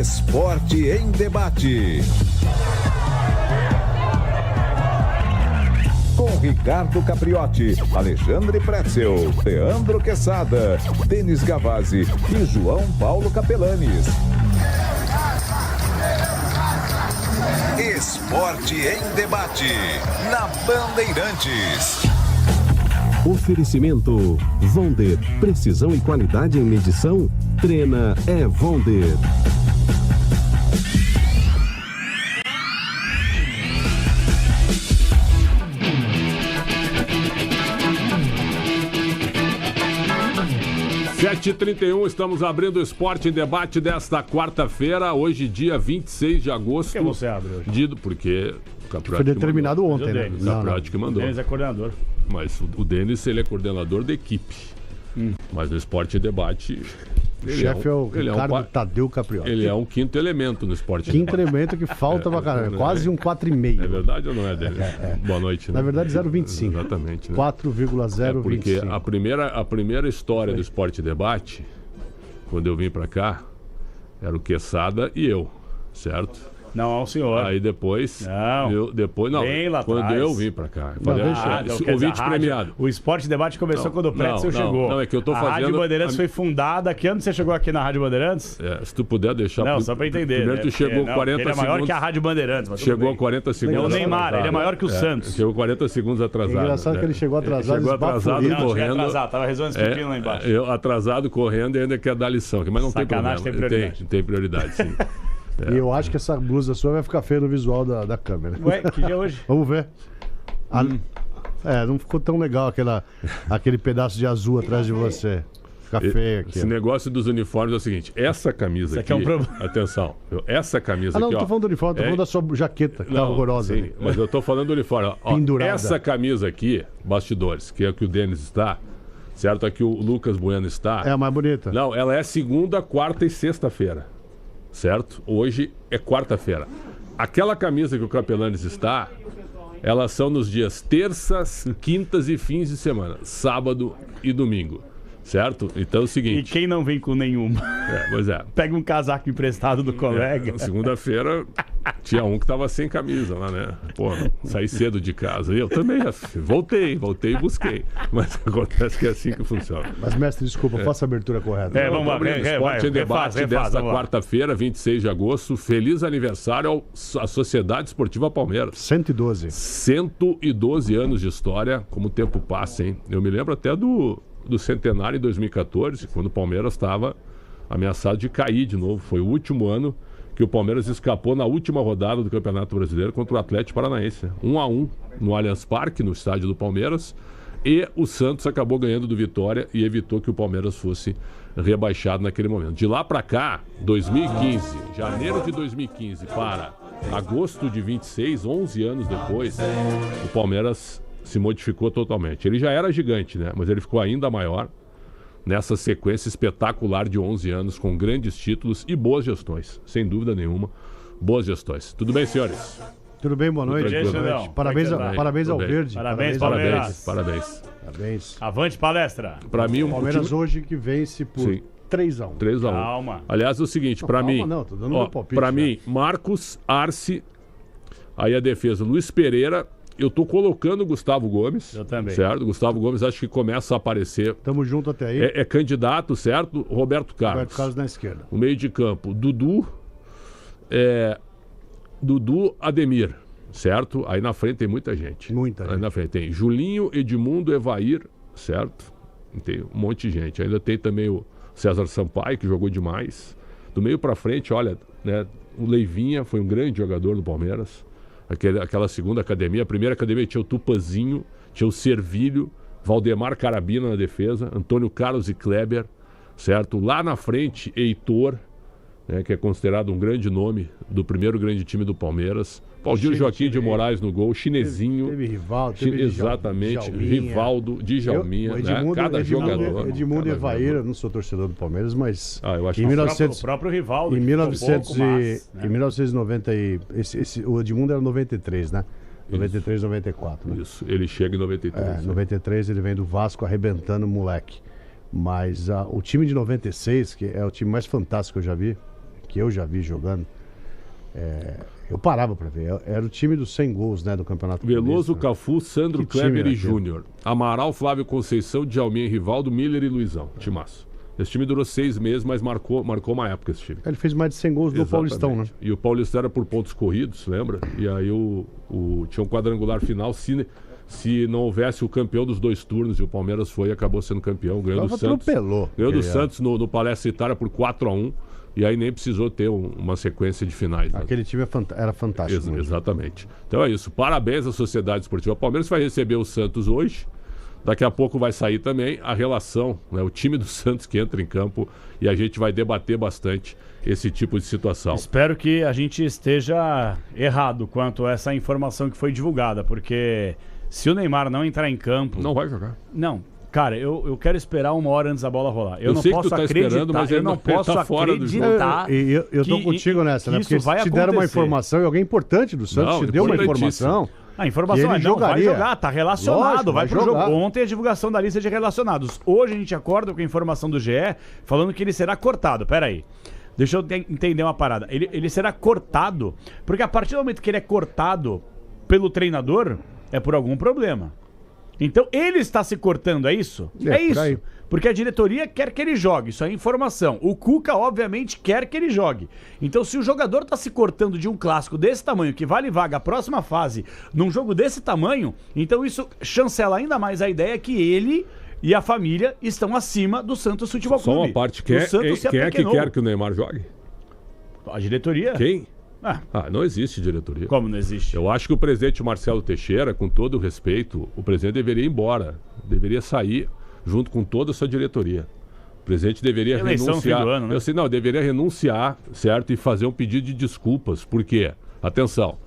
Esporte em Debate. Com Ricardo Capriotti, Alexandre Pretzel, Leandro Quesada, Denis Gavazzi e João Paulo Capelanes. Esporte em Debate, na Bandeirantes. Oferecimento Vonder, precisão e qualidade em medição? Trena é Vonder. (7h31), estamos abrindo o Esporte em Debate desta quarta-feira, hoje dia 26 de agosto. Por que você abre hoje? Porque o Capriotti foi determinado ontem, né? O Capriotti que mandou. O Denis é coordenador. Mas o Denis, ele é coordenador da equipe. Mas no Esporte em Debate... O chefe é o Ricardo Tadeu Capriotti. Ele é um quinto elemento no Esporte em Debate. Quinto elemento que falta pra caramba. Quase um 4,5. É verdade ou não é, Denis? Boa noite. Né? Na verdade, 0,25. Exatamente. Né? 4,025. Porque a primeira história do Esporte em Debate, quando eu vim pra cá, era o Quesada e eu, certo? Não, senhor. Aí depois... Não. Bem lá quando atrás. eu vim pra cá. Eu falei, então, ouvinte premiado. O Esporte Debate começou quando o Pretzel chegou. Não, é que eu tô fazendo... A Rádio Bandeirantes foi fundada... Que ano você chegou aqui na Rádio Bandeirantes? Se tu puder deixar... Não, só pra entender. Primeiro tu chegou 40 segundos... Ele é maior que a Rádio Bandeirantes. Mas chegou 40 segundos atrasado. É o Neymar, ele é maior que o Santos. Chegou 40 segundos atrasado. É engraçado que ele chegou atrasado. Chegou atrasado não, correndo. Atrasado, tava resolvendo esse pepino lá embaixo. Eu atrasado correndo e ainda quer dar lição. Mas não tem problema. Tem prioridade, sim. E eu acho que essa blusa sua vai ficar feia no visual da câmera. Ué, que dia é hoje? Vamos ver. Não ficou tão legal aquele pedaço de azul atrás de você. Fica feio aqui. Esse negócio dos uniformes é o seguinte: essa camisa aqui. É um problema. Atenção, essa camisa aqui. Não tô falando do uniforme, tô falando da sua jaqueta, que tá horrorosa. Sim, mas eu tô falando do uniforme. Pendurada. Essa camisa aqui, bastidores, que é o que o Denis está, certo? Aqui o Lucas Bueno está. É a mais bonita. Não, ela é segunda, quarta e sexta-feira. Certo? Hoje é quarta-feira. Aquela camisa que o Capelanes está, elas são nos dias terças, quintas e fins de semana, sábado e domingo. Certo? Então é o seguinte... E quem não vem com nenhuma? Pois é. Pega um casaco emprestado do colega. Segunda-feira tinha um que tava sem camisa lá, né? Pô, saí cedo de casa. E eu também voltei e busquei. Mas acontece que é assim que funciona. Mas, mestre, desculpa, faça a abertura correta. Vamos lá. Esporte em Debate desta quarta-feira, 26 de agosto. Feliz aniversário à Sociedade Esportiva Palmeiras. 112. 112 anos de história. Como o tempo passa, hein? Eu me lembro até do centenário em 2014, quando o Palmeiras estava ameaçado de cair de novo. Foi o último ano que o Palmeiras escapou na última rodada do Campeonato Brasileiro contra o Atlético Paranaense. 1-1 no Allianz Parque, no estádio do Palmeiras. E o Santos acabou ganhando do Vitória e evitou que o Palmeiras fosse rebaixado naquele momento. De lá para cá, 2015, janeiro de 2015 para agosto de 26, 11 anos depois, o Palmeiras se modificou totalmente. Ele já era gigante, né? Mas ele ficou ainda maior nessa sequência espetacular de 11 anos, com grandes títulos e boas gestões. Sem dúvida nenhuma, boas gestões. Tudo bem, senhores? Tudo bem, boa noite. Parabéns ao Verde. Parabéns, Palmeiras. Parabéns. Avante palestra. Para mim, Palmeiras time... hoje que vence por 3-1. 3-1. Calma. Aliás, é o seguinte, para mim... Não, tô dando meu palpite. Para mim, Marcos, Arce, aí a defesa, Luiz Pereira... Eu tô colocando o Gustavo Gomes. Eu também. Certo? Gustavo Gomes acho que começa a aparecer. Tamo junto até aí. É candidato, certo? Roberto Carlos. Roberto Carlos na esquerda. O meio de campo, Dudu, Ademir, certo? Aí na frente tem muita gente. Aí na frente tem Julinho, Edmundo, Evair, certo? Tem um monte de gente. Ainda tem também o César Sampaio, que jogou demais. Do meio pra frente, olha, né? O Leivinha foi um grande jogador do Palmeiras. Aquela segunda academia, a primeira academia tinha o Tupazinho, tinha o Servilho, Valdemar Carabina na defesa, Antônio Carlos e Kleber, certo? Lá na frente, Heitor, né, que é considerado um grande nome do primeiro grande time do Palmeiras. Valdir Joaquim de Moraes no gol, Chinesinho. Teve Rivaldo, exatamente, Djalminha. Rivaldo, Djalminha, Edmundo, né? Cada jogador. Edmundo e Evair, eu não sou torcedor do Palmeiras, mas eu acho em 1900, o próprio Rivaldo. Em 1990 o Edmundo era 93, né? 93, 94. Né? Isso, ele chega em 93. 93 ele vem do Vasco arrebentando o moleque. Mas o time de 96, que é o time mais fantástico que eu já vi, que eu já vi jogando, eu parava pra ver. Era o time dos 100 gols, né, do Campeonato Veloso, Paulista. Cafu, Sandro, Que time Kleber era e aquele? Júnior. Amaral, Flávio Conceição, Djalminha, Rivaldo, Miller e Luizão. Timaço. Esse time durou 6 meses, mas marcou uma época esse time. Ele fez mais de 100 gols no Exatamente. Paulistão, né? E o Paulistão era por pontos corridos, lembra? E aí tinha um quadrangular final. Se não houvesse o campeão dos 2 turnos, e o Palmeiras foi e acabou sendo campeão. Ganhou do Santos. Atropelou. Ganhou do aquele Santos no Palestra Itália por 4-1. E aí nem precisou ter uma sequência de finais. Né? Aquele time era fantástico. mesmo. Exatamente. Então é isso. Parabéns à Sociedade Esportiva Palmeiras. Vai receber o Santos hoje. Daqui a pouco vai sair também a relação, né, o time do Santos que entra em campo, e a gente vai debater bastante esse tipo de situação. Espero que a gente esteja errado quanto a essa informação que foi divulgada, porque se o Neymar não entrar em campo... Não vai jogar. Não, cara, eu quero esperar 1 hora antes da bola rolar. Eu não sei que posso tu tá acreditar, esperando, mas eu ele não não posso tá fora do jogo. acreditar. Eu tô que- contigo nessa, que né? isso Porque vai te deram uma acontecer. informação e alguém importante do Santos Não, te deu uma importantíssimo. informação. A informação E é ele não, vai jogaria. jogar, tá relacionado, Lógico, vai vai pro jogar. jogo. Ontem a divulgação da lista de relacionados. Hoje a gente acorda com a informação do GE falando que ele será cortado. Pera aí. Deixa eu entender uma parada. Ele será cortado, porque a partir do momento que ele é cortado pelo treinador, é por algum problema. Então ele está se cortando, é isso? É, por isso. aí. Porque a diretoria quer que ele jogue, isso é informação. O Cuca, obviamente, quer que ele jogue. Então, se o jogador tá se cortando de um clássico desse tamanho, que vale vaga a próxima fase, num jogo desse tamanho, então isso chancela ainda mais a ideia que ele e a família estão acima do Santos Futebol Só Clube. uma parte. O Quem é Santos se que apequenou. quer que o Neymar jogue? A diretoria? Quem? Ah, Não existe diretoria. como não existe? Eu acho que o presidente Marcelo Teixeira, com todo o respeito, o presidente deveria ir embora. Deveria sair junto com toda a sua diretoria. O presidente deveria Eleição no renunciar. fim do ano, né? Eu sei, não, deveria renunciar, certo? E fazer um pedido de desculpas. Por quê? Atenção.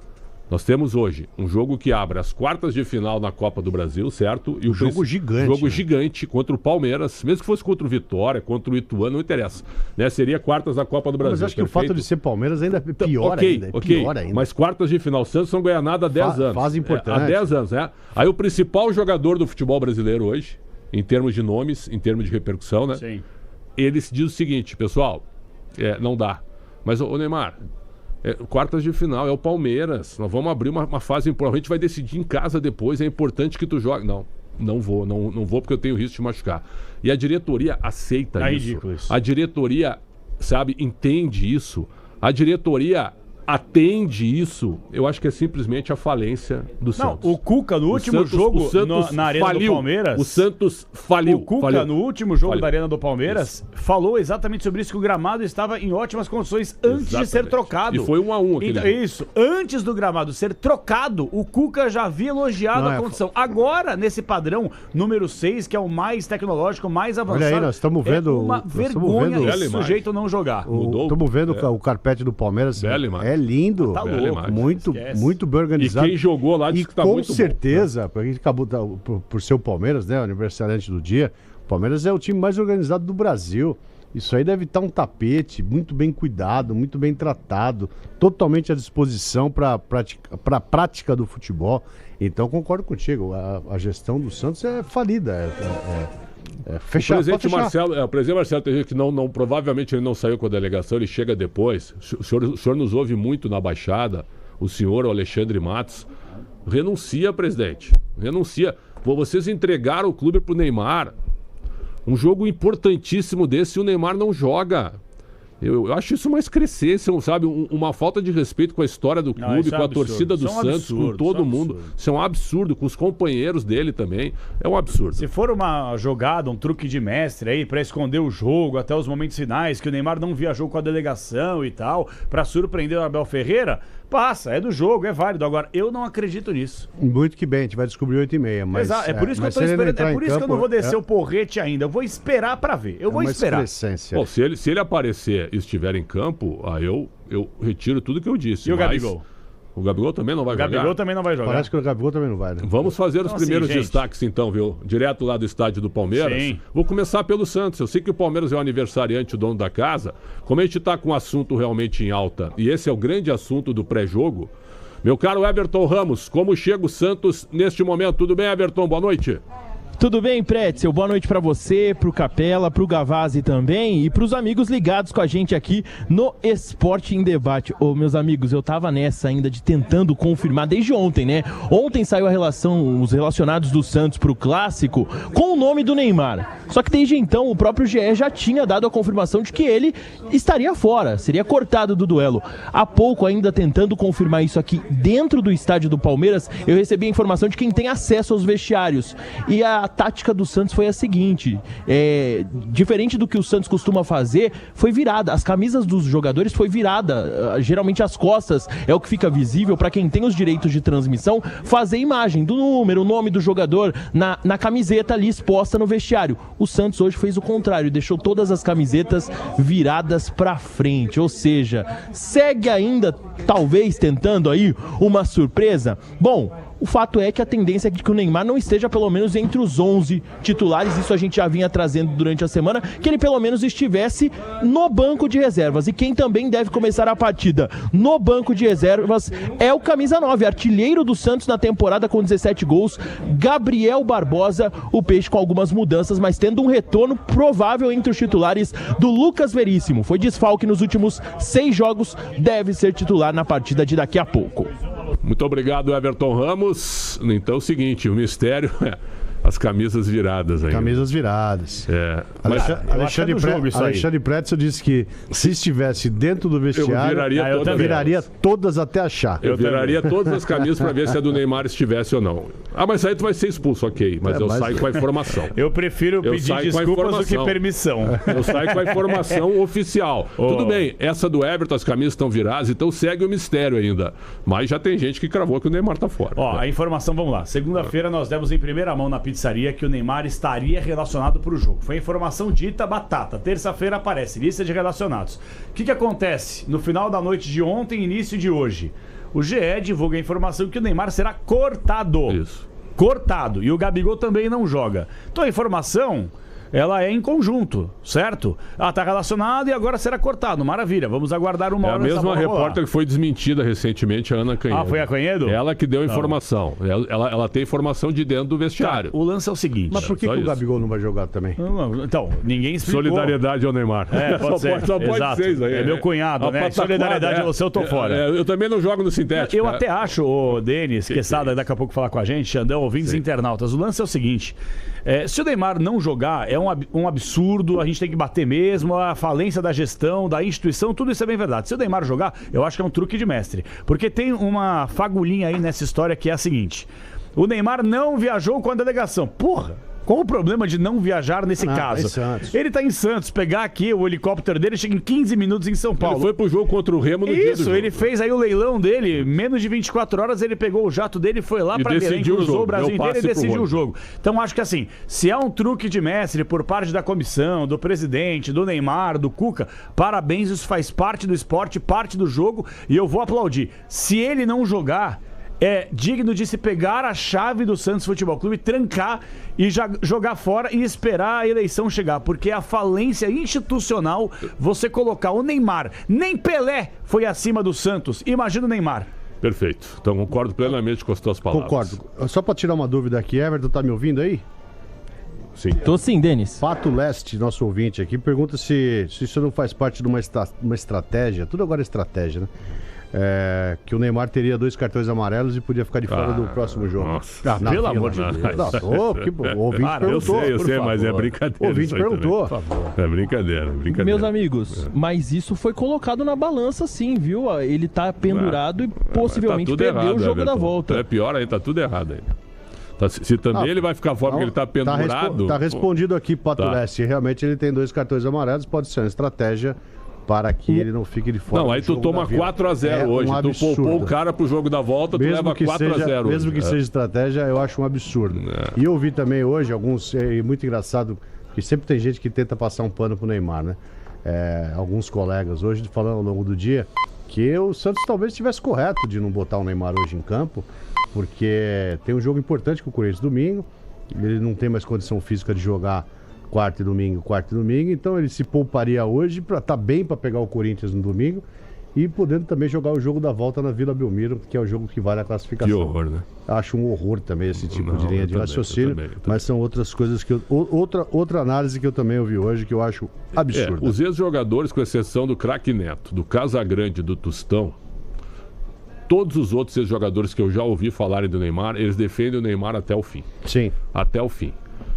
Nós temos hoje um jogo que abre as quartas de final na Copa do Brasil, certo? E Jogo gigante, Jogo né? gigante contra o Palmeiras, mesmo que fosse contra o Vitória, contra o Ituano, não interessa. Né? Seria quartas da Copa do Brasil. Mas eu acho que o perfeito? fato de ser Palmeiras ainda é Então, pior ainda. É pior ainda. Mas quartas de final, o Santos não ganha nada há 10 anos. Fase importante. Há 10 anos, né? Aí o principal jogador do futebol brasileiro hoje, em termos de nomes, em termos de repercussão, né? Sim. Ele se diz o seguinte, pessoal, não dá. Mas, ô Neymar, quartas de final, é o Palmeiras. Nós vamos abrir uma fase importante, a gente vai decidir em casa depois, é importante que tu jogue. Não vou porque eu tenho risco de machucar. E a diretoria aceita É isso. ridículo isso. A diretoria, sabe, entende isso. A diretoria atende isso. Eu acho que é simplesmente a falência do Não, Santos. o Cuca no último Santos- jogo o Santos na Arena faliu. do Palmeiras... O Santos faliu. O Cuca, faliu. no último jogo Faliu. da Arena do Palmeiras, falou exatamente sobre isso, que o gramado estava em ótimas condições antes de ser Exatamente. trocado. E foi 1-1 aquele Então, jogo. isso. Antes do gramado ser trocado, o Cuca já havia elogiado Não, a é, condição. Agora, nesse padrão número 6, que é o mais tecnológico, mais avançado, Olha aí, nós estamos vendo- é uma nós estamos vergonha vendo- esse Bela imagem. sujeito não jogar. Mudou. Estamos vendo o carpete do Palmeiras. Bela imagem. É lindo. Tá Bela louco. imagem. Muito, Esquece. muito bem E organizado. quem jogou lá disse E que tá com muito certeza, porque a gente acabou por ser o Palmeiras, né? O aniversariante do dia. O Palmeiras é o time mais organizado do Brasil. Isso aí deve estar um tapete muito bem cuidado, muito bem tratado, totalmente à disposição para a prática do futebol. Então concordo contigo. A gestão do Santos é falida. Fechar, O presidente pode fechar. Marcelo, tem gente que provavelmente ele não saiu com a delegação, ele chega depois. O senhor nos ouve muito na Baixada, o senhor, o Alexandre Matos. Renuncia, presidente. Renuncia. Vocês entregaram o clube pro Neymar. Um jogo importantíssimo desse, o Neymar não joga. Eu acho isso uma excrescência, sabe? Uma falta de respeito com a história do clube, isso é com a absurdo. torcida do Isso é um Santos, absurdo, com todo isso é um mundo. absurdo. Isso é um absurdo, com os companheiros dele também. É um absurdo. Se for uma jogada, um truque de mestre aí pra esconder o jogo até os momentos finais, que o Neymar não viajou com a delegação e tal, pra surpreender o Abel Ferreira, passa, é do jogo, é válido. Agora, eu não acredito nisso. Muito que bem, a gente vai descobrir 8h30. Mas, Exato, é por isso que eu mas tô se ele esperando, entrar é em por isso que eu não campo, vou descer o porrete ainda. Eu vou esperar pra ver. Eu vou uma esperar. excrescência. Bom, se ele aparecer e estiver em campo, aí eu retiro tudo que eu disse. E o mas Gabigol? O Gabigol também não vai O jogar. Gabigol também não vai jogar. Parece que o Gabigol também não vai, né? Vamos fazer os Então, primeiros assim, gente. destaques então, viu? Direto lá do estádio do Palmeiras. Sim. Vou começar pelo Santos. Eu sei que o Palmeiras é o aniversariante, o dono da casa. Como a gente tá com um assunto realmente em alta, e esse é o grande assunto do pré-jogo, meu caro Everton Ramos, como chega o Santos neste momento? Tudo bem, Everton? Boa noite. Tudo bem, Pretzel? Boa noite pra você, pro Capela, pro Gavazzi também e pros amigos ligados com a gente aqui no Esporte em Debate. Ô, meus amigos, eu tava nessa ainda de tentando confirmar desde ontem, né? Ontem saiu os relacionados do Santos pro Clássico com o nome do Neymar. Só que desde então o próprio GE já tinha dado a confirmação de que ele estaria fora, seria cortado do duelo. Há pouco, ainda tentando confirmar isso aqui dentro do estádio do Palmeiras, eu recebi a informação de quem tem acesso aos vestiários. E a tática do Santos foi a seguinte, diferente do que o Santos costuma fazer, foi virada, as camisas dos jogadores foi virada, geralmente as costas é o que fica visível para quem tem os direitos de transmissão, fazer imagem do número, o nome do jogador na camiseta ali exposta no vestiário. O Santos hoje fez o contrário, deixou todas as camisetas viradas para frente, ou seja, segue ainda talvez tentando aí uma surpresa. Bom, o fato é que a tendência é de que o Neymar não esteja pelo menos entre os 11 titulares, isso a gente já vinha trazendo durante a semana, que ele pelo menos estivesse no banco de reservas. E quem também deve começar a partida no banco de reservas é o camisa 9, artilheiro do Santos na temporada com 17 gols, Gabriel Barbosa, o Peixe com algumas mudanças, mas tendo um retorno provável entre os titulares do Lucas Veríssimo. Foi desfalque nos últimos 6 jogos, deve ser titular na partida de daqui a pouco. Muito obrigado, Everton Ramos. Então é o seguinte, o mistério é as camisas viradas aí. Camisas viradas. Alexandre Pretzel disse que se estivesse dentro do vestiário, eu viraria todas até achar. Eu viraria todas as camisas para ver se a do Neymar estivesse ou não. Ah, mas aí tu vai ser expulso, ok. Mas eu saio com a informação. Eu prefiro pedir desculpas do que permissão. Eu saio com a informação oficial. Tudo bem, essa do Everton, as camisas estão viradas, então segue o mistério ainda. Mas já tem gente que cravou que o Neymar tá fora. A informação, vamos lá. Segunda-feira nós demos em primeira mão na pizzaria que o Neymar estaria relacionado para o jogo. Foi a informação dita batata. Terça-feira aparece lista de relacionados. O que acontece? No final da noite de ontem, início de hoje, o GE divulga a informação que o Neymar será cortado. Isso. Cortado. E o Gabigol também não joga. Então a informação, ela é em conjunto, certo? Tá relacionado e agora será cortado. Maravilha, vamos aguardar uma hora. É a mesma repórter que foi desmentida recentemente, a Ana Canhedo. Foi a Canhedo? Ela que deu a informação. Ela tem informação de dentro do vestiário. O lance é o seguinte. Mas por que o Gabigol não vai jogar também? Então, ninguém explicou. Solidariedade ao Neymar. Pode ser. Só pode ser isso aí. É meu cunhado, né? Solidariedade a você, eu tô fora. Eu também não jogo no sintético. Eu até acho, o Denis, Quesada, daqui a pouco falar com a gente, Xandão, ouvintes internautas. O lance é o seguinte. Se o Neymar não jogar, é um absurdo, a gente tem que bater mesmo, a falência da gestão, da instituição, tudo isso é bem verdade. Se o Neymar jogar, eu acho que é um truque de mestre. Porque tem uma fagulhinha aí nessa história que é a seguinte: o Neymar não viajou com a delegação. Porra! Qual o problema de não viajar nesse caso? Ele tá em Santos, pegar aqui o helicóptero dele, chega em 15 minutos em São Paulo. Ele foi pro jogo contra o Remo no dia do jogo. Ele fez aí o leilão dele, menos de 24 horas ele pegou o jato dele, foi lá pra Belém, cruzou o Brasil inteiro e decidiu o jogo. Então acho que assim, se é um truque de mestre por parte da comissão, do presidente, do Neymar, do Cuca, parabéns, isso faz parte do esporte, parte do jogo e eu vou aplaudir. Se ele não jogar, é digno de se pegar a chave do Santos Futebol Clube, trancar e já jogar fora e esperar a eleição chegar, porque é a falência institucional você colocar o Neymar. Nem Pelé foi acima do Santos, imagina o Neymar. Perfeito, então concordo plenamente com as tuas palavras. Concordo. Só para tirar uma dúvida aqui, Everton, tá me ouvindo aí? Sim. Tô sim, Denis. Pato Leste, nosso ouvinte aqui, pergunta se isso não faz parte de uma estratégia, tudo agora é estratégia, né? Que o Neymar teria 2 cartões amarelos e podia ficar de fora do próximo jogo. Nossa, pelo amor de Deus. O ouvinte perguntou. Eu sei, mas é brincadeira. O ouvinte perguntou. É brincadeira. Meus amigos, mas isso foi colocado na balança sim, viu? Ele tá pendurado e possivelmente perdeu errado, o jogo Everton. Da volta. É pior aí, tá tudo errado aí. Se também ele vai ficar fora porque ele tá pendurado... Tá respondido aqui, Pato Leste. Realmente ele tem 2 cartões amarelos, pode ser uma estratégia para que ele não fique de fora. Não, aí tu toma 4-0 hoje. Tu poupou o cara pro jogo da volta, tu leva 4-0. Mesmo que seja estratégia, eu acho um absurdo. E eu vi também hoje alguns, muito engraçado, que sempre tem gente que tenta passar um pano pro Neymar, né? Alguns colegas hoje falando ao longo do dia que o Santos talvez estivesse correto de não botar o Neymar hoje em campo, porque tem um jogo importante com o Corinthians domingo, ele não tem mais condição física de jogar quarta e domingo, então ele se pouparia hoje para estar bem para pegar o Corinthians no domingo e podendo também jogar o jogo da volta na Vila Belmiro, que é o jogo que vale a classificação. Que horror, né? Acho um horror também esse tipo Não, de linha eu de também, raciocínio, eu também. mas são outras coisas que outra análise que eu também ouvi hoje que eu acho absurda. Os ex-jogadores, com exceção do craque Neto, do Casagrande e do Tostão, todos os outros ex-jogadores que eu já ouvi falarem do Neymar, eles defendem o Neymar até o fim. Sim. Até o fim.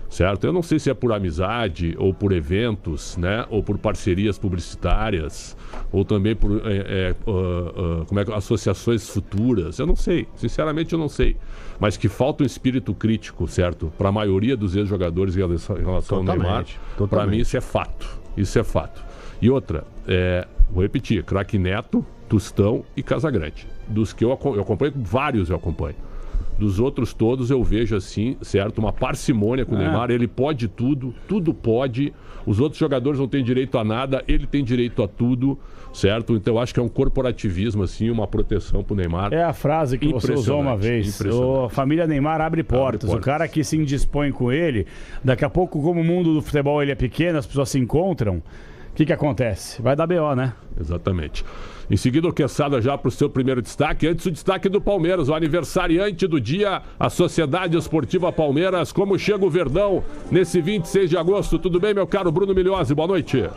Certo? Eu não sei se é por amizade, ou por eventos, né? Ou por parcerias publicitárias, ou também por associações futuras. Eu não sei, sinceramente eu não sei. Mas que falta um espírito crítico, certo? Para a maioria dos ex-jogadores em relação ao Neymar, para mim isso é fato. Isso é fato. E outra, vou repetir, craque Neto, Tostão e Casagrande. Dos que eu acompanho, vários eu acompanho. Dos outros todos eu vejo assim, certo? Uma parcimônia com o Neymar, ele pode tudo, tudo pode. Os outros jogadores não têm direito a nada, ele tem direito a tudo, certo? Então eu acho que é um corporativismo, assim, uma proteção pro Neymar. É a frase que você usou uma vez. A família Neymar abre portas. O cara que se indispõe com ele, daqui a pouco, como o mundo do futebol ele é pequeno, as pessoas se encontram, o que acontece? Vai dar BO, né? Exatamente. Em seguida, o Quesada já para o seu primeiro destaque. Antes, o destaque do Palmeiras, o aniversariante do dia, a Sociedade Esportiva Palmeiras. Como chega o Verdão nesse 26 de agosto? Tudo bem, meu caro Bruno Milhozzi? Boa noite.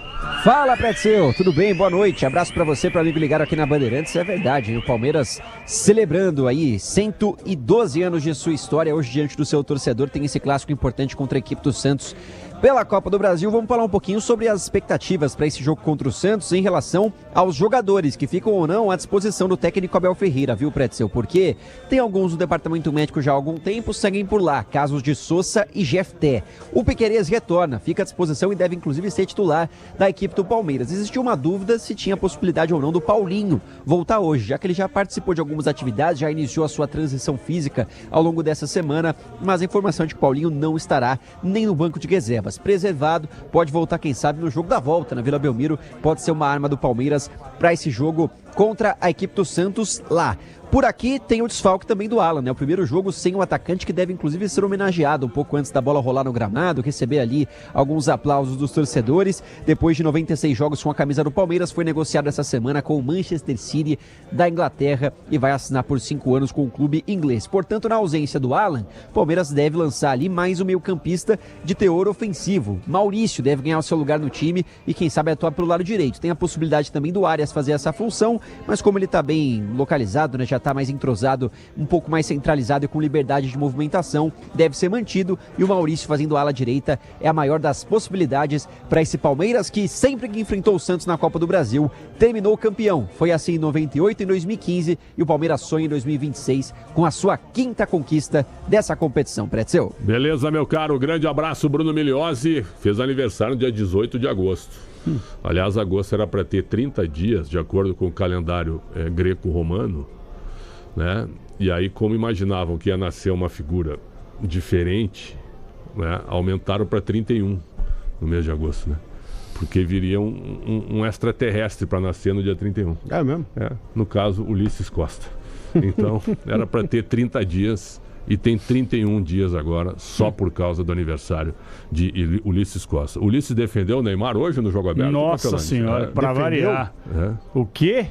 Fala, Pretzel. Tudo bem? Boa noite. Abraço para você, para amigo ligado aqui na Bandeirantes. É verdade, o Palmeiras celebrando aí 112 anos de sua história. Hoje, diante do seu torcedor, tem esse clássico importante contra a equipe do Santos pela Copa do Brasil. Vamos falar um pouquinho sobre as expectativas para esse jogo contra o Santos em relação aos jogadores que ficam ou não à disposição do técnico Abel Ferreira, viu, Pretzel? Porque tem alguns do departamento médico já há algum tempo, seguem por lá, casos de Sousa e Jefté. O Piquerez retorna, fica à disposição e deve inclusive ser titular da equipe do Palmeiras. Existiu uma dúvida se tinha possibilidade ou não do Paulinho voltar hoje, já que ele já participou de algumas atividades, já iniciou a sua transição física ao longo dessa semana, mas a informação é de que Paulinho não estará nem no banco de reservas. Preservado, pode voltar quem sabe no jogo da volta na Vila Belmiro, pode ser uma arma do Palmeiras para esse jogo contra a equipe do Santos lá. Por aqui tem o desfalque também do Alan, né? O primeiro jogo sem o atacante, que deve inclusive ser homenageado um pouco antes da bola rolar no gramado, receber ali alguns aplausos dos torcedores. Depois de 96 jogos com a camisa do Palmeiras, foi negociado essa semana com o Manchester City da Inglaterra e vai assinar por 5 anos com o clube inglês. Portanto, na ausência do Alan, o Palmeiras deve lançar ali mais um meio-campista de teor ofensivo. Maurício deve ganhar o seu lugar no time e quem sabe atuar pelo lado direito. Tem a possibilidade também do Arias fazer essa função, mas como ele está bem localizado, né, já está mais entrosado, um pouco mais centralizado e com liberdade de movimentação, deve ser mantido, e o Maurício fazendo ala direita é a maior das possibilidades para esse Palmeiras que sempre que enfrentou o Santos na Copa do Brasil, terminou campeão. Foi assim em 98 e 2015 e o Palmeiras sonha em 2026 com a sua 5ª conquista dessa competição, Pretzel. Beleza, meu caro, grande abraço, Bruno Milhozzi, fez aniversário no dia 18 de agosto. Aliás, agosto era para ter 30 dias, de acordo com o calendário greco-romano, né? E aí, como imaginavam que ia nascer uma figura diferente, né, aumentaram para 31 no mês de agosto, né? Porque viria um extraterrestre para nascer no dia 31. É mesmo? No caso, Ulisses Costa. Então, era para ter 30 dias e tem 31 dias agora, só por causa do aniversário de Ulisses Costa. Ulisses defendeu o Neymar hoje no jogo aberto? Nossa senhora, para variar. O quê?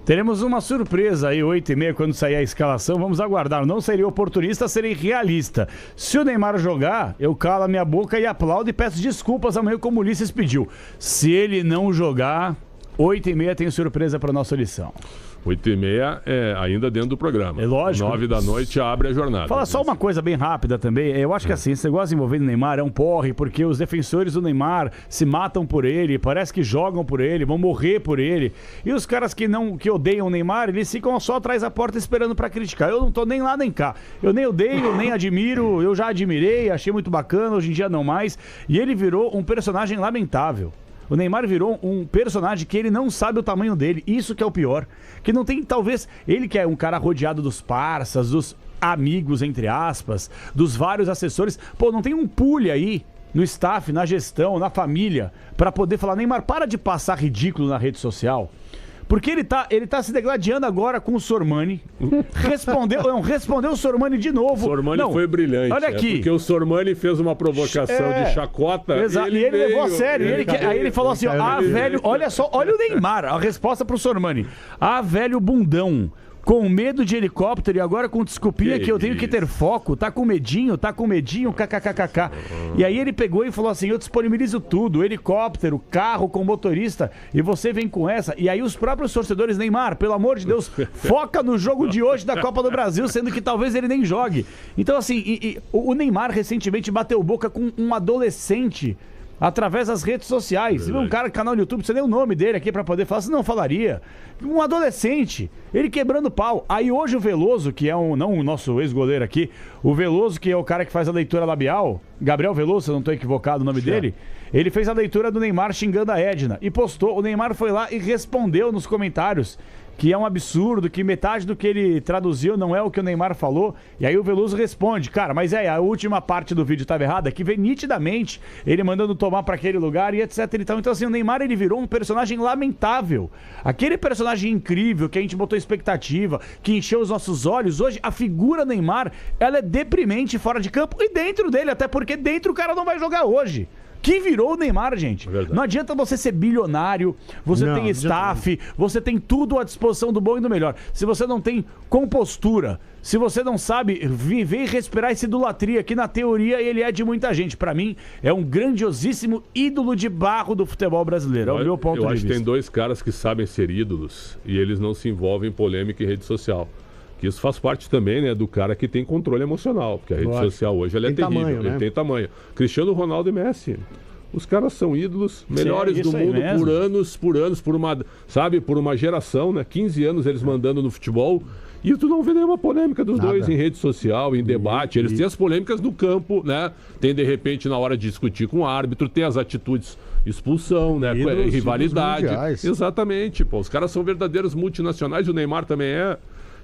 Teremos uma surpresa aí, 8h30, quando sair a escalação. Vamos aguardar. Não serei oportunista, serei realista. Se o Neymar jogar, eu calo a minha boca e aplaudo e peço desculpas amanhã, como o Ulisses pediu. Se ele não jogar, 8h30 tem surpresa para nossa lição. 8h30 ainda dentro do programa. É lógico. 9 da noite abre a jornada. Fala só uma coisa bem rápida também. Eu acho que assim, esse negócio envolvendo o Neymar é um porre, porque os defensores do Neymar se matam por ele, parece que jogam por ele, vão morrer por ele. E os caras que odeiam o Neymar, eles ficam só atrás da porta esperando pra criticar. Eu não tô nem lá nem cá. Eu nem odeio, nem admiro, eu já admirei, achei muito bacana, hoje em dia não mais. E ele virou um personagem lamentável. O Neymar virou um personagem que ele não sabe o tamanho dele. Isso que é o pior. Que não tem, talvez, ele que é um cara rodeado dos parças, dos amigos, entre aspas, dos vários assessores. Pô, não tem um pule aí no staff, na gestão, na família, pra poder falar, Neymar, para de passar ridículo na rede social. Porque ele tá se degladiando agora com o Sormani. Respondeu o Sormani de novo. O Sormani foi brilhante. Olha aqui. Porque o Sormani fez uma provocação de chacota. Exato. E ele levou a sério. Aí ele falou assim, velho, olha só, olha o Neymar, a resposta pro Sormani. Velho bundão. Com medo de helicóptero e agora com desculpinha que eu tenho que ter foco, tá com medinho, kkkk. E aí ele pegou e falou assim, eu disponibilizo tudo, helicóptero, carro com motorista, e você vem com essa. E aí os próprios torcedores, Neymar, pelo amor de Deus, foca no jogo de hoje da Copa do Brasil, sendo que talvez ele nem jogue. Então assim, o Neymar recentemente bateu boca com um adolescente através das redes sociais. Você vê um cara no canal do YouTube, você nem o nome dele aqui pra poder falar, você não falaria. Um adolescente, ele quebrando pau. Aí hoje o Veloso, que é não o nosso ex-goleiro aqui, o Veloso, que é o cara que faz a leitura labial, Gabriel Veloso, se eu não tô equivocado o nome dele, ele fez a leitura do Neymar xingando a Edna e postou. O Neymar foi lá e respondeu nos comentários que é um absurdo, que metade do que ele traduziu não é o que o Neymar falou. E aí o Veloso responde, cara, mas a última parte do vídeo estava errada, que vem nitidamente ele mandando tomar para aquele lugar e etc e tal. Então assim, o Neymar ele virou um personagem lamentável. Aquele personagem incrível que a gente botou expectativa, que encheu os nossos olhos, hoje a figura Neymar, ela é deprimente fora de campo e dentro dele, até porque dentro o cara não vai jogar hoje. Que virou o Neymar, gente. Não adianta você ser bilionário, você tem staff, você tem tudo à disposição do bom e do melhor. Se você não tem compostura, se você não sabe viver e respirar essa idolatria, que na teoria ele é de muita gente. Pra mim, é um grandiosíssimo ídolo de barro do futebol brasileiro. É o meu ponto de vista. Eu acho que tem dois caras que sabem ser ídolos e eles não se envolvem em polêmica em rede social. Que isso faz parte também, né, do cara que tem controle emocional, porque a rede social hoje ela é terrível, tamanho, né? Ele tem tamanho. Cristiano Ronaldo e Messi, os caras são ídolos, melhores do mundo por uma geração, né? 15 anos eles mandando no futebol, e tu não vê nenhuma polêmica dos dois em rede social, em debate. Eles têm as polêmicas no campo, né? Tem de repente na hora de discutir com o árbitro, tem as atitudes, expulsão, né? Rivalidade. Exatamente, pô. Os caras são verdadeiros multinacionais, o Neymar também é.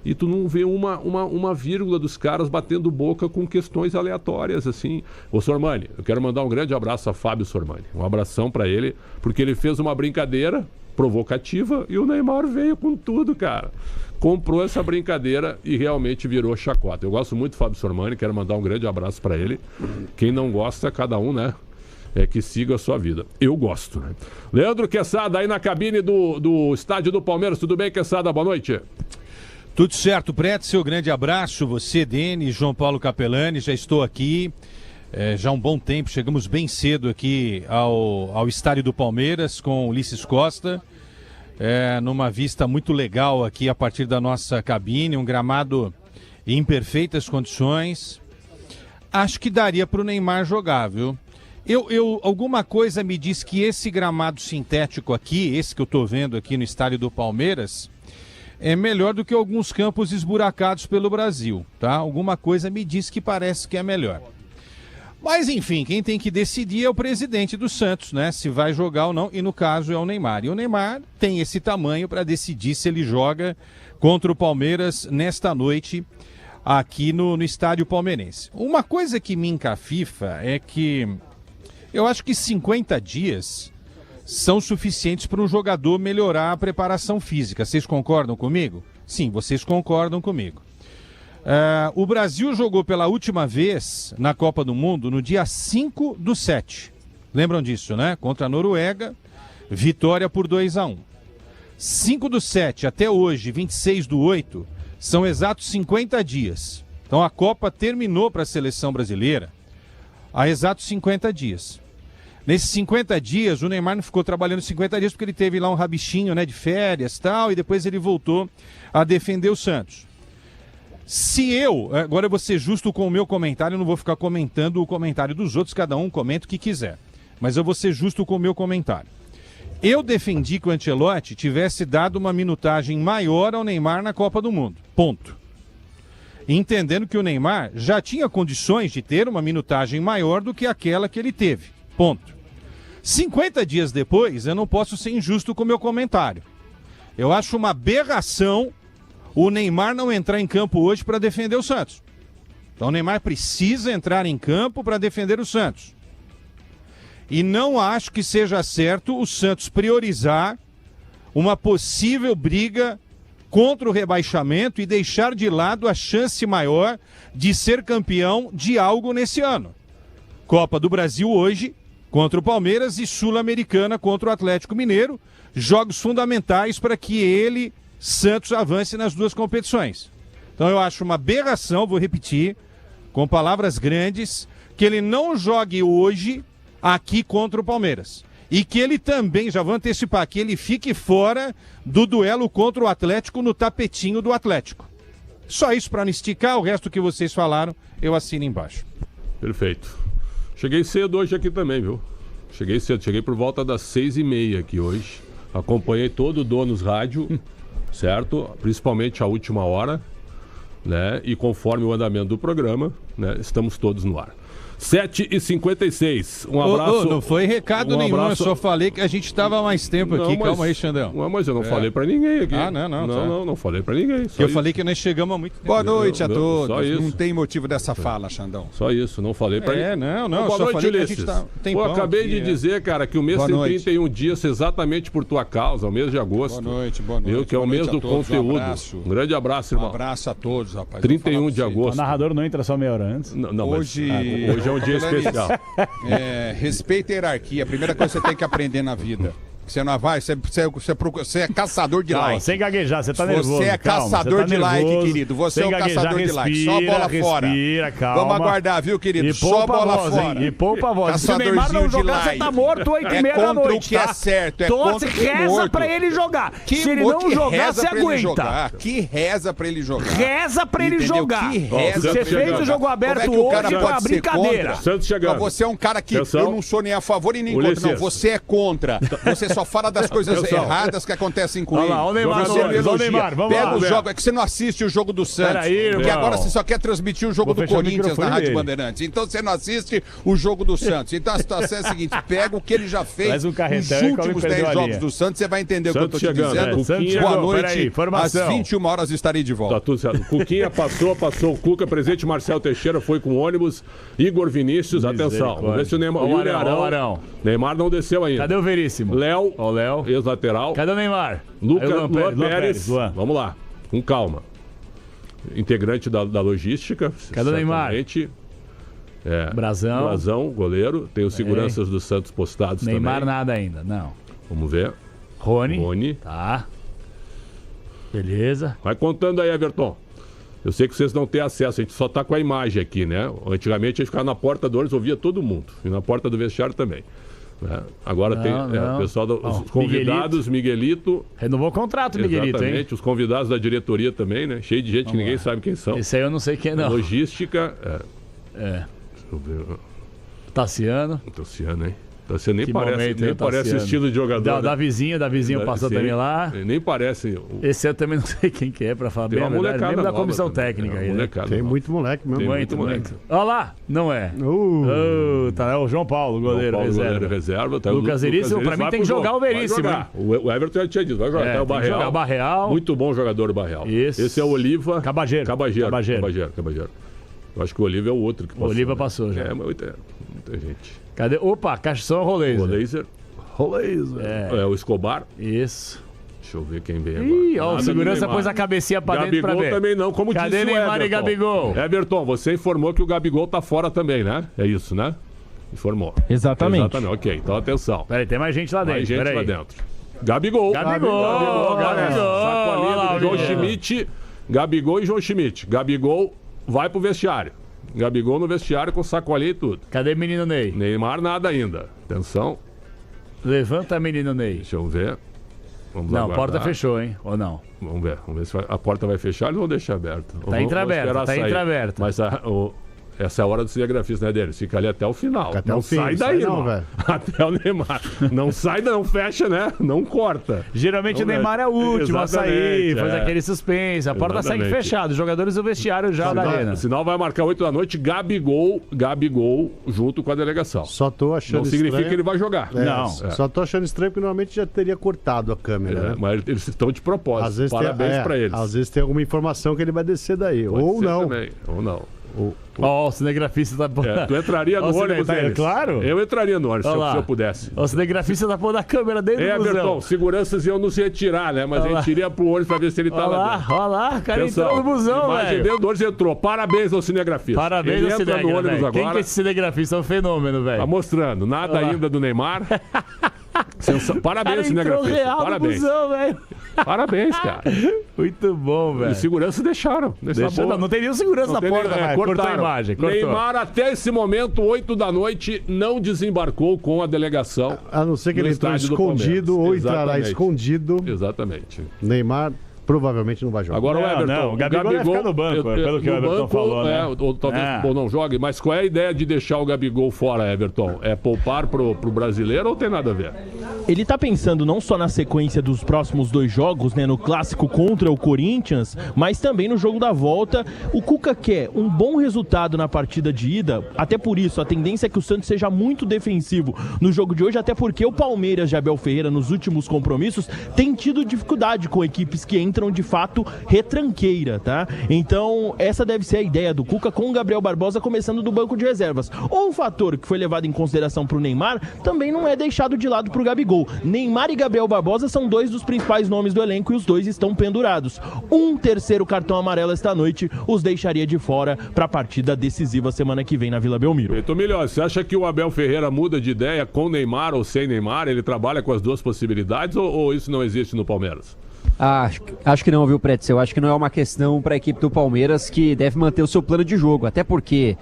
E tu não vê uma vírgula dos caras batendo boca com questões aleatórias, assim. Ô Sormani, eu quero mandar um grande abraço a Fábio Sormani. Um abração pra ele, porque ele fez uma brincadeira provocativa e o Neymar veio com tudo, cara. Comprou essa brincadeira e realmente virou chacota. Eu gosto muito do Fábio Sormani, quero mandar um grande abraço pra ele. Quem não gosta, cada um, né? Que siga a sua vida. Eu gosto, né? Leandro Quesada, aí na cabine do estádio do Palmeiras. Tudo bem, Quesada? Boa noite. Tudo certo, Pretzel, grande abraço, você, Denis, João Paulo Capelani, já estou aqui, já há um bom tempo, chegamos bem cedo aqui ao estádio do Palmeiras com Ulisses Costa, numa vista muito legal aqui a partir da nossa cabine, um gramado em perfeitas condições, acho que daria para o Neymar jogar, viu? Alguma coisa me diz que esse gramado sintético aqui, esse que eu estou vendo aqui no estádio do Palmeiras, é melhor do que alguns campos esburacados pelo Brasil, tá? Alguma coisa me diz que parece que é melhor. Mas, enfim, quem tem que decidir é o presidente do Santos, né? Se vai jogar ou não, e no caso é o Neymar. E o Neymar tem esse tamanho para decidir se ele joga contra o Palmeiras nesta noite aqui no estádio palmeirense. Uma coisa que me encafifa é que eu acho que 50 dias... são suficientes para um jogador melhorar a preparação física. Vocês concordam comigo? Sim, vocês concordam comigo. O Brasil jogou pela última vez na Copa do Mundo no dia 5/7. Lembram disso, né? Contra a Noruega, vitória por 2-1. 5/7 até hoje, 26/8, são exatos 50 dias. Então a Copa terminou para a seleção brasileira há exatos 50 dias. Nesses 50 dias, o Neymar não ficou trabalhando 50 dias porque ele teve lá um rabichinho, né, de férias e tal, e depois ele voltou a defender o Santos. Agora eu vou ser justo com o meu comentário, eu não vou ficar comentando o comentário dos outros, cada um comenta o que quiser, mas eu vou ser justo com o meu comentário. Eu defendi que o Ancelotti tivesse dado uma minutagem maior ao Neymar na Copa do Mundo, ponto. Entendendo que o Neymar já tinha condições de ter uma minutagem maior do que aquela que ele teve, ponto. 50 dias depois, eu não posso ser injusto com o meu comentário. Eu acho uma aberração o Neymar não entrar em campo hoje para defender o Santos. Então o Neymar precisa entrar em campo para defender o Santos. E não acho que seja certo o Santos priorizar uma possível briga contra o rebaixamento e deixar de lado a chance maior de ser campeão de algo nesse ano. Copa do Brasil hoje contra o Palmeiras e Sul-Americana contra o Atlético Mineiro, jogos fundamentais para que ele, Santos, avance nas duas competições. Então eu acho uma aberração, vou repetir, com palavras grandes, que ele não jogue hoje aqui contra o Palmeiras. E que ele também, já vou antecipar, que ele fique fora do duelo contra o Atlético no tapetinho do Atlético. Só isso para não esticar, o resto que vocês falaram, eu assino embaixo. Perfeito. Cheguei cedo hoje aqui também, viu? Cheguei cedo, cheguei por volta das 6h30 aqui hoje. Acompanhei todo o Donos Rádio, certo? Principalmente a última hora, né? E conforme o andamento do programa, né? Estamos todos no ar. 7h56. Um abraço. Não foi recado nenhum, abraço. Eu só falei que a gente estava mais tempo aqui. Calma aí, Xandão. Mas eu não falei pra ninguém aqui. Não falei pra ninguém. Eu falei que nós chegamos há muito tempo. Boa noite a todos. Só isso. Não tem motivo dessa fala, Xandão. Só isso, não falei pra ninguém. Boa noite, Ulisses. Acabei de dizer, cara, que o mês tem 31 dias exatamente por tua causa, o mês de agosto. Boa noite. Viu que é o mês do conteúdo. Um grande abraço, irmão. Um abraço a todos, rapaz. 31 de agosto. O narrador não entra só meia hora antes. Hoje é um dia especial. Respeita a hierarquia. A primeira coisa que você tem que aprender na vida. Você não vai, você é caçador de like. Sem gaguejar, você tá nervoso. Você é caçador de like, querido. Você é um caçador de like. Só bola fora. Calma. Vamos aguardar, viu, querido? Só bola fora. E poupa a voz. Se o Neymar não jogar, você tá morto 8h30 da noite. É contra o que é certo. É contra o que é morto. Reza pra ele jogar. Se ele não jogar, você aguenta. Que reza pra ele jogar. Reza pra ele jogar. Você fez o jogo aberto hoje com a brincadeira. Santos chegando. Você é um cara que eu não sou nem a favor e nem contra. Não, você é contra. Você só fala das coisas erradas que acontecem com ele. Olha lá, o Neymar, vamos Pega lá. o jogo, é que você não assiste o jogo do Santos. Porque agora você só quer transmitir o jogo do Corinthians na Rádio Bandeirantes. Então você não assiste o jogo do Santos. Então a situação é a seguinte, pega o que ele já fez nos últimos 10 jogos do Santos, você vai entender o que eu tô te dizendo. Boa noite, às 21 horas estarei de volta. Tá tudo certo. Cuquinha passou o Cuca, presidente Marcelo Teixeira foi com ônibus, Igor Vinícius, atenção. Vamos ver se o Neymar... O Arão. Neymar não desceu ainda. Cadê o Veríssimo? Léo. Léo. Ex-lateral. Cadê o Neymar? Luan Pérez. Vamos lá, com calma. Integrante da logística. Cadê o Neymar? Brazão, goleiro. Tem os seguranças do Santos postados Neymar também. Nada ainda, não. Vamos ver. Rony. Tá. Beleza. Vai contando aí, Everton. Eu sei que vocês não têm acesso, a gente só tá com a imagem aqui, né? Antigamente a gente ficava na porta do ônibus, ouvia todo mundo. E na porta do vestiário também. Né? Agora tem o pessoal os convidados, Miguelito. Renovou o contrato, Miguelito, exatamente, os convidados da diretoria também, né? Cheio de gente que ninguém sabe quem são. Esse aí eu não sei quem não. Logística. Deixa eu ver. Tassiano, hein? Tassiano nem parece estilo de jogador. Davizinho passou também lá. Nem parece. Esse eu também não sei quem que é, pra falar bem a verdade. Lembra da comissão técnica aí, né? Tem muito moleque mesmo. Muito. Olha lá, não é. Tá, é o João Paulo, goleiro reserva. Tá, Lucas Veríssimo, pra mim tem que jogar o Veríssimo. O Everton já tinha dito, vai jogar. O Barreal. Muito bom jogador o Barreal. Isso. Esse é o Oliva. Cabageiro. Eu acho que o Oliva é o outro que passou. O Oliva passou já. Muita gente. Cadê? Opa, Caixão Roleiser. O Escobar. Isso. Deixa eu ver quem vem agora. O segurança pôs a cabecinha pra dentro pra ver. Gabigol também não, como Cadê disse o Neymar e Gabigol? Everton, você informou que o Gabigol tá fora também, né? É isso, né? Informou. Exatamente. Ok, então atenção. Peraí, tem mais gente lá dentro. Mais gente lá dentro. Gabigol. Sacolinha do João Schmidt. Gabigol e João Schmidt. Gabigol vai pro vestiário. Gabigol no vestiário com sacolinha e tudo. Cadê menino Ney? Neymar nada ainda. Atenção. Levanta menino Ney. Deixa eu ver. Vamos não, aguardar. A porta fechou, hein? Ou não? Vamos ver se a porta vai fechar, eles vão deixar aberta. Tá entreaberta. Mas essa é a hora do cinegrafista, né, dele? Fica ali até o final. Não sai daí, velho. Até o Neymar. Não sai, não fecha, né? Não corta. Geralmente o Neymar é o último a sair, faz aquele suspense. A porta segue fechada. Os jogadores do vestiário já da arena. O sinal vai marcar 8 da noite, Gabigol junto com a delegação. Só tô achando estranho. Não significa que ele vai jogar. Não. Só tô achando estranho porque normalmente já teria cortado a câmera, né? Mas eles estão de propósito. Às vezes parabéns pra eles. Às vezes tem alguma informação que ele vai descer daí. Ou não. Ou não. Ó, o cinegrafista tá pondo... Tu entraria no ônibus deles. Claro. Eu entraria no ônibus se eu pudesse. O cinegrafista tá pondo a câmera dentro do busão. Everton, seguranças iam nos retirar, né? Mas a gente iria pro ônibus pra ver se ele tava dentro. Olha lá, o cara entrou no busão, velho. Dentro do ônibus entrou. Parabéns ao cinegrafista. Parabéns ao cinegrafista. No ônibus agora. Quem que é esse cinegrafista? É um fenômeno, velho. Tá mostrando. Nada ainda do Neymar. Parabéns, cinegrafista. Real parabéns. Busão, parabéns, cara. Muito bom, velho. E segurança deixaram. Não tem nenhum segurança na porta, velho. Cortou a imagem. Neymar, até esse momento, 8 da noite, não desembarcou com a delegação. A não ser que ele entrou escondido ou entrará escondido. Exatamente. Neymar provavelmente não vai jogar. Agora o Everton, o Gabigol vai ficar no banco, pelo que o Everton falou, né? Ou talvez não jogue, mas qual é a ideia de deixar o Gabigol fora, Everton? É poupar pro brasileiro ou tem nada a ver? Ele tá pensando não só na sequência dos próximos 2 jogos, né, no clássico contra o Corinthians, mas também no jogo da volta. O Cuca quer um bom resultado na partida de ida, até por isso a tendência é que o Santos seja muito defensivo no jogo de hoje, até porque o Palmeiras de Abel Ferreira nos últimos compromissos tem tido dificuldade com equipes que entram de fato retranqueira, tá? Então essa deve ser a ideia do Cuca, com o Gabriel Barbosa começando do banco de reservas. Um fator que foi levado em consideração pro Neymar também não é deixado de lado pro Gabigol. Neymar e Gabriel Barbosa são 2 dos principais nomes do elenco e os 2 estão pendurados. Um terceiro cartão amarelo esta noite os deixaria de fora para a partida decisiva semana que vem na Vila Belmiro. Então, melhor, você acha que o Abel Ferreira muda de ideia com Neymar ou sem Neymar? Ele trabalha com as 2 possibilidades ou isso não existe no Palmeiras? Acho que não, viu, Pretzel? Acho que não é uma questão para a equipe do Palmeiras, que deve manter o seu plano de jogo, até porque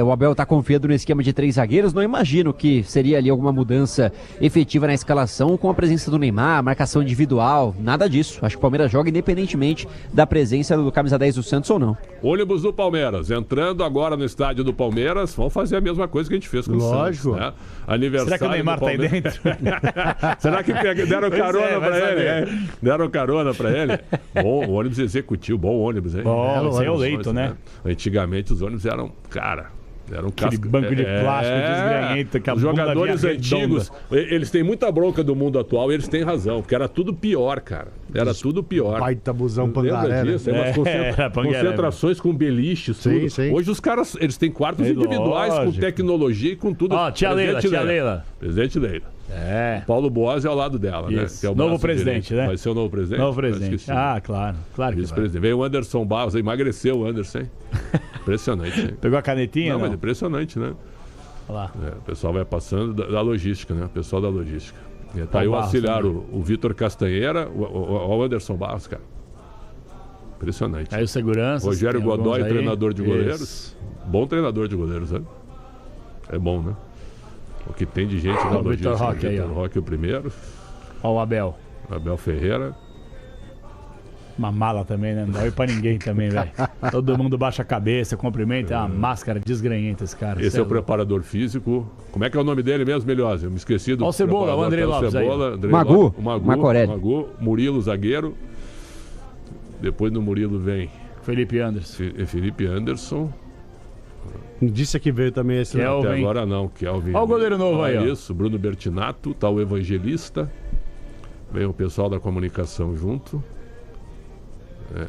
o Abel está confiando no esquema de 3 zagueiros. Não imagino que seria ali alguma mudança efetiva na escalação com a presença do Neymar, marcação individual, nada disso. Acho que o Palmeiras joga independentemente da presença do camisa 10 do Santos ou não. Ônibus do Palmeiras, entrando agora no estádio do Palmeiras, vão fazer a mesma coisa que a gente fez com o Santos, né? Aniversário. Será que o Neymar tá aí dentro? Será que deram carona para ele? Deram carona pra ele. Bom ônibus executivo, bom ônibus, hein? Bom, esse é o leito, né? Antigamente os ônibus eram, era um banco de plástico desgranhento, que a os jogadores antigos, eles têm muita bronca do mundo atual e eles têm razão, porque era tudo pior, cara. Era tudo pior. Baita busão Pangaré. Concentrações com beliches, tudo. Sim. Hoje os caras, eles têm quartos individuais com tecnologia e com tudo. Ó, tia Leila. Presidente Leila. Paulo Boas é ao lado dela, né? Que é o novo presidente, direito. né? Vai ser o novo presidente? Novo presidente. Claro que vice-presidente. Veio o Anderson Barros, emagreceu o Anderson, hein? Impressionante, hein? Pegou a canetinha? Não, mas impressionante, né? Olha lá. O pessoal vai passando da logística, né? O pessoal da logística. Tá aí o auxiliar, o Vitor Castanheira, o Anderson Barros, cara. Impressionante. Aí o segurança. Rogério Godoy, treinador de goleiros. Bom treinador de goleiros, né? É bom, né? O que tem de gente na logística. Vitor Roque o primeiro. Ó o Abel. Abel Ferreira. Uma mala também, né? Não dá oi pra ninguém também, velho. Todo mundo baixa a cabeça, cumprimenta. É uma máscara desgranhenta esse cara. Esse é o preparador físico. Como é que é o nome dele mesmo, Melhose? Eu me esqueci do... Ó o Cebola, o André Lopes Cebola, aí. Magu, Murilo, zagueiro. Depois do Murilo vem... Felipe Anderson. Disse que veio também esse... Kelvin. Até agora não, Kelvin. Olha o goleiro novo aí, ó. Isso, Bruno Bertinato, tá o Evangelista. Vem o pessoal da comunicação junto.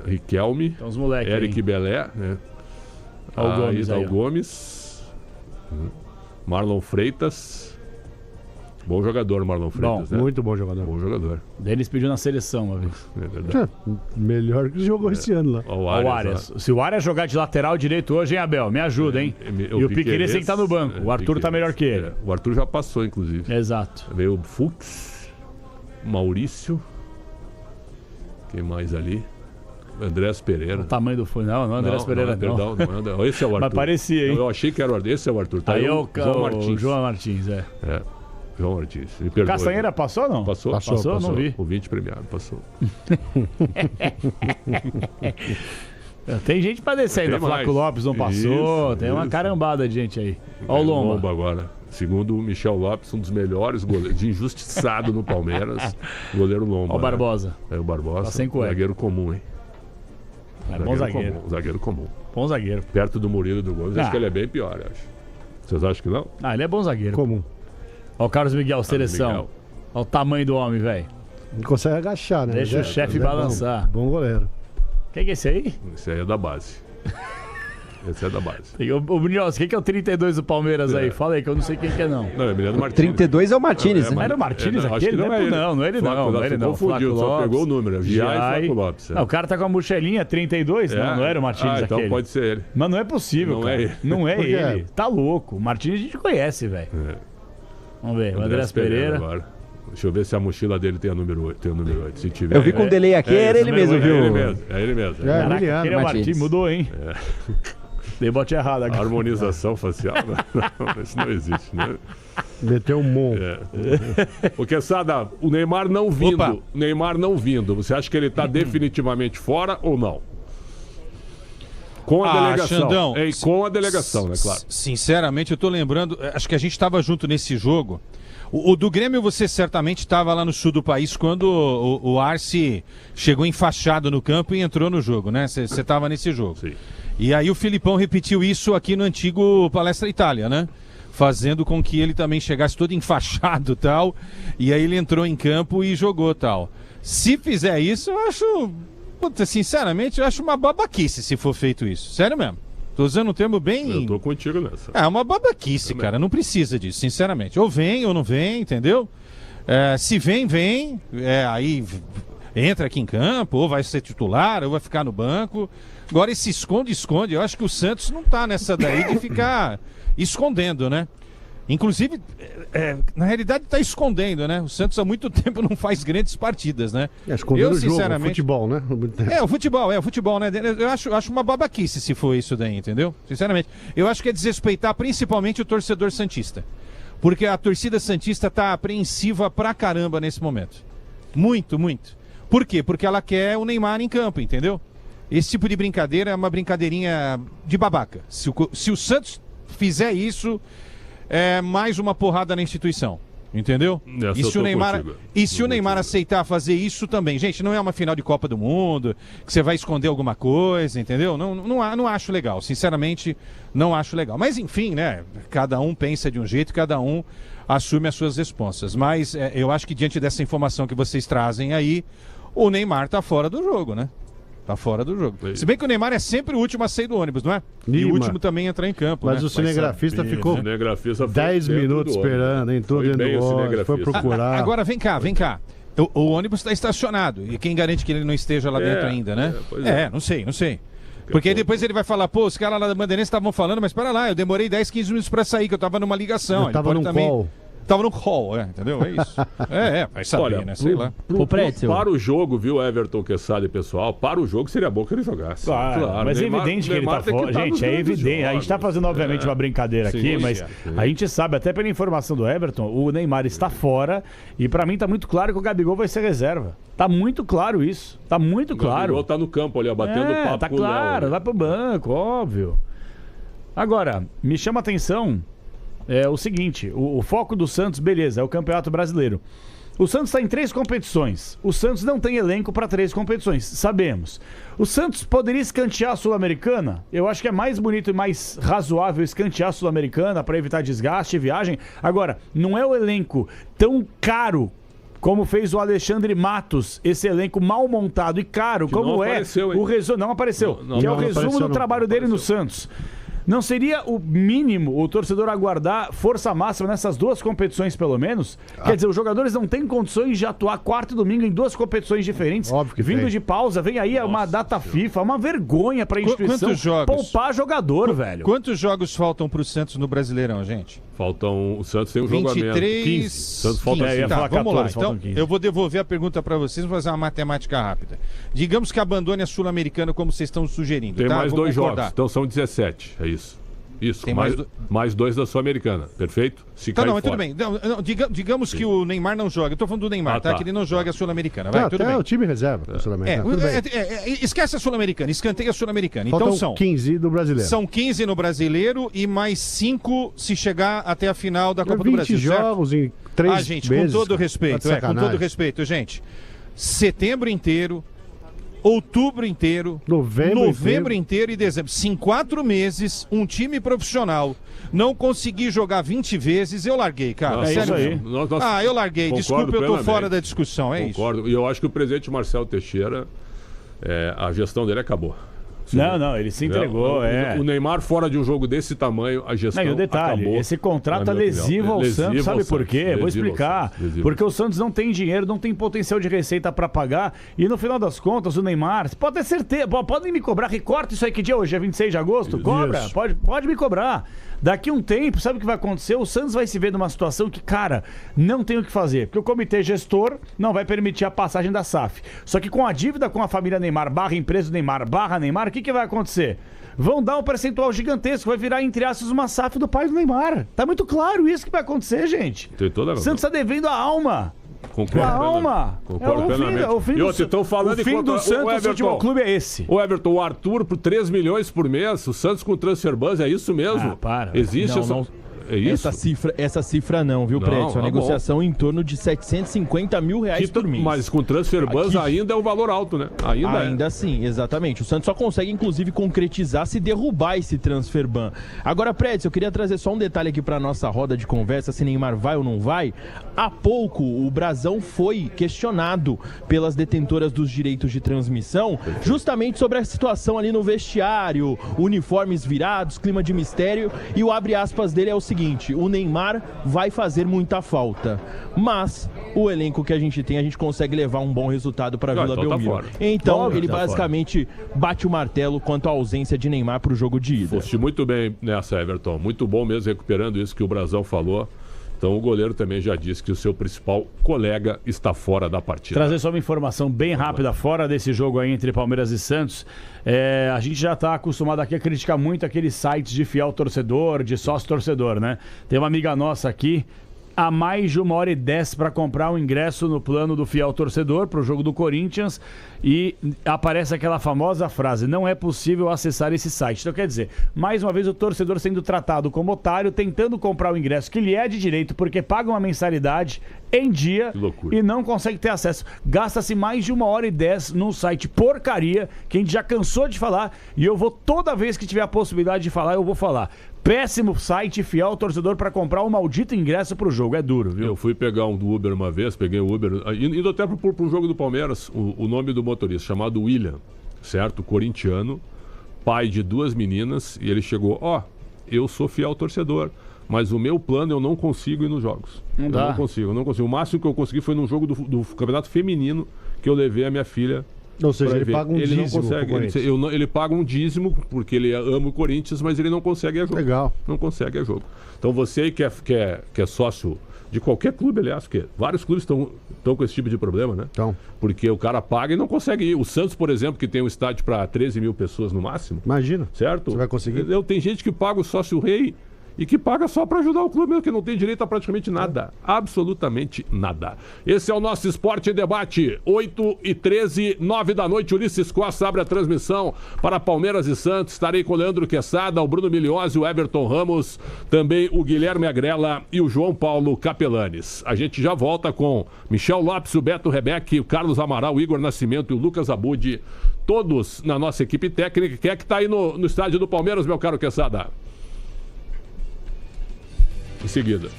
Riquelme. Então os moleques Eric Belé, né? Gomes. Marlon Freitas. Bom jogador, Marlon Freitas, né? Muito bom jogador. Bom jogador. Deles pediu na seleção uma vez. É verdade. Melhor que jogou esse ano lá. O Arias. Se o Arias jogar de lateral direito hoje, hein, Abel? Me ajuda, hein? E o Piquerez tem que estar no banco. O Arthur tá melhor que ele. O Arthur já passou, inclusive. Exato. Veio o Fux, Maurício. Quem mais ali? Andrés Pereira. O tamanho do fone. Não, Andrés Pereira não. Perdão, não. Esse é o Arthur. Mas parecia, hein? Eu achei que era o Arthur. Esse é o Arthur. Tá aí o João Martins, João Martins. Me perdoe. Castanheira passou ou não? Passou, não vi. O 20 premiado, passou. Tem gente pra descer ainda. Flaco Lopes não passou. Tem uma carambada de gente aí. Olha o Lomba agora. Segundo o Michel Lopes, um dos melhores goleiros, de injustiçado no Palmeiras, goleiro Lomba. Olha o Barbosa. É o Barbosa. Tá sem cueca. Zagueiro comum, hein? Bom zagueiro. Zagueiro comum. Bom zagueiro. Perto do Murilo e do Gomes, acho que ele é bem pior, eu acho. Vocês acham que não? Ele é bom zagueiro. Comum. Olha o Carlos Miguel, seleção. Olha o tamanho do homem, velho. Não consegue agachar, né? Deixa o chefe balançar. Bom goleiro. Quem que é esse aí? Esse aí é da base. Esse é da base. Ô, Brunhosa, quem que é o 32 do Palmeiras aí? Fala aí, que eu não sei quem que é, não. Não, é Emiliano Martins. 32 é o Martínez, né? Mas era o Martínez aquele? Não é ele. Não é ele não. Confundiu, só pegou o número. Giai e Flaco Lopes. Não, o cara tá com a mochelinha 32? Não era o Martínez então aquele. pode ser ele. Mas não é possível, Não cara. é ele. Não é ele. Tá louco. O Martínez a gente conhece, velho. Vamos ver, o Andrés Pereira. Agora. Deixa eu ver se a mochila dele tem o número 8. Se tiver, Eu vi com o delay aqui, era ele mesmo, viu? É ele mesmo. Caraca, aquele é o Martins. Martins, mudou, hein? Dei bote errado agora. Harmonização facial. Não, isso não existe, né? Meteu um monte. Porque, Sada, o Neymar não vindo. Opa. O Neymar não vindo. Você acha que ele tá definitivamente fora ou não? Com a delegação. Xandão, Com a delegação, né, claro. Sinceramente, eu tô lembrando, acho que a gente estava junto nesse jogo. O do Grêmio, você certamente estava lá no sul do país quando o Arce chegou enfaixado no campo e entrou no jogo, né? Você estava nesse jogo. Sim. E aí o Filipão repetiu isso aqui no antigo Palestra Itália, né? Fazendo com que ele também chegasse todo enfaixado e tal. E aí ele entrou em campo e jogou tal. Se fizer isso, eu acho... Puta, sinceramente, eu acho uma babaquice se for feito isso. Sério mesmo. Tô usando um termo bem... Eu tô contigo nessa. É uma babaquice, cara. Não precisa disso, sinceramente. Ou vem ou não vem, entendeu? Se vem, vem. Aí entra aqui em campo, ou vai ser titular, ou vai ficar no banco. Agora esse esconde. Eu acho que o Santos não tá nessa daí de ficar escondendo, né? Inclusive, na realidade tá escondendo, né? O Santos há muito tempo não faz grandes partidas, né? Escondendo o jogo, o futebol, né? O futebol, né? Eu acho uma babaquice se for isso daí, entendeu? Sinceramente. Eu acho que é desrespeitar principalmente o torcedor santista. Porque a torcida santista tá apreensiva pra caramba nesse momento. Muito, muito. Por quê? Porque ela quer o Neymar em campo, entendeu? Esse tipo de brincadeira é uma brincadeirinha de babaca. Se o Santos fizer isso, é mais uma porrada na instituição. Entendeu? E se o Neymar aceitar fazer isso também? Gente, não é uma final de Copa do Mundo, que você vai esconder alguma coisa, entendeu? Não acho legal. Sinceramente, não acho legal. Mas enfim, né? Cada um pensa de um jeito, cada um assume as suas responsas. Mas eu acho que diante dessa informação que vocês trazem aí, o Neymar tá fora do jogo, né? Tá fora do jogo. Se bem que o Neymar é sempre o último a sair do ônibus, não é? E o último também a entrar em campo. Mas né? o cinegrafista ficou 10 minutos esperando, entrou dentro do ônibus, foi procurar. Agora vem cá. O ônibus está estacionado. E quem garante que ele não esteja lá dentro ainda, né? Não sei. Porque aí depois ele vai falar, pô, os caras lá da Bandeirantes estavam falando, mas para lá, eu demorei 10, 15 minutos para sair, que eu tava numa ligação. Eu tava num call. Tava no call, entendeu? É isso. Vai saber, Olha, né? Sei lá. Para o jogo, viu, Everton, Quesada e pessoal, para o jogo seria bom que ele jogasse. Claro, mas Neymar, é evidente que ele tá fora. Gente, é evidente. A gente tá fazendo, obviamente, uma brincadeira aqui, mas a gente sabe, até pela informação do Everton, o Neymar está fora e pra mim tá muito claro que o Gabigol vai ser reserva. Tá muito claro isso. Tá muito claro. O Gabigol tá no campo ali, ó, batendo papo tá com claro, o Léo. vai pro banco, óbvio. Agora, me chama a atenção o seguinte, o foco do Santos, beleza, é o Campeonato Brasileiro. O Santos está em 3 competições. O Santos não tem elenco para 3 competições, sabemos. O Santos poderia escantear a Sul-Americana? Eu acho que é mais bonito e mais razoável escantear a Sul-Americana para evitar desgaste e viagem. Agora, não é o elenco tão caro como fez o Alexandre Matos, esse elenco mal montado e caro, que como o resumo. Não apareceu. Que é o resumo do trabalho dele no Santos. Não seria o mínimo o torcedor aguardar força máxima nessas 2 competições, pelo menos? Quer dizer, os jogadores não têm condições de atuar quarta e domingo em 2 competições diferentes. Óbvio que vindo de pausa, vem aí uma data FIFA, uma vergonha pra instituição. Quantos jogos? Poupar jogador, velho. Quantos jogos faltam pro Santos no Brasileirão, gente? O Santos tem um jogo a menos. 15. Santos falta 15. Tá, vamos 14, lá. Então, 15. eu vou devolver a pergunta para vocês, vou fazer uma matemática rápida. Digamos que abandone a Sul-Americana como vocês estão sugerindo. Tem mais Vou 2 concordar. jogos, então são 17, é isso. Isso, Tem mais 2 da Sul-Americana, perfeito? Se Tá, cair não, mas fora. tudo bem. Não, digamos que o Neymar não joga. Eu tô falando do Neymar, tá? Que ele não joga a Sul-Americana. Vai, tudo bem. O time reserva da Sul-Americana. Tudo bem. Esquece a Sul-Americana, escanteia a Sul-Americana. Faltam Então são 15 do Brasileiro. São 15 no Brasileiro e mais 5 se chegar até a final da Copa do 20 Brasil. jogos em 3 gente, meses. com todo respeito, com todo respeito, gente. Setembro inteiro, outubro inteiro, novembro inteiro e dezembro. Se em 4 meses um time profissional não conseguir jogar 20 vezes, eu larguei, cara. Sério aí. Eu larguei. Desculpa, eu tô fora da discussão, Concordo. E eu acho que o presidente Marcelo Teixeira, a gestão dele acabou. Não, ele se entregou. O Neymar fora de um jogo desse tamanho, a gestão e o detalhe, acabou, esse contrato é lesivo ao Santos, sabe por quê? Vou explicar. Porque o Santos não tem dinheiro, não tem potencial de receita para pagar, e no final das contas, o Neymar, você pode ter certeza, podem me cobrar, recorta isso aí, que dia hoje? É 26 de agosto? Cobra, pode me cobrar. Daqui um tempo, sabe o que vai acontecer? O Santos vai se ver numa situação que, cara, não tem o que fazer. Porque o comitê gestor não vai permitir a passagem da SAF. Só que com a dívida com a família Neymar, barra empresa do Neymar, barra Neymar, o que vai acontecer? Vão dar um percentual gigantesco, vai virar, entre aspas, uma SAF do pai do Neymar. Tá muito claro isso que vai acontecer, gente. Tem toda a razão. O Santos tá devendo a alma. Concordo. A alma. Concordo plenamente. O fim do Santos Futebol Clube é esse. O Everton, o Arthur por 3 milhões por mês, o Santos com transfer buzz, é isso mesmo? Existe É isso? Essa cifra não, viu, Prédio? A negociação em torno de 750 mil reais por mês. Mas com transfer buzz ainda é um valor alto, né? Ainda sim, exatamente. O Santos só consegue, inclusive, concretizar se derrubar esse transfer ban. Agora, Prédio, eu queria trazer só um detalhe aqui para nossa roda de conversa, se Neymar vai ou não vai. Há pouco, o Brasão foi questionado pelas detentoras dos direitos de transmissão, justamente sobre a situação ali no vestiário, uniformes virados, clima de mistério, e o abre aspas dele é o seguinte: o Neymar vai fazer muita falta, mas o elenco que a gente tem, a gente consegue levar um bom resultado para a Vila Belmiro. Então ele basicamente bate o martelo quanto à ausência de Neymar para o jogo de ida. Foste muito bem nessa, Everton. Muito bom mesmo, recuperando isso que o Brasão falou. Então o goleiro também já disse que o seu principal colega está fora da partida. Trazer só uma informação bem rápida fora desse jogo aí entre Palmeiras e Santos. A gente já está acostumado aqui a criticar muito aqueles sites de fiel torcedor, de sócio torcedor, né? Tem uma amiga nossa aqui, há mais de 1h10 para comprar um ingresso no plano do fiel torcedor para o jogo do Corinthians, e aparece aquela famosa frase: não é possível acessar esse site. Então quer dizer, mais uma vez o torcedor sendo tratado como otário, tentando comprar o ingresso que lhe é de direito porque paga uma mensalidade em dia e não consegue ter acesso. Gasta-se mais de 1h10 num site porcaria que a gente já cansou de falar, e eu vou, toda vez que tiver a possibilidade de falar, eu vou falar. Péssimo site, fiel torcedor para comprar um maldito ingresso pro jogo. É duro, viu? Eu fui pegar um do Uber uma vez, peguei o Uber, indo até pro jogo do Palmeiras, o nome do motorista, chamado William, certo? Corintiano, pai de 2 meninas, e ele chegou: eu sou fiel torcedor, mas o meu plano eu não consigo ir nos jogos. Não consigo. O máximo que eu consegui foi num jogo do Campeonato Feminino, que eu levei a minha filha. Ou seja, ele paga um dízimo. Não consegue. Ele paga um dízimo porque ele ama o Corinthians, mas ele não consegue a jogo. Legal. Não consegue a jogo. Então você aí que é sócio de qualquer clube, aliás, porque vários clubes estão com esse tipo de problema, né? Então. Porque o cara paga e não consegue ir. O Santos, por exemplo, que tem um estádio para 13 mil pessoas no máximo. Imagina. Certo? Você vai conseguir? Tem gente que paga o sócio rei e que paga só para ajudar o clube, que não tem direito a praticamente nada. Absolutamente nada. Esse é o nosso Esporte em Debate. 8h13, 9 da noite. Ulisses Costa abre a transmissão para Palmeiras e Santos. Estarei com o Leandro Quesada, o Bruno Miliose, o Everton Ramos, também o Guilherme Agrela e o João Paulo Capelanes. A gente já volta com Michel Lopes, o Beto Rebeque, o Carlos Amaral, o Igor Nascimento e o Lucas Abud, todos na nossa equipe técnica. Quem é que está aí no estádio do Palmeiras, meu caro Quesada? Em seguida.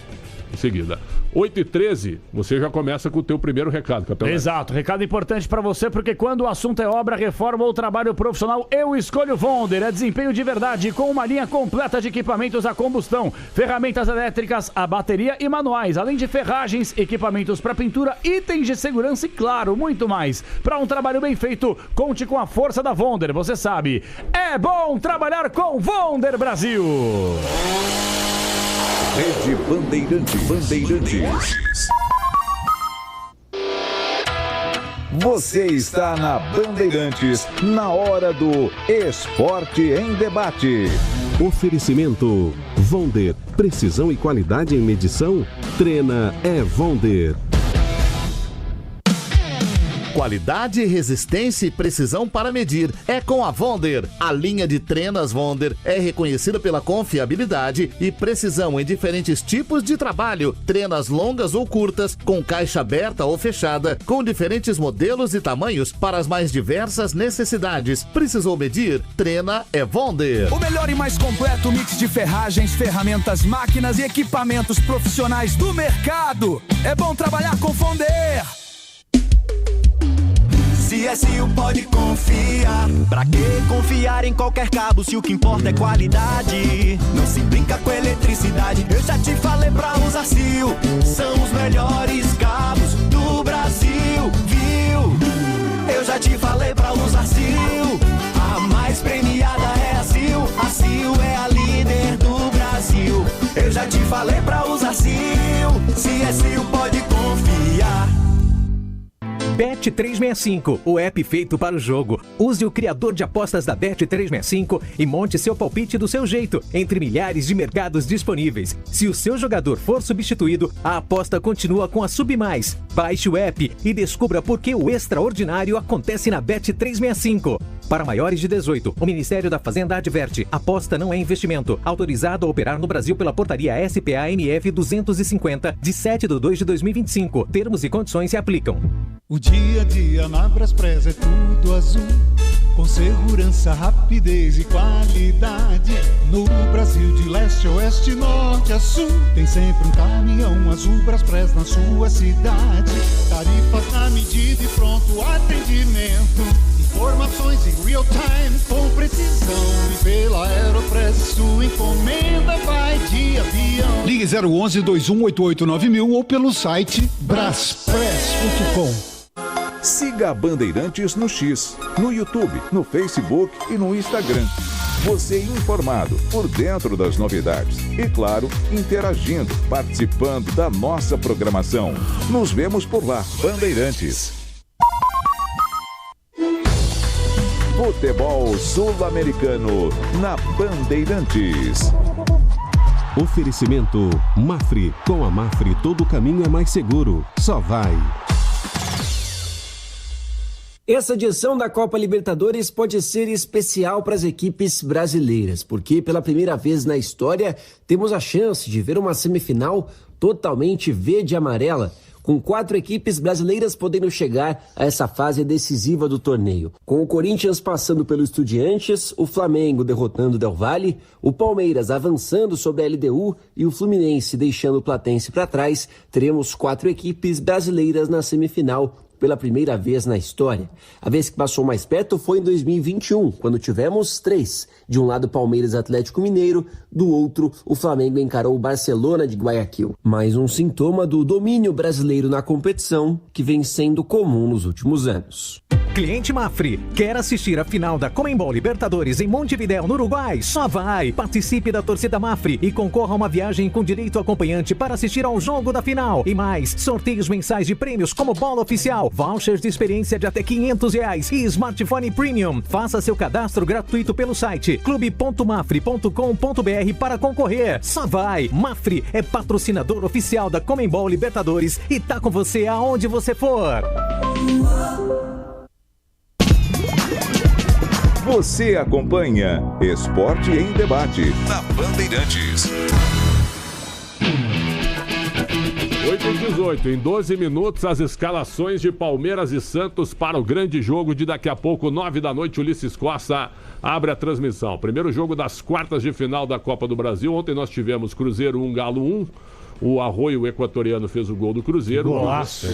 8h13, você já começa com o teu primeiro recado, Capelão. Exato, recado importante para você, porque quando o assunto é obra, reforma ou trabalho profissional, eu escolho Vonder. É desempenho de verdade, com uma linha completa de equipamentos a combustão, ferramentas elétricas, a bateria e manuais, além de ferragens, equipamentos para pintura, itens de segurança e, claro, muito mais. Para um trabalho bem feito, conte com a força da Vonder. Você sabe, é bom trabalhar com Vonder Brasil. Rede Bandeirantes. Você está na Bandeirantes, na hora do Esporte em Debate. Oferecimento Vonder. Precisão e qualidade em medição? Trena é Vonder. Qualidade, resistência e precisão para medir é com a Vonder. A linha de trenas Vonder é reconhecida pela confiabilidade e precisão em diferentes tipos de trabalho. Trenas longas ou curtas, com caixa aberta ou fechada, com diferentes modelos e tamanhos para as mais diversas necessidades. Precisou medir? Trena é Vonder. O melhor e mais completo mix de ferragens, ferramentas, máquinas e equipamentos profissionais do mercado. É bom trabalhar com Vonder. CSU pode com confiar. Pra que confiar em qualquer cabo se o que importa é qualidade? Não se brinca com eletricidade. Eu já te falei pra usar Sil. São os melhores cabos do Brasil, viu? Eu já te falei pra usar Sil. A mais premiada é a Sil. A Sil é a líder do Brasil. Eu já te falei pra usar Sil. Se é Sil, pode confiar. Bet365, o app feito para o jogo. Use o criador de apostas da Bet365 e monte seu palpite do seu jeito, entre milhares de mercados disponíveis. Se o seu jogador for substituído, a aposta continua com a Sub+. Baixe o app e descubra por que o extraordinário acontece na Bet365. Para maiores de 18, o Ministério da Fazenda adverte: aposta não é investimento. Autorizado a operar no Brasil pela portaria SPA-MF 250, de 7/2/2025. Termos e condições se aplicam. O dia a dia na Braspress é tudo azul, com segurança, rapidez e qualidade. No Brasil de leste a oeste, norte a sul, tem sempre um caminhão azul Braspress na sua cidade. Tarifas na medida e pronto atendimento. Informações em real time com precisão. E pela Aeropress sua encomenda vai de avião. Ligue 011 2188 9000 ou pelo site braspress.com. Siga a Bandeirantes no X, no YouTube, no Facebook e no Instagram. Você informado, por dentro das novidades e, claro, interagindo, participando da nossa programação. Nos vemos por lá, Bandeirantes. Futebol Sul-Americano na Bandeirantes. Oferecimento Mafre. Com a Mafre todo caminho é mais seguro. Só vai. Essa edição da Copa Libertadores pode ser especial para as equipes brasileiras, porque pela primeira vez na história temos a chance de ver uma semifinal totalmente verde e amarela, com 4 equipes brasileiras podendo chegar a essa fase decisiva do torneio. Com o Corinthians passando pelo Estudiantes, o Flamengo derrotando o Del Valle, o Palmeiras avançando sobre a LDU e o Fluminense deixando o Platense para trás, teremos 4 equipes brasileiras na semifinal pela primeira vez na história. A vez que passou mais perto foi em 2021, quando tivemos 3. De um lado, Palmeiras e Atlético Mineiro, do outro, o Flamengo encarou o Barcelona de Guayaquil. Mais um sintoma do domínio brasileiro na competição, que vem sendo comum nos últimos anos. Cliente Mafre, quer assistir a final da Conmebol Libertadores em Montevidéu, no Uruguai? Só vai! Participe da torcida Mafre e concorra a uma viagem com direito acompanhante para assistir ao jogo da final. E mais, sorteios mensais de prêmios como bola oficial, vouchers de experiência de até R$500 e smartphone premium. Faça seu cadastro gratuito pelo site clube.mafre.com.br para concorrer. Só vai! Mafre é patrocinador oficial da Conmebol Libertadores e tá com você aonde você for. Você acompanha Esporte em Debate na Bandeirantes. 8h18, em 12 minutos, as escalações de Palmeiras e Santos para o grande jogo de daqui a pouco, 9 da noite. Ulisses Costa abre a transmissão. Primeiro jogo das quartas de final da Copa do Brasil. Ontem nós tivemos Cruzeiro 1, Galo 1. O Arroio equatoriano fez o gol do Cruzeiro. Golaço.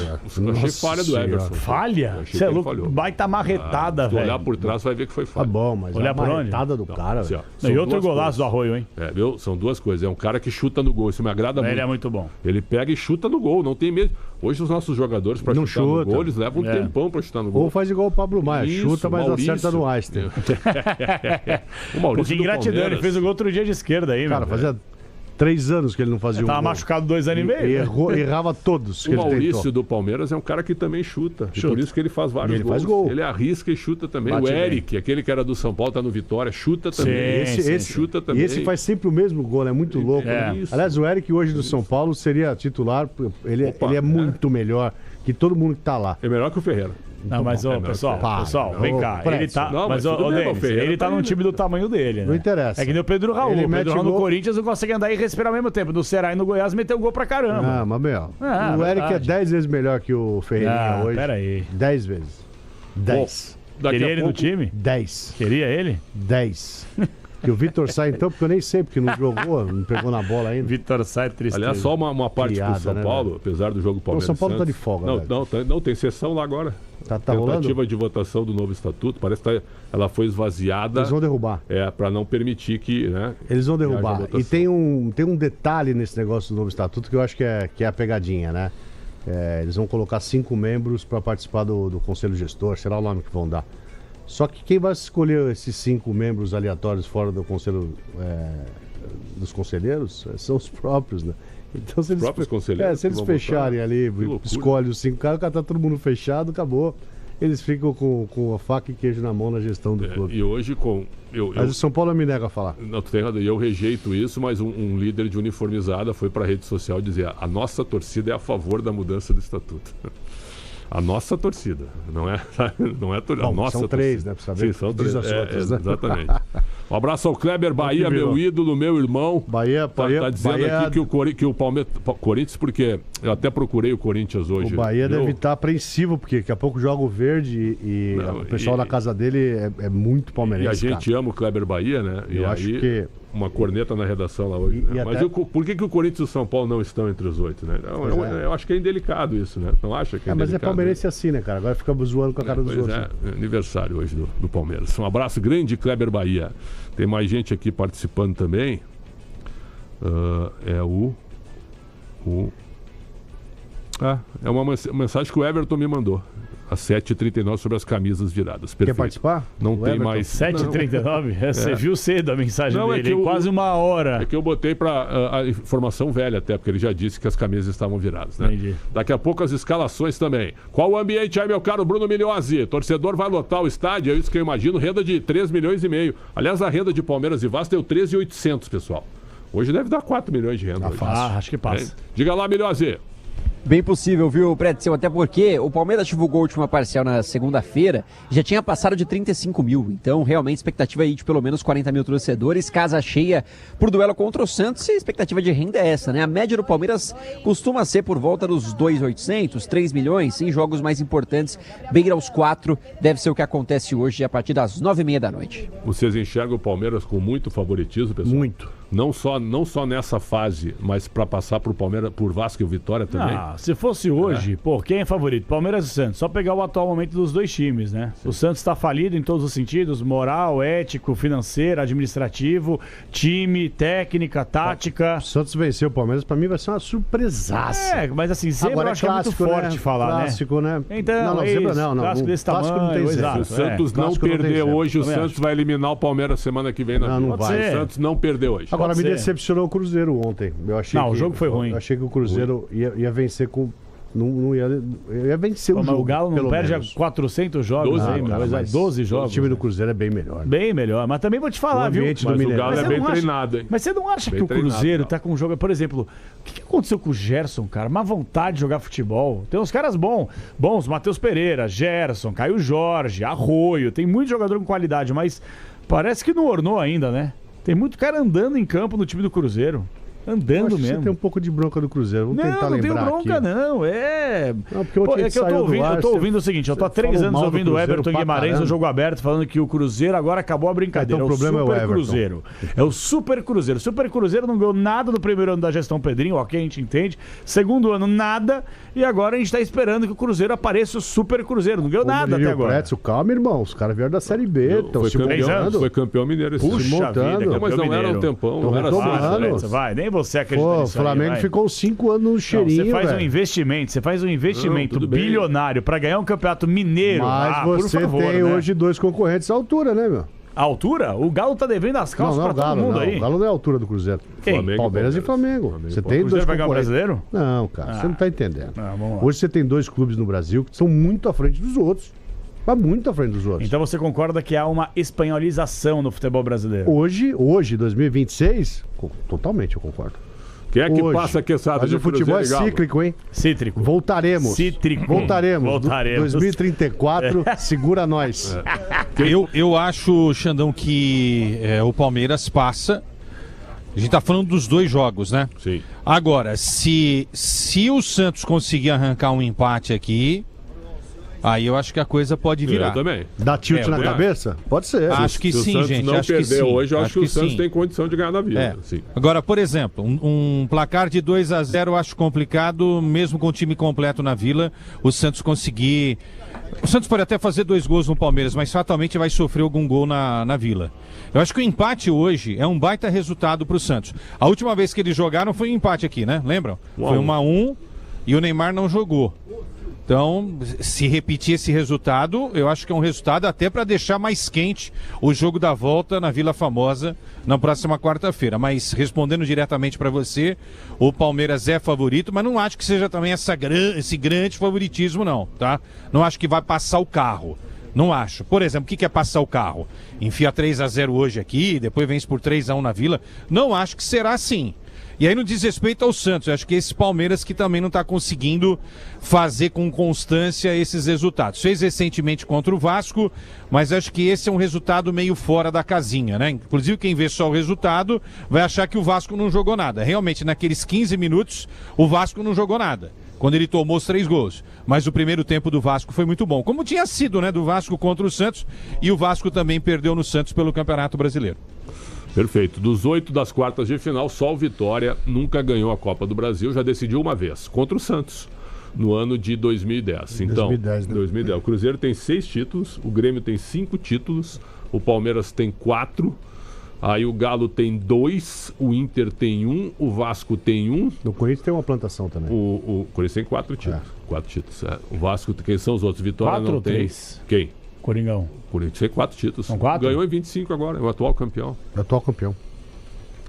Achei falha do Everson. Falha? Você é louco. Baita marretada, velho. Se olhar por trás, vai ver que foi falha. Tá bom, mas olhar a marretada do cara, velho. E outro golaço do Arroio, hein? É, viu? São duas coisas. É um cara que chuta no gol. Isso me agrada muito. Ele é muito bom. Ele pega e chuta no gol, não tem medo. Hoje os nossos jogadores, pra chutar no gol, eles levam um tempão pra chutar no gol. Ou faz igual o Pablo Maia, chuta, mas Maurício. acerta no Einstein. O Maurício que ingratidão, ele fez o gol outro dia de esquerda aí, cara, fazia 3 anos que ele não fazia um gol. Tava machucado 2 anos e meio. Errava todos. O Maurício do Palmeiras é um cara que também chuta. Por isso que ele faz vários gols. Faz gol. Ele arrisca e chuta também. Bate o Eric, aquele que era do São Paulo, tá no Vitória, chuta também. Esse chuta também. E esse faz sempre o mesmo gol, é muito louco. Né? Aliás, o Eric hoje do São Paulo seria titular. Ele é muito melhor que todo mundo que tá lá. É melhor que o Ferreira. Não, mas, pessoal, vem cá. Ele tá, mas, Denis, ele tá num time do tamanho dele, né? Não interessa. É que nem o Pedro Raul. Ele o Pedro Raul no Corinthians não consegue andar e respirar ao mesmo tempo. No Ceará e no Goiás meteu gol pra caramba. Ah, mas, o Eric é 10 vezes melhor que o Ferreirinha hoje. Pera aí. 10 vezes. 10. Queria ele no time? 10. Queria ele? 10. Que o Vitor sai então, porque eu nem sei, porque não jogou, não pegou na bola ainda. Vitor sai triste. Aliás, só uma parte pro São Paulo, apesar do jogo Palmeiras. O São Paulo tá de folga, não, tem sessão lá agora. tentativa de votação do novo estatuto. Parece que ela foi esvaziada. Eles vão derrubar. Para não permitir que, né? Eles vão derrubar. E tem um detalhe nesse negócio do novo estatuto que eu acho que é a pegadinha, né? Eles vão colocar 5 membros para participar do conselho gestor, será o nome que vão dar. Só que quem vai escolher esses 5 membros aleatórios fora do conselho dos conselheiros são os próprios, né? Então, se eles fecharem ali, escolhem os 5 caras, tá todo mundo fechado, acabou. Eles ficam com a faca e queijo na mão na gestão do clube. E hoje Mas o São Paulo me nega a falar. Não, tu tem errado. Eu rejeito isso, mas um líder de uniformizada foi para a rede social dizer: a nossa torcida é a favor da mudança do estatuto. A nossa torcida, não é a nossa são 3, né? Pra saber. Sim, são 3. Outras, né? Exatamente. Um abraço ao Kleber Bahia, meu ídolo, meu irmão. Bahia, tá dizendo aqui que o Corinthians, porque eu até procurei o Corinthians hoje. O Bahia deve estar apreensivo, porque daqui a pouco joga o verde e o pessoal da casa dele é muito palmeirense. E a gente ama o Kleber Bahia, né? Eu acho que uma corneta na redação lá hoje. Né? Mas por que o Corinthians e o São Paulo não estão entre os 8, né? Eu acho que é indelicado isso, né? Não acha que é mas indelicado? É palmeirense assim, né, cara? Agora fica zoando com a cara dos outros. Aniversário hoje do Palmeiras. Um abraço grande, Kleber Bahia. Tem mais gente aqui participando também. É uma mensagem que o Everton me mandou. Às 7h39 sobre as camisas viradas. Perfeito. Quer participar? Não tem mais. 7h39? Você viu cedo a mensagem dele, quase uma hora. É que eu botei para a informação velha até, porque ele já disse que as camisas estavam viradas, né? Entendi. Daqui a pouco as escalações também. Qual o ambiente aí, meu caro Bruno Milhozzi? Torcedor vai lotar o estádio, é isso que eu imagino, renda de 3,5 milhões. Aliás, a renda de Palmeiras e Vasco deu 13.800, pessoal. Hoje deve dar 4 milhões de renda. Acho que passa. Diga lá, Milhozzi. Bem possível, viu, Pretzel? Até porque o Palmeiras divulgou a última parcial na segunda-feira, já tinha passado de 35 mil. Então, realmente, expectativa aí de pelo menos 40 mil torcedores, casa cheia por duelo contra o Santos. E a expectativa de renda é essa, né? A média do Palmeiras costuma ser por volta dos 2.800, 3 milhões, em jogos mais importantes, beira aos 4. Deve ser o que acontece hoje a partir das 9h30 da noite. Vocês enxergam o Palmeiras com muito favoritismo, pessoal? Muito. Não só nessa fase, mas para passar por Palmeiras, por Vasco e Vitória também. Se fosse hoje, quem é favorito? Palmeiras e Santos. Só pegar o atual momento dos dois times, né? Sim. O Santos está falido em todos os sentidos: moral, ético, financeiro, administrativo, time, técnica, tática. O Santos venceu o Palmeiras, para mim vai ser uma surpresaça. Mas assim, zebra eu acho clássico, que é muito forte falar, clássico, né? Então, não, zebra não. Clássico desse tamanho, não tem Se o Santos não perder hoje, o Santos vai eliminar o Palmeiras semana que vem. Não vai. O Santos não perdeu hoje. Agora me decepcionou o Cruzeiro ontem. O jogo foi ruim. Eu achei que o Cruzeiro ia vencer com... Não ia vencer o jogo. O Galo não perde a 400 jogos, 12 jogos. O time do Cruzeiro é bem melhor. Bem melhor. Mas também vou te falar, viu? Mas o Galo é bem treinado, hein? Mas você não acha que o Cruzeiro tá com um jogo... Por exemplo, o que aconteceu com o Gerson, cara? Uma vontade de jogar futebol. Tem uns caras bons. Matheus Pereira, Gerson, Caio Jorge, Arroio. Tem muito jogador com qualidade, mas parece que não ornou ainda, né? Tem muito cara andando em campo no time do Cruzeiro. Andando mesmo. Você tem um pouco de bronca do Cruzeiro. Vamos tentar lembrar aqui. Não tenho bronca, não. Porque é que eu tô ouvindo o seguinte. Eu tô há 3 anos ouvindo o Everton Guimarães no Jogo Aberto falando que o Cruzeiro agora acabou a brincadeira. Então, o problema é o Everton. Cruzeiro. É o Super Cruzeiro. O Super Cruzeiro não ganhou nada no primeiro ano da gestão Pedrinho, ok, a gente entende. Segundo ano, nada. E agora a gente tá esperando que o Cruzeiro apareça o Super Cruzeiro. Não ganhou nada até agora. Pretzel, calma, irmão. Os caras vieram da Série B. Foi campeão mineiro esse ano. Mas não era um tempão. Não era assim. Vai, nem você acredita nisso. O Flamengo ficou 5 anos no cheirinho. Você faz um investimento bilionário pra ganhar um campeonato mineiro. Mas você tem hoje 2 concorrentes à altura, né, meu? A altura? O Galo tá devendo as calças pra todo mundo aí. O Galo não é a altura do Cruzeiro. Palmeiras e Flamengo. Você tem 2 vai ganhar o brasileiro? Não, cara, você não tá entendendo. Hoje você tem 2 clubes no Brasil que são muito à frente dos outros. Mas muito à frente dos outros. Então você concorda que há uma espanholização no futebol brasileiro? Hoje, 2026, totalmente eu concordo. Quem é que passa que essa? Mas o futebol é cíclico, hein? Cítrico. Voltaremos. Voltaremos. 2034, segura nós. Eu acho, Xandão, que o Palmeiras passa. A gente tá falando dos 2 jogos, né? Sim. Agora, se o Santos conseguir arrancar um empate aqui, Aí eu acho que a coisa pode virar. Eu também. Dá tilt na cabeça? Pode ser. Acho que sim, gente. Se o Santos não perder hoje, eu acho que o Santos sim. tem condição de ganhar na vida. Sim. Agora, por exemplo, um placar de 2-0 eu acho complicado, mesmo com o time completo na Vila, o Santos conseguir... O Santos pode até fazer 2 gols no Palmeiras, mas fatalmente vai sofrer algum gol na Vila. Eu acho que o empate hoje é um baita resultado pro Santos. A última vez que eles jogaram foi um empate aqui, né? Lembram? Foi 1-1 e o Neymar não jogou. Então, se repetir esse resultado, eu acho que é um resultado até para deixar mais quente o jogo da volta na Vila Famosa na próxima quarta-feira. Mas respondendo diretamente para você, o Palmeiras é favorito, mas não acho que seja também esse grande favoritismo, não, tá? Não acho que vai passar o carro. Não acho. Por exemplo, o que é passar o carro? Enfia 3-0 hoje aqui, depois vence por 3-1 na Vila. Não acho que será assim. E aí no diz respeito ao Santos, eu acho que esse Palmeiras que também não está conseguindo fazer com constância esses resultados. Fez recentemente contra o Vasco, mas acho que esse é um resultado meio fora da casinha, né? Inclusive quem vê só o resultado vai achar que o Vasco não jogou nada. Realmente, naqueles 15 minutos, o Vasco não jogou nada, quando ele tomou os 3 gols. Mas o primeiro tempo do Vasco foi muito bom, como tinha sido, né? Do Vasco contra o Santos, e o Vasco também perdeu no Santos pelo Campeonato Brasileiro. Perfeito. Dos 8 das quartas de final, só o Vitória nunca ganhou a Copa do Brasil, já decidiu uma vez, contra o Santos, no ano de 2010. Então, 2010, né? 2010. O Cruzeiro tem 6 títulos, o Grêmio tem 5 títulos, o Palmeiras tem 4, aí o Galo tem 2, o Inter tem 1, o Vasco tem 1. O Corinthians tem uma plantação também. O Corinthians tem 4 títulos. 4 títulos. O Vasco, quem são os outros? Vitória 4 não ou tem. 3? Quem? Coringão. O Corinthians tem 4 títulos. São 4? Ganhou em 25 agora, é o atual campeão. Atual campeão.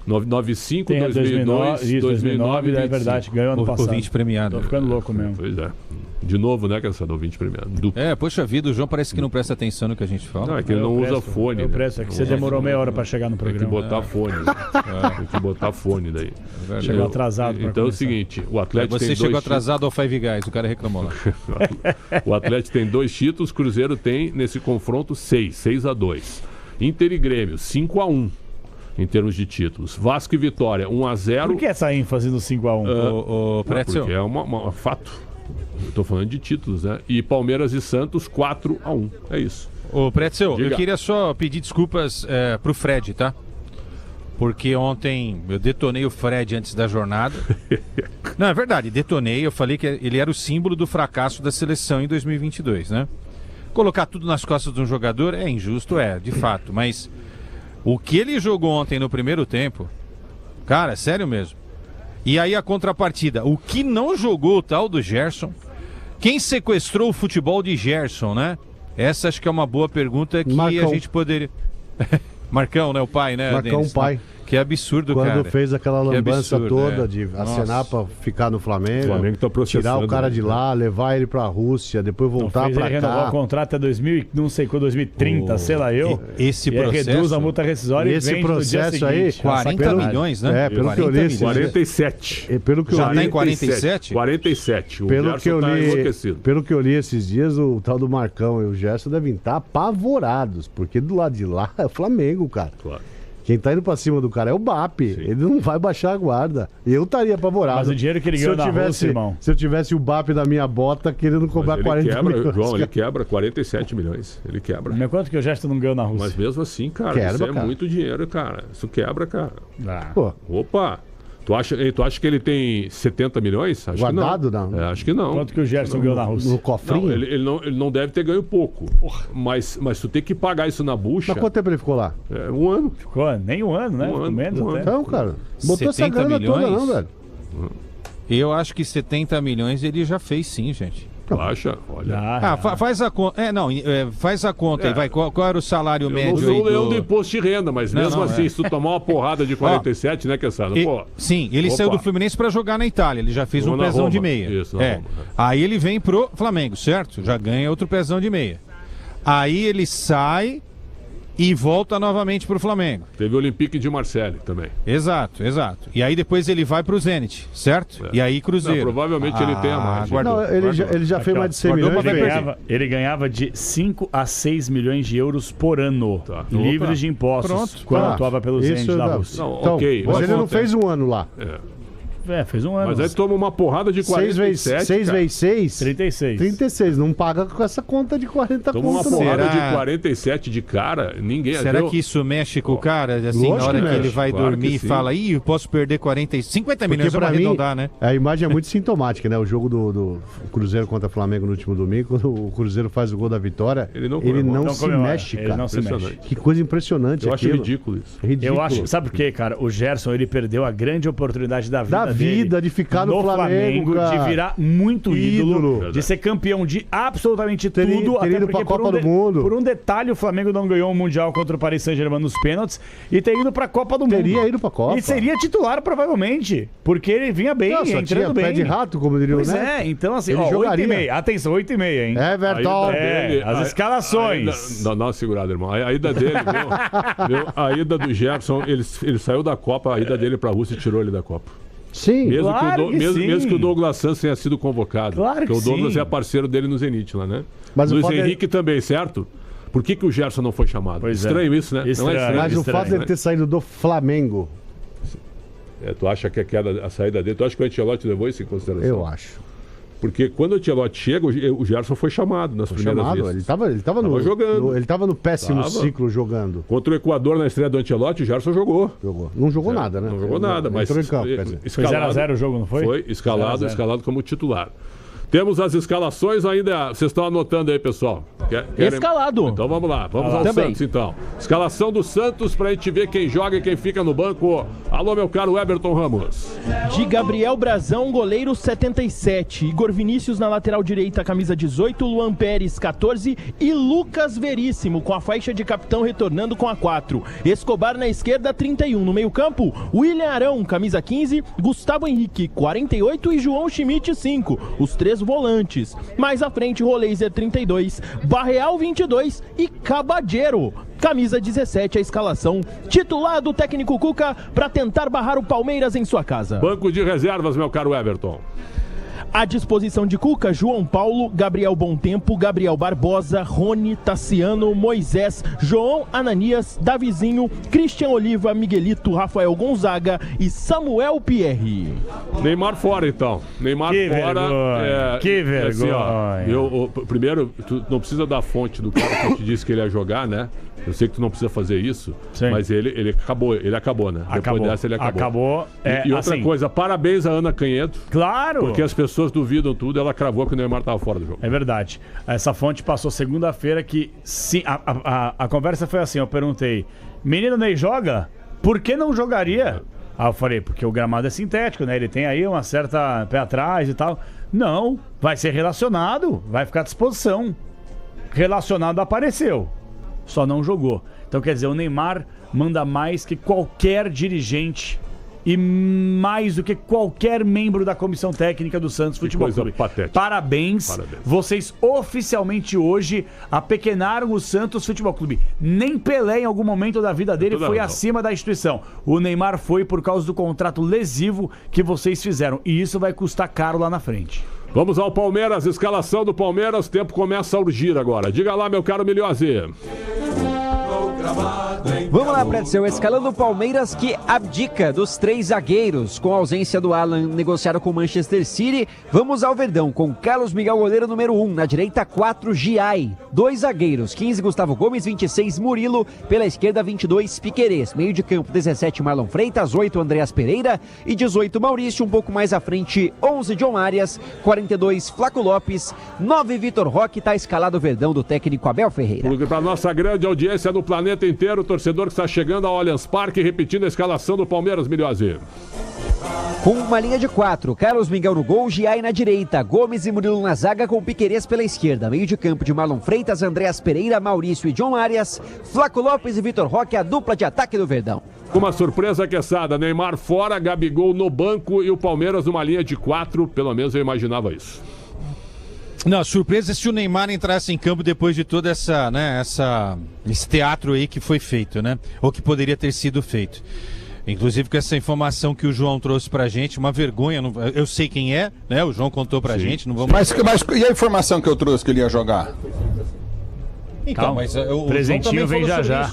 95, Tem 2002, isso, 2009, é verdade, ganhou ano passado. Ouvinte premiado. Tô ficando louco mesmo. Pois é. De novo, né, Cansado? Ouvinte premiado. Poxa vida, o João parece que não presta atenção no que a gente fala. Não, é que ele não usa fone. Eu presto, é que você demorou meia hora pra chegar no programa. Tem que botar fone. Tem que botar fone daí. Chegou atrasado. Então é o seguinte, o Atlético tem 2 Você chegou atrasado ao Five Guys, o cara reclamou lá. O Atlético tem 2 títulos, o Cruzeiro tem, nesse confronto, 6-2. Inter e Grêmio, 5-1. Em termos de títulos. Vasco e Vitória, 1-0. Por que essa ênfase no 5-1? Porque é um fato. Eu tô falando de títulos, né? E Palmeiras e Santos, 4-1. É isso. Ô, Pretzel, Diga. eu queria só pedir desculpas pro Fred, tá? Porque ontem eu detonei o Fred antes da jornada. Não, é verdade, detonei. Eu falei que ele era o símbolo do fracasso da seleção em 2022, né? Colocar tudo nas costas de um jogador é injusto, de fato, mas... O que ele jogou ontem no primeiro tempo, cara, sério mesmo. E aí a contrapartida, o que não jogou o tal do Gerson? Quem sequestrou o futebol de Gerson, né? Essa acho que é uma boa pergunta que Marcão. a gente poderia... Marcão, né? O pai, né, Marcão, Denis? pai. Que absurdo, Quando cara. Quando fez aquela lambança absurdo, toda de acenar pra ficar no Flamengo, O Flamengo tá processando, tirar o cara de né? lá, levar ele pra Rússia, depois voltar pra renovar cá. o contrato até 2000, não sei quando, 2030, sei lá eu. Esse processo... reduz a multa rescisória e Esse vende processo no dia aí, seguinte. 40 milhões, né? Pelo que eu li, 47. Pelo que Já eu tá li, em 47? 47. O pelo que, Gerson eu tá li, enlouquecido. pelo que eu li esses dias, o tal do Marcão e o Gerson devem estar apavorados, porque do lado de lá é o Flamengo, cara. Claro. Quem tá indo pra cima do cara é o BAP. Ele não vai baixar a guarda. Eu estaria apavorado. Mas o dinheiro que ele ganhou na Rússia, irmão. Se eu tivesse o BAP na minha bota querendo cobrar Mas 40 quebra, milhões. João, ele quebra 47 milhões. Ele quebra. Mas quanto que o Gerson não ganhou na Rússia? Mas mesmo assim, cara, Quebra, isso é cara. muito dinheiro, cara. Isso quebra, cara. Pô, Opa! Tu acha que ele tem 70 milhões? Acho guardado, que não. não? Acho que não. Quanto que o Gerson ganhou na Rússia? no cofrinho? Não, ele não deve ter ganho pouco. Mas tu tem que pagar isso na bucha. Mas quanto tempo ele ficou lá? Um ano. Ficou nem um ano, né? Ficou menos um até. Então, cara, botou essa 70 grana toda milhões? não, velho. Eu acho que 70 milhões ele já fez sim, gente. Tu acha? Olha. Faz a conta. Faz a conta aí, vai. Qual era o salário Eu não médio sou aí o leão do imposto de renda, mas Não, mesmo não, assim, se tu tomar uma porrada de 47, né, Queçada? Pô. Sim, ele Opa. saiu do Fluminense pra jogar na Itália. Ele já fez Ou um na pezão Roma. de meia. Isso, na Roma. Aí ele vem pro Flamengo, certo? Já ganha outro pezão de meia. Aí ele sai e volta novamente pro Flamengo. Teve o Olympique de Marseille também. Exato. E aí depois ele vai pro Zenit, certo? E aí Cruzeiro. Não, provavelmente ele tem a margem. Guardou. Não, ele já fez mais de 100 milhões. Ele ganhava de 5 a 6 milhões de euros por ano, livres Opa. de impostos, Pronto. quando atuava pelo Zenit da Rússia. Não, Então, ok. mas ele não fez um ano lá. Fez um ano. Mas aí toma uma porrada de 47. 6 vezes 6? 36. 36. Não paga com essa conta de 40 toma uma porrada de 47 de cara, ninguém... Será que isso mexe com o cara? Assim, na hora que ele vai dormir e fala, eu posso perder 50 milhões, pra mim, né? A imagem é muito sintomática, né? O jogo do Cruzeiro contra o Flamengo no último domingo, quando o Cruzeiro faz o gol da vitória, ele não se mexe, cara. Ele não se mexe. Que coisa impressionante. Eu acho ridículo isso. Eu acho, sabe por quê, cara? O Gerson, ele perdeu a grande oportunidade da vida dele, de ficar no Flamengo, de virar muito ídolo, de ser campeão de absolutamente tudo, ter ido pra Copa do Mundo. Por um detalhe, o Flamengo não ganhou o Mundial contra o Paris Saint-Germain nos pênaltis e ter ido pra Copa do Mundo. Teria ido pra Copa. E seria titular, provavelmente, porque ele vinha bem, entrando bem. Pé de rato, como diria o Neto. Então assim, ele jogaria. 8h30. Atenção, 8h30, hein? Everton. As escalações. Dá uma segurada, irmão. A ida dele, a ida do Gerson, ele saiu da Copa, a ida dele pra Rússia e tirou ele da Copa. Sim, mesmo que o Douglas Santos tenha sido convocado. Claro porque o Douglas é parceiro dele no Zenit lá, né? Mas Luiz Henrique também, certo? Por que o Gerson não foi chamado? Estranho isso, né? Estranho, não é estranho. Mas o fato dele ter saído do Flamengo. Tu acha que a saída dele... Tu acha que o Ancelotti levou isso em consideração? Eu acho. Porque quando o Ancelotti chega, o Gerson foi chamado nas primeiras vezes. Ele tava jogando. Ele tava no péssimo ciclo jogando. Contra o Equador na estreia do Ancelotti, o Gerson jogou. Não jogou nada, né? Não jogou nada, mas... Entrou em campo, quer dizer. Foi 0x0 o jogo, não foi? Foi escalado como titular. Temos as escalações ainda. Vocês estão anotando aí, pessoal? Escalado. Então vamos lá. Vamos ao Santos, então. Escalação do Santos pra gente ver quem joga e quem fica no banco. Alô, meu caro Everton Ramos. De Gabriel Brazão, goleiro 77. Igor Vinícius na lateral direita, camisa 18. Luan Pérez, 14. E Lucas Veríssimo, com a faixa de capitão, retornando com a 4. Escobar na esquerda, 31. No meio campo, William Arão, camisa 15. Gustavo Henrique, 48. E João Schmidt, 5. Os três volantes. Mais à frente, Roleiser, 32. Barreal, 22. E Cabadeiro, camisa 17, a escalação titular do técnico Cuca para tentar barrar o Palmeiras em sua casa. Banco de reservas, meu caro Everton. À disposição de Cuca, João Paulo, Gabriel Bontempo, Gabriel Barbosa, Rony, Tassiano, Moisés, João Ananias, Davizinho, Christian Oliva, Miguelito, Rafael Gonzaga e Samuel Pierre. Neymar fora, então. Neymar fora. Que vergonha. Assim, primeiro, tu não precisa da fonte do cara que te disse que ele ia jogar, né? Eu sei que tu não precisa fazer isso, mas ele acabou, né? Depois dessa ele acabou. E outra coisa, parabéns a Ana Canhedo. Claro! Porque as pessoas duvidam tudo, ela cravou que o Neymar estava fora do jogo. É verdade. Essa fonte passou segunda-feira que sim, a conversa foi assim, eu perguntei, menino Ney joga? Por que não jogaria? Aí eu falei, porque o gramado é sintético, né? Ele tem aí uma certa pé atrás e tal. Não, vai ser relacionado, vai ficar à disposição. Relacionado apareceu. Só não jogou. Então quer dizer, o Neymar manda mais que qualquer dirigente e mais do que qualquer membro da comissão técnica do Santos Futebol Clube. Parabéns. Vocês oficialmente hoje apequenaram o Santos Futebol Clube. Nem Pelé em algum momento da vida dele foi acima da instituição. O Neymar foi por causa do contrato lesivo que vocês fizeram. E isso vai custar caro lá na frente. Vamos ao Palmeiras, escalação do Palmeiras, o tempo começa a urgir agora. Diga lá, meu caro Milhose. Vamos lá, Pretzel, escalando o Palmeiras que abdica dos 3 zagueiros, com a ausência do Alan negociado com o Manchester City. Vamos ao Verdão, com Carlos Miguel, goleiro número 1, na direita 4, Giai. 2 zagueiros, 15 Gustavo Gomes, 26 Murilo, pela esquerda 22 Piquerez, meio de campo 17 Marlon Freitas, 8 Andreas Pereira e 18 Maurício, um pouco mais à frente 11 John Arias, 42 Flaco Lopes, 9 Vitor Roque, tá escalado o Verdão do técnico Abel Ferreira. Para nossa grande audiência no planeta inteiro, o torcedor que está chegando ao Allianz Parque, repetindo a escalação do Palmeiras, Milhose. Com uma linha de 4, Carlos Miguel no gol, Giai na direita, Gomes e Murilo na zaga com Piquerez pela esquerda, meio de campo de Marlon Freitas, Andreas Pereira, Maurício e John Arias, Flaco Lopes e Vitor Roque, a dupla de ataque do Verdão. Com uma surpresa aqueçada, Neymar fora, Gabigol no banco e o Palmeiras numa linha de 4, pelo menos eu imaginava isso. Não, surpresa se o Neymar entrasse em campo depois de toda esse teatro aí que foi feito, né? Ou que poderia ter sido feito. Inclusive com essa informação que o João trouxe pra gente, uma vergonha, eu sei quem é, né? O João contou pra gente, não vamos... Mas e a informação que eu trouxe que ele ia jogar? Então, mas o presentinho vem já.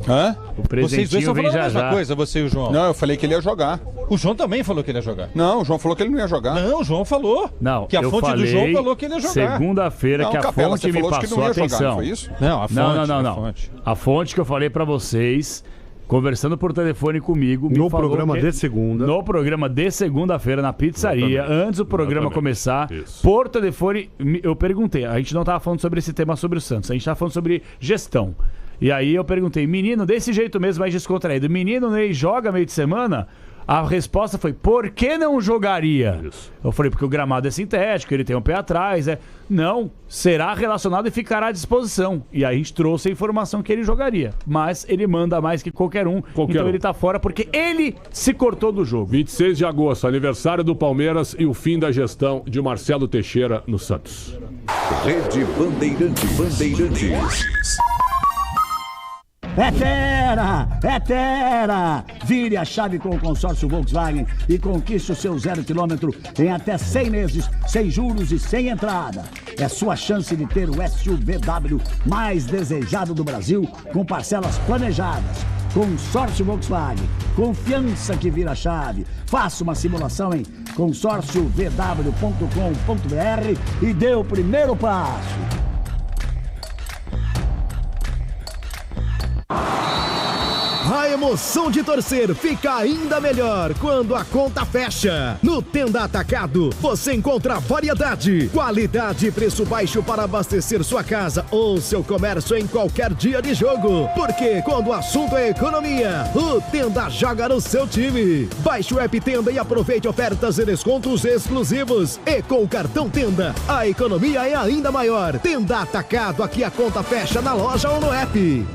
Hã? O Vocês dois presentinho estão vem falando a já mesma já. coisa, você e o João. Não, eu falei que ele ia jogar. O João também falou que ele ia jogar. Não, o João falou que ele não ia jogar. Não, o João falou. Não, que a eu fonte falei do João falou que ele ia jogar. Segunda-feira que a Capela, fonte você me falou que passou, não ia jogar, atenção. não foi isso? Não, a fonte. Não. A fonte que eu falei pra vocês, conversando por telefone comigo, me No falou programa que- de segunda. No programa de segunda-feira, na pizzaria, antes do programa começar, Isso. por telefone, eu perguntei. A gente não tava falando sobre esse tema sobre o Santos, a gente tava falando sobre gestão. E aí eu perguntei, menino, desse jeito mesmo, mais descontraído, menino Ney joga meio de semana? A resposta foi, por que não jogaria? Isso. Eu falei, porque o gramado é sintético, ele tem um pé atrás. Não, será relacionado e ficará à disposição. E aí a gente trouxe a informação que ele jogaria. Mas ele manda mais que qualquer um. Então ele tá fora porque ele se cortou do jogo. 26 de agosto, aniversário do Palmeiras e o fim da gestão de Marcelo Teixeira no Santos. Rede Bandeirantes. É Fera! Vire a chave com o consórcio Volkswagen e conquiste o seu 0 km em até 100 meses, sem juros e sem entrada. É sua chance de ter o SUVW mais desejado do Brasil, com parcelas planejadas. Consórcio Volkswagen, confiança que vira chave. Faça uma simulação em consórciovw.com.br e dê o primeiro passo. A emoção de torcer fica ainda melhor quando a conta fecha. No Tenda Atacado, você encontra variedade, qualidade e preço baixo para abastecer sua casa ou seu comércio em qualquer dia de jogo. Porque quando o assunto é economia, o Tenda joga no seu time. Baixe o app Tenda e aproveite ofertas e descontos exclusivos. E com o cartão Tenda, a economia é ainda maior. Tenda Atacado, aqui a conta fecha na loja ou no app.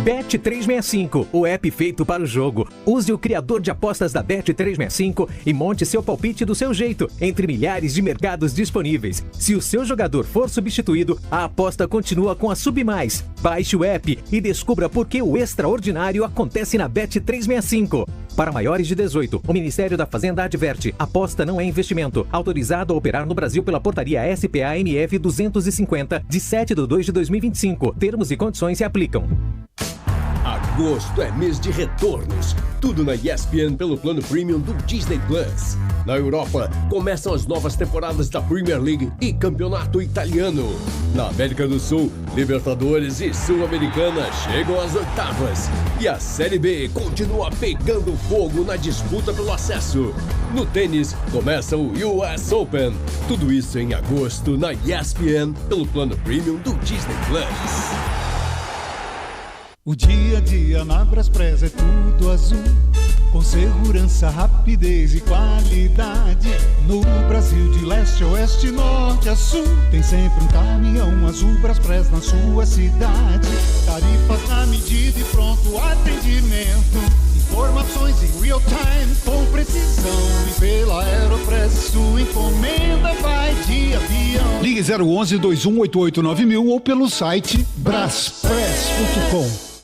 Bet365, o app feito para o jogo. Use o criador de apostas da Bet365 e monte seu palpite do seu jeito, entre milhares de mercados disponíveis. Se o seu jogador for substituído, a aposta continua com a Submais. Baixe o app e descubra por que o extraordinário acontece na Bet365. Para maiores de 18, o Ministério da Fazenda adverte: aposta não é investimento. Autorizado a operar no Brasil pela portaria SPA-MF 250, de 7/2/2025. Termos e condições se aplicam. Agosto é mês de retornos. Tudo na ESPN pelo plano premium do Disney Plus. Na Europa, começam as novas temporadas da Premier League e Campeonato Italiano. Na América do Sul, Libertadores e Sul-Americana chegam às oitavas. E a Série B continua pegando fogo na disputa pelo acesso. No tênis, começa o US Open. Tudo isso em agosto na ESPN pelo plano premium do Disney Plus. O dia a dia na Braspress é tudo azul, com segurança, rapidez e qualidade. No Brasil de leste a oeste, norte a sul, tem sempre um caminhão azul Braspress na sua cidade. Tarifas na medida e pronto atendimento. Informações em real time com precisão. E pela Aeropress sua encomenda vai de avião. Ligue 011 2188 9000 ou pelo site braspress.com.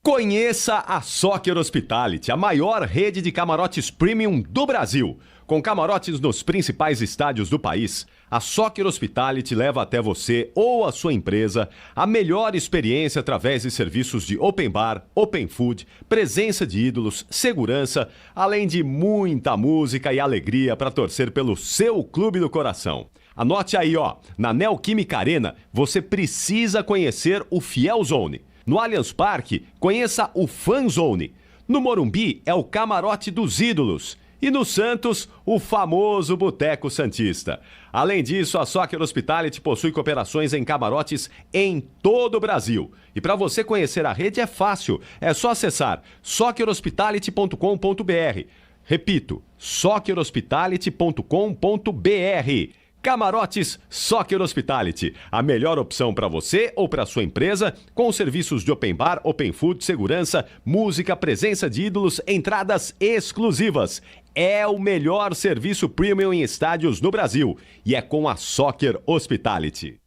Conheça a Soccer Hospitality, a maior rede de camarotes premium do Brasil. Com camarotes nos principais estádios do país, a Soccer Hospitality leva até você ou a sua empresa a melhor experiência através de serviços de open bar, open food, presença de ídolos, segurança, além de muita música e alegria para torcer pelo seu clube do coração. Anote aí, na Neoquímica Arena, você precisa conhecer o Fiel Zone. No Allianz Parque, conheça o Fan Zone. No Morumbi, é o Camarote dos Ídolos. E no Santos, o famoso Boteco Santista. Além disso, a Soccer Hospitality possui cooperações em camarotes em todo o Brasil. E para você conhecer a rede é fácil. É só acessar soccerhospitality.com.br. Repito, soccerhospitality.com.br. Camarotes Soccer Hospitality, a melhor opção para você ou para sua empresa, com serviços de open bar, open food, segurança, música, presença de ídolos, entradas exclusivas. É o melhor serviço premium em estádios no Brasil e é com a Soccer Hospitality.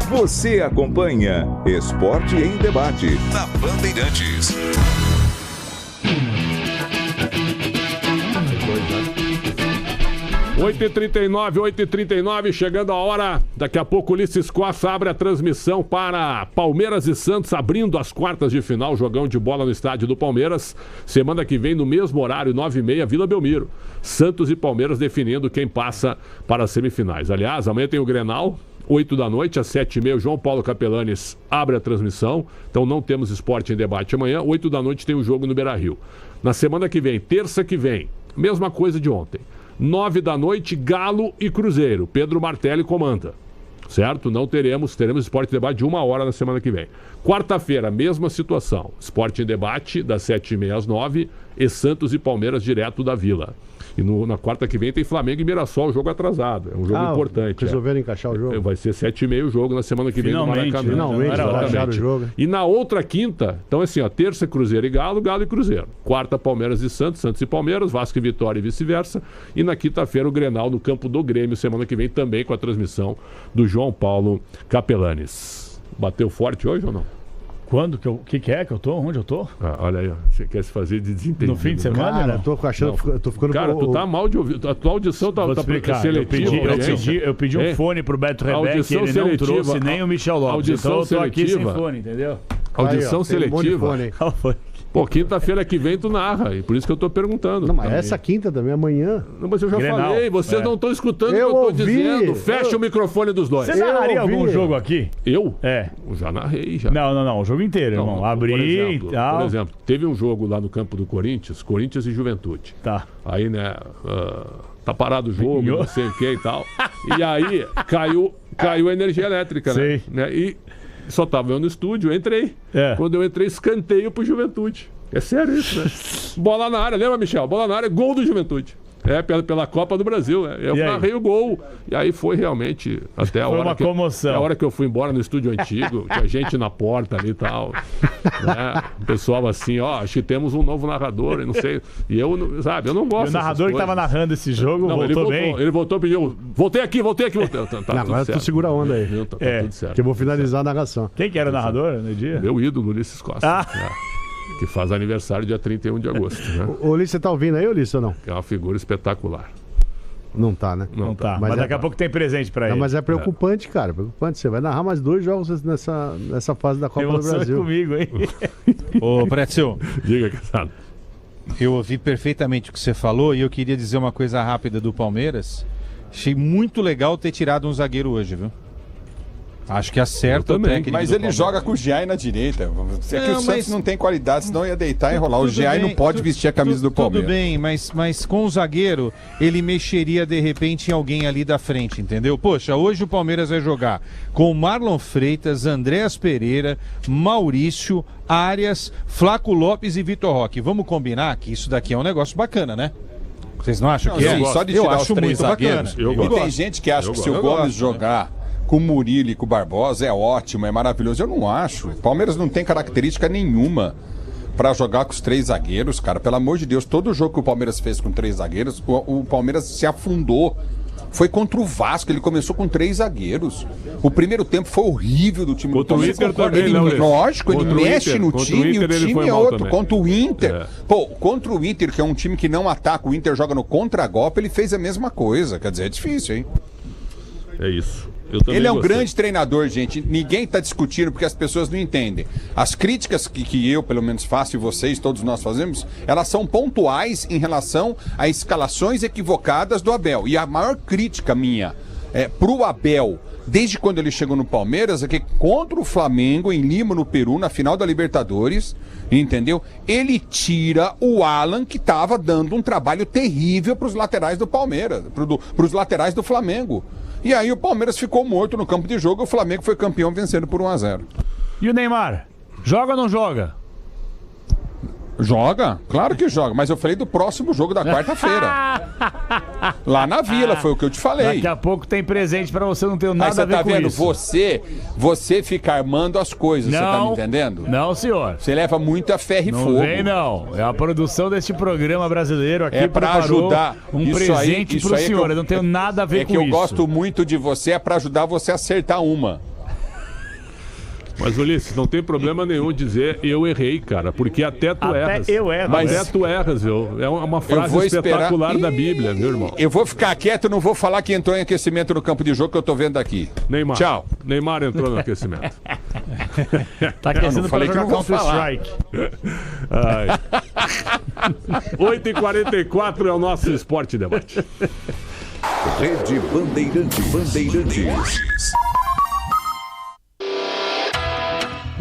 Você acompanha Esporte em Debate na Bandeirantes. 8h39, chegando a hora. Daqui a pouco o Ulisses Costa abre a transmissão para Palmeiras e Santos, abrindo as quartas de final, jogão de bola no estádio do Palmeiras. Semana que vem, no mesmo horário, 9h30, Vila Belmiro. Santos e Palmeiras definindo quem passa para as semifinais. Aliás, amanhã tem o Grenal, 8 da noite, às 7h30, o João Paulo Capelanes abre a transmissão. Então não temos esporte em debate amanhã. 8 da noite tem o jogo no Beira-Rio. Na semana que vem, terça que vem, mesma coisa de ontem. 9 da noite, Galo e Cruzeiro. Pedro Martelli comanda. Certo? Não teremos Esporte em Debate de 1 hora na semana que vem. Quarta-feira, mesma situação. Esporte em Debate, das 7h30 às 9h, e Santos e Palmeiras direto da Vila. E na quarta que vem tem Flamengo e Mirassol, jogo atrasado. É um jogo importante. Resolveram encaixar o jogo. Vai ser 7h30 o jogo na semana que vem no Maracanã. Finalmente, encaixaram o jogo. E na outra quinta, então assim, ó, terça Cruzeiro e Galo, Galo e Cruzeiro. Quarta Palmeiras e Santos, Santos e Palmeiras, Vasco e Vitória e vice-versa. E na quinta-feira o Grenal no campo do Grêmio, semana que vem também com a transmissão do João Paulo Capelanes. Bateu forte hoje ou não? Quando? Que é que eu tô? Onde eu tô? Olha aí, ó. Você quer se fazer de desentendido. No fim de semana? Cara, eu tô achando, eu tô ficando... Cara, tu tá mal de ouvir. A tua audição tá seletiva. Eu pedi um fone pro Beto Rebeck, ele não trouxe nem o Michel Lopes. Audição então eu tô seletiva. aqui sem fone, entendeu? Audição aí, seletiva. Pô, quinta-feira que vem tu narra, e por isso que eu tô perguntando. Não, mas essa quinta também, amanhã. Não, mas eu já falei, vocês não estão escutando o que eu tô dizendo. Fecha o microfone dos dois. Você narraria algum jogo aqui? Eu? É. Eu já narrei, já. Não, o jogo inteiro, irmão. Abri e tal. Por exemplo, teve um jogo lá no campo do Corinthians e Juventude. Tá. Aí, né, tá parado o jogo, não sei o que e tal. E aí, caiu a energia elétrica, né? E só tava eu no estúdio, eu entrei. Quando eu entrei, escanteio pro Juventude. É sério isso, né? Bola na área, lembra, Michel? Bola na área, gol do Juventude. Pela Copa do Brasil. Eu narrei o gol. E aí foi realmente até a hora. Foi uma comoção. A hora que eu fui embora no estúdio antigo, tinha gente na porta ali e tal. Né? O pessoal assim, acho que temos um novo narrador, e não sei. E eu, sabe, eu não gosto. E o narrador que tava narrando esse jogo voltou bem. Ele voltou e pediu: voltei aqui. Tá, agora tu segura a onda aí. Tá tudo certo. Que eu vou finalizar a narração. Quem que era o narrador no dia? Meu ídolo, Ulisses Costa. Que faz aniversário dia 31 de agosto. Né? O Ulisses, você tá ouvindo aí, Ulisses, ou não? Que é uma figura espetacular. Não tá, né? Não tá. Mas daqui a pouco tem presente pra ele. Mas é preocupante, cara. Preocupante. Você vai narrar mais 2 jogos nessa fase da Copa do Brasil. Comigo, hein? Ô, Pretzel. Diga, Casado. Eu ouvi perfeitamente o que você falou e eu queria dizer uma coisa rápida do Palmeiras. Achei muito legal ter tirado um zagueiro hoje, viu? Acho que acerta o técnico. Mas ele joga com o Giai na direita. É que o Santos não tem qualidade, senão ia deitar e enrolar. O Giai não pode vestir a camisa do Palmeiras. Tudo bem, mas com o zagueiro, ele mexeria de repente em alguém ali da frente, entendeu? Poxa, hoje o Palmeiras vai jogar com Marlon Freitas, Andréas Pereira, Maurício, Arias, Flaco Lopes e Vitor Roque. Vamos combinar que isso daqui é um negócio bacana, né? Vocês não acham que é? Só de tirar os 3 zagueiros. E tem gente que acha que se o Gomes jogar com o Murilo e com o Barbosa é ótimo, é maravilhoso. Eu não acho. O Palmeiras não tem característica nenhuma pra jogar com os 3 zagueiros, cara. Pelo amor de Deus, todo jogo que o Palmeiras fez com 3 zagueiros, o Palmeiras se afundou. Foi contra o Vasco, ele começou com 3 zagueiros. O primeiro tempo foi horrível do time do Palmeiras. Contra o Inter também, lógico, ele mexe no time, o time é outro. Também. Contra o Inter. Pô, contra o Inter, que é um time que não ataca, o Inter joga no contra-golpe, ele fez a mesma coisa. Quer dizer, é difícil, hein? É isso. Ele é um grande treinador, gente. Ninguém está discutindo porque as pessoas não entendem. As críticas que eu, pelo menos, faço e vocês, todos nós fazemos, elas são pontuais em relação a escalações equivocadas do Abel. E a maior crítica minha pro Abel, desde quando ele chegou no Palmeiras, é que contra o Flamengo, em Lima, no Peru, na final da Libertadores, entendeu? Ele tira o Alan, que estava dando um trabalho terrível para os laterais do Palmeiras, para os laterais do Flamengo. E aí o Palmeiras ficou morto no campo de jogo e o Flamengo foi campeão vencendo por 1-0. E o Neymar? Joga ou não joga? Joga? Claro que joga, mas eu falei do próximo jogo da quarta-feira. Lá na Vila, foi o que eu te falei. Daqui a pouco tem presente pra você, não tem nada a ver com isso. Você fica armando as coisas, você tá me entendendo? Não, senhor. Você leva muita ferro e fogo. Não vem, não. É a produção deste programa brasileiro aqui pra ajudar. Um presente pro senhor, eu não tenho nada a ver com isso. É que eu gosto muito de você, é pra ajudar você a acertar uma. Mas, Ulisses, não tem problema nenhum dizer eu errei, cara, porque até tu erras. Eu erro. Mas até tu erras, viu? É uma frase espetacular da Bíblia, meu irmão. Eu vou ficar quieto, não vou falar que entrou em aquecimento no campo de jogo que eu tô vendo aqui. Neymar. Tchau. Neymar entrou no aquecimento. Tá aquecendo não falei para que jogar não vou falar. Counter-Strike. 8h44 é o nosso Esporte Debate. Rede Bandeirantes.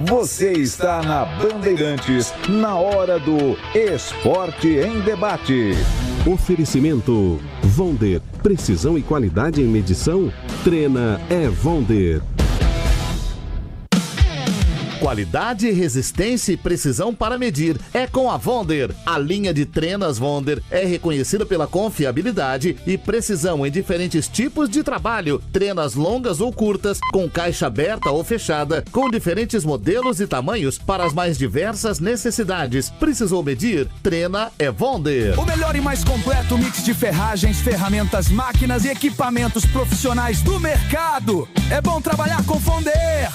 Você está na Bandeirantes, na hora do Esporte em Debate. Oferecimento Vonder. Precisão e qualidade em medição? Treina é Vonder. Qualidade, resistência e precisão para medir é com a Vonder. A linha de trenas Vonder é reconhecida pela confiabilidade e precisão em diferentes tipos de trabalho. Trenas longas ou curtas, com caixa aberta ou fechada, com diferentes modelos e tamanhos para as mais diversas necessidades. Precisou medir? Trena é Vonder. O melhor e mais completo mix de ferragens, ferramentas, máquinas e equipamentos profissionais do mercado. É bom trabalhar com Vonder.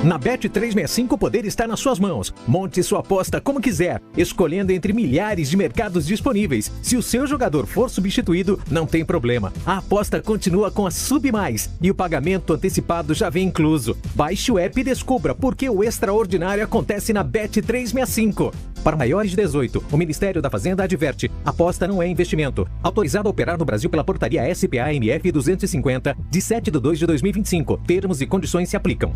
Na Bet365 o poder está nas suas mãos. Monte sua aposta como quiser, escolhendo entre milhares de mercados disponíveis. Se o seu jogador for substituído, não tem problema. A aposta continua com a Sub Mais e o pagamento antecipado já vem incluso. Baixe o app e descubra por que o extraordinário acontece na Bet365. Para maiores de 18, o Ministério da Fazenda adverte: aposta não é investimento. Autorizado a operar no Brasil pela portaria SPA-MF 250, de 7/2/2025. Termos e condições se aplicam.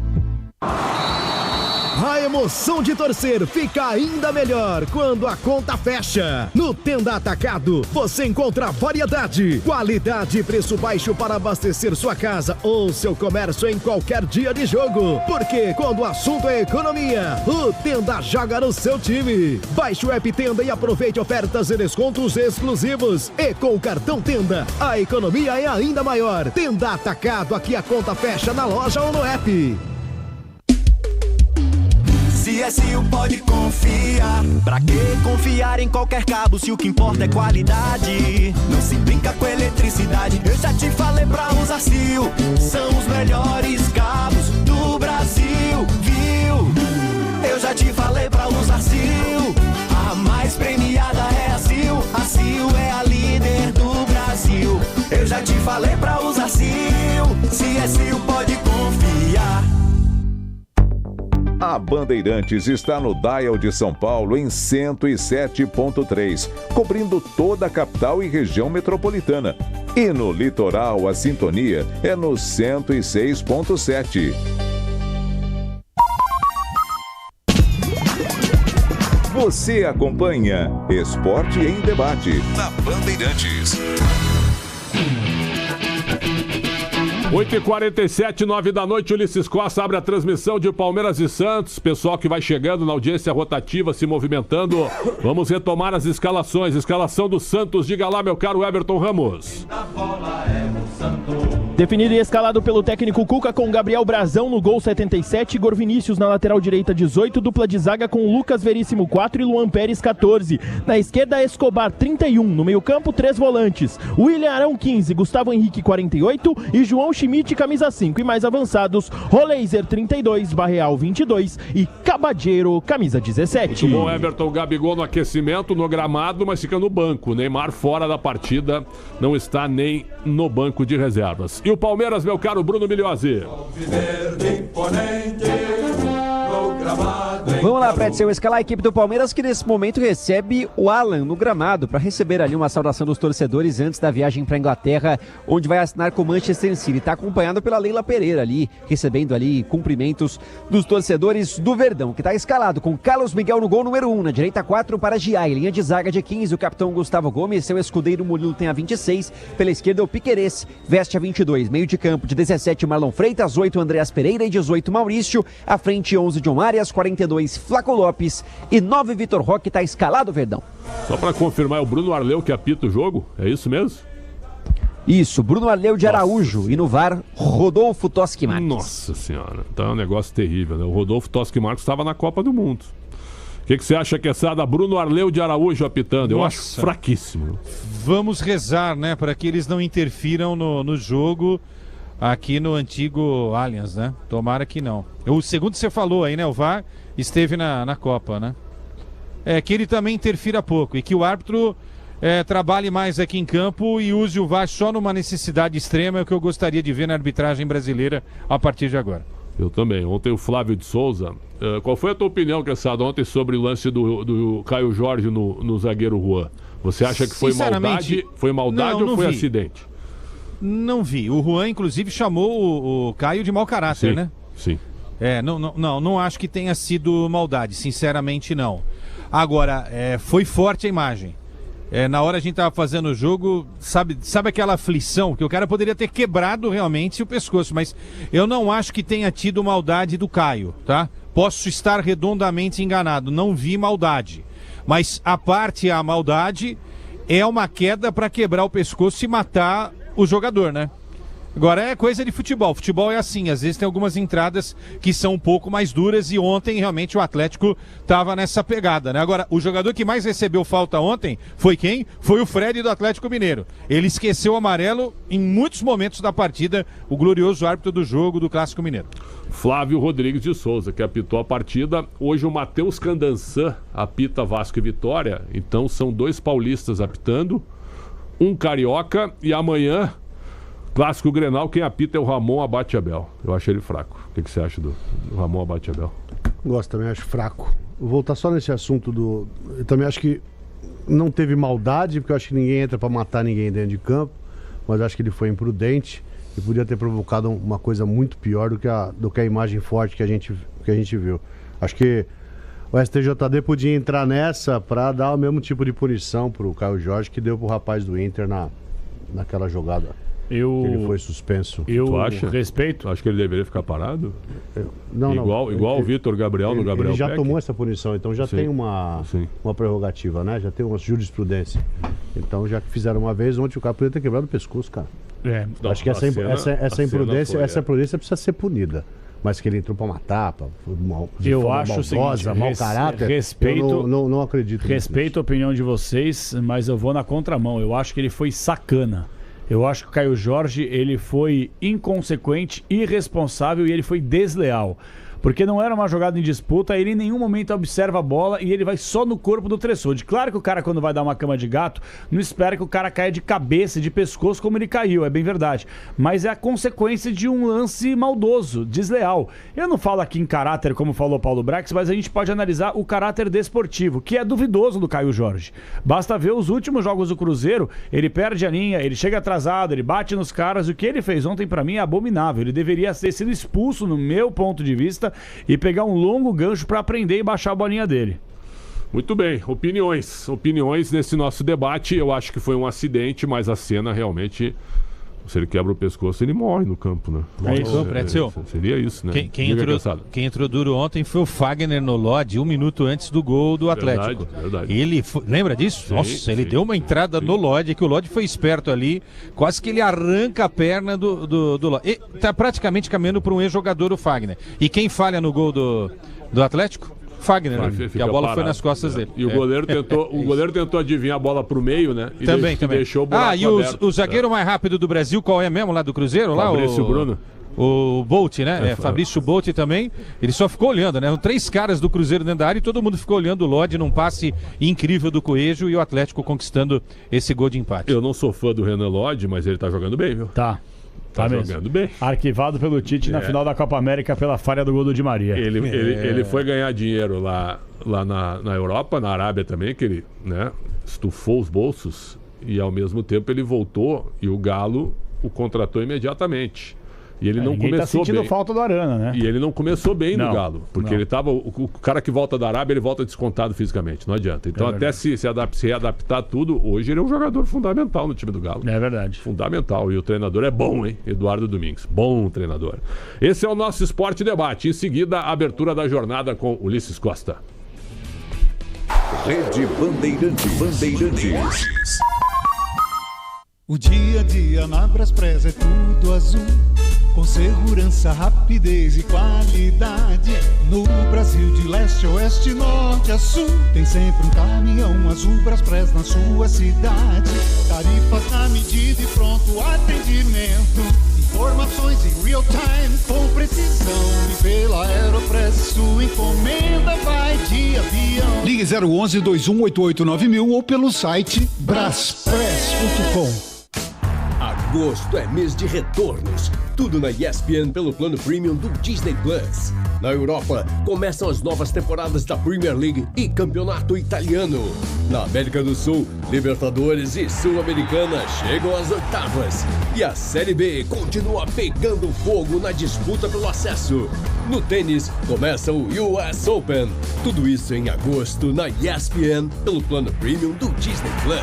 A emoção de torcer fica ainda melhor quando a conta fecha. No Tenda Atacado, você encontra variedade, qualidade e preço baixo para abastecer sua casa ou seu comércio em qualquer dia de jogo. Porque quando o assunto é economia, o Tenda joga no seu time. Baixe o app Tenda e aproveite ofertas e descontos exclusivos. E com o cartão Tenda, a economia é ainda maior. Tenda Atacado, aqui a conta fecha na loja ou no app. CSU pode confiar. Pra que confiar em qualquer cabo se o que importa é qualidade? Não se brinca com eletricidade. Eu já te falei pra usar CIL. São os melhores cabos do Brasil, viu? Eu já te falei pra usar CIL. A mais premiada é a CIL. A CIL é a líder do Brasil. Eu já te falei pra usar CIL. CSU pode confiar. A Bandeirantes está no Dial de São Paulo em 107.3, cobrindo toda a capital e região metropolitana. E no litoral, a sintonia é no 106.7. Você acompanha Esporte em Debate na Bandeirantes. 8h47, 9 da noite, Ulisses Costa abre a transmissão de Palmeiras e Santos. Pessoal que vai chegando na audiência rotativa, se movimentando. Vamos retomar as escalações. Escalação do Santos, diga lá, meu caro Everton Ramos. Definido e escalado pelo técnico Cuca com Gabriel Brazão no gol 77, Igor Vinícius na lateral direita 18, dupla de zaga com Lucas Veríssimo 4 e Luan Pérez 14. Na esquerda, Escobar 31, no meio campo 3 volantes, William Arão 15, Gustavo Henrique 48 e João Schmidt camisa 5. E mais avançados, Roleiser 32, Barreal 22 e Cabadeiro camisa 17. Muito bom, Everton. Gabigol no aquecimento, no gramado, mas fica no banco. Neymar fora da partida, não está nem no banco de reservas. E o Palmeiras, meu caro Bruno Migliozzi. Vamos lá, Pretzel, escalar a equipe do Palmeiras que nesse momento recebe o Alan no gramado para receber ali uma saudação dos torcedores antes da viagem para a Inglaterra, onde vai assinar com o Manchester City. Está acompanhado pela Leila Pereira ali, recebendo ali cumprimentos dos torcedores do Verdão, que está escalado com Carlos Miguel no gol número 1, na direita 4 para Giai, linha de zaga de 15, o capitão Gustavo Gomes, seu escudeiro Murilo tem a 26, pela esquerda o Piquerez, veste a 22, meio de campo de 17 Marlon Freitas, 8 Andreas Pereira e 18 Maurício, à frente 11 John Arias, 42 Flaco Lopes e 9 Vitor Roque, está escalado, Verdão. Só para confirmar, é o Bruno Arleu que apita o jogo? É isso mesmo? Isso, Bruno Arleu de Araújo. E no VAR, Rodolfo Toschi Marques. Nossa senhora, então é um negócio terrível, né? O Rodolfo Toschi Marques estava na Copa do Mundo. O que você acha, Quesada? Bruno Arleu de Araújo apitando? Eu acho fraquíssimo. Vamos rezar, né? Para que eles não interfiram no jogo. aqui no antigo Allianz, né? Tomara que não. O segundo você falou aí, né? O VAR esteve na Copa, né? Que ele também interfira pouco e que o árbitro trabalhe mais aqui em campo e use o VAR só numa necessidade extrema, é o que eu gostaria de ver na arbitragem brasileira a partir de agora. Eu também. Ontem o Flávio de Souza, qual foi a tua opinião, Cassado, ontem sobre o lance do Caio Jorge no zagueiro Juan? Você acha que foi maldade? Foi maldade ou foi acidente? Não vi. O Juan, inclusive, chamou o Caio de mau caráter, né? Sim. Não acho que tenha sido maldade, sinceramente não. Agora, foi forte a imagem. Na hora a gente tava fazendo o jogo, sabe aquela aflição que o cara poderia ter quebrado realmente o pescoço, mas eu não acho que tenha tido maldade do Caio, tá? Posso estar redondamente enganado, não vi maldade. Mas a maldade é uma queda para quebrar o pescoço e matar o jogador, né? Agora é coisa de futebol. Futebol é assim, às vezes tem algumas entradas que são um pouco mais duras e ontem realmente o Atlético estava nessa pegada, né? Agora, o jogador que mais recebeu falta ontem foi quem? Foi o Fred do Atlético Mineiro. Ele esqueceu o amarelo em muitos momentos da partida, o glorioso árbitro do jogo do Clássico Mineiro. Flávio Rodrigues de Souza, que apitou a partida. Hoje o Matheus Candançan apita Vasco e Vitória. Então são 2 paulistas apitando, um carioca e amanhã... Clássico Grenal, quem apita é o Ramon Abate Abel. Eu acho ele fraco. O que você acha do Ramon Abate Abel? Gosto, também acho fraco. Vou voltar só nesse assunto eu também acho que não teve maldade, porque eu acho que ninguém entra pra matar ninguém dentro de campo, mas acho que ele foi imprudente e podia ter provocado uma coisa muito pior do que a imagem forte que a gente viu. Acho que o STJD podia entrar nessa pra dar o mesmo tipo de punição pro Caio Jorge que deu pro rapaz do Inter naquela jogada. Ele foi suspenso. Tu acha? Respeito. Acho que ele deveria ficar parado. Não. Igual o Vitor Gabriel no Gabriel Ele já Peck. tomou essa punição, então já tem uma prerrogativa, né? Já tem uma jurisprudência. Então, já que fizeram uma vez, ontem o cara poderia ter quebrado o pescoço, cara. Acho que essa imprudência precisa ser punida. Mas que ele entrou pra matar, eu acho o seguinte, mau caráter, respeito, eu não acredito. Respeito a opinião de vocês, mas eu vou na contramão. Eu acho que ele foi sacana. Eu acho que o Caio Jorge, ele foi inconsequente, irresponsável e ele foi desleal. Porque não era uma jogada em disputa, ele em nenhum momento observa a bola e ele vai só no corpo do Tressode. Claro que o cara, quando vai dar uma cama de gato, não espera que o cara caia de cabeça e de pescoço como ele caiu, é bem verdade. Mas é a consequência de um lance maldoso, desleal. Eu não falo aqui em caráter, como falou Paulo Brax, mas a gente pode analisar o caráter desportivo, que é duvidoso do Caio Jorge. Basta ver os últimos jogos do Cruzeiro, ele perde a linha, ele chega atrasado, ele bate nos caras. O que ele fez ontem, pra mim, é abominável. Ele deveria ter sido expulso, no meu ponto de vista, e pegar um longo gancho para aprender e baixar a bolinha dele. Muito bem, opiniões nesse nosso debate. Eu acho que foi um acidente, mas a cena realmente, se ele quebra o pescoço, ele morre no campo, né? Seria isso, né? Quem entrou duro ontem foi o Fagner no Lodge, 1 minuto antes do gol do Atlético. Verdade. Ele lembra disso? Sim, Nossa, ele deu uma entrada no Lodge, que o Lodge foi esperto ali, quase que ele arranca a perna do Lodge. E tá praticamente caminhando para um ex-jogador, o Fagner. E quem falha no gol do Atlético? Fagner, né? Que a bola parado, foi nas costas dele. E o goleiro tentou adivinhar a bola pro meio, né? E também. Deixou o buraco aberto. O zagueiro mais rápido do Brasil, qual é mesmo lá do Cruzeiro? Fabrício Bruno. O Bolt, né? Fabrício Bolt também. Ele só ficou olhando, né? 3 caras do Cruzeiro dentro da área e todo mundo ficou olhando o Lodge num passe incrível do Coelho e o Atlético conquistando esse gol de empate. Eu não sou fã do Renan Lodge, mas ele tá jogando bem, viu? Tá jogando bem. Arquivado pelo Tite na final da Copa América pela falha do gol do Di Maria. Ele foi ganhar dinheiro lá na Europa, na Arábia também, que ele, né, estufou os bolsos e ao mesmo tempo ele voltou e o Galo o contratou imediatamente. E ele não começou tá sentindo bem. Falta do Arana, né? E ele não começou bem no Galo. Porque ele tava. O cara que volta da Arábia, ele volta descontado fisicamente. Não adianta. Então, até se readaptar tudo, hoje ele é um jogador fundamental no time do Galo. É verdade. Fundamental. E o treinador é bom, hein? Eduardo Domingues. Bom treinador. Esse é o nosso Esporte Debate. Em seguida, a abertura da jornada com Ulisses Costa. Rede Bandeirantes. O dia a dia na Braspress é tudo azul, com segurança, rapidez e qualidade. No Brasil de leste a oeste, norte a sul, tem sempre um caminhão azul Braspress na sua cidade. Tarifas na medida e pronto atendimento, informações real time com precisão. E pela Aeropress sua encomenda vai de avião. Ligue 011-2188-9000 ou pelo site braspress.com. Agosto é mês de retornos. Tudo na ESPN pelo plano premium do Disney Plus. Na Europa, começam as novas temporadas da Premier League e Campeonato Italiano. Na América do Sul, Libertadores e Sul-Americana chegam às oitavas. E a Série B continua pegando fogo na disputa pelo acesso. No tênis, começa o US Open. Tudo isso em agosto na ESPN pelo plano premium do Disney Plus.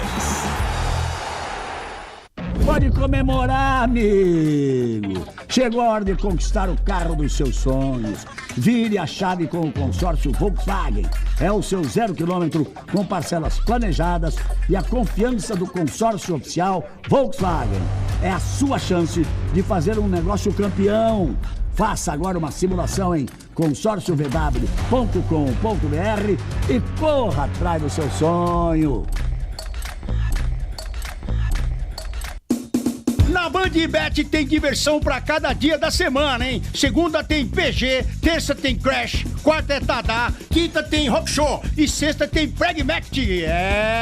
Pode comemorar, amigo! Chegou a hora de conquistar o carro dos seus sonhos. Vire a chave com o consórcio Volkswagen. É o seu 0 km com parcelas planejadas e a confiança do consórcio oficial Volkswagen. É a sua chance de fazer um negócio campeão. Faça agora uma simulação em consórciovw.com.br e corra atrás do seu sonho. Na BandBet tem diversão pra cada dia da semana, hein? Segunda tem PG, terça tem Crash, quarta é Tadá, quinta tem Rock Show e sexta tem Pragmatic.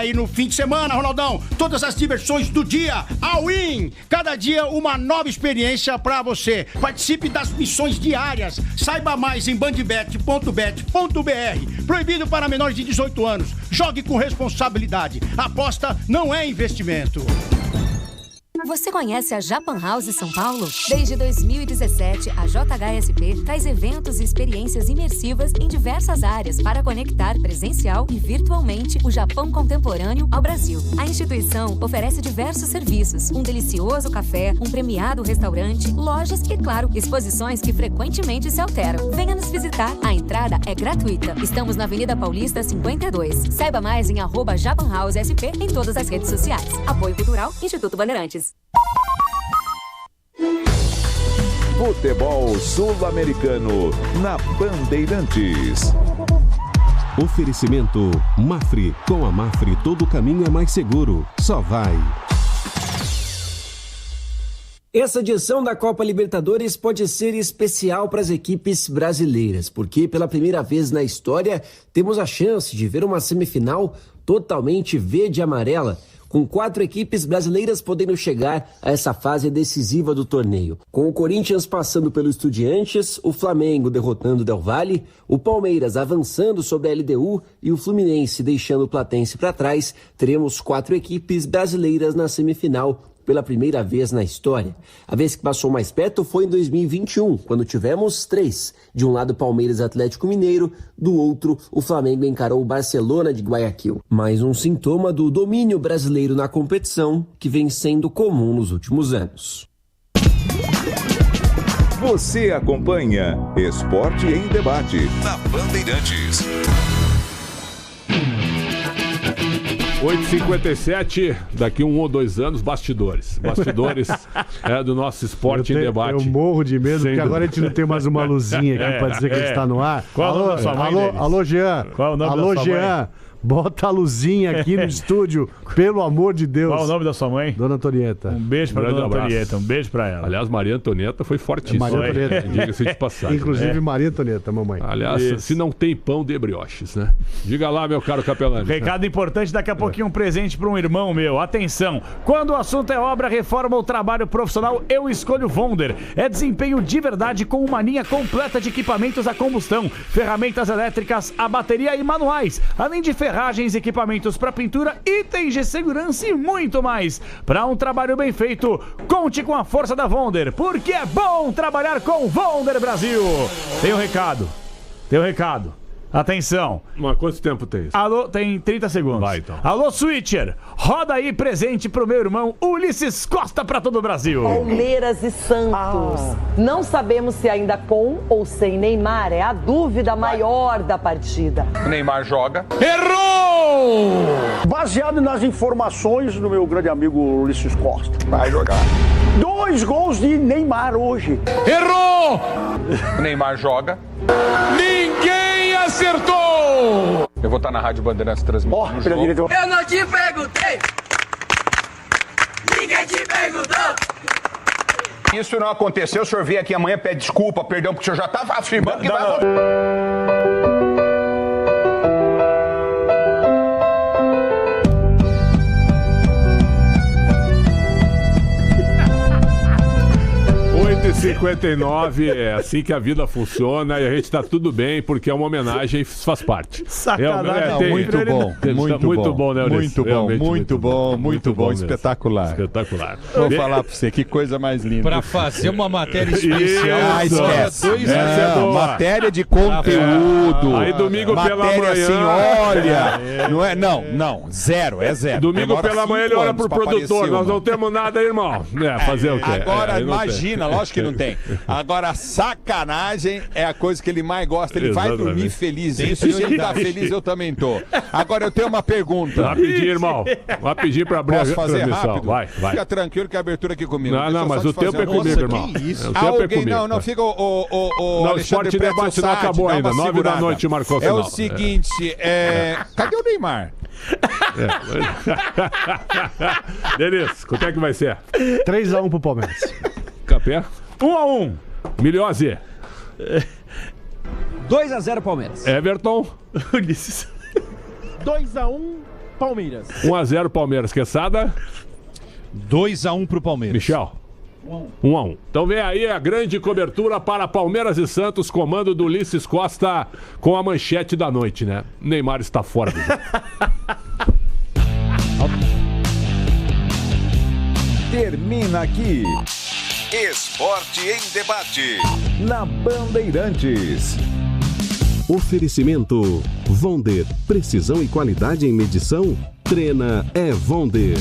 E no fim de semana, Ronaldão, todas as diversões do dia, all in! Cada dia uma nova experiência pra você. Participe das missões diárias. Saiba mais em bandbet.bet.br. Proibido para menores de 18 anos. Jogue com responsabilidade. Aposta não é investimento. Você conhece a Japan House São Paulo? Desde 2017, a JHSP traz eventos e experiências imersivas em diversas áreas para conectar presencial e virtualmente o Japão contemporâneo ao Brasil. A instituição oferece diversos serviços, um delicioso café, um premiado restaurante, lojas e, claro, exposições que frequentemente se alteram. Venha nos visitar, a entrada é gratuita. Estamos na Avenida Paulista 52. Saiba mais em @JapanHouseSP em todas as redes sociais. Apoio Cultural, Instituto Bandeirantes. Futebol Sul-Americano na Bandeirantes. Oferecimento Mafre. Com a Mafre todo caminho é mais seguro. Só vai. Essa edição da Copa Libertadores pode ser especial para as equipes brasileiras, porque pela primeira vez na história temos a chance de ver uma semifinal totalmente verde e amarela, com 4 equipes brasileiras podendo chegar a essa fase decisiva do torneio. Com o Corinthians passando pelo Estudiantes, o Flamengo derrotando o Del Valle, o Palmeiras avançando sobre a LDU e o Fluminense deixando o Platense para trás, teremos 4 equipes brasileiras na semifinal pela primeira vez na história. A vez que passou mais perto foi em 2021, quando tivemos 3. De um lado, Palmeiras e Atlético Mineiro, do outro, o Flamengo encarou o Barcelona de Guayaquil. Mais um sintoma do domínio brasileiro na competição, que vem sendo comum nos últimos anos. Você acompanha Esporte em Debate na Bandeirantes. 8h57, daqui 1 ou 2 anos, bastidores. Bastidores do nosso Esporte em Debate. Eu morro de medo, porque agora a gente não tem mais uma luzinha aqui para dizer que ele está no ar. Qual o nome da sua mãe, alô, Jean. Qual o nome alô, da sua Jean. mãe? Bota a luzinha aqui no estúdio, pelo amor de Deus. Qual o nome da sua mãe? Dona Antonieta. Um beijo pra Dona Antonieta, um beijo pra ela. Aliás, Maria Antonieta foi fortíssima. Maria Antonieta. Diga-se de passagem. Inclusive Maria Antonieta, mamãe. Aliás, se não tem pão, dê brioches, né? Diga lá, meu caro Capelani. Recado importante, daqui a pouquinho um presente para um irmão meu. Atenção, quando o assunto é obra, reforma ou trabalho profissional, eu escolho Vonder. É desempenho de verdade com uma linha completa de equipamentos a combustão, ferramentas elétricas, a bateria e manuais, além de ferragens, equipamentos para pintura, itens de segurança e muito mais. Para um trabalho bem feito, conte com a força da Vonder, porque é bom trabalhar com Vonder Brasil. Tem um recado. Atenção. Mas quanto tempo tem isso? Alô, tem 30 segundos. Vai, então. Alô, Switcher, roda aí presente pro meu irmão Ulisses Costa pra todo o Brasil. Palmeiras e Santos. Não sabemos se ainda com ou sem Neymar. É a dúvida maior da partida. O Neymar joga. Errou! Baseado nas informações do meu grande amigo Ulisses Costa. Vai jogar. 2 gols de Neymar hoje. Errou! O Neymar joga. Ninguém acertou! Eu vou estar na Rádio Bandeirantes transmitindo o jogo. Eu não te perguntei! Ninguém te perguntou! isso não aconteceu, o senhor vem aqui amanhã, pede desculpa, perdão, porque o senhor já estava afirmando que vai acontecer. 8h59, é assim que a vida funciona e a gente tá tudo bem, porque é uma homenagem e faz parte. Sacanagem. Muito bom, muito bom, né, Muito bom, muito bom, espetacular. Espetacular. Vou falar pra você, que coisa mais linda. Pra fazer uma matéria especial. Esquece. Matéria de conteúdo. Aí domingo pela manhã. Assim, olha. Não é, não, zero, é zero. Domingo pela manhã ele olha pro produtor, nós não temos nada aí, irmão. Fazer o quê? Agora, imagina, lógico que não tem. Agora, sacanagem é a coisa que ele mais gosta. Ele vai dormir feliz. Isso, se ele tá feliz, eu também tô. Agora, eu tenho uma pergunta. Rapidinho, irmão. Rapidinho pra abrir Posso fazer transmissão. rápido? Vai. Fica tranquilo que a abertura aqui comigo. Não, mas o tempo é comigo, irmão. O tempo é comigo. Não, fica o Esporte Debate não acabou ainda. 9 da noite marcou o final. É o seguinte, cadê o Neymar? Denis, quanto é que vai ser? 3x1 pro Palmeiras. Capé? 1x1. Milhose. 2x0 Palmeiras. Everton. 2x1 Palmeiras. 1x0 Palmeiras. Quesada? 2x1 pro Palmeiras. Michel? 1x1. Então vem aí a grande cobertura para Palmeiras e Santos, comando do Ulisses Costa, com a manchete da noite, né? Neymar está fora do jogo. Termina aqui Esporte em Debate na Bandeirantes. Oferecimento Vonder. Precisão e qualidade em medição? Trena é Vonder.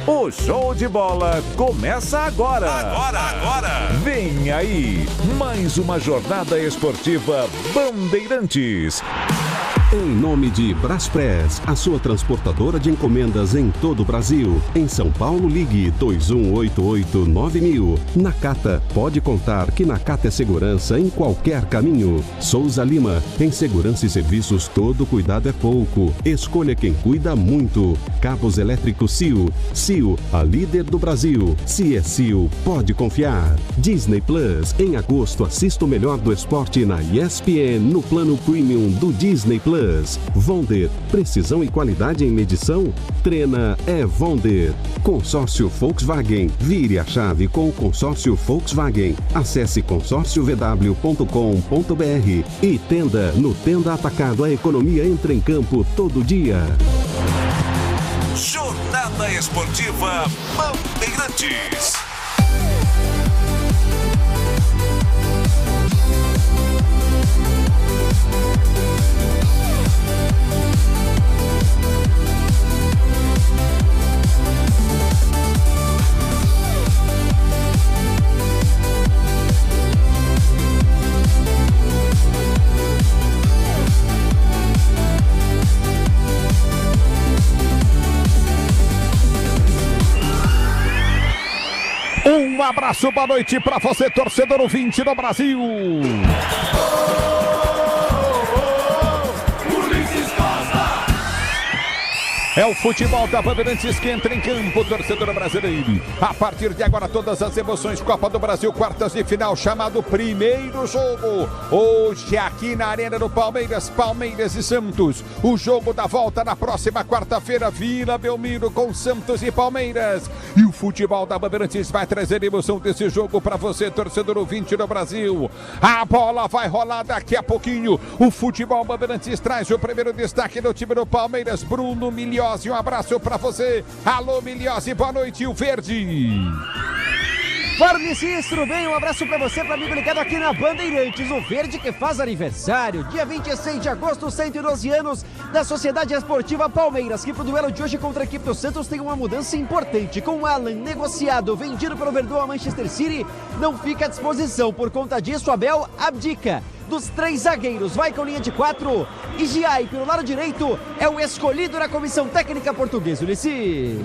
O show de bola começa agora. Agora. Vem aí, mais uma jornada esportiva Bandeirantes. Em nome de Braspress, a sua transportadora de encomendas em todo o Brasil. Em São Paulo, ligue 2188-9000. Nakata, pode contar que Nakata é segurança em qualquer caminho. Souza Lima, em segurança e serviços todo cuidado é pouco. Escolha quem cuida muito. Cabos elétricos Sil. Sil, a líder do Brasil. Se é Sil, pode confiar. Disney Plus, em agosto assista o melhor do esporte na ESPN no plano premium do Disney Plus. Vonder, precisão e qualidade em medição? Trena é Vonder. Consórcio Volkswagen, vire a chave com o consórcio Volkswagen. Acesse consórciovw.com.br e Tenda. No Tenda Atacado, a economia entra em campo todo dia. Jornada Esportiva Bandeirantes. Um abraço, boa noite pra você, torcedor ouvinte do Brasil. É o futebol da Bandeirantes que entra em campo, torcedor brasileiro. A partir de agora, todas as emoções, Copa do Brasil, quartas de final, chamado primeiro jogo. Hoje, aqui na Arena do Palmeiras, Palmeiras e Santos. O jogo da volta na próxima quarta-feira, Vila Belmiro com Santos e Palmeiras. E o futebol da Bandeirantes vai trazer emoção desse jogo para você, torcedor ouvinte do Brasil. A bola vai rolar daqui a pouquinho. O futebol Bandeirantes traz o primeiro destaque do time do Palmeiras, Bruno Miliose. Um abraço pra você. Alô, Miliose, boa noite, o Verde. Fala, Ulisses, tudo bem? Um abraço pra você, pra amigo ligado aqui na Bandeirantes, o Verde que faz aniversário. Dia 26 de agosto, 112 anos da Sociedade Esportiva Palmeiras, que pro duelo de hoje contra a equipe do Santos tem uma mudança importante. Com o Alan negociado, vendido pelo Verdão a Manchester City, não fica à disposição. Por conta disso, Abel abdica dos 3 zagueiros, vai com linha de 4 e Giai pelo lado direito é o escolhido na comissão técnica portuguesa, Ulisses.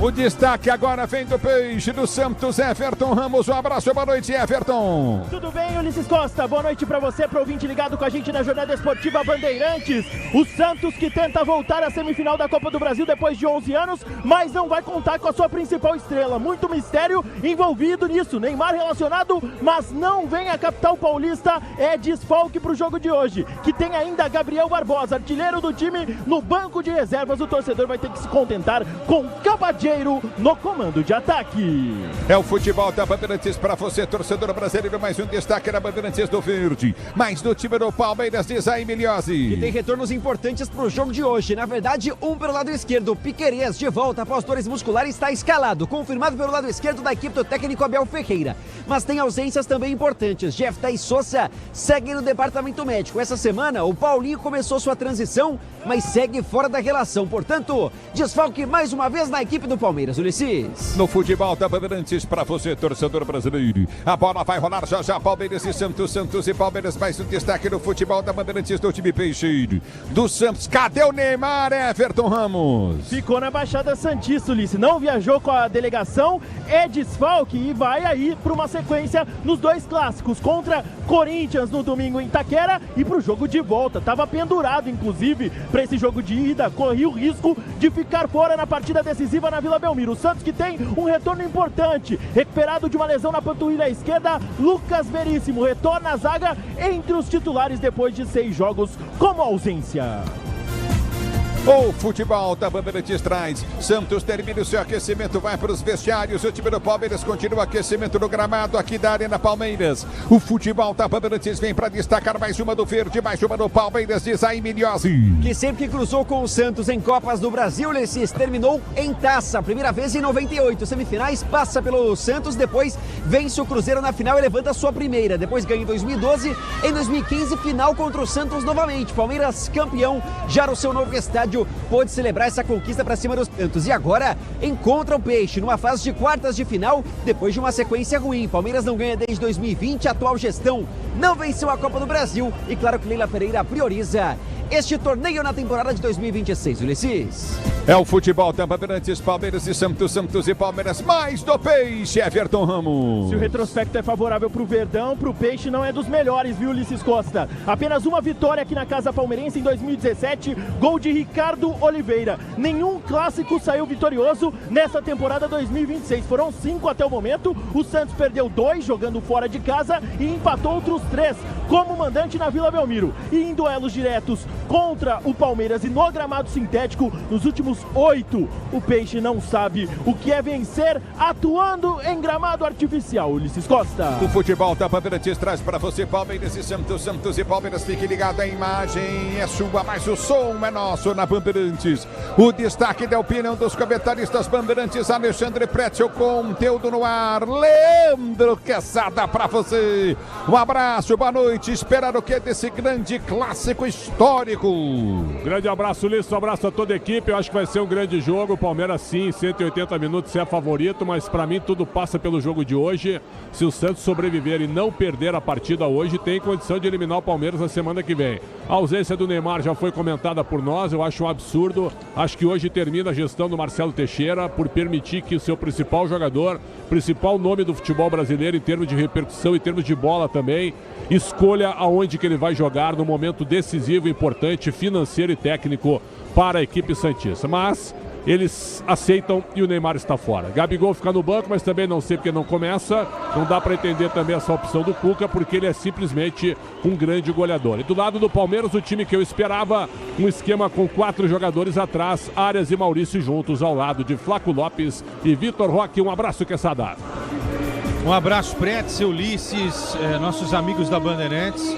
O destaque agora vem do Peixe do Santos, Everton Ramos. Um abraço, boa noite, Everton. Tudo bem, Ulisses Costa? Boa noite pra você, pro ouvinte ligado com a gente na Jornada Esportiva Bandeirantes. O Santos que tenta voltar à semifinal da Copa do Brasil depois de 11 anos, mas não vai contar com a sua principal estrela. Muito mistério envolvido nisso. Neymar relacionado, mas não vem a capital paulista. É desfalque pro jogo de hoje, que tem ainda Gabriel Barbosa, artilheiro do time, no banco de reservas. O torcedor vai ter que se contentar com Cabadeiro no comando de ataque. É o futebol da Bandeirantes para você, torcedor brasileiro. Mais um destaque da Bandeirantes do Verde. Mais do time do Palmeiras, diz aí, Miliose. Que tem retornos importantes pro jogo de hoje. Na verdade, um pelo lado esquerdo. Piquerez de volta após dores musculares, está escalado. Confirmado pelo lado esquerdo da equipe do técnico Abel Ferreira. Mas tem ausências também importantes. Jefta e Sousa seguem no departamento médico. Essa semana, o Paulinho começou sua transição, mas segue fora da relação. Portanto, desfalque mais uma vez na equipe do Palmeiras, Ulisses. No futebol da Bandeirantes para você, torcedor brasileiro. A bola vai rolar já já, Palmeiras e Santos, Santos e Palmeiras. Mais um destaque no futebol da Bandeirantes do time Peixeiro. Do Santos, cadê o Neymar, Everton Ramos? Ficou na Baixada Santista, Ulisses. Não viajou com a delegação, é desfalque e vai aí para uma sequência nos 2 clássicos. Contra Corinthians no domingo em Itaquera e pro jogo de volta. Tava pendurado, inclusive, para esse jogo de ida. Corria o risco de ficar fora na partida decisiva na Vila Belmiro. O Santos que tem um retorno importante, recuperado de uma lesão na panturrilha esquerda, Lucas Veríssimo retorna à zaga entre os titulares depois de 6 jogos como ausência. O futebol da Bandeirantes traz. Santos termina o seu aquecimento, vai para os vestiários. O time do Palmeiras continua o aquecimento no gramado aqui da Arena Palmeiras. O futebol da Bandeirantes vem para destacar mais uma do Verde, mais uma do Palmeiras, diz aí, Miliose. Que sempre que cruzou com o Santos em Copas do Brasil, Ulisses, terminou em taça. Primeira vez em 98. Semifinais, passa pelo Santos, depois vence o Cruzeiro na final e levanta sua primeira. Depois ganha em 2012, em 2015, final contra o Santos novamente. Palmeiras campeão, já no seu novo estádio, pôde celebrar essa conquista para cima dos Santos. E agora encontra o Peixe numa fase de quartas de final, depois de uma sequência ruim. Palmeiras não ganha desde 2020, a atual gestão não venceu a Copa do Brasil. E claro que Leila Pereira prioriza este torneio na temporada de 2026, Ulisses. É o futebol da Bandeirantes, Palmeiras e Santos, Santos e Palmeiras, mais do Peixe, Everton Ramos. Se o retrospecto é favorável pro Verdão, pro Peixe não é dos melhores, viu, Ulisses Costa? Apenas uma vitória aqui na Casa Palmeirense em 2017, gol de Ricardo Oliveira. Nenhum clássico saiu vitorioso nessa temporada 2026. Foram 5 até o momento, o Santos perdeu 2 jogando fora de casa e empatou outros 3 como mandante na Vila Belmiro. E em duelos diretos contra o Palmeiras e no gramado sintético, nos últimos 8, o Peixe não sabe o que é vencer atuando em gramado artificial, Ulisses Costa. O futebol da Bandeirantes traz para você Palmeiras e Santos, Santos e Palmeiras. Fique ligado, a imagem é sua, mas o som é nosso na Bandeirantes. O destaque da opinião dos comentaristas Bandeirantes, Alexandre Pretzel, conteúdo no ar, Leandro Quesada para você. Um abraço, boa noite, esperar o que desse grande clássico histórico. Grande abraço, Ulisses, um abraço a toda a equipe. Eu acho que vai ser um grande jogo. O Palmeiras, sim, 180 minutos é favorito, mas para mim tudo passa pelo jogo de hoje. Se o Santos sobreviver e não perder a partida hoje, tem condição de eliminar o Palmeiras na semana que vem. A ausência do Neymar já foi comentada por nós, eu acho um absurdo. Acho que hoje termina a gestão do Marcelo Teixeira por permitir que o seu principal jogador, principal nome do futebol brasileiro em termos de repercussão, em termos de bola também, escolha aonde que ele vai jogar no momento decisivo e importante. importante financeiro e técnico para a equipe santista. Mas eles aceitam e o Neymar está fora. Gabigol fica no banco, mas também não sei porque não começa. Não dá para entender também essa opção do Cuca, porque ele é simplesmente um grande goleador. E do lado do Palmeiras, o time que eu esperava, um esquema com 4 jogadores atrás, Arias e Maurício juntos ao lado de Flaco Lopes e Vitor Roque. Um abraço, Quesada. Um abraço, Pretzel, Ulisses, nossos amigos da Bandeirantes.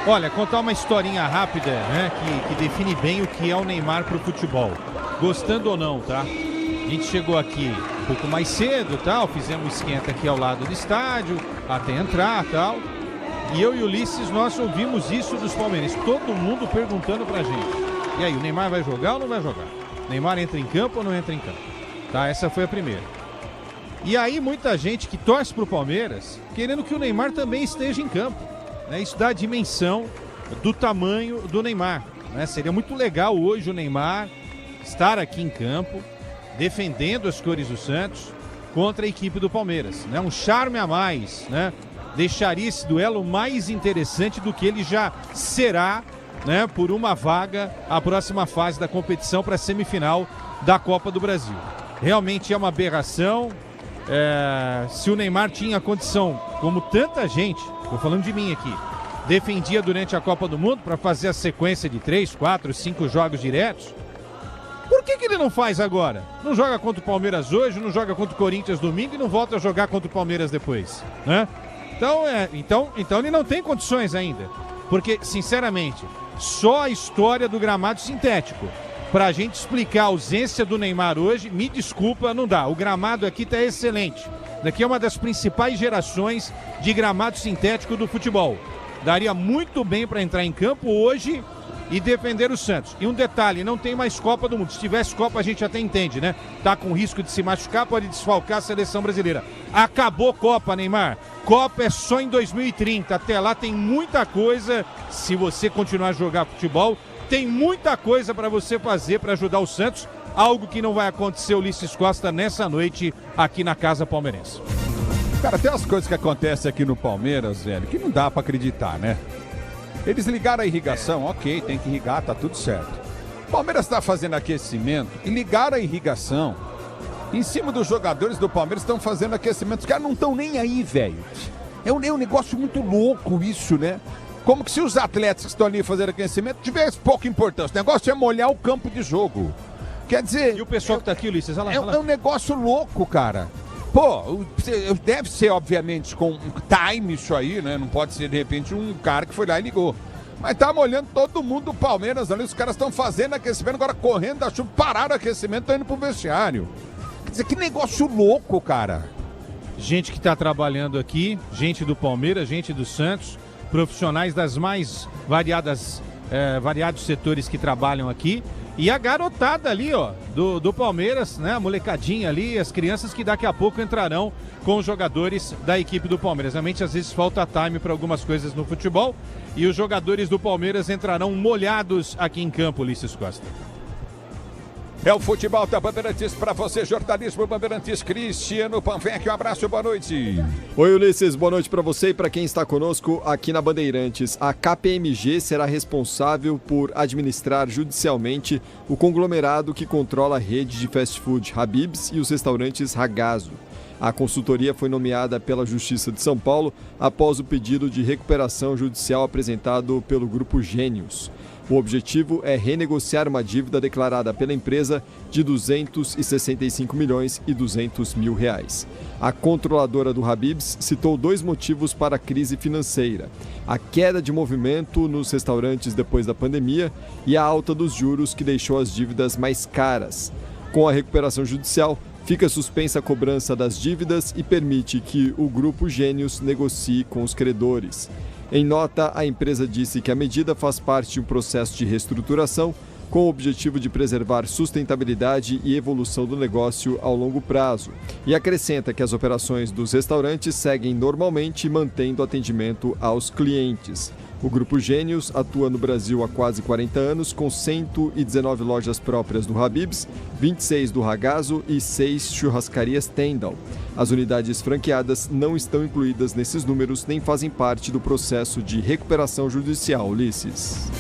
Olha, contar uma historinha rápida, né, que define bem o que é o Neymar pro futebol. Gostando ou não, tá? A gente chegou aqui um pouco mais cedo, tal, fizemos um esquenta aqui ao lado do estádio, até entrar, tal. E eu e o Ulisses, nós ouvimos isso dos palmeirenses, todo mundo perguntando pra gente. E aí, o Neymar vai jogar ou não vai jogar? Neymar entra em campo ou não entra em campo? Tá, essa foi a primeira. E aí, muita gente que torce pro Palmeiras, querendo que o Neymar também esteja em campo. Né? Isso dá a dimensão do tamanho do Neymar. Né? Seria muito legal hoje o Neymar estar aqui em campo, defendendo as cores do Santos contra a equipe do Palmeiras, né? Um charme a mais, né? Deixaria esse duelo mais interessante do que ele já será, né? Por uma vaga à próxima fase da competição para a semifinal da Copa do Brasil. Realmente é uma aberração. Se o Neymar tinha condição, como tanta gente, estou falando de mim aqui, defendia durante a Copa do Mundo para fazer a sequência de 3, 4, 5 jogos diretos, por que ele não faz agora? Não joga contra o Palmeiras hoje, não joga contra o Corinthians domingo e não volta a jogar contra o Palmeiras depois, né? Então ele não tem condições ainda. Porque, sinceramente, só a história do gramado sintético, pra gente explicar a ausência do Neymar hoje, me desculpa, não dá. O gramado aqui tá excelente. Daqui é uma das principais gerações de gramado sintético do futebol. Daria muito bem para entrar em campo hoje e defender o Santos. E um detalhe, não tem mais Copa do Mundo. Se tivesse Copa, a gente até entende, né? Tá com risco de se machucar, pode desfalcar a seleção brasileira. Acabou Copa, Neymar. Copa é só em 2030. Até lá tem muita coisa. Se você continuar a jogar futebol, tem muita coisa para você fazer para ajudar o Santos. Algo que não vai acontecer, Ulisses Costa, nessa noite aqui na Casa Palmeirense. Cara, tem umas coisas que acontecem aqui no Palmeiras, velho, que não dá para acreditar, né? Eles ligaram a irrigação, ok, tem que irrigar, tá tudo certo. O Palmeiras está fazendo aquecimento e ligaram a irrigação. Em cima dos jogadores do Palmeiras estão fazendo aquecimento. Os caras não estão nem aí, velho. É um negócio muito louco isso, né? Como que se os atletas que estão ali fazendo aquecimento tivessem pouca importância. O negócio é molhar o campo de jogo. Quer dizer... E o pessoal que tá aqui, Ulisses, olha lá. É um negócio louco, cara. Pô, deve ser, obviamente, com time isso aí, né? Não pode ser, de repente, um cara que foi lá e ligou. Mas tá molhando todo mundo do Palmeiras ali. Os caras estão fazendo aquecimento, agora correndo da chuva, pararam o aquecimento, estão indo pro vestiário. Quer dizer, que negócio louco, cara. Gente que tá trabalhando aqui, gente do Palmeiras, gente do Santos, profissionais das mais variados setores que trabalham aqui. E a garotada ali, ó, do Palmeiras, né? A molecadinha ali, as crianças que daqui a pouco entrarão com os jogadores da equipe do Palmeiras. Realmente, às vezes, falta time para algumas coisas no futebol. E os jogadores do Palmeiras entrarão molhados aqui em campo, Ulisses Costa. É o futebol da Bandeirantes para você, jornalismo Bandeirantes. Cristiano Panvec, um abraço, boa noite. Oi, Ulisses, boa noite para você e para quem está conosco aqui na Bandeirantes. A KPMG será responsável por administrar judicialmente o conglomerado que controla a rede de fast food Habib's e os restaurantes Ragazzo. A consultoria foi nomeada pela Justiça de São Paulo após o pedido de recuperação judicial apresentado pelo Grupo Gênios. O objetivo é renegociar uma dívida declarada pela empresa de 265 milhões e 200 mil reais. A controladora do Habib's citou 2 motivos para a crise financeira: a queda de movimento nos restaurantes depois da pandemia e a alta dos juros que deixou as dívidas mais caras. Com a recuperação judicial, fica suspensa a cobrança das dívidas e permite que o Grupo Gênios negocie com os credores. Em nota, a empresa disse que a medida faz parte de um processo de reestruturação com o objetivo de preservar sustentabilidade e evolução do negócio ao longo prazo, e acrescenta que as operações dos restaurantes seguem normalmente, mantendo atendimento aos clientes. O Grupo Gênios atua no Brasil há quase 40 anos, com 119 lojas próprias do Habib's, 26 do Ragazzo e 6 churrascarias Tendal. As unidades franqueadas não estão incluídas nesses números nem fazem parte do processo de recuperação judicial, Ulisses.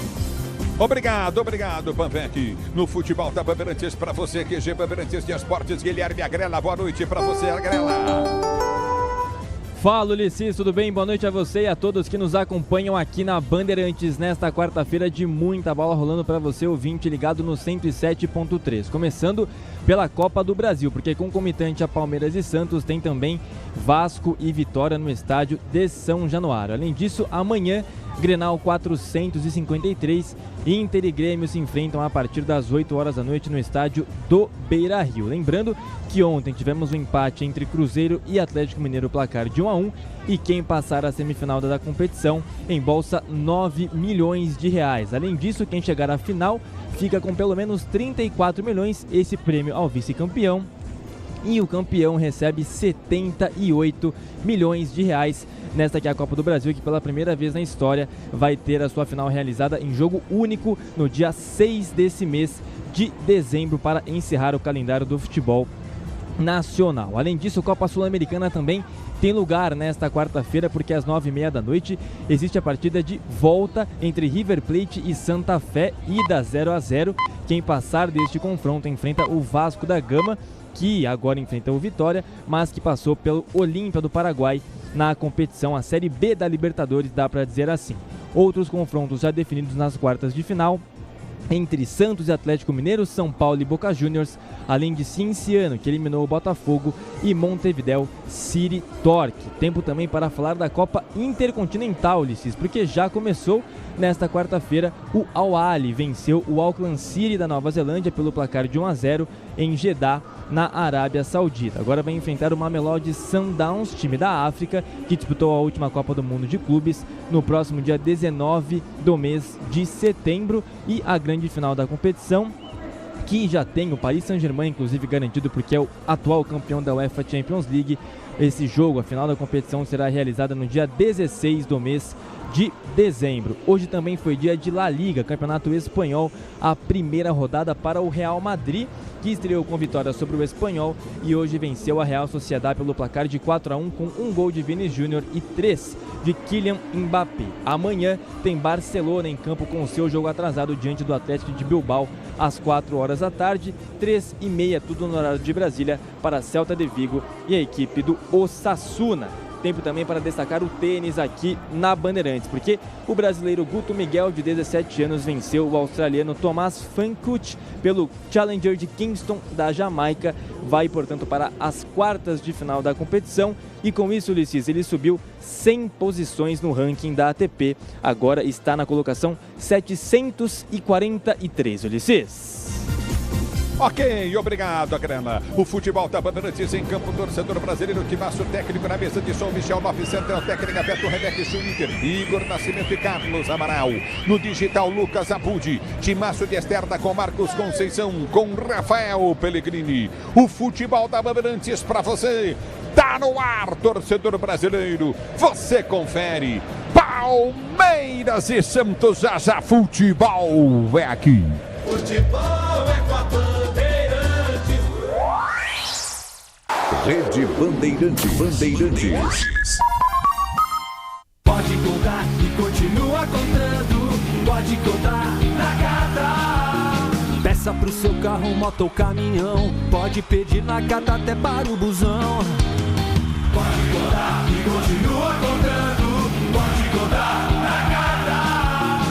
Obrigado, Panvec. No futebol da Bandeirantes, para você, QG Bandeirantes de Esportes, Guilherme Agrela. Boa noite para você, Agrela. Fala, Ulisses, tudo bem? Boa noite a você e a todos que nos acompanham aqui na Bandeirantes nesta quarta-feira de muita bola rolando para você, ouvinte ligado no 107.3. Começando pela Copa do Brasil, porque concomitante a Palmeiras e Santos tem também Vasco e Vitória no estádio de São Januário. Além disso, amanhã, Grenal 453, Inter e Grêmio se enfrentam a partir das 8 horas da noite no estádio do Beira-Rio. Lembrando que ontem tivemos um empate entre Cruzeiro e Atlético Mineiro, placar de 1-1, e quem passar a semifinal da competição embolsa 9 milhões de reais. Além disso, quem chegar à final fica com pelo menos 34 milhões, esse prêmio ao vice-campeão. E o campeão recebe 78 milhões de reais nesta aqui é a Copa do Brasil, que pela primeira vez na história vai ter a sua final realizada em jogo único no dia 6 desse mês de dezembro para encerrar o calendário do futebol nacional. Além disso, a Copa Sul-Americana também tem lugar nesta quarta-feira, porque às 9h30 da noite existe a partida de volta entre River Plate e Santa Fé, ida 0-0. Quem passar deste confronto enfrenta o Vasco da Gama, que agora enfrenta o Vitória, mas que passou pelo Olímpia do Paraguai na competição, a Série B da Libertadores, dá para dizer assim. Outros confrontos já definidos nas quartas de final entre Santos e Atlético Mineiro, São Paulo e Boca Juniors, além de Cienciano, que eliminou o Botafogo, e Montevidéu City Torque. Tempo também para falar da Copa Intercontinental, Ulisses, porque já começou nesta quarta-feira. O Al Ahly venceu o Auckland City da Nova Zelândia pelo placar de 1-0 em Jeddah, na Arábia Saudita. Agora vai enfrentar o Mamelodi Sundowns, time da África, que disputou a última Copa do Mundo de Clubes no próximo dia 19 do mês de setembro. E a grande final da competição, que já tem o Paris Saint-Germain inclusive garantido, porque é o atual campeão da UEFA Champions League. Esse jogo, a final da competição, será realizada no dia 16 do mês de dezembro. Hoje também foi dia de La Liga, Campeonato Espanhol, a primeira rodada para o Real Madrid, que estreou com vitória sobre o Espanhol e hoje venceu a Real Sociedad pelo placar de 4-1 com um gol de Vini Júnior e 3 de Kylian Mbappé. Amanhã tem Barcelona em campo com o seu jogo atrasado diante do Atlético de Bilbao às 4 horas da tarde, 3h30, tudo no horário de Brasília, para Celta de Vigo e a equipe do Osasuna. Tempo também para destacar o tênis aqui na Bandeirantes, porque o brasileiro Guto Miguel, de 17 anos, venceu o australiano Thomas Fancourt pelo Challenger de Kingston da Jamaica. Vai, portanto, para as quartas de final da competição. E com isso, Ulisses, ele subiu 100 posições no ranking da ATP. Agora está na colocação 743, Ulisses. Ok, obrigado, Agrela. O futebol da Bandeirantes em campo, torcedor brasileiro, timaço técnico na mesa de som, Michel Lopes, central técnica, Beto Rebeque, Schwinter, Igor Nascimento e Carlos Amaral. No digital, Lucas Abudi, timaço de Esterda com Marcos Conceição, com Rafael Pellegrini. O futebol da Bandeirantes pra você. Tá no ar, torcedor brasileiro. Você confere. Palmeiras e Santos, já futebol é aqui. Futebol é com a Rede Bandeirantes. Pode contar e continua contando. Pode contar na Cata. Peça pro seu carro, moto ou caminhão. Pode pedir na Cata até para o busão. Pode contar e continua contando. Pode contar na Cata.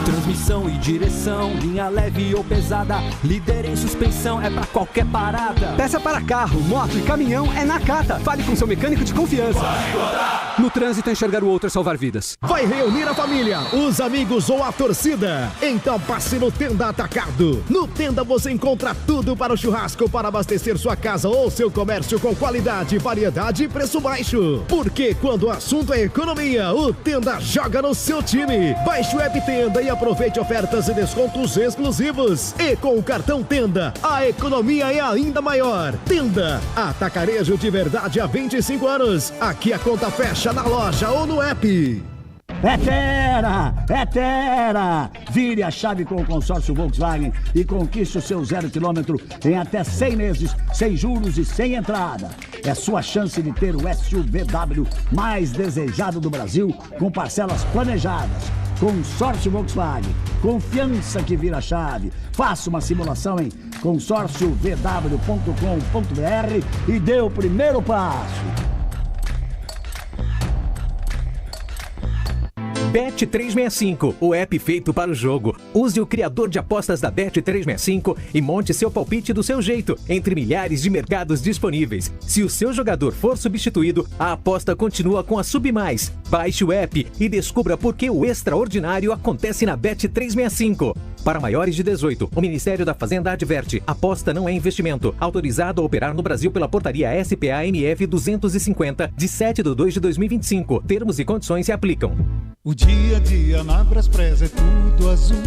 Transmissão e direção, linha leve ou pesada, líder em suspensão, é pra qualquer parada. Peça para carro, moto e caminhão é na Cata. Fale com seu mecânico de confiança. No trânsito, enxergar o outro é salvar vidas. Vai reunir a família, os amigos ou a torcida? Então passe no Tenda Atacado. No Tenda você encontra tudo para o churrasco, para abastecer sua casa ou seu comércio com qualidade, variedade e preço baixo. Porque quando o assunto é economia, o Tenda joga no seu time. Baixe o app Tenda e aproveite ofertas e descontos exclusivos. E com o cartão Tenda, a economia é ainda maior. Tenda, atacarejo de verdade há 25 anos. Aqui a conta fecha na loja ou no app. É Terra! É Terra! Vire a chave com o consórcio Volkswagen e conquiste o seu 0 km em até 100 meses, sem juros e sem entrada. É sua chance de ter o SUVW mais desejado do Brasil, com parcelas planejadas. Consórcio Volkswagen. Confiança que vira chave. Faça uma simulação em consórciovw.com.br e dê o primeiro passo. Bet365, o app feito para o jogo. Use o criador de apostas da Bet365 e monte seu palpite do seu jeito, entre milhares de mercados disponíveis. Se o seu jogador for substituído, a aposta continua com a Submais. Baixe o app e descubra por que o extraordinário acontece na Bet365. Para maiores de 18, o Ministério da Fazenda adverte: aposta não é investimento. Autorizado a operar no Brasil pela portaria SPA-MF 250, de 7/2/2025. Termos e condições se aplicam. O dia a dia na Braspress é tudo azul,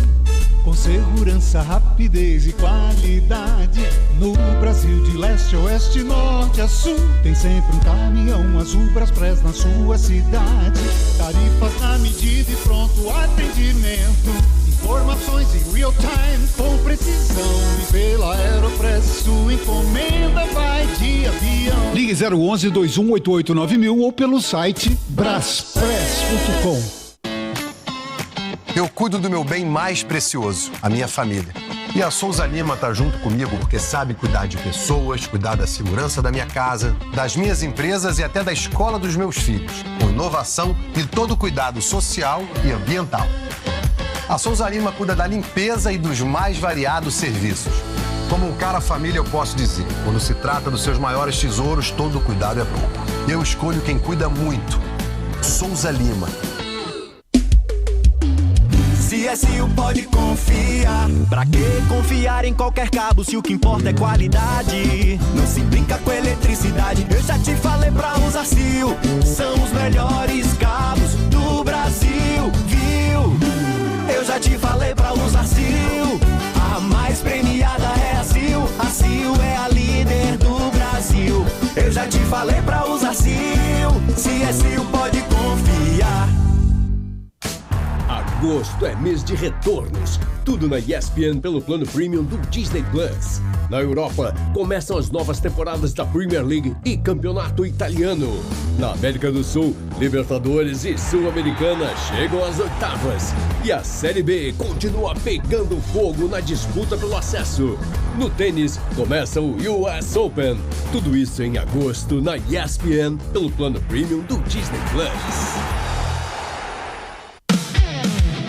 com segurança, rapidez e qualidade. No Brasil de leste a oeste, norte a sul, tem sempre um caminhão azul Braspress na sua cidade. Tarifas na medida e pronto atendimento. Informações em real time, com precisão. E pela Aeropress, sua encomenda vai de avião. Ligue 011 2188 9000 ou pelo site braspress.com. Eu cuido do meu bem mais precioso, a minha família. E a Souza Lima tá junto comigo porque sabe cuidar de pessoas, cuidar da segurança da minha casa, das minhas empresas e até da escola dos meus filhos, com inovação e todo cuidado social e ambiental. A Souza Lima cuida da limpeza e dos mais variados serviços. Como um cara família, eu posso dizer, quando se trata dos seus maiores tesouros, todo cuidado é pouco. Eu escolho quem cuida muito. Souza Lima. CSU pode confiar. Pra que confiar em qualquer cabo se o que importa é qualidade? Não se brinca com eletricidade. Eu já te falei pra usar CIL. São os melhores cabos do Brasil, viu? Eu já te falei pra usar CIL. A mais premiada é a CIL. A CIL é a líder do Brasil. Eu já te falei pra usar CIL. CSU pode confiar. Agosto é mês de retornos. Tudo na ESPN pelo plano premium do Disney Plus. Na Europa, começam as novas temporadas da Premier League e Campeonato Italiano. Na América do Sul, Libertadores e Sul-Americana chegam às oitavas. E a Série B continua pegando fogo na disputa pelo acesso. No tênis, começa o US Open. Tudo isso em agosto na ESPN pelo plano premium do Disney Plus.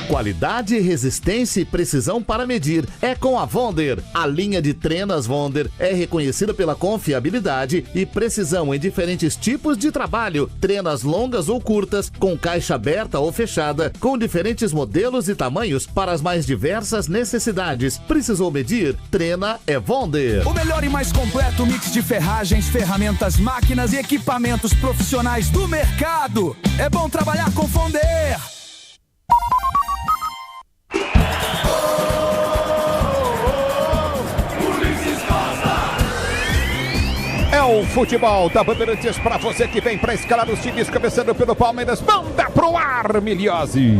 Qualidade, resistência e precisão para medir é com a Wonder. A linha de trenas Wonder é reconhecida pela confiabilidade e precisão em diferentes tipos de trabalho. Trenas longas ou curtas, com caixa aberta ou fechada, com diferentes modelos e tamanhos para as mais diversas necessidades. Precisou medir? Trena é Wonder. O melhor e mais completo mix de ferragens, ferramentas, máquinas e equipamentos profissionais do mercado. É bom trabalhar com Wonder. É o futebol da Bandeirantes para você que vem para escalar os times, começando pelo Palmeiras. Manda pro ar, Miliose.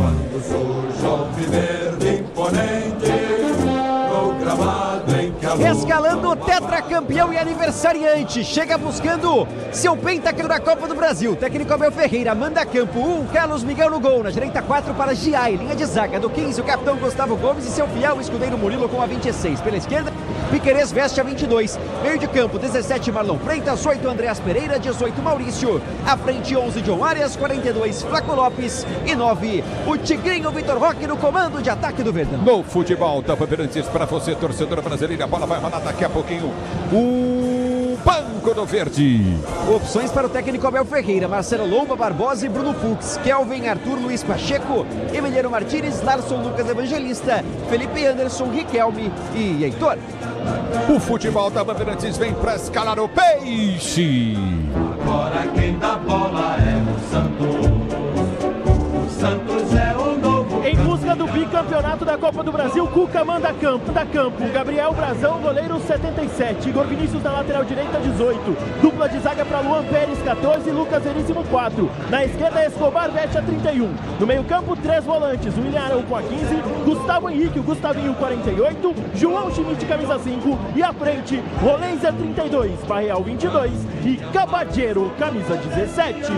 Escalando o tetracampeão e aniversariante, chega buscando seu pentacampeão da Copa do Brasil. Técnico Abel Ferreira, manda campo 1, Carlos Miguel no gol, na direita 4 para Giai, linha de zaga do 15, o capitão Gustavo Gomes e seu fiel escudeiro Murilo com a 26. Pela esquerda, Piquerez veste a 22, meio de campo 17 Marlon Freitas, 8 Andreas Pereira, 18 Maurício, à frente 11 John Arias, 42 Flaco Lopes e 9 o Tigrinho Vitor Roque no comando de ataque do Verdão. No futebol da Bandeirantes para você, torcedor brasileiro, a bola vai rolar daqui a pouquinho. O Banco do Verde. Opções para o técnico Abel Ferreira: Marcelo Lomba, Barbosa e Bruno Fux, Kelvin, Arthur, Luiz Pacheco, Emiliano Martínez, Larson, Lucas Evangelista, Felipe Anderson, Riquelme e Heitor. O futebol da Bandeirantes vem para escalar o peixe. Agora quem dá bola é o Santos. O Santos é o novo. Em busca do bicampeonato da Copa do Brasil, Cuca manda campo. Gabriel Brazão, goleiro 77. Igor Vinícius na lateral direita, 18. Dupla de zaga para Luan Pérez, 14. Lucas Veríssimo, 4. Na esquerda, Escobar veste a 31. No meio campo, 3 volantes. William Arão com a 15. Gustavo Henrique, o Gustavinho, 48. João Schmidt, camisa 5. E à frente, Rolenzer, 32. Barreal, 22. E Cabadeiro, camisa 17.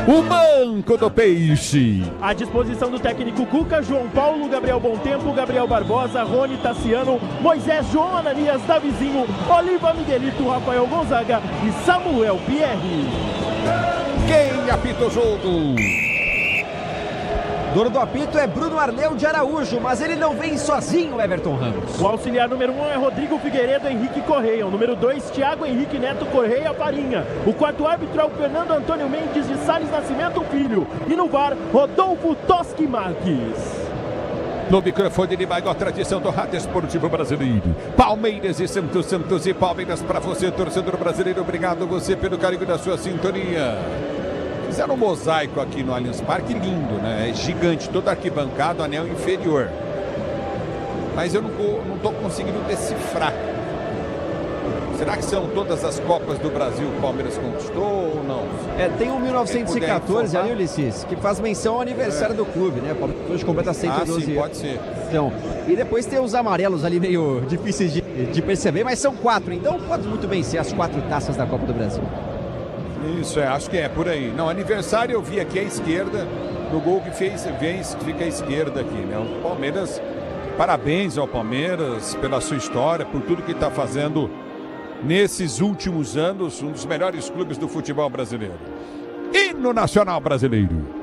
o Banco do Peixe. À disposição do técnico Cuca, João Paulo, Gabriel Bontempo, Gabriel Barbosa, Rony Tassiano, Moisés, João Ananias, Davizinho, Oliva Miguelito, Rafael Gonzaga e Samuel Pierre. Quem apita o jogo? Dono do apito é Bruno Arleu de Araújo, mas ele não vem sozinho, Everton Ramos. O auxiliar número 1 é Rodrigo Figueiredo Henrique Correia. O número 2, Thiago Henrique Neto Correia Farinha. O quarto árbitro é o Fernando Antônio Mendes de Salles Nascimento Filho. E no VAR, Rodolfo Toschi Marques. No microfone de maior tradição do rádio esportivo brasileiro. Palmeiras e Santos, Santos e Palmeiras para você, torcedor brasileiro. Obrigado você pelo carinho da sua sintonia. Fizeram um mosaico aqui no Allianz Parque, lindo, né? É gigante, todo arquibancado, anel inferior. Mas eu não estou conseguindo decifrar. Será que são todas as Copas do Brasil que o Palmeiras conquistou ou não? Tem um 1914 ali, Ulisses, que faz menção ao aniversário do clube, né? O Palmeiras hoje completa 112 sim, pode ser. Então, e depois tem os amarelos ali meio difíceis de perceber, mas são 4. Então pode muito bem ser as 4 taças da Copa do Brasil. Isso, acho que é por aí. Não, aniversário eu vi aqui à esquerda, no gol que fica à esquerda aqui, né? O Palmeiras, parabéns ao Palmeiras pela sua história, por tudo que está fazendo nesses últimos anos, um dos melhores clubes do futebol brasileiro. Hino Nacional Brasileiro.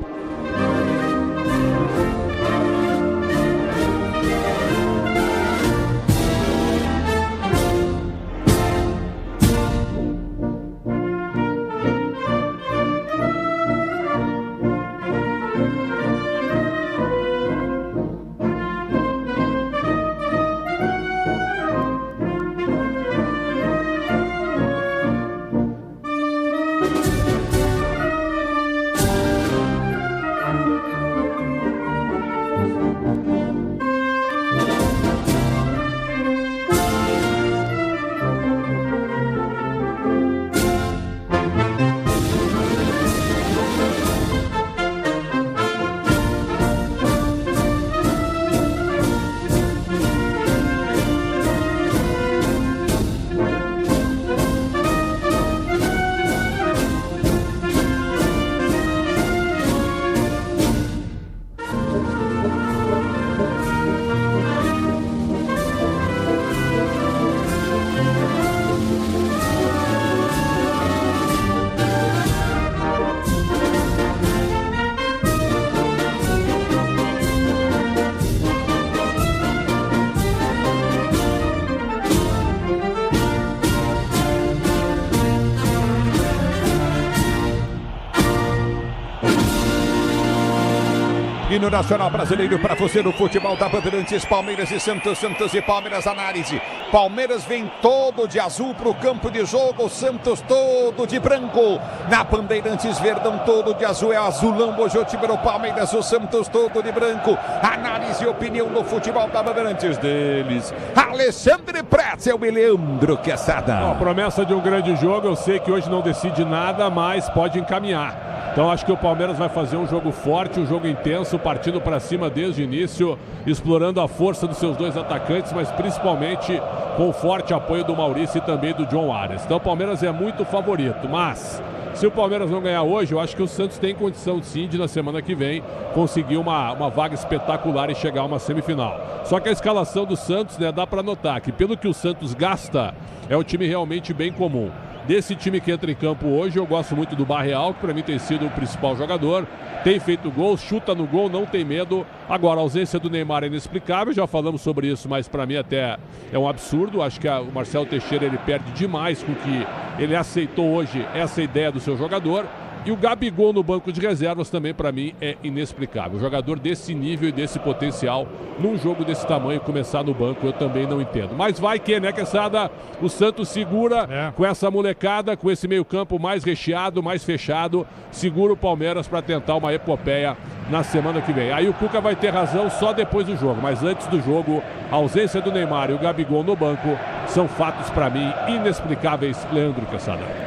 Hino Nacional Brasileiro para você no futebol da Bandeirantes. Palmeiras e Santos, Santos e Palmeiras. Análise: Palmeiras vem todo de azul para o campo de jogo, Santos todo de branco. Na Bandeirantes, Verdão todo de azul, é azulão hoje o time do Palmeiras, o Santos todo de branco. Análise e opinião no futebol da Bandeirantes deles, Alexandre Pretzel e Leandro Quesada. A promessa de um grande jogo, eu sei que hoje não decide nada, mas pode encaminhar. Então acho que o Palmeiras vai fazer um jogo forte, um jogo intenso, partindo para cima desde o início, explorando a força dos seus dois atacantes, mas principalmente com o forte apoio do Maurício e também do John Arias. Então o Palmeiras é muito favorito, mas se o Palmeiras não ganhar hoje, eu acho que o Santos tem condição sim de na semana que vem conseguir uma vaga espetacular e chegar a uma semifinal. Só que a escalação do Santos, né, dá para notar que pelo que o Santos gasta, é um time realmente bem comum. Desse time que entra em campo hoje, eu gosto muito do Barreal, que para mim tem sido o principal jogador. Tem feito gol, chuta no gol, não tem medo. Agora, a ausência do Neymar é inexplicável, já falamos sobre isso, mas para mim até é um absurdo. Acho que o Marcelo Teixeira ele perde demais com que ele aceitou hoje essa ideia do seu jogador. E o Gabigol no banco de reservas também, para mim, é inexplicável. Jogador desse nível e desse potencial, num jogo desse tamanho, começar no banco, eu também não entendo. Mas vai que, né, Quesada? O Santos segura com essa molecada, com esse meio-campo mais recheado, mais fechado, segura o Palmeiras para tentar uma epopeia na semana que vem. Aí o Cuca vai ter razão só depois do jogo, mas antes do jogo, a ausência do Neymar e o Gabigol no banco são fatos, para mim, inexplicáveis. Leandro Quesada.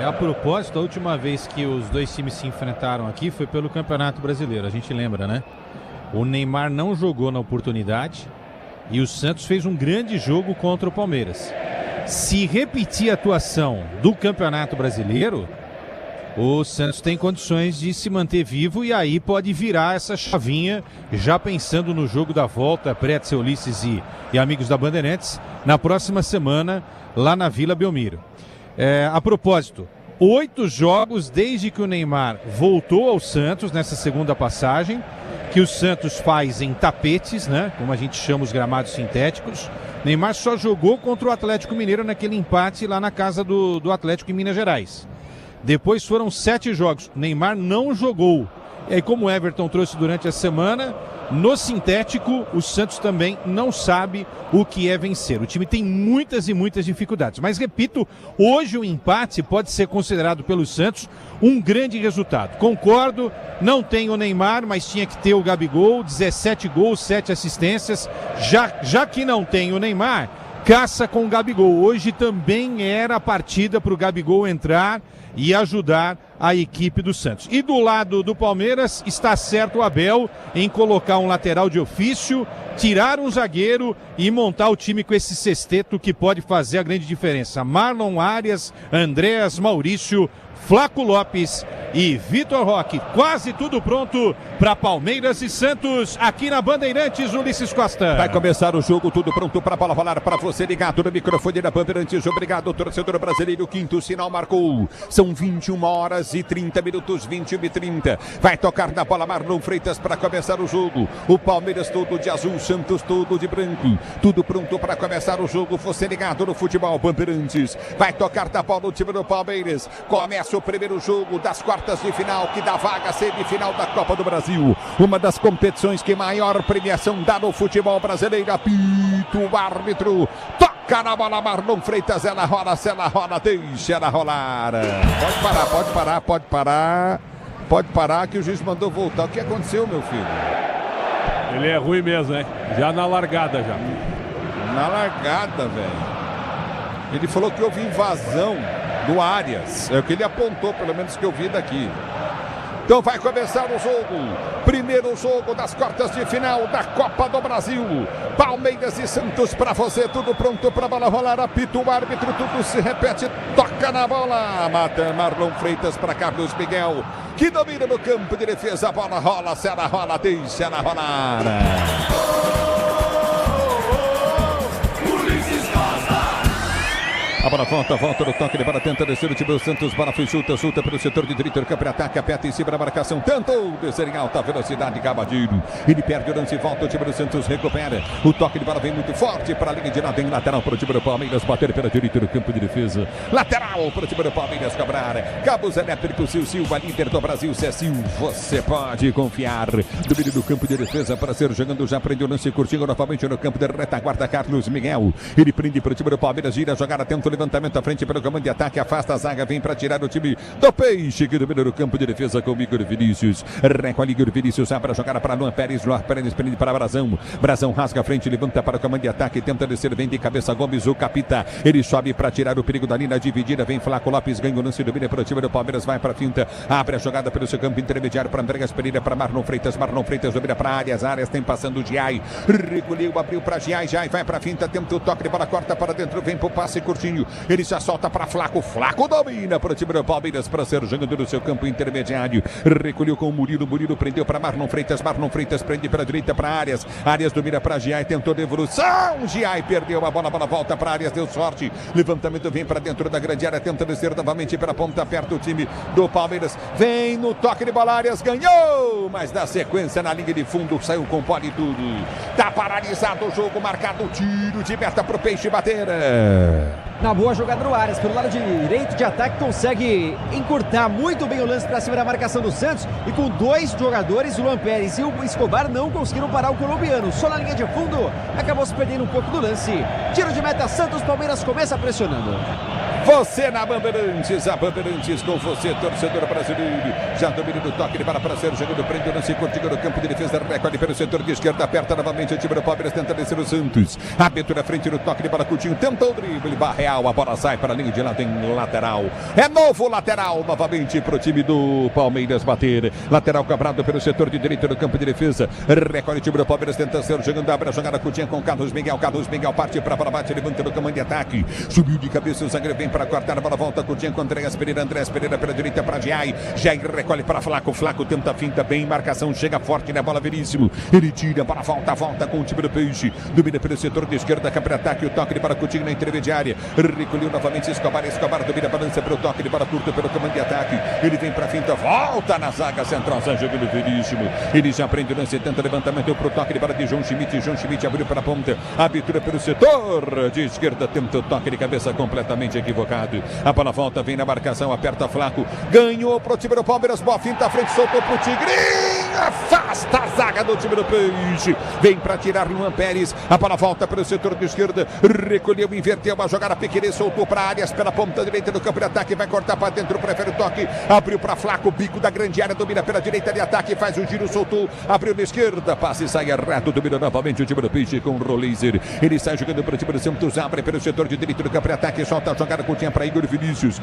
A propósito, a última vez que os dois times se enfrentaram aqui foi pelo Campeonato Brasileiro, a gente lembra, né? O Neymar não jogou na oportunidade e o Santos fez um grande jogo contra o Palmeiras. Se repetir a atuação do Campeonato Brasileiro, o Santos tem condições de se manter vivo e aí pode virar essa chavinha, já pensando no jogo da volta, Pretzel, Ulisses e amigos da Bandeirantes, na próxima semana, lá na Vila Belmiro. A propósito, 8 jogos desde que o Neymar voltou ao Santos, nessa segunda passagem, que o Santos faz em tapetes, né? Como a gente chama os gramados sintéticos. Neymar só jogou contra o Atlético Mineiro naquele empate lá na casa do Atlético em Minas Gerais. Depois foram 7 jogos. Neymar não jogou. E aí, como o Everton trouxe durante a semana, no sintético, o Santos também não sabe o que é vencer. O time tem muitas e muitas dificuldades. Mas, repito, hoje o empate pode ser considerado pelo Santos um grande resultado. Concordo, não tem o Neymar, mas tinha que ter o Gabigol, 17 gols, 7 assistências. Já que não tem o Neymar, caça com o Gabigol. Hoje também era a partida para o Gabigol entrar e ajudar a equipe do Santos. E do lado do Palmeiras, está certo o Abel em colocar um lateral de ofício, tirar um zagueiro e montar o time com esse sexteto que pode fazer a grande diferença. Marlon Arias, Andréas, Maurício, Flaco Lopes e Vitor Roque. Quase tudo pronto para Palmeiras e Santos aqui na Bandeirantes, Ulisses Costa. Vai começar o jogo, tudo pronto para a bola rolar para você ligado no microfone da Bandeirantes. Obrigado, torcedor brasileiro. O quinto sinal marcou. São 21 horas e 30 minutos, 21h30. Vai tocar na bola Marlon Freitas para começar o jogo. O Palmeiras todo de azul, Santos todo de branco. Tudo pronto para começar o jogo. Você ligado no futebol Bandeirantes. Vai tocar na bola o time do Palmeiras. Começa o primeiro jogo das quartas de final, que dá vaga à semifinal da Copa do Brasil. Uma das competições que maior premiação dá no futebol brasileiro. Apito o árbitro. Toca na bola Marlon Freitas. Ela rola, se ela rola, deixa ela rolar. Pode parar que o juiz mandou voltar. O que aconteceu, meu filho? Ele é ruim mesmo, né? Já na largada, já. Na largada, velho. Ele falou que houve invasão do Arias. É o que ele apontou, pelo menos que eu vi daqui. Então vai começar o jogo. Primeiro jogo das quartas de final da Copa do Brasil. Palmeiras e Santos para você. Tudo pronto para a bola rolar. Apita o árbitro, tudo se repete. Toca na bola. Mata Marlon Freitas para Carlos Miguel, que domina no campo de defesa. A bola rola, se ela rola, deixa ela rolar. A bola volta no toque de bola, tenta descer o time do Santos, bola foi chuta pelo setor de direito do campo de ataque, aperta em cima da marcação, tentou descer em alta velocidade, Gabadinho, ele perde o lance, volta o time do Santos, recupera, o toque de bola vem muito forte para a linha de lado, em lateral para o time do Palmeiras, bater pela direita do campo de defesa, lateral para o time do Palmeiras cobrar, cabos elétricos, Silva, líder do Brasil, Cecil, você pode confiar, domínio do campo de defesa para ser jogando, já prende o lance, curtindo novamente no campo de retaguarda, Carlos Miguel, ele prende para o time do Palmeiras, gira a jogada, tenta levantamento à frente pelo comando de ataque, afasta a zaga, vem para tirar o time do Peixe, que domina o campo de defesa com o Igor Vinícius. Recolhe Igor Vinícius, abre a jogada para Luan Pérez prende para Brazão. Brazão rasga a frente, levanta para o comando de ataque, tenta descer, vem de cabeça Gomes, o capita. Ele sobe para tirar o perigo da linha dividida, vem Flaco Lopes, ganha o lance, domina para o time do Palmeiras, vai para a finta, abre a jogada pelo seu campo intermediário para Andréas Pereira, para Marlon Freitas domina para Arias tem passando o Giai, recolheu, abriu para Giai vai para a finta, tenta o toque de bola, corta para dentro, vem para o passe curtinho. Ele já solta para Flaco domina para o time do Palmeiras para ser jogador do seu campo intermediário. Recolheu com o Murilo prendeu para Marlon Freitas prende pela direita para Arias domina para Giai, tentou devolução, Giai perdeu a bola volta para Arias, deu sorte, levantamento vem para dentro da grande área, tenta descer novamente pela ponta, perto o time do Palmeiras, vem no toque de bola, Arias ganhou, mas na sequência na linha de fundo saiu com pole tudo, tá paralisado o jogo, marcado o tiro de meta pro Peixe bater. Na boa jogada no Arias, pelo lado direito de ataque, consegue encurtar muito bem o lance para cima da marcação do Santos, e com 2 jogadores, o Luan Pérez e o Escobar, não conseguiram parar o colombiano, só na linha de fundo, acabou se perdendo um pouco do lance. Tiro de meta, Santos, Palmeiras começa pressionando. Você na Bandeirantes, a Bandeirantes com você, torcedor brasileiro, já domina do toque de bola para ser jogando, prende o lance, curtindo no campo de defesa, recolhe pelo setor de esquerda, aperta novamente o time do Palmeiras, tenta descer o Santos, abertura frente no toque de bola, Coutinho, tentou o drible, Barreal, a bola sai para a linha de lado em lateral, é novo lateral, novamente para o time do Palmeiras bater, lateral cobrado pelo setor de direito no campo de defesa, recolhe o time do Palmeiras, tenta ser jogando, abre a jogada, Coutinho com Carlos Miguel parte para a bola, bate, levanta no comando de ataque, subiu de cabeça, o zagueiro vem para cortar a bola, volta com o Coutinho com Andréas Pereira pela direita para Jair recolhe para Flaco tenta a finta bem, marcação chega forte na bola, Veríssimo, ele tira para volta com o time do Peixe, domina pelo setor de esquerda, cai para ataque, o toque de bola Coutinho na intermediária, recolheu novamente Escobar domina, balança para o toque de bola curta pelo comando de ataque, ele vem para a finta, volta na zaga central, sai jogando Veríssimo, ele já prende o lance, tenta levantamento para o toque de bola de João Schmidt abriu para a ponta, abertura pelo setor de esquerda, tenta o toque de cabeça completamente equivocado, a bola volta, vem na marcação, aperta Flaco, ganhou pro time do Palmeiras, boa finta à frente, soltou pro Tigrinho, afasta a zaga do time do Peixe, vem para tirar Luan Pérez, a bola volta pelo setor de esquerda, recolheu, inverteu a jogada, Piquerez soltou para Arias pela ponta direita do campo de ataque, vai cortar para dentro, prefere o toque, abriu para Flaco, bico da grande área, domina pela direita de ataque, faz o giro, soltou, abriu na esquerda, passe e sai errado, domina novamente o time do Peixe com o Roleiser, ele sai jogando para o time do Santos, abre pelo setor de direito do campo de ataque, solta a jogada, Coutinho para Igor Vinícius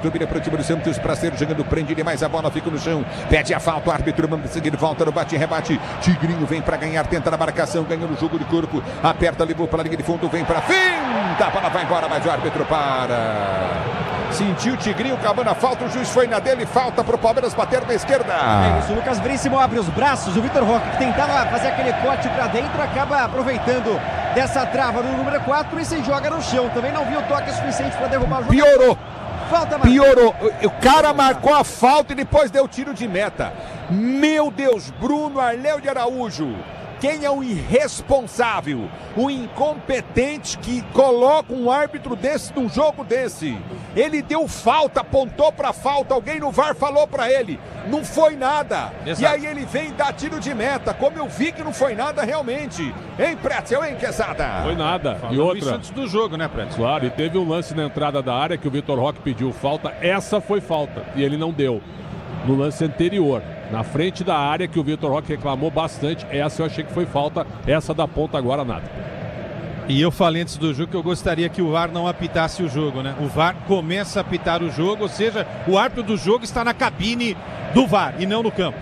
domina para o time do Santos, para ser jogando, prende demais a bola, fica no chão, pede a falta, o árbitro manda seguir, volta no bate e rebate, Tigrinho vem para ganhar, tenta na marcação, ganhou no jogo de corpo, aperta, levou para a linha de fundo, vem para finta, a bola vai embora, mas o árbitro para. Sentiu o Tigrinho acabando a falta, o juiz foi na dele, falta para o Palmeiras bater na esquerda. É isso, o Lucas Veríssimo abre os braços, o Vitor Roque que tentava fazer aquele corte para dentro, acaba aproveitando dessa trava no número 4 e se joga no chão, também não viu o toque suficiente para derrubar o jogo. Piorou. Falta, piorou, o cara marcou a falta e depois deu tiro de meta. Meu Deus, Bruno Arleu de Araújo. Quem é o irresponsável, o incompetente que coloca um árbitro desse num jogo desse? Ele deu falta, apontou pra falta, alguém no VAR falou pra ele, não foi nada. Exato. E aí ele vem dar tiro de meta, como eu vi que não foi nada realmente. Hein, Pretzel, hein, Quesada? Foi nada. Falou e outra. Isso antes do jogo, né, Pretzel? Claro, e teve um lance na entrada da área que o Vitor Roque pediu falta, essa foi falta, e ele não deu. No lance anterior, na frente da área que o Vitor Roque reclamou bastante, essa eu achei que foi falta, essa da ponta agora nada. E eu falei antes do jogo que eu gostaria que o VAR não apitasse o jogo, né? O VAR começa a apitar o jogo, ou seja, o árbitro do jogo está na cabine do VAR e não no campo.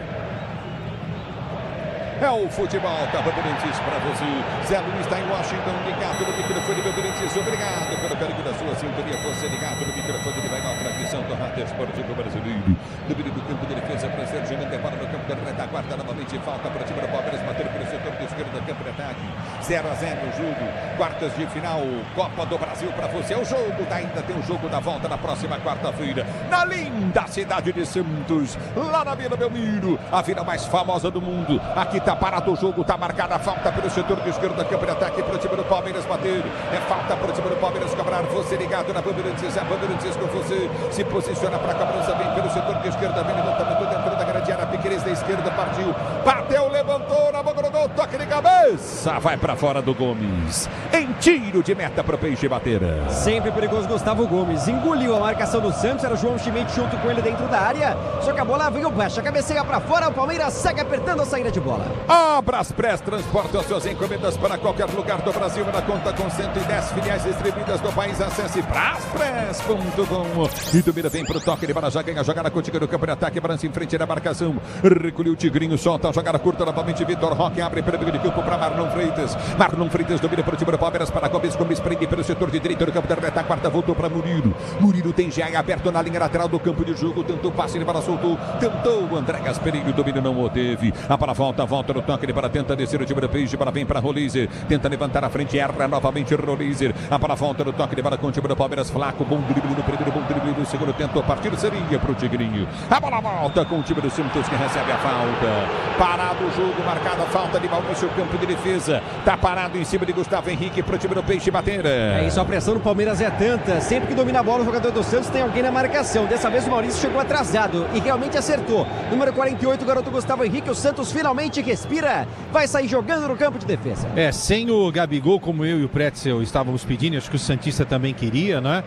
É o futebol, tá Bandeirantes para você. Zé Luiz está em Washington, ligado no microfone Bandeirantes. Obrigado pelo carinho da sua sintonia. Você ligado no microfone de maior transmissão do Rádio Esportivo Brasileiro. Domínio do campo de defesa para ser jogando de bola no campo da retaguarda. Novamente falta para o time do Palmeiras bater pelo setor de esquerda do campo de ataque. 0-0 no jogo. Quartas de final, Copa do Brasil para você. O jogo ainda tem o jogo da volta na próxima quarta-feira. Na linda cidade de Santos, lá na Vila Belmiro, a vila mais famosa do mundo. Aqui tá parado o jogo, tá marcada a falta pelo setor de esquerda, campo de ataque para o time do Palmeiras bater. É falta para o time do Palmeiras cobrar. Você ligado na Bandeirantes, a Bandeirantes com você. Se posiciona para a cobrança, vem pelo setor de esquerda, vem levantamento dentro da grande área. Piquerez da esquerda, partiu, bateu, levantou, na boca do gol, toque de cabeça, vai para fora do Gomes. Em tiro de meta para o Peixe bater. Sempre perigoso Gustavo Gomes, engoliu a marcação do Santos, era o João Schmidt junto com ele dentro da área, só que a bola veio baixa, cabeceia para fora, o Palmeiras segue apertando a saída de bola. A Braspress transporta as suas encomendas para qualquer lugar do Brasil, na conta com 110 filiais distribuídas no país. Acesse braspress.com e domina, vem pro toque de bola, já ganha a jogada contigo no campo de ataque, balança em frente da marcação, recolheu o Tigrinho, solta a jogada curta novamente, Vitor Roque abre pelo meio de campo para Marlon Freitas domina para o time do Palmeiras, para Gomes prende pelo setor de direito do campo da retaguarda, voltou para Murilo tem Jair aberto na linha lateral do campo de jogo, tentou passe, ele bola soltou, tentou o Andréas Pereira, o domínio não o teve, a bola volta no toque, ele bola tenta descer o time do Peixe, bola vem para Roleiser, tenta levantar a frente, erra novamente Roleiser, a bola volta no toque, ele bola com o time do Palmeiras, Flaco, bom drible no primeiro, bom drible no segundo, tentou partir, seria para o Tigrinho, a bola volta com o time do Santos que recebe a falta, parado o jogo, marcada a falta de Maurício, campo de defesa, tá parado em cima de Gustavo Henrique para o time do Peixe bater. É isso, a pressão do Palmeiras é tanta, sempre que domina a bola o jogador do Santos tem alguém na marcação, dessa vez o Maurício chegou atrasado e realmente acertou, número 48, o garoto Gustavo Henrique, o Santos finalmente respira, vai sair jogando no campo de defesa. Sem o Gabigol, como eu e o Pretzel estávamos pedindo, acho que o Santista também queria, né?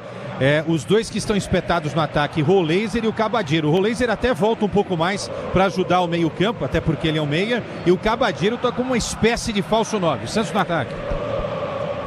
Os dois que estão espetados no ataque, Roleiser e o Cabadeiro. O Roleiser até volta um pouco mais para ajudar o meio campo, até porque ele é um meia, e o Cabadeiro está como uma espécie de falso 9. Santos no ataque.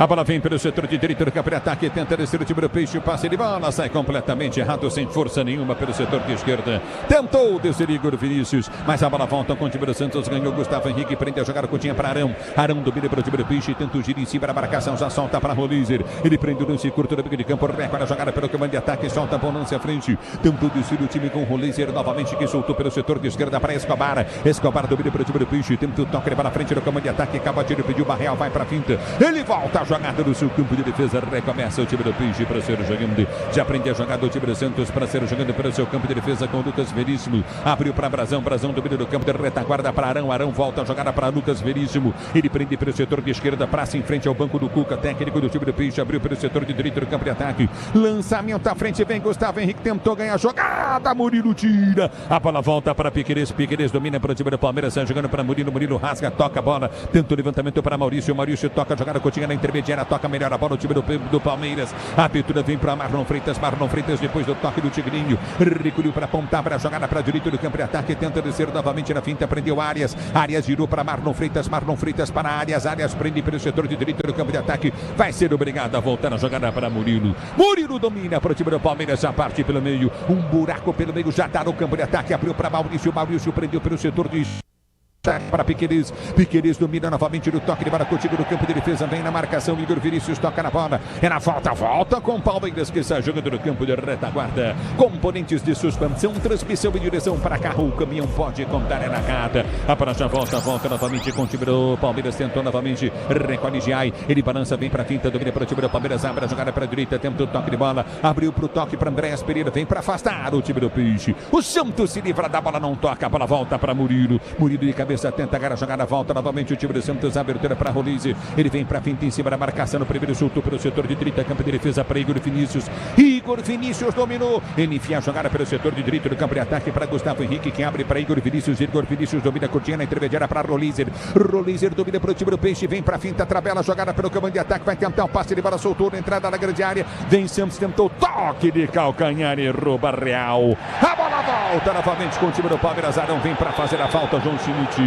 A bola vem pelo setor de direito do campo de ataque, tenta descer o time do Peixe, o passe de bola, sai completamente errado, sem força nenhuma pelo setor de esquerda. Tentou descer Igor Vinícius, mas a bola volta com o time do Santos, ganhou Gustavo Henrique, prende a jogada curtinha para Arão. Arão domina para o time do Peixe, tenta o giro em cima da marcação, já solta para Rolizer. Ele prende o lance curto do bico de campo, recuar a jogada pelo comando de ataque, solta a bom lance à frente. Tentou descer o time com o Rolizer novamente, que soltou pelo setor de esquerda para Escobar. Escobar domina para o time do Peixe, tenta o toque para frente no comando de ataque, acaba tiro, pediu Barreal, vai para a finta. Ele volta a jogada do seu campo de defesa, recomeça o time do Peixe para ser jogando. Já prende a jogada do time do Santos para ser jogando pelo seu campo de defesa com Lucas Veríssimo. Abriu para Brazão, Brazão domina do campo de retaguarda para Arão, Arão volta a jogada para Lucas Veríssimo. Ele prende pelo setor de esquerda, praça em frente ao banco do Cuca, técnico do time do Peixe, abriu pelo setor de direito do campo de ataque. Lançamento à frente, vem Gustavo Henrique, tentou ganhar a jogada, Murilo tira. A bola volta para Piquerez, Piquerez domina para o time do Palmeiras, sai jogando para Murilo, Murilo rasga, toca a bola, tenta o levantamento para Maurício, Maurício toca a jogada curtinha na intermediária, toca melhor a bola, o time do Palmeiras. A abertura vem para Marlon Freitas depois do toque do Tigrinho, recolheu para apontar para a jogada para direito do campo de ataque, tenta descer novamente na finta, prendeu Arias, Arias girou para Marlon Freitas para Arias, Arias prende pelo setor de direito do campo de ataque, vai ser obrigado a voltar a jogada para Murilo. Murilo domina para o time do Palmeiras, já parte pelo meio, um buraco pelo meio, já está no campo de ataque, abriu para Maurício, Maurício prendeu pelo setor de para Piquerez, Piquerez domina novamente no toque de bola contigo no campo de defesa, vem na marcação, Igor Vinícius toca na bola, é na volta com o Palmeiras que está jogando no campo de retaguarda, componentes de suspensão, transmissão e direção para carro, o caminhão pode contar, é na rata, a bola já volta novamente com o time do Palmeiras, tentou novamente, recolhe Giai, ele balança, vem para a finta, domina para o time do Palmeiras, abre a jogada para a direita, tenta o toque de bola, abriu para o toque para Andréas Pereira, vem para afastar o time do Peixe, o Santos se livra da bola, não toca, a bola volta para Murilo, Murilo de cabeça, tenta agarrar a jogada, volta novamente o time do Santos, abertura para Rolize, ele vem para a finta em cima da marcação, no primeiro soltou pelo setor de direita, campo de defesa para Igor Vinícius, Igor Vinícius dominou, ele enfia a jogada pelo setor de direito do campo de ataque para Gustavo Henrique, que abre para Igor Vinícius domina a curtinha na intermediária para Rolizer, Rolizer domina para o time do Peixe, vem para a finta, tabela a jogada pelo comando de ataque, vai tentar um passe de bola, soltou na entrada na grande área, vem Santos, tentou toque de calcanhar e rouba Real, a bola volta novamente com o time do Palmeiras, Arão vem para fazer a falta, João Schmidt.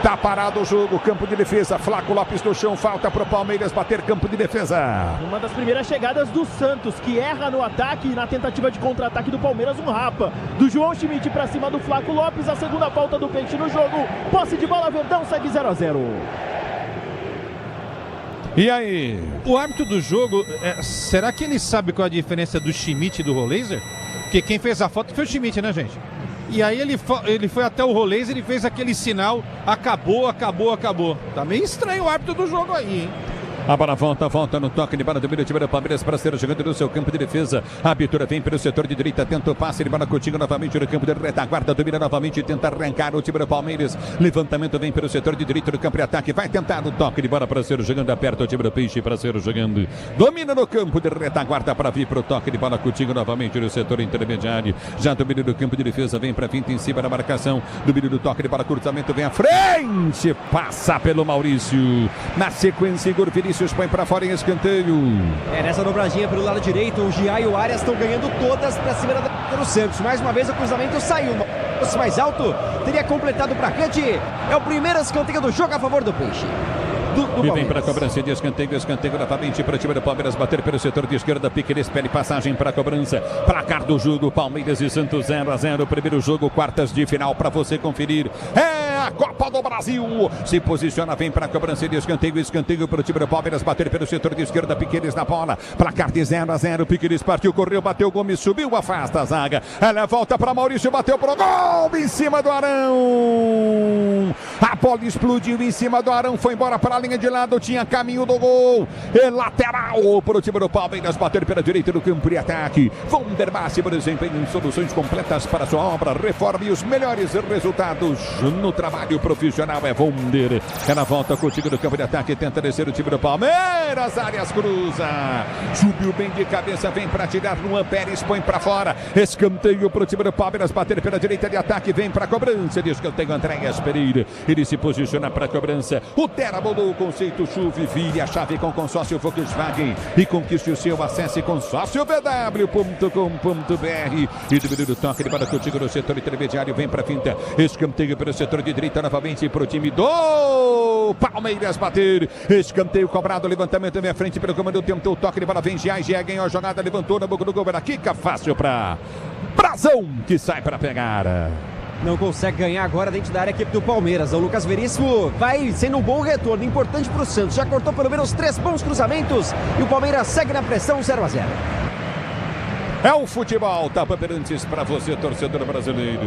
Tá parado o jogo, campo de defesa, Flaco Lopes no chão, falta pro Palmeiras bater campo de defesa. Uma das primeiras chegadas do Santos, que erra no ataque e na tentativa de contra-ataque do Palmeiras, um rapa do João Schmidt pra cima do Flaco Lopes, a segunda falta do Peixe no jogo, posse de bola, Verdão segue 0-0. E aí? O árbitro do jogo, será que ele sabe qual a diferença do Schmidt e do Rolizer? Porque quem fez a falta foi o Schmidt, né, gente? E aí ele foi até o Rolizer e fez aquele sinal, acabou. Tá meio estranho o árbitro do jogo aí, hein? A bola volta no toque de bola do meio do time do Palmeiras para ser jogando no seu campo de defesa. A abertura vem pelo setor de direita, tenta o passe de bola contigo novamente no campo de retaguarda, domina novamente, tenta arrancar o time do Palmeiras. Levantamento vem pelo setor de direita do campo de ataque, vai tentar o toque de bola para ser jogando, aperta o time do Peixe para ser jogando. Domina no campo de retaguarda para vir para o toque de bola contigo novamente no setor intermediário. Já domina no campo de defesa, vem para a finta em cima da marcação. Domina do toque de bola, cruzamento vem à frente, passa pelo Maurício. Na sequência, Igor Vinícius põe para fora em escanteio. Nessa dobradinha pelo lado direito, o Giai e o Arias estão ganhando todas para cima do Santos. Mais uma vez o cruzamento saiu. Mais alto, teria completado para Cante. É o primeiro escanteio do jogo a favor do Peixe. E vem para a cobrança de escanteio novamente para o time do Palmeiras bater pelo setor de esquerda, Piquerez pede passagem para a cobrança, placar do jogo, Palmeiras e Santos 0-0, primeiro jogo, quartas de final para você conferir, é a Copa do Brasil, se posiciona, vem para a cobrança de escanteio para o time do Palmeiras bater pelo setor de esquerda, Piquerez na bola, placar de 0-0, Piquerez partiu, correu, bateu, Gomes subiu, afasta a zaga, ela volta para Maurício, bateu pro gol, em cima do Arão, a bola explodiu em cima do Arão, foi embora para a linha de lado, tinha caminho do gol, é lateral para o time do Palmeiras, bater pela direita do campo de ataque, Vonder máximo desempenho em soluções completas para sua obra, reforma e os melhores resultados no trabalho profissional, é Vonder, ela volta contigo no campo de ataque, tenta descer o time do Palmeiras, Arias cruza, subiu bem de cabeça, vem para tirar Luan Pérez, põe para fora, escanteio para o time do Palmeiras, bater pela direita de ataque, vem para a cobrança de escanteio, Andréas Pereira, ele se posiciona para a cobrança, o Tera mudou o conceito, chuve, vire a chave com consórcio Volkswagen e conquiste o seu, acesse consórciovw.com.br e do toque de bola contigo no setor intermediário, vem para a finta, escanteio pelo setor de direita novamente pro time do Palmeiras bater. Escanteio cobrado, levantamento na minha frente pelo comando, tentou o toque de bola, vem Gia ganhou a jogada, levantou na boca do gol, era quica fácil pra Brazão, que sai para pegar. Não consegue ganhar agora dentro da área a equipe do Palmeiras. O Lucas Veríssimo vai sendo um bom retorno, importante para o Santos. Já cortou pelo menos 3 bons cruzamentos e o Palmeiras segue na pressão 0-0. É o futebol, tá, Bandeirantes, para você, torcedor brasileiro.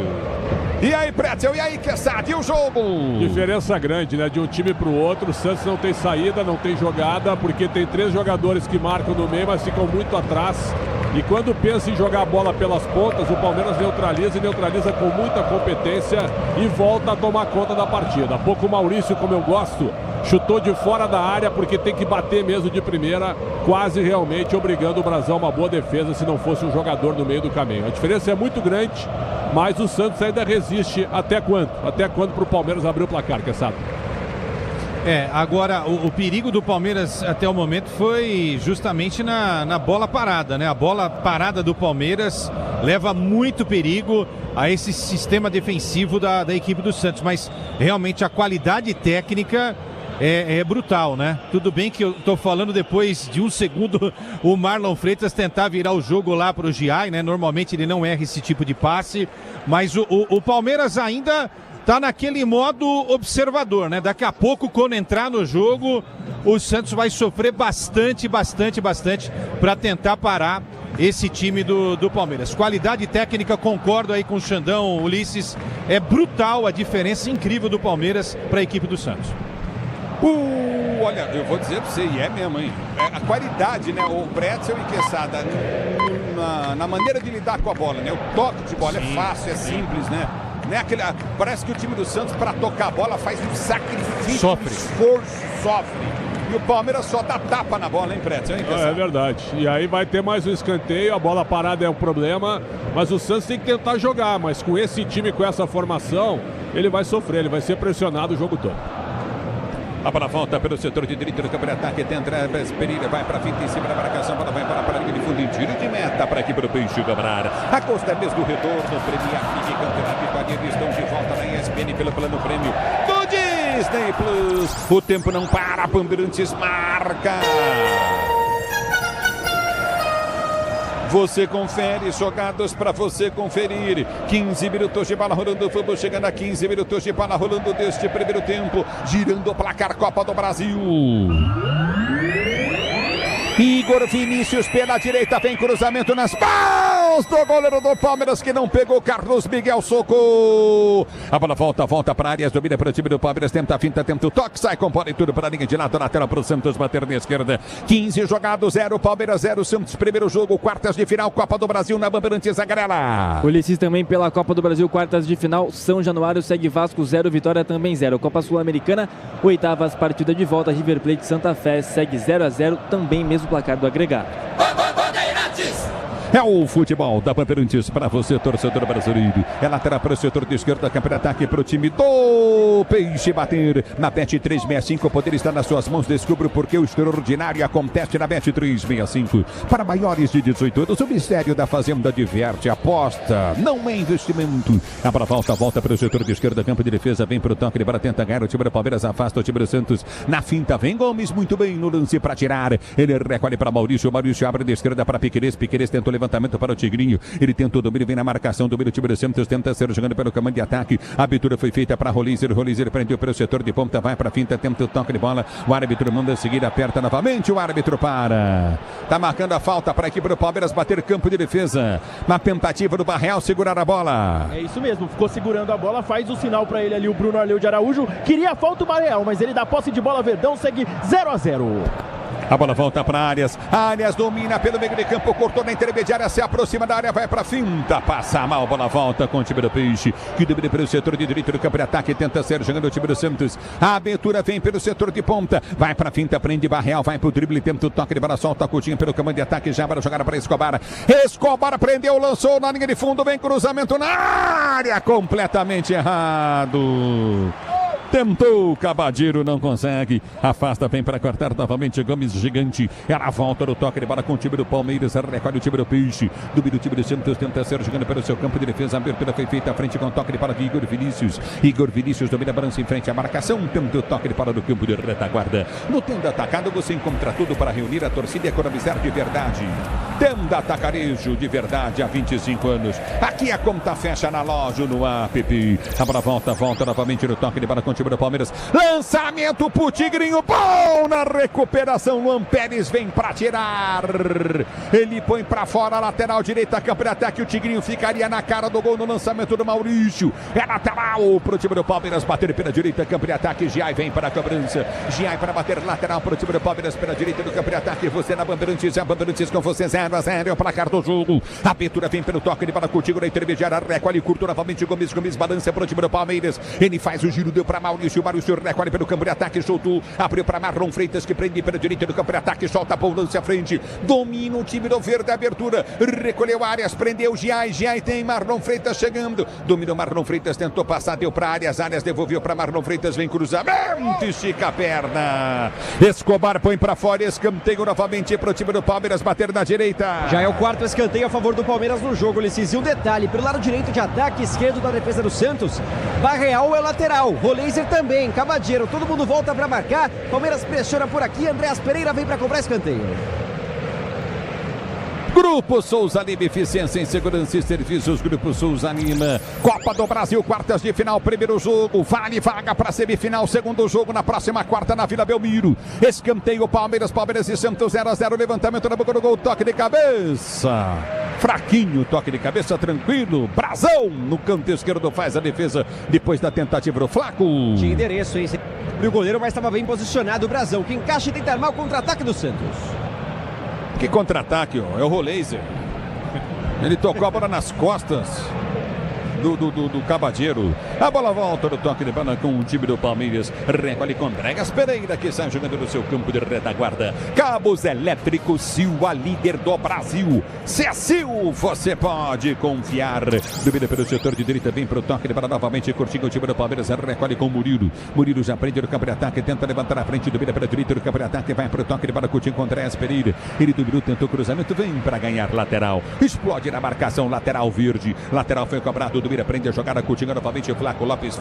E aí, Pretzel, e aí, Quesada, e o jogo? Diferença grande, né? De um time para o outro. O Santos não tem saída, não tem jogada, porque tem 3 jogadores que marcam no meio, mas ficam muito atrás. E quando pensa em jogar a bola pelas pontas, o Palmeiras neutraliza com muita competência e volta a tomar conta da partida. Há pouco o Maurício, como eu gosto, chutou de fora da área porque tem que bater mesmo de primeira, quase realmente obrigando o Brazão a uma boa defesa se não fosse um jogador no meio do caminho. A diferença é muito grande, mas o Santos ainda resiste até quando? Até quando para o Palmeiras abrir o placar, Quesada? Agora o perigo do Palmeiras até o momento foi justamente na bola parada, né? A bola parada do Palmeiras leva muito perigo a esse sistema defensivo da equipe do Santos, mas realmente a qualidade técnica é brutal, né? Tudo bem que eu tô falando depois de um segundo o Marlon Freitas tentar virar o jogo lá pro Giai, né? Normalmente ele não erra esse tipo de passe, mas o Palmeiras ainda tá naquele modo observador, né? Daqui a pouco, quando entrar no jogo, o Santos vai sofrer bastante para tentar parar esse time do Palmeiras. Qualidade técnica, concordo aí com o Xandão, Ulisses. É brutal a diferença incrível do Palmeiras para a equipe do Santos. Olha, eu vou dizer pra você, e é mesmo, hein? A qualidade, né? O Pretzel e Quesada na maneira de lidar com a bola, né? O toque de bola é fácil, é simples, né? Parece que o time do Santos, para tocar a bola, faz um sacrifício, um esforço, sofre. E o Palmeiras só dá tapa na bola, hein, Pretzel? É verdade. E aí vai ter mais um escanteio, a bola parada é um problema, mas o Santos tem que tentar jogar, mas com esse time, com essa formação, ele vai sofrer, ele vai ser pressionado o jogo todo. A bola volta pelo setor de direita do campo de ataque, tenta Pereira, vai para a finta em cima da marcação, a bola vai para a linha de fundo em tiro de meta para aqui para o Peixe Gabrara. A Costa mesmo do retorno, Premier League, Campeonato Italiano, estão de volta na ESPN pelo plano prêmio do Disney Plus. O tempo não para, Bandeirantes marca. Você confere, jogados para você conferir. 15 minutos de bola rolando, vamos chegando a 15 minutos de bola rolando deste primeiro tempo. Girando o placar Copa do Brasil. Igor Vinícius pela direita, vem cruzamento nas mãos do goleiro do Palmeiras que não pegou, Carlos Miguel, socorro. A bola volta para áreas, domina para o time do Palmeiras, tenta a finta, tenta o toque, sai com bola e tudo para a linha de lado, na tela para o Santos bater na esquerda. 15 jogados, 0 Palmeiras, 0 Santos, primeiro jogo, quartas de final, Copa do Brasil na Bandeirantes, Zagarela. Ulisses também pela Copa do Brasil, quartas de final, São Januário segue Vasco 0, Vitória também 0. Copa Sul-Americana, oitavas partida de volta, River Plate Santa Fé segue 0-0, também mesmo placar do agregado. É o futebol da Bandeirantes para você, torcedor brasileiro. É lateral para o setor de esquerda, campo de ataque para o time do Peixe bater. Na Bet 365, o poder está nas suas mãos. Descubra porque o extraordinário acontece na Bet 365. Para maiores de 18 anos, o Ministério da Fazenda diverte, aposta, não é investimento. A bola volta para o setor de esquerda, campo de defesa, vem para o toque, para tentar ganhar. O time do Palmeiras afasta o time do Santos. Na finta, vem Gomes, muito bem no lance para tirar. Ele recolhe para Maurício abre da esquerda para Piquerez tentou levantamento para o Tigrinho, ele tentou o domínio, vem na marcação, domínio o time do Santos, tenta ser jogando pelo comando de ataque, a abertura foi feita para Rolizer prendeu pelo setor de ponta, vai para a finta, tenta o toque de bola, o árbitro manda seguir, aperta novamente, o árbitro para, tá marcando a falta para a equipe do Palmeiras bater campo de defesa, na tentativa do Barreal segurar a bola. É isso mesmo, ficou segurando a bola, faz o sinal para ele ali, o Bruno Arleu de Araújo, queria a falta o Barreal, mas ele dá posse de bola, Verdão segue 0-0. A bola volta para Arias domina pelo meio de campo, cortou na intermediária, se aproxima da área, vai para a finta, passa mal, a bola volta com o time do Peixe, que domina pelo setor de direito do campo de ataque, tenta ser jogando o time do Santos, a abertura vem pelo setor de ponta, vai para a finta, prende Barreal, vai para o drible, tenta o toque de bola, solta a Coutinho pelo comando de ataque, já para jogar para Escobar, prendeu, lançou na linha de fundo, vem cruzamento na área, completamente errado. Tentou, Cabadeiro não consegue. Afasta, vem para cortar novamente. Gomes gigante. Era a volta do toque de bola com o time do Palmeiras. Recolhe o time do Peixe. Domina o time do Santos. Tenta ser jogando pelo seu campo de defesa. A abertura foi feita à frente com o toque de bola de Igor Vinícius. Igor Vinícius domina a balança em frente à marcação. Tenta o toque de bola do campo de retaguarda. No Tenda Atacado você encontra tudo para reunir a torcida e economizar de verdade. Tenda Atacarejo de verdade há 25 anos. Aqui a conta fecha na loja, no app. A bola volta novamente no toque de bola com o time do Palmeiras. Lançamento pro Tigrinho. Bom na recuperação. Luan Pérez vem para tirar. Ele põe para fora a lateral direita. Campo de ataque. O Tigrinho ficaria na cara do gol no lançamento do Maurício. É lateral pro time do Palmeiras. Bater pela direita. Campo de ataque. Giai vem para a cobrança. Giai para bater lateral pro time do Palmeiras pela direita do campo de ataque. Você na Bandeirantes. A Bandeirantes com você 0-0. É o placar do jogo. A abertura vem pelo toque de bola contigo na intermediária. Recolhe curto novamente. Gomes balança pro time do Palmeiras. Ele faz o giro. Deu para Maurício. Maurício recolhe pelo campo de ataque. Soltou. Abriu para Marlon Freitas que prende pela direita do campo de ataque. Solta a lance à frente. Domina o time do Verde. Abertura. Recolheu Arias. Prendeu Giai. Giai tem Marlon Freitas chegando. Dominou Marlon Freitas. Tentou passar. Deu para Arias. Arias devolveu para Marlon Freitas. Vem cruzamento. Estica a perna. Escobar põe para fora. Escanteio novamente para o time do Palmeiras. Bater na direita. Já é o quarto escanteio a favor do Palmeiras no jogo, Ulisses. E um detalhe, pelo lado direito de ataque, esquerdo da defesa do Santos, Barreal é lateral, Roleiser também, Cabadeiro, todo mundo volta para marcar, Palmeiras pressiona por aqui, Andréas Pereira vem para cobrar escanteio. Grupo Souza Lima, eficiência em segurança e serviços. Grupo Souza Lima, Copa do Brasil, quartas de final, primeiro jogo, vale vaga para semifinal, segundo jogo na próxima quarta na Vila Belmiro. Escanteio Palmeiras e Santos 0-0, levantamento na boca do gol, toque de cabeça. Fraquinho, toque de cabeça, tranquilo. Brazão no canto esquerdo faz a defesa depois da tentativa do Flaco. Tinha endereço, hein? E o goleiro, mas estava bem posicionado o Brazão, que encaixa e tenta armar o contra-ataque do Santos. Que contra-ataque, ó. É o Roleiser. Ele tocou a bola nas costas do Cabadeiro. A bola volta do toque de bola com o time do Palmeiras. Recolhe com Andréas Pereira, que sai jogando no seu campo de retaguarda. Cabos Elétricos Sil, a líder do Brasil. Se é Sil, você pode confiar. Domina pelo setor de direita, vem pro toque de bola novamente. Curtindo o time do Palmeiras. Recolhe com Murilo. Murilo já prende no campo de ataque. Tenta levantar a frente. Domina pela direita do campo de ataque. Vai pro toque de bola. Curtindo com Andréas Pereira. Ele dominou, tentou cruzamento. Vem para ganhar lateral. Explode na marcação. Lateral verde. Lateral foi cobrado. Domina, prende a jogada. Coutinho novamente. Flaco Lopes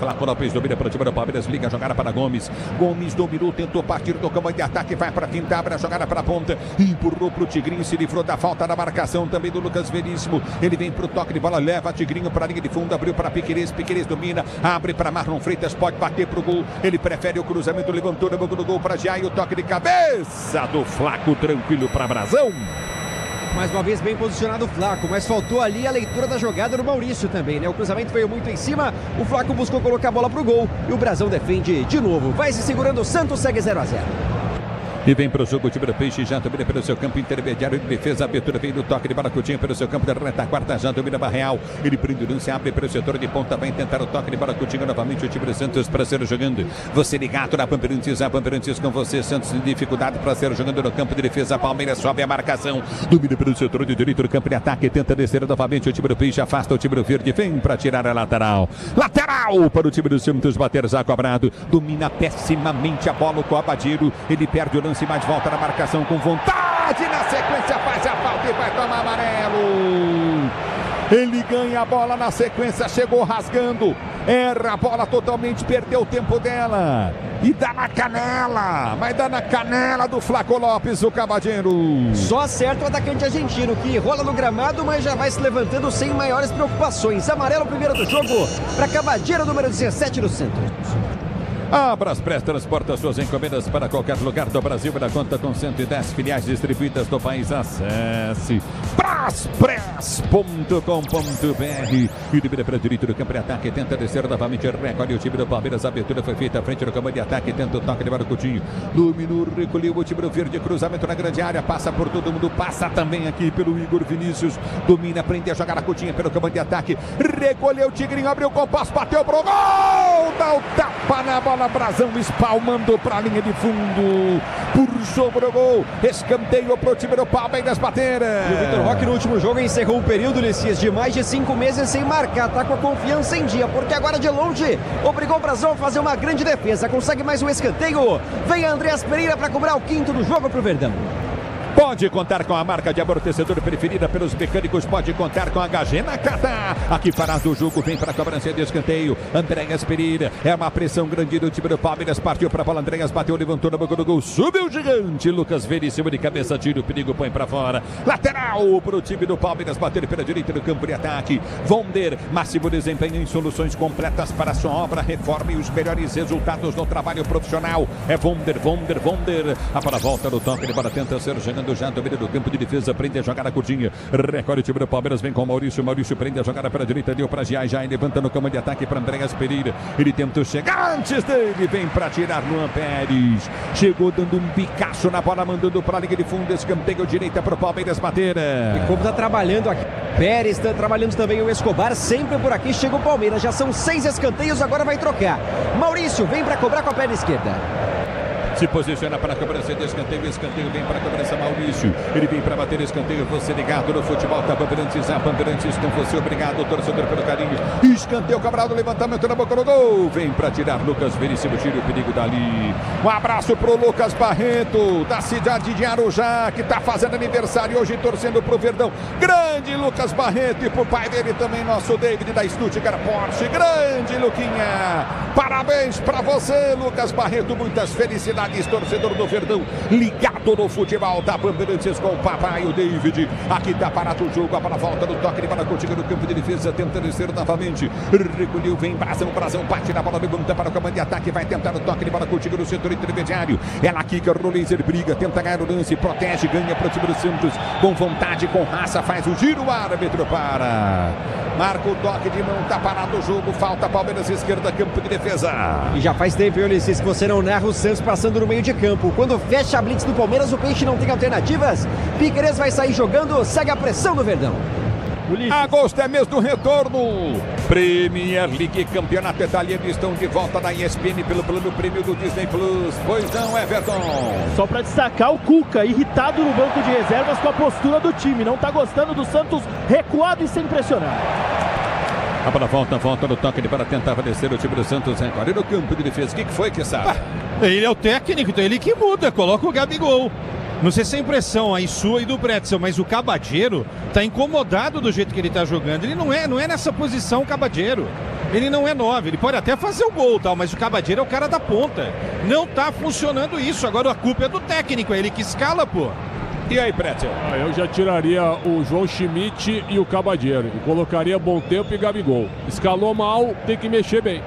domina para o time do Palmeiras. Liga a jogada para Gomes. Gomes dominou, tentou partir do campo de ataque. Vai para quinta, abre a jogada para a ponta. Empurrou para o Tigrinho. Se livrou da falta da marcação também do Lucas Veríssimo. Ele vem para o toque de bola. Leva Tigrinho para a linha de fundo. Abriu para Piquerez. Piquerez domina. Abre para Marlon Freitas. Pode bater para o gol. Ele prefere o cruzamento. Levantou na boca do gol para Giai. O toque de cabeça do Flaco. Tranquilo para Brazão. Mais uma vez bem posicionado o Flaco, mas faltou ali a leitura da jogada do Maurício também, né? O cruzamento veio muito em cima, o Flaco buscou colocar a bola pro gol e o Brazão defende de novo. Vai se segurando, o Santos segue 0-0. E vem para o jogo o time do Peixe, já domina pelo seu campo intermediário de defesa, a abertura vem do toque de bola, Coutinho pelo seu campo da retaguarda, já domina Barreal, ele prende o lance, abre pelo setor de ponta, vai tentar o toque de bola, Coutinho novamente o time do Santos para ser jogando, você ligado na Bandeirantes, a Bandeirantes com você, Santos em dificuldade para ser jogando no campo de defesa, Palmeiras sobe a marcação, domina pelo setor de direito do campo de ataque, tenta descer novamente o time do Peixe, afasta o time do Verde, vem para tirar a lateral para o time do Santos, bater já cobrado, domina pessimamente a bola com o Cabadeiro, ele perde o lance, mais volta na marcação com vontade, na sequência faz a falta e vai tomar amarelo. Ele ganha a bola na sequência, chegou rasgando, erra a bola totalmente, perdeu o tempo dela e dá na canela, mas dá na canela do Flaco Lopes, o Cabadeiro. Só acerta o atacante argentino, que rola no gramado, mas já vai se levantando sem maiores preocupações. Amarelo primeiro do jogo para Cabadeiro, número 17 do Santos. A Braspress transporta suas encomendas para qualquer lugar do Brasil na conta com 110 filiais distribuídas no país. Acesse braspress.com.br e libera para o direito do campo de ataque, tenta descer novamente, recolhe o time do Palmeiras, a abertura foi feita à frente do campo de ataque, tenta o toque de bola Coutinho, dominou, recolheu o time do Verde, cruzamento na grande área, passa por todo mundo, passa também aqui pelo Igor Vinícius, domina, prende a jogada Coutinho pelo campo de ataque, recolheu o Tigrinho, abriu o compasso, bateu pro gol, dá o tapa na bola bola, Brazão espalmando para a linha de fundo. Puxou pro gol, escanteio pro time do Palmeiras bater. E o Vitor Roque no último jogo encerrou um período, Ulisses, de mais de 5 meses sem marcar. Tá com a confiança em dia, porque agora de longe obrigou o Brazão a fazer uma grande defesa. Consegue mais um escanteio. Vem Andreas Pereira para cobrar o quinto do jogo pro Verdão. Pode contar com a marca de amortecedor preferida pelos mecânicos, pode contar com a HG Nakata. Aqui farás do jogo, vem para a cobrança de escanteio. Andreas Pereira, é uma pressão grande do time do Palmeiras, partiu para a bola, Andreas bateu, levantou na boca do gol, subiu o gigante, Lucas Veríssimo de cabeça, tira o perigo, põe para fora. Lateral para o time do Palmeiras, bater pela direita do campo de ataque. Vonder, máximo desempenho em soluções completas para a sua obra, reforma e os melhores resultados no trabalho profissional. É Vonder. A para a volta do toque, ele para tenta ser jogando já domínio do campo de defesa, prende a jogada curtinha, recolhe o time do Palmeiras, vem com o Maurício prende a jogada para a direita, deu para Giai, levantando o cama de ataque para Andreas Pereira, ele tentou chegar antes dele, vem para tirar Luan Pérez, chegou dando um bicaço na bola, mandando para a linha de fundo, escanteio direita para o Palmeiras bater. E como tá trabalhando aqui, Pérez, está trabalhando também o Escobar, sempre por aqui chega o Palmeiras, já são 6 escanteios, agora vai trocar. Maurício vem para cobrar com a perna esquerda. Se posiciona para a cobrança de escanteio vem para a cobrança Maurício, ele vem para bater escanteio, você ligado no futebol, tá Bandeirantes com você, obrigado torcedor pelo carinho, escanteio cobrado, levantamento na boca do gol, vem para tirar Lucas Veríssimo, tira o perigo dali, um abraço pro Lucas Barreto, da cidade de Arujá, que tá fazendo aniversário hoje, torcendo pro Verdão, grande Lucas Barreto, e pro pai dele também, nosso David da Stuttgart Porsche, grande Luquinha, parabéns para você Lucas Barreto, muitas felicidades, torcedor do Verdão, ligado no futebol da Bandeirantes com o papai, o David. Aqui tá parado o jogo, a bola volta no toque de bola contigo no campo de defesa, tentando descer novamente. Recolheu, vem Brazão, bate na bola, levanta para o comando de ataque, vai tentar o toque de bola contigo no setor intermediário. Ela quica, Roleiser briga, tenta ganhar o lance, protege, ganha para o time do Santos, com vontade, com raça, faz o giro, o árbitro para. Marca o toque de mão, tá parado o jogo, falta Palmeiras esquerda, campo de defesa. E já faz tempo, Ulisses, que você não narra o Santos passando no meio de campo. Quando fecha a blitz do Palmeiras, o Peixe não tem alternativas. Piquerez vai sair jogando, segue a pressão do Verdão. Agosto é mês do retorno. Premier League, campeonato italiano, estão de volta na ESPN pelo plano prêmio do Disney Plus. Pois não, Everton. Só para destacar o Cuca, irritado no banco de reservas com a postura do time. Não tá gostando do Santos recuado e sem pressionar. A bola volta no toque para tentar descer o time do Santos. Agora no campo de defesa, o que foi que sabe? Ele é o técnico, então ele que muda, coloca o Gabigol. Não sei se é impressão aí sua e do Pretzel, mas o Cabadeiro tá incomodado do jeito que ele tá jogando. Ele não é nessa posição o Cabadeiro. Ele não é 9, ele pode até fazer o gol, tal, mas o Cabadeiro é o cara da ponta. Não tá funcionando isso. Agora a culpa é do técnico, é ele que escala, pô. E aí, Pretzel? Eu já tiraria o João Schmidt e o Cabadeiro. E colocaria Bom Tempo e Gabigol. Escalou mal, tem que mexer bem.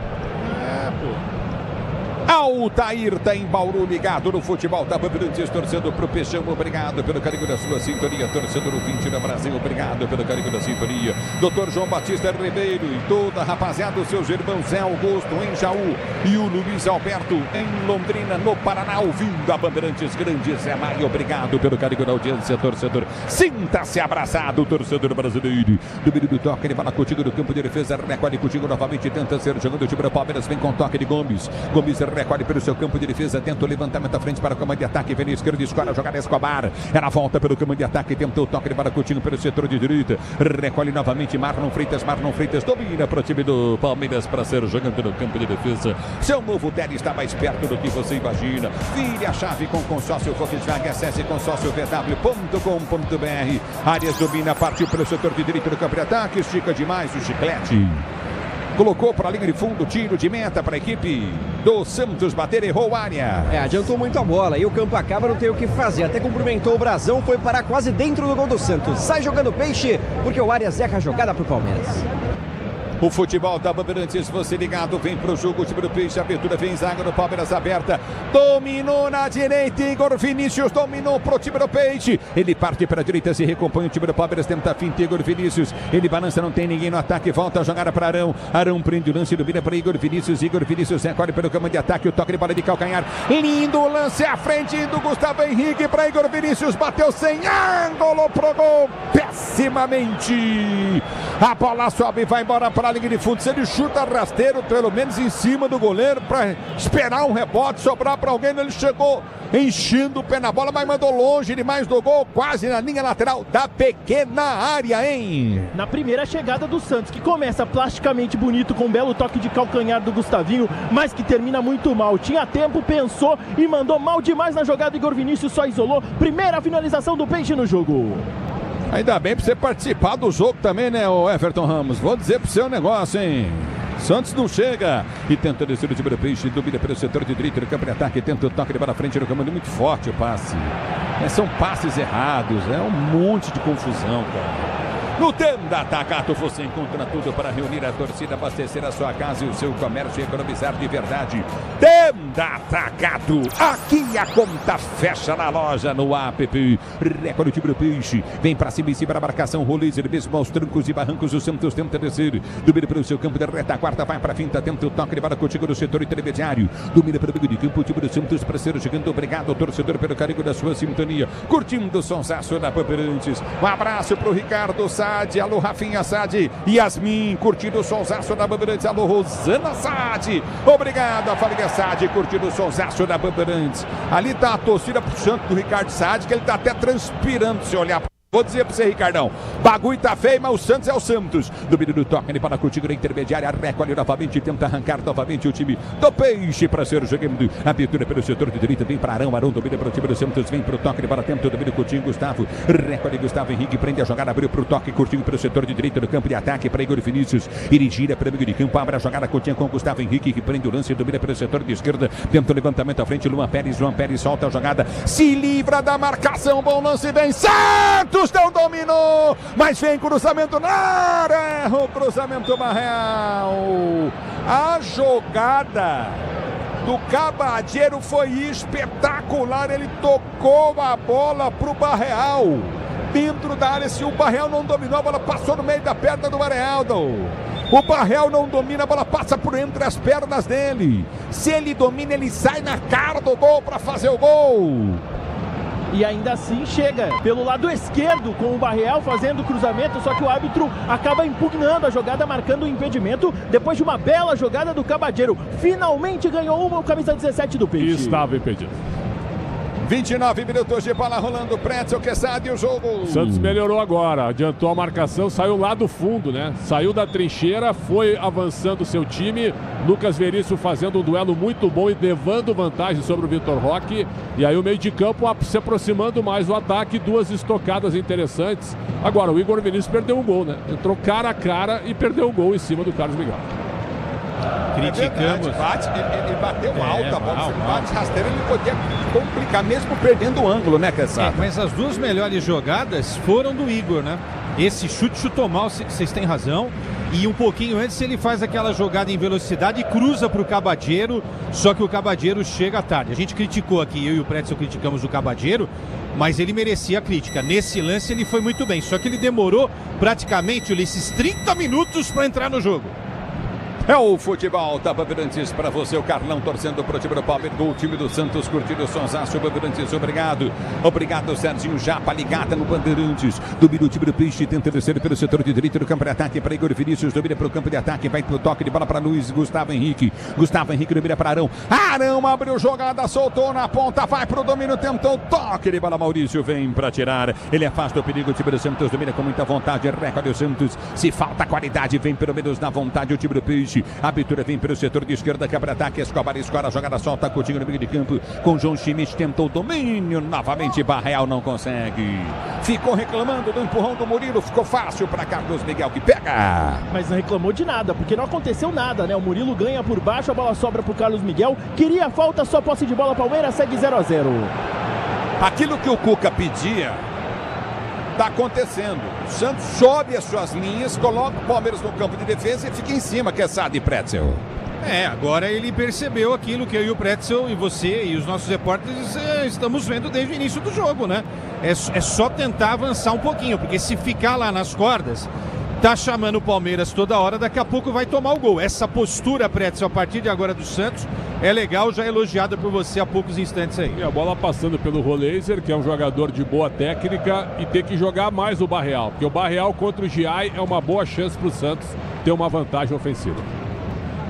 Altair tá em Bauru, ligado no futebol da Bandeirantes, torcendo pro Peixão, obrigado pelo carinho da sua sintonia, torcedor ouvinte do Brasil, obrigado pelo carinho da sintonia. Doutor João Batista Ribeiro e toda a rapaziada, os seus irmãos Zé Augusto em Jaú e o Luiz Alberto em Londrina, no Paraná, ouvindo a Bandeirantes, grande Zé Maia, obrigado pelo carinho da audiência, torcedor. Sinta-se abraçado, torcedor brasileiro. Domínio do toque, ele vai lá contigo no campo de defesa, recolhe contigo novamente, tenta ser jogando o time do Palmeiras, vem com toque de Gomes. Gomes recolhe pelo seu campo de defesa, tenta o levantamento à frente para o comando de ataque, vem na esquerda, escolhe a jogada Escobar, ela volta pelo comando de ataque, tentou o toque de bola Coutinho pelo setor de direita, recolhe novamente Marlon Freitas domina para o time do Palmeiras para ser jogando no campo de defesa. Seu novo Tele está mais perto do que você imagina. Vire a chave com consórcio Volkswagen, acesse consórciovw.com.br. Arias domina, partiu pelo setor de direita do campo de ataque, estica demais o chiclete. Colocou para a linha de fundo, tiro de meta para a equipe do Santos bater, errou a área. Adiantou muito a bola e o campo acaba, não tem o que fazer. Até cumprimentou o Brazão, foi parar quase dentro do gol do Santos. Sai jogando Peixe, porque o Arias erra a jogada para o Palmeiras. O futebol da Bandeirantes, você ligado, vem pro jogo, o time do Peixe, abertura, vem zaga do Palmeiras aberta, dominou na direita, Igor Vinícius dominou pro time do Peixe, ele parte para a direita, se recompõe, o time do Palmeiras tenta a finta, Igor Vinícius, ele balança, não tem ninguém no ataque, volta a jogar para Arão prende o lance, domina para Igor Vinícius recolhe pelo campo de ataque, o toque de bola de calcanhar, lindo lance à frente do Gustavo Henrique para Igor Vinícius, bateu sem ângulo pro gol, pessimamente. A bola sobe e vai embora para a linha de fundo. Se ele chuta rasteiro, pelo menos em cima do goleiro, para esperar um rebote, sobrar para alguém. Ele chegou enchendo o pé na bola, mas mandou longe demais do gol, quase na linha lateral da pequena área, hein? Na primeira chegada do Santos, que começa plasticamente bonito com um belo toque de calcanhar do Gustavinho, mas que termina muito mal. Tinha tempo, pensou e mandou mal demais na jogada. Igor Vinícius só isolou. Primeira finalização do Peixe no jogo. Ainda bem pra você participar do jogo também, né, o Everton Ramos? Vou dizer pro seu negócio, hein? Santos não chega e tenta descer o time do Peixe, domina pelo setor de direito no campo de ataque, tenta o toque de bola à frente no comando, muito forte o passe. São passes errados, é um monte de confusão, cara. No Tenda Atacado você encontra tudo para reunir a torcida, abastecer a sua casa e o seu comércio e economizar de verdade. Tenda Atacado, aqui a conta fecha na loja, no app. Recorde o time do Peixe, vem para cima da marcação, rolezer mesmo aos trancos e barrancos, o Santos tenta descer, domina pelo seu campo de retaguarda, vai para a finta, tenta o toque de bola contigo no setor intermediário, domina pelo meio de campo o time do Santos, parceiro chegando, obrigado torcedor pelo carinho da sua sintonia, curtindo o sonsaço da Bandeirantes. Um abraço pro Ricardo Sade, alô Rafinha Sade, Yasmin, curtindo o sonsaço da Bandeirantes, alô Rosana Sade, obrigado a família Sade, curtindo o sonsaço da Bandeirantes. Ali tá a torcida pro Santos do Ricardo Sade, que ele tá até transpirando se olhar. Vou dizer pra você, Ricardão, bagulho tá feio, mas o Santos é o Santos. Domínio do toque, ele para contigo na intermediária, recolhe novamente, tenta arrancar novamente o time do Peixe para ser jogando. Abertura pelo setor de direita, vem para Arão, Arão domina para o time do Santos, vem pro toque, ele para tenta o domínio curtinho, Gustavo, recolhe Gustavo Henrique, prende a jogada, abriu pro toque, curtinho pelo setor de direita no campo de ataque, para Igor Vinícius, ele gira para o meio de campo, abre a jogada curtinha com Gustavo Henrique, que prende o lance, domina pelo setor de esquerda, tenta o levantamento à frente, Luan Pérez solta a jogada, se livra da marcação, bom lance, vem Santos! Não dominou, mas vem cruzamento na área, erra o cruzamento Barreal. A jogada do Cabadeiro foi espetacular, ele tocou a bola pro Barreal dentro da área. Se o Barreal não dominou, a bola passou no meio da perna do Barreal. O Barreal não domina, a bola passa por entre as pernas dele. Se ele domina, ele sai na cara do gol para fazer o gol. E ainda assim chega pelo lado esquerdo com o Barreal fazendo o cruzamento, só que o árbitro acaba impugnando a jogada, marcando o impedimento, depois de uma bela jogada do Cabadeiro. Finalmente ganhou uma, o camisa 17 do Peixe. Estava impedido. 29 minutos de bola rolando, Pretzel, Quesada e o jogo. O Santos melhorou agora, adiantou a marcação, saiu lá do fundo, né? Saiu da trincheira, foi avançando o seu time. Lucas Veríssimo fazendo um duelo muito bom e levando vantagem sobre o Vitor Roque. E aí o meio de campo se aproximando mais do ataque, duas estocadas interessantes. Agora o Igor Vinícius perdeu um gol, né? Entrou cara a cara e perdeu o gol em cima do Carlos Miguel. Criticamos. Ele bateu alto a bola, ele bate rasteiro, ele podia complicar mesmo perdendo o ângulo, né, Cassado? Mas as duas melhores jogadas foram do Igor, né? Esse chute chutou mal, vocês têm razão. E um pouquinho antes ele faz aquela jogada em velocidade e cruza para o Cabadeiro, só que o Cabadeiro chega tarde. A gente criticou aqui, eu e o Pretzel criticamos o Cabadeiro, mas ele merecia a crítica. Nesse lance ele foi muito bem, só que ele demorou praticamente, Ulisses, 30 minutos para entrar no jogo. É o futebol da Bandeirantes para você, o Carlão torcendo para o time do Palmeiras, o time do Santos curtindo o sonsaço, Bandeirantes, obrigado. Obrigado, Serginho Japa, ligada no Bandeirantes. Domina o time do Peixe, tenta descer pelo setor de direito do campo de ataque para Igor Vinícius, domina para o campo de ataque, vai para o toque de bola para Luiz Gustavo Henrique. Gustavo Henrique domina para Arão. Arão abriu jogada, soltou na ponta, vai para o domínio, tentou o toque de bola, Maurício vem para tirar. Ele afasta o perigo, o time do Santos domina com muita vontade, recorde o Santos. Se falta qualidade, vem pelo menos na vontade o time do Peixe. A abertura vem pelo setor de esquerda, quebra ataque, Escobar escora, a jogada solta, Coutinho no meio de campo, com João Schmidt, tentou o domínio, novamente Barreal não consegue. Ficou reclamando do empurrão do Murilo, ficou fácil para Carlos Miguel que pega. Mas não reclamou de nada, porque não aconteceu nada, né? O Murilo ganha por baixo, a bola sobra pro Carlos Miguel, queria falta, só posse de bola, Palmeiras segue 0-0. Aquilo que o Cuca pedia está acontecendo. O Santos sobe as suas linhas, coloca o Palmeiras no campo de defesa e fica em cima, Quesada e Pretzel. Agora ele percebeu aquilo que eu e o Pretzel e você e os nossos repórteres estamos vendo desde o início do jogo, né? É só tentar avançar um pouquinho, porque se ficar lá nas cordas, tá chamando o Palmeiras toda hora, daqui a pouco vai tomar o gol. Essa postura, Pretzel, a partir de agora do Santos, é legal, já elogiada por você há poucos instantes aí. E a bola passando pelo Roleiser, que é um jogador de boa técnica, e tem que jogar mais o Barreal, porque o Barreal contra o Giai é uma boa chance para o Santos ter uma vantagem ofensiva.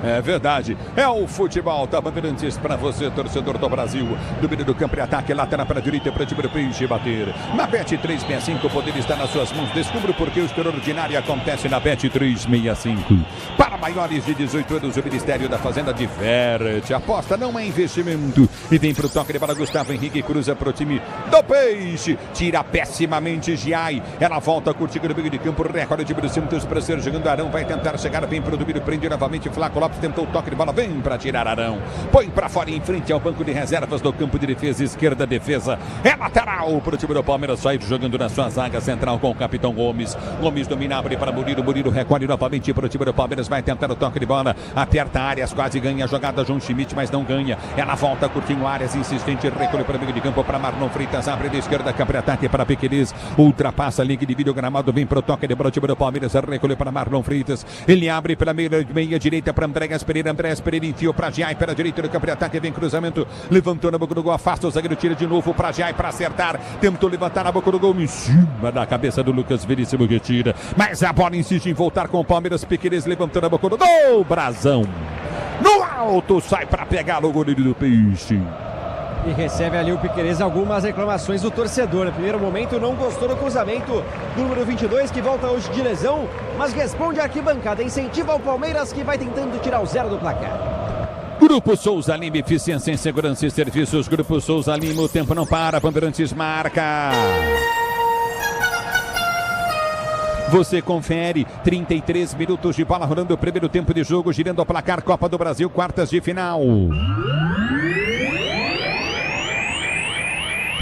É verdade, é o futebol da Bandeirantes para você, torcedor do Brasil. Domínio do campo e ataque, lateral para a direita, para o time do Peixe bater. Na Bet 365, o poder está nas suas mãos. Descubra por que o extraordinário acontece na Bet 365. Para maiores de 18 anos, o Ministério da Fazenda diverte. Aposta não é investimento. E vem para o toque de bola, Gustavo Henrique cruza para o time do Peixe. Tira pessimamente Giai. Ela volta a curtir no meio de campo. Recorde o time do Santos para ser jogando. Arão vai tentar chegar bem para o domínio. Prende novamente Flaco Lopes. Tentou o toque de bola, vem para tirar Arão. Põe para fora em frente ao banco de reservas do campo de defesa, esquerda defesa. É lateral para o time do Palmeiras, sai jogando na sua zaga central com o capitão Gomes. Gomes domina, abre para Murilo. Murilo recolhe novamente para o time do Palmeiras, vai tentar o toque de bola. Aperta Arias, quase ganha a jogada João Schmidt, mas não ganha. Ela volta, curtinho Arias, insistente, recolhe para o meio de campo para Marlon Freitas, abre da esquerda, câmara ataque para Piqueires. Ultrapassa a linha de vídeo gramado, vem para o toque de bola, o time do Palmeiras, recolhe para Marlon Freitas. Ele abre pela meia direita para Andréas Pereira enfiou para Giai, pela direita do campo de ataque, vem cruzamento, levantou na boca do gol, afasta o zagueiro, tira de novo para Giai para acertar, tentou levantar na boca do gol, em cima da cabeça do Lucas Veríssimo que tira, mas a bola insiste em voltar com o Palmeiras. Piqueires levantou na boca do gol, Brazão no alto, sai para pegar o goleiro do Peixe. E recebe ali o Piqueires algumas reclamações do torcedor. No primeiro momento não gostou do cruzamento do número 22, que volta hoje de lesão, mas responde a arquibancada, incentiva o Palmeiras, que vai tentando tirar o 0 do placar. Grupo Souza Lima, eficiência em segurança e serviços. Grupo Souza Lima, o tempo não para, Bandeirantes marca. Você confere, 33 minutos de bola rolando, o primeiro tempo de jogo, girando o placar, Copa do Brasil, quartas de final.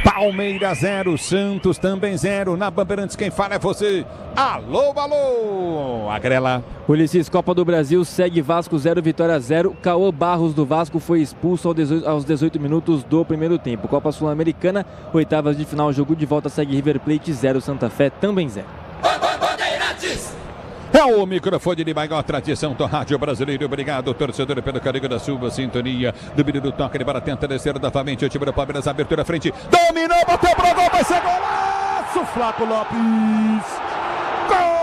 Palmeiras 0, Santos também 0. Na Bandeirantes quem fala é você. Alô, alô, Agrela. Ulisses, Copa do Brasil, segue Vasco 0, Vitória 0. Cauã Barros do Vasco foi expulso aos 18 minutos do primeiro tempo. Copa Sul-Americana, oitavas de final, jogo de volta, segue River Plate 0, Santa Fé também 0. É o microfone de maior tradição do rádio brasileiro. Obrigado, torcedor, pelo carinho da sua sintonia. Domínio do toque de bola, tenta descer novamente o time do Palmeiras, abertura à frente. Dominou, bateu pro gol, vai ser golaço! Flaco Lopes. Gol!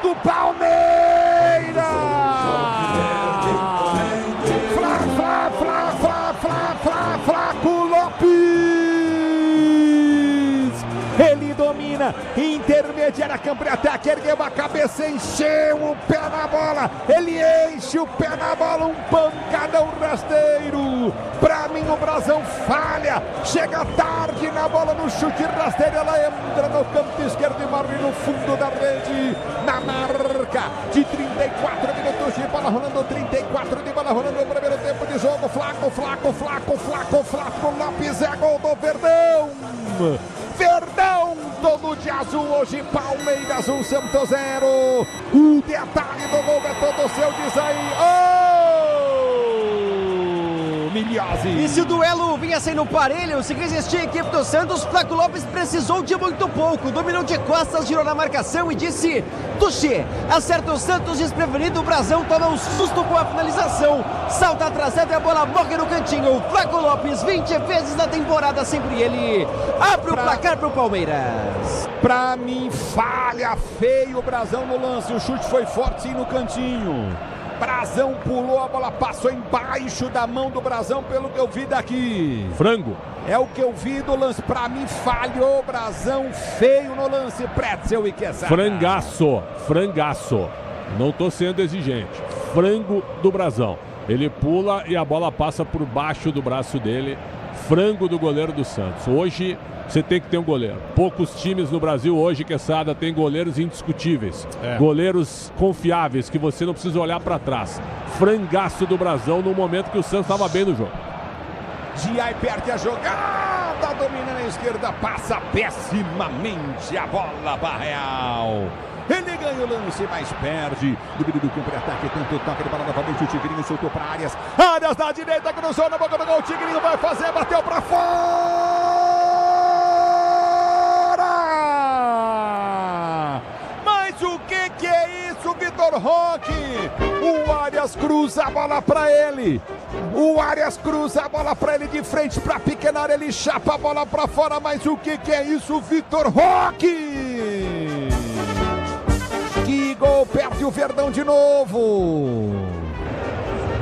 Do Palmeiras! Flaco Lopes! Ele domina, intermediária, campo de ataque, ergueu a cabeça, encheu o pé na bola, ele enche o pé na bola, um pancadão rasteiro. Pra mim o Brasão falha, chega tarde na bola, no chute rasteiro, ela entra no campo esquerdo e morre no fundo da rede, na marca de 34 minutos de bola rolando, 34 de bola rolando no primeiro tempo de jogo. Flaco Lopes, é gol do Verdão. Verdão, todo de azul hoje, Palmeiras 1, Santos 0. O detalhe do gol é todo seu, diz aí. Milhose. E se o duelo vinha sendo parelho, se resistir a equipe do Santos, Flaco Lopes precisou de muito pouco. Dominou de costas, girou na marcação e disse: Tuxê, acerta o Santos desprevenido, o Brasão toma um susto com a finalização. Salta atrasado e a bola morre no cantinho. Flaco Lopes, 20 vezes na temporada, sempre ele abre o placar pro Palmeiras. Pra mim, falha feio o Brasão no lance. O chute foi forte sim no cantinho. Brasão pulou, a bola passou embaixo da mão do Brasão, pelo que eu vi daqui. Frango. É o que eu vi do lance. Pra mim, falhou o Brasão feio no lance. Pretzel e Quesada. Frangaço. Não tô sendo exigente. Frango do Brasão. Ele pula e a bola passa por baixo do braço dele. Frango do goleiro do Santos. Hoje você tem que ter um goleiro. Poucos times no Brasil hoje, Quesada, tem goleiros indiscutíveis. Goleiros confiáveis, que você não precisa olhar para trás. Frangaço do Brasão no momento que o Santos estava bem no jogo. Giai perde a jogada, domina na esquerda, passa pessimamente a bola, Barreal. Ele ganha o lance, mas perde. Domínio do campo de ataque, tanto toque de bola novamente. O Tigrinho soltou para Arias. Arias na direita, cruzou na boca do gol. O Tigrinho vai fazer, bateu para fora. Mas o que é isso, Vitor Roque? O Arias cruza a bola para ele. O Arias cruza a bola para ele de frente para a pequena área. Ele chapa a bola para fora. Mas o que é isso, Vitor Roque? Que gol, perde o Verdão de novo.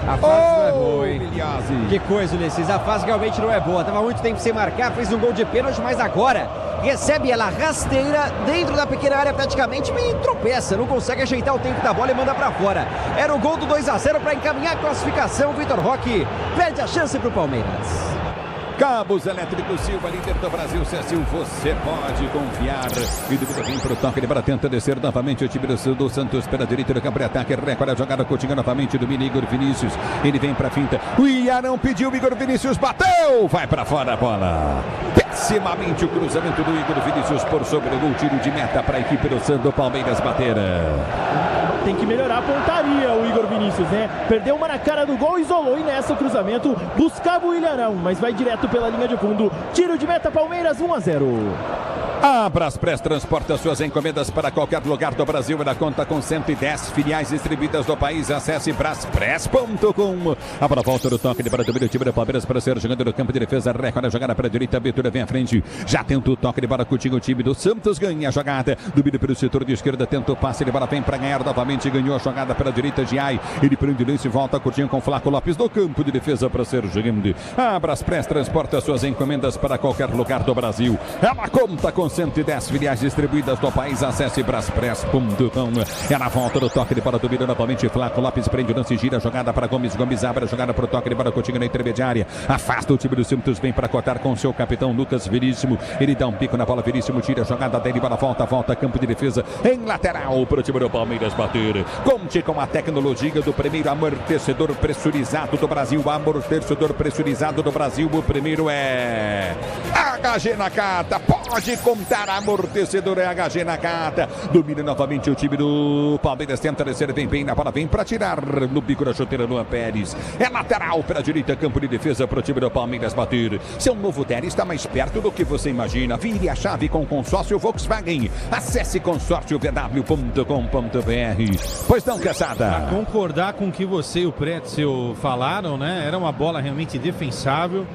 A fase não é boa, hein? Que coisa, Ulisses. A fase realmente não é boa. Tava muito tempo sem marcar, fez um gol de pênalti, mas agora recebe ela rasteira dentro da pequena área praticamente e tropeça. Não consegue ajeitar o tempo da bola e manda pra fora. Era o gol do 2-0 para encaminhar a classificação. Vitor Roque perde a chance pro Palmeiras. Cabos Elétricos Silva, líder do Brasil, Cecil, você pode confiar. E duvida vem para o toque de bola, tenta descer novamente o time do Santos pela direita do campo de ataque. Recolhe a jogada, Coutinho novamente, domina Igor Vinícius. Ele vem para a finta. O Iarão pediu, Igor Vinícius bateu. Vai para fora a bola. Pessimamente o cruzamento do Igor Vinícius por sobre o gol, tiro de meta para a equipe do Santos Palmeiras bater. Tem que melhorar a pontaria o Igor Vinícius, né? Perdeu uma na cara do gol, isolou e nessa o cruzamento buscava o Ilharão, mas vai direto pela linha de fundo. Tiro de meta, Palmeiras 1-0. A Braspress transporta suas encomendas para qualquer lugar do Brasil. Ela conta com 110 filiais distribuídas do país. Acesse braspress.com. A bola volta do toque de bola do meio time do Palmeiras para ser jogando no campo de defesa. Recolhe a jogada para a direita. Abertura vem à frente. Já tenta o toque de bola. Coutinho, o time do Santos ganha a jogada. Domínio pelo setor de esquerda. Tenta o passe de bola. Vem para ganhar novamente. Ganhou a jogada pela direita. Giai. Ele prende o lance e volta. Coutinho com Flaco Lopes no campo de defesa para ser jogando. A Braspress transporta suas encomendas para qualquer lugar do Brasil. Ela conta com 110 filiais distribuídas do país. Acesse braspress.com. É na volta do toque de bola do Mira novamente. Flaco Lopes prende o lance, gira a jogada para Gomes. Gomes abre a jogada para o toque de bola. Coutinho na intermediária. Afasta o time do Santos. Vem para cotar com seu capitão Lucas Veríssimo. Ele dá um pico na bola. Veríssimo tira a jogada dele. Bola volta. Campo de defesa em lateral para o time do Palmeiras bater. Conte com a tecnologia do primeiro amortecedor pressurizado do Brasil. Amortecedor pressurizado do Brasil. O primeiro é HG Nakata. Pode contar, amortecedor é HG Nakata. Domina novamente o time do Palmeiras. Tenta descer, vem bem na bola, vem para tirar no bico da chuteira Luan Pérez. É lateral pela direita, campo de defesa para o time do Palmeiras bater. Seu novo Ténis está mais perto do que você imagina. Vire a chave com o consórcio Volkswagen. Acesse consórciovw.com.br. Pois não, Caçada. A concordar com o que você e o Pretzel falaram, né? Era uma bola realmente defensável.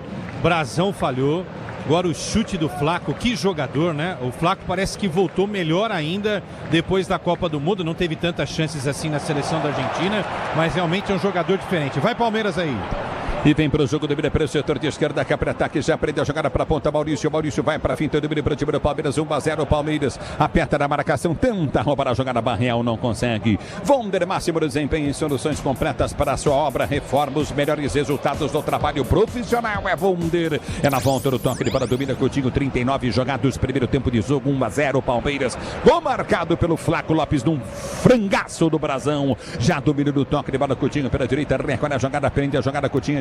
Brasão falhou. Agora o chute do Flaco, que jogador, né? O Flaco parece que voltou melhor ainda depois da Copa do Mundo. Não teve tantas chances assim na seleção da Argentina, mas realmente é um jogador diferente. Vai Palmeiras aí. E vem para o jogo do Mira para o setor de esquerda, cá para ataque, já prende a jogada para a ponta, Maurício vai para a finta do Mira para o time do Palmeiras, 1-0, Palmeiras aperta na marcação, tenta roubar a jogada, Barreal não consegue. Vonder, máximo desempenho em soluções completas para a sua obra, reforma, os melhores resultados do trabalho profissional, é Vonder. É na volta do toque de bola, domina Coutinho, 39 jogados, primeiro tempo de jogo, 1-0, Palmeiras. Gol marcado pelo Flaco Lopes num frangaço do Brasão, já domina do toque de bola, Coutinho pela direita, recolhe a jogada, prende a jogada, Coutinho,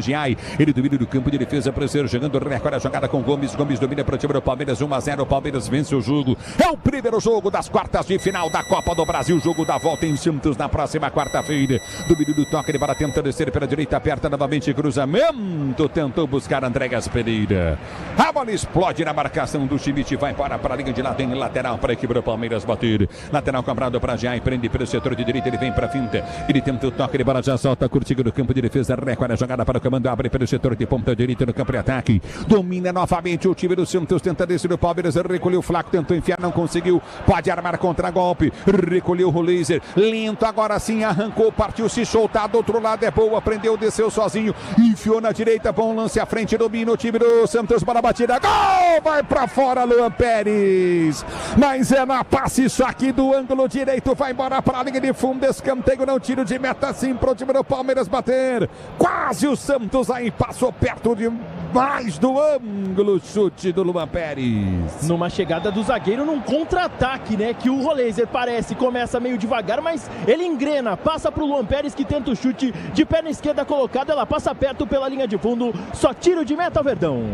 ele domina do campo de defesa para ser jogando, recolhe a jogada com Gomes domina para o time do Palmeiras, 1-0, Palmeiras vence o jogo, é o primeiro jogo das quartas de final da Copa do Brasil, jogo da volta em Santos na próxima quarta-feira, domínio do toque de bola, tenta descer pela direita, aperta novamente, cruzamento, tentou buscar Andréas Pereira, a bola explode na marcação do Schmidt, vai para a linha de lado em lateral para a equipe do Palmeiras bater, lateral cobrado para Giai, prende pelo setor de direita, ele vem para a finta, ele tenta o toque de bola, já solta, curtindo no campo de defesa, recolhe a jogada para o comando, abre pelo setor de ponta direita no campo de ataque. Domina novamente o time do Santos. Tenta descer o Palmeiras. Recolheu o Flaco. Tentou enfiar. Não conseguiu. Pode armar contra-golpe. Recolheu o laser. Lento. Agora sim. Arrancou. Partiu se soltar. Do outro lado é boa. Prendeu. Desceu sozinho. Enfiou na direita. Bom lance à frente. Domina o time do Santos. Bola batida. Gol! Vai pra fora Luan Pérez. Mas é na passe. Isso aqui do ângulo direito. Vai embora para a linha de fundo. Escanteio. Não tiro de meta. Sim pro time do Palmeiras bater. Quase o Santos aí passou perto demais do ângulo, chute do Luan Pérez. Numa chegada do zagueiro num contra-ataque, né? Que o Roleiser começa meio devagar, mas ele engrena, passa pro Luan Pérez que tenta o chute de perna esquerda colocado, ela passa perto pela linha de fundo, só tiro de meta, Verdão.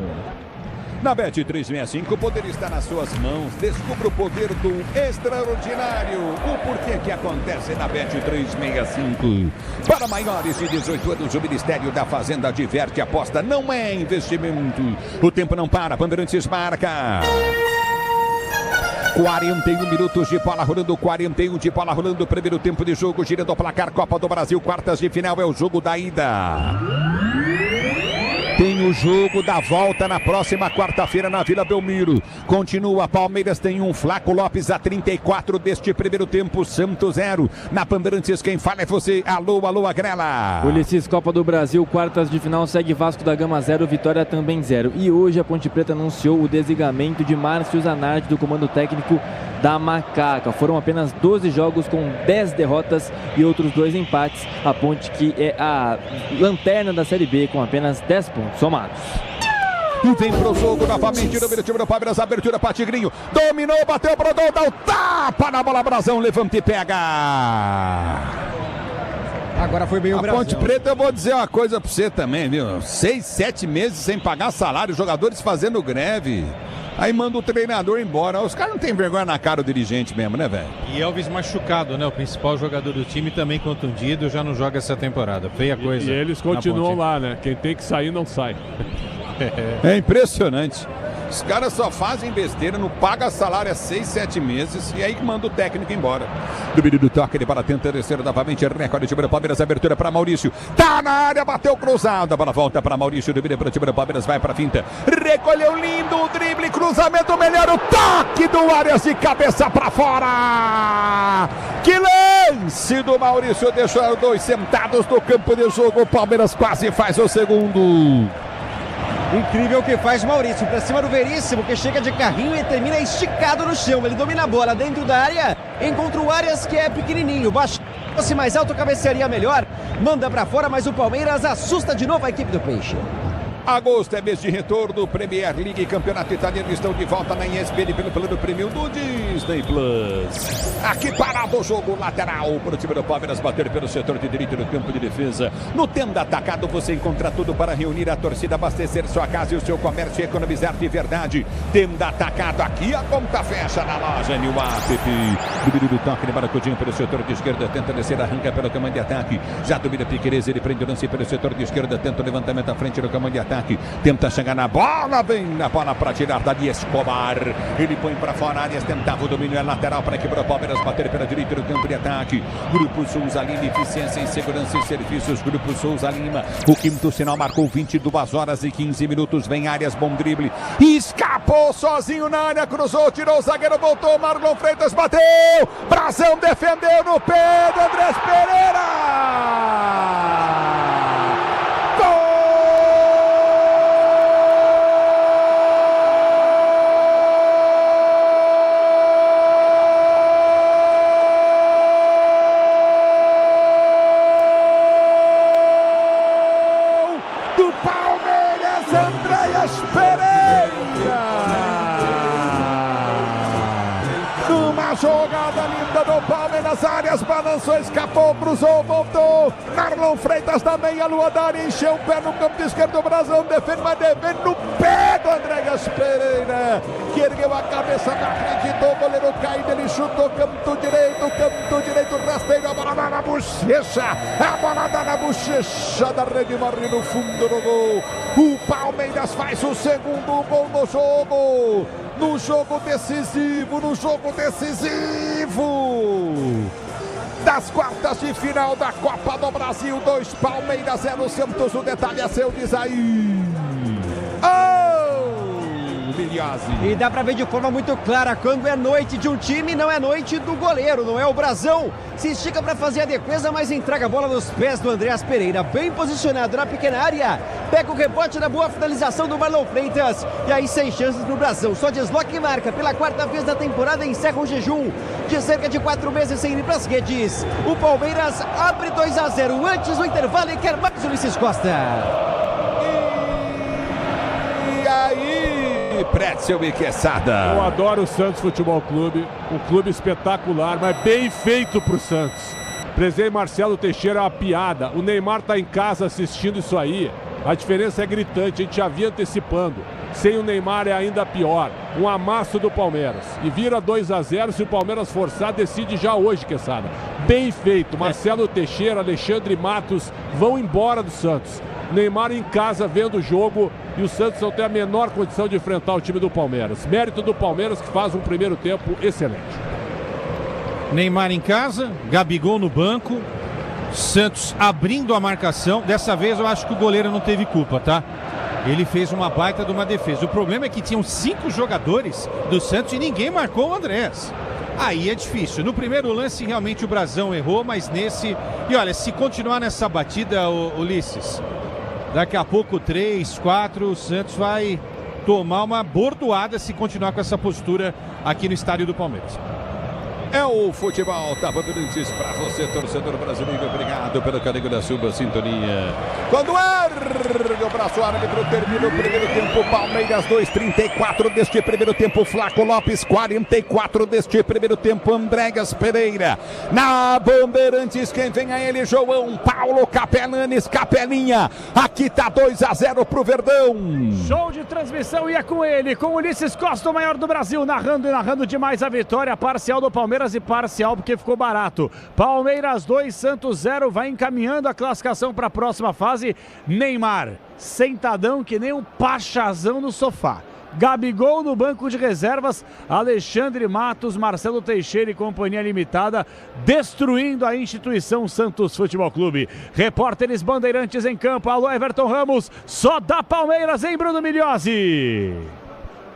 Na Bet365, o poder está nas suas mãos. Descubra o poder do extraordinário. O porquê que acontece na Bet365. Para maiores de 18 anos, o Ministério da Fazenda diverte, aposta, não é investimento. O tempo não para, Bandeirantes marca. 41 minutos de bola rolando, 41 de bola rolando, primeiro tempo de jogo, girando o placar, Copa do Brasil, quartas de final, é o jogo da ida. Tem o jogo da volta na próxima quarta-feira na Vila Belmiro. Continua, Palmeiras tem um, Flaco Lopes a 34 deste primeiro tempo, Santos 0. Na Bandeirantes, quem fala é você. Alô, alô, Agrela. Ulisses, Copa do Brasil, quartas de final, segue Vasco da Gama 0, Vitória também 0. E hoje a Ponte Preta anunciou o desligamento de Márcio Zanardi do comando técnico da Macaca. Foram apenas 12 jogos com 10 derrotas e outros 2 empates. A Ponte, que é a lanterna da Série B, com apenas 10 pontos somados. E vem pro jogo novamente no time do Palmeiras, abertura para Tigrinho, dominou, bateu pro gol, dá o tapa na bola, Brasão, levanta e pega. Agora foi bem o Brasil. Ponte Preta, eu vou dizer uma coisa pra você também, viu? 6, 7 meses sem pagar salário, jogadores fazendo greve. Aí manda o treinador embora. Os caras não tem vergonha na cara, o dirigente mesmo, né, velho? E Elvis machucado, né? O principal jogador do time também contundido, já não joga essa temporada. Feia coisa. E eles continuam lá, né? Quem tem que sair, não sai. É impressionante. Os caras só fazem besteira, não paga salário há 6, 7 meses e aí que manda o técnico embora. Domínio do toque, ele para tentar descer novamente, recorde do time do Palmeiras, abertura para Maurício. Tá na área, bateu cruzado, a bola volta para Maurício, domínio para o time do Palmeiras, vai para a finta. Recolheu lindo o drible, cruzamento melhor, o toque do Arias de cabeça para fora. Que lance do Maurício, deixou os dois sentados no campo de jogo, o Palmeiras quase faz o segundo. Incrível o que faz Maurício, pra cima do Veríssimo, que chega de carrinho e termina esticado no chão. Ele domina a bola dentro da área, encontra o Arias, que é pequenininho, baixo, se mais alto, cabecearia melhor, manda pra fora, mas o Palmeiras assusta de novo a equipe do Peixe. Agosto é mês de retorno, Premier League, Campeonato Italiano, estão de volta na ESPN pelo plano premium do Disney Plus. Aqui parado o jogo lateral para o time do Palmeiras bater pelo setor de direito no campo de defesa. No Tenda Atacado você encontra tudo para reunir a torcida, abastecer sua casa e o seu comércio e economizar de verdade. Tenda Atacado, aqui a conta fecha na loja New App. Domínio do toque, ele Maracudinho pelo setor de esquerda, tenta descer, arranca pelo comando de ataque. Já domina Piquerez, ele prende o lance pelo setor de esquerda, tenta o levantamento à frente do comando de ataque. Tenta chegar na bola, vem na bola para tirar dali Escobar. Ele põe para fora, Arias tentava o domínio, é lateral para quebrar o Palmeiras, bater pela direita do campo de ataque. Grupo Souza Lima, eficiência em segurança e serviços. Grupo Souza Lima, o quinto sinal marcou 22 horas e 15 minutos. Vem Arias, bom drible, escapou sozinho na área, cruzou, tirou o zagueiro, voltou, Marlon Freitas bateu, Brasão defendeu no pé do Andrés Pereira. Jogada linda do Palmeiras, Arias balançou, escapou, cruzou, voltou. Marlon Freitas da meia-lua da área, encheu o pé no campo esquerdo, o Brasão defende, mas defende no pé do Andréas Pereira, que ergueu a cabeça na frente do goleiro caído, ele chutou canto direito, rasteiro, a bola dá na bochecha, da rede, morre no fundo do gol. O Palmeiras faz o segundo gol no jogo. No jogo decisivo das quartas de final da Copa do Brasil, 2 Palmeiras 0 Santos, o detalhe é seu, diz aí. E dá pra ver de forma muito clara, quando é noite de um time, não é noite do goleiro, não é o Brasão. Se estica pra fazer a defesa, mas entrega a bola nos pés do Andréas Pereira, bem posicionado na pequena área, pega o rebote na boa finalização do Marlon Freitas, e aí sem chances pro Brasão, só desloca e marca, pela quarta vez da temporada encerra o jejum de cerca de 4 meses sem ir pras redes. O Palmeiras abre 2-0 antes do intervalo e quer mais Ulisses Costa. E aí, Pretzel e Quesada. Eu adoro o Santos Futebol Clube, um clube espetacular, mas bem feito pro Santos. Presidente Marcelo Teixeira é uma piada, o Neymar tá em casa assistindo isso aí, a diferença é gritante, a gente já vinha antecipando. sem o Neymar é ainda pior. Um amasso do Palmeiras. E vira 2-0, se o Palmeiras forçar, decide já hoje, Quesada. Bem feito. Marcelo Teixeira, Alexandre Matos vão embora do Santos. Neymar em casa vendo o jogo e o Santos não tem a menor condição de enfrentar o time do Palmeiras. Mérito do Palmeiras, que faz um primeiro tempo excelente. Neymar em casa, Gabigol no banco, Santos abrindo a marcação. Dessa vez eu acho que o goleiro não teve culpa, tá? Ele fez uma baita de uma defesa. O problema é que tinham 5 jogadores do Santos e ninguém marcou o Andrés. Aí é difícil. No primeiro lance realmente o Brazão errou, mas nesse... E olha, se continuar nessa batida, Ulisses, daqui a pouco 3, 4, o Santos vai tomar uma bordoada se continuar com essa postura aqui no estádio do Palmeiras. É o futebol da Bandeirantes para você, torcedor brasileiro. Obrigado pelo carinho da sua sintonia. Quando ergue o braço árbitro, termina o primeiro tempo. Palmeiras 2, 34 deste primeiro tempo. Flaco Lopes, 44 deste primeiro tempo. Andréas Pereira. Na Bandeirantes, quem vem é ele, João Paulo Capelanes, Capelinha. Aqui tá 2-0 pro Verdão. Show de transmissão e é com ele, com Ulisses Costa, o maior do Brasil, narrando demais a vitória parcial do Palmeiras. E parcial porque ficou barato. Palmeiras 2, Santos 0, vai encaminhando a classificação para a próxima fase. Neymar, sentadão que nem um pachazão no sofá. Gabigol no banco de reservas, Alexandre Matos, Marcelo Teixeira e companhia limitada, destruindo a instituição Santos Futebol Clube. Repórteres Bandeirantes em campo, alô Everton Ramos, só dá Palmeiras, hein, Bruno Migliozzi?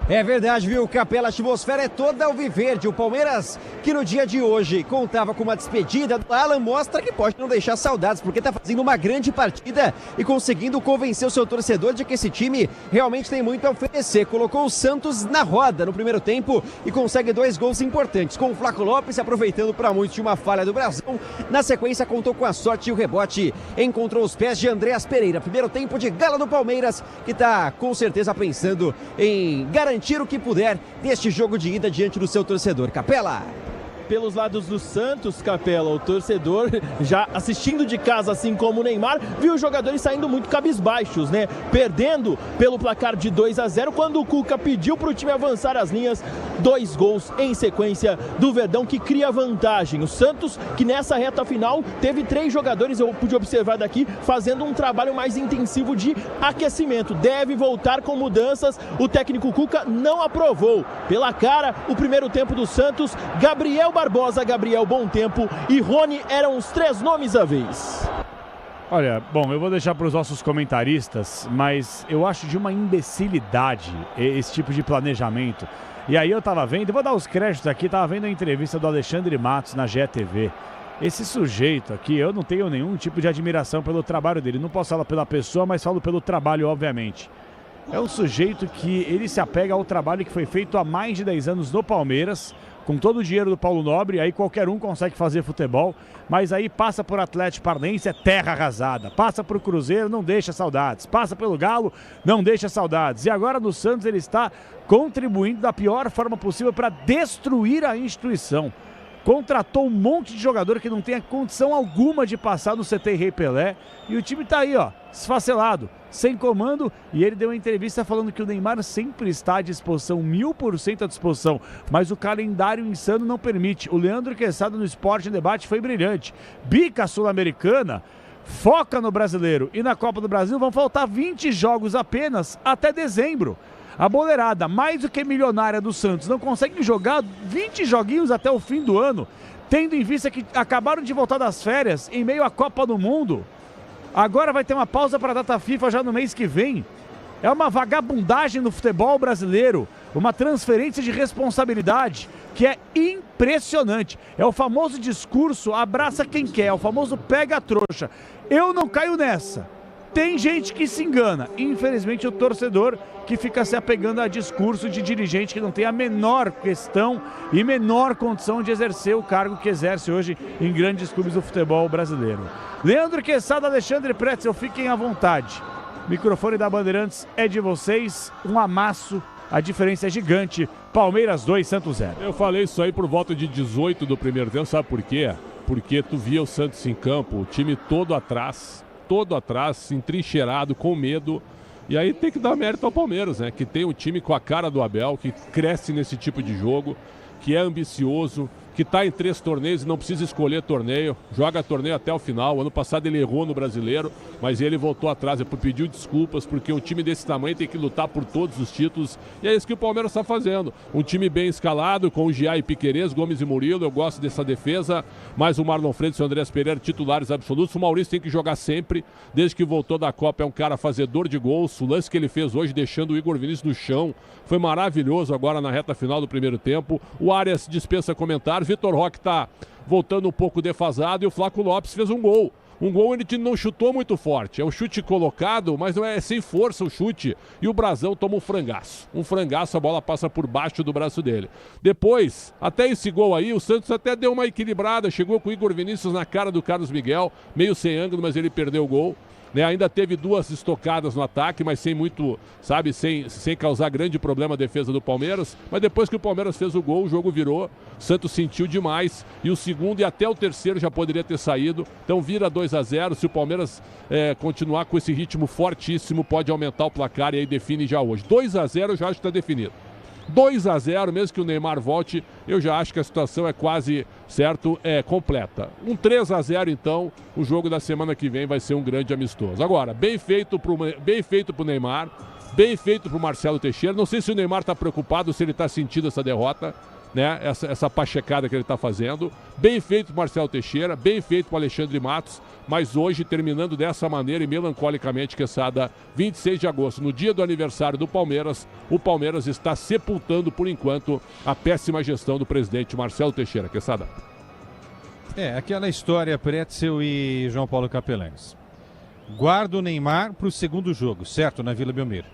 É verdade, viu, Capela? A atmosfera é toda alviverde. O Palmeiras, que no dia de hoje contava com uma despedida do Alan, mostra que pode não deixar saudades, porque tá fazendo uma grande partida e conseguindo convencer o seu torcedor de que esse time realmente tem muito a oferecer. Colocou o Santos na roda no primeiro tempo e consegue 2 gols importantes, com o Flaco Lopes aproveitando para muitos de uma falha do Brazão. Na sequência, contou com a sorte e o rebote encontrou os pés de Andréas Pereira. Primeiro tempo de gala do Palmeiras, que tá com certeza pensando em garantir o que puder deste jogo de ida diante do seu torcedor. Capela! Pelos lados do Santos, Capela, o torcedor já assistindo de casa, assim como o Neymar, viu os jogadores saindo muito cabisbaixos, né? Perdendo pelo placar de 2-0, quando o Cuca pediu para o time avançar as linhas, 2 gols em sequência do Verdão, que cria vantagem. O Santos, que nessa reta final teve 3 jogadores, eu pude observar daqui, fazendo um trabalho mais intensivo de aquecimento. Deve voltar com mudanças, o técnico Cuca não aprovou. Pela cara, o primeiro tempo do Santos, Gabriel Barbosa, Gabriel Bom Tempo e Rony eram os 3 nomes à vez. Olha, bom, eu vou deixar para os nossos comentaristas, mas eu acho de uma imbecilidade esse tipo de planejamento. E aí eu tava vendo, vou dar os créditos aqui, tava vendo a entrevista do Alexandre Matos na GETV. Esse sujeito aqui, eu não tenho nenhum tipo de admiração pelo trabalho dele. Não posso falar pela pessoa, mas falo pelo trabalho, obviamente. É um sujeito que ele se apega ao trabalho que foi feito há mais de 10 anos no Palmeiras, com todo o dinheiro do Paulo Nobre, aí qualquer um consegue fazer futebol, mas aí passa por Atlético Paranaense, é terra arrasada, passa por Cruzeiro, não deixa saudades, passa pelo Galo, não deixa saudades, e agora no Santos ele está contribuindo da pior forma possível para destruir a instituição. Contratou um monte de jogador que não tem condição alguma de passar no CT Rei Pelé, e o time tá aí, ó, esfacelado, sem comando, e ele deu uma entrevista falando que o Neymar sempre está à disposição, 1000% à disposição, mas o calendário insano não permite. O Leandro Quesada no Esporte em Debate foi brilhante. Bica Sul-Americana, foca no brasileiro, e na Copa do Brasil vão faltar 20 jogos apenas até dezembro. A boleirada, mais do que milionária do Santos, não consegue jogar 20 joguinhos até o fim do ano, tendo em vista que acabaram de voltar das férias em meio à Copa do Mundo. Agora vai ter uma pausa para a data FIFA já no mês que vem. É uma vagabundagem no futebol brasileiro, uma transferência de responsabilidade que é impressionante. É o famoso discurso abraça quem quer, é o famoso pega a trouxa. Eu não caio nessa. Tem gente que se engana, infelizmente o torcedor que fica se apegando a discurso de dirigente que não tem a menor questão e menor condição de exercer o cargo que exerce hoje em grandes clubes do futebol brasileiro. Leandro Quesada, Alexandre Pretzel, fiquem à vontade. O microfone da Bandeirantes é de vocês, um amasso, a diferença é gigante, Palmeiras 2, Santos 0. Eu falei isso aí por volta de 18 do primeiro tempo, sabe por quê? Porque tu via o Santos em campo, o time todo atrás, entrincheirado, com medo, E aí tem que dar mérito ao Palmeiras, né? Que tem um time com a cara do Abel, que cresce nesse tipo de jogo, que é ambicioso, que está em 3 torneios e não precisa escolher torneio, joga torneio até o final. Ano passado ele errou no Brasileiro, mas ele voltou atrás, pediu desculpas, porque um time desse tamanho tem que lutar por todos os títulos, e é isso que o Palmeiras está fazendo. Um time bem escalado, com o Gia e Piquerez, Gomes e Murilo, eu gosto dessa defesa, mais o Marlon Freitas e o Andrés Pereira, titulares absolutos. O Maurício tem que jogar sempre, desde que voltou da Copa, é um cara fazedor de gols. O lance que ele fez hoje, deixando o Igor Vinícius no chão, foi maravilhoso agora na reta final do primeiro tempo. O Arias dispensa comentários. Vitor Roque está voltando um pouco defasado e o Flaco Lopes fez um gol. Um gol ele não chutou muito forte. É um chute colocado, mas não é sem força o chute. E o Brasão toma um frangaço. Um frangaço, a bola passa por baixo do braço dele. Depois, até esse gol aí, o Santos até deu uma equilibrada. Chegou com o Igor Vinícius na cara do Carlos Miguel. Meio sem ângulo, mas ele perdeu o gol. Né, ainda teve 2 estocadas no ataque, mas sem muito, sabe, sem causar grande problema a defesa do Palmeiras. Mas depois que o Palmeiras fez o gol, o jogo virou. O Santos sentiu demais. E o segundo e até o terceiro já poderia ter saído. Então vira 2-0. Se o Palmeiras continuar com esse ritmo fortíssimo, pode aumentar o placar e aí define já hoje. 2-0 eu já acho que está definido. 2-0, mesmo que o Neymar volte, eu já acho que a situação é quase, certo, completa. Um 3-0, então, o jogo da semana que vem vai ser um grande amistoso. Agora, bem feito pro Neymar, bem feito pro Marcelo Teixeira. Não sei se o Neymar está preocupado, se ele está sentindo essa derrota, né? Essa pachecada que ele está fazendo. Bem feito pro Marcelo Teixeira, bem feito pro Alexandre Matos, mas hoje, terminando dessa maneira e melancolicamente, Quesada, 26 de agosto, no dia do aniversário do Palmeiras, o Palmeiras está sepultando, por enquanto, a péssima gestão do presidente Marcelo Teixeira. Quesada. Aquela história, Pretzel e João Paulo Capelanes. Guarda o Neymar para o segundo jogo, certo? Na Vila Belmiro.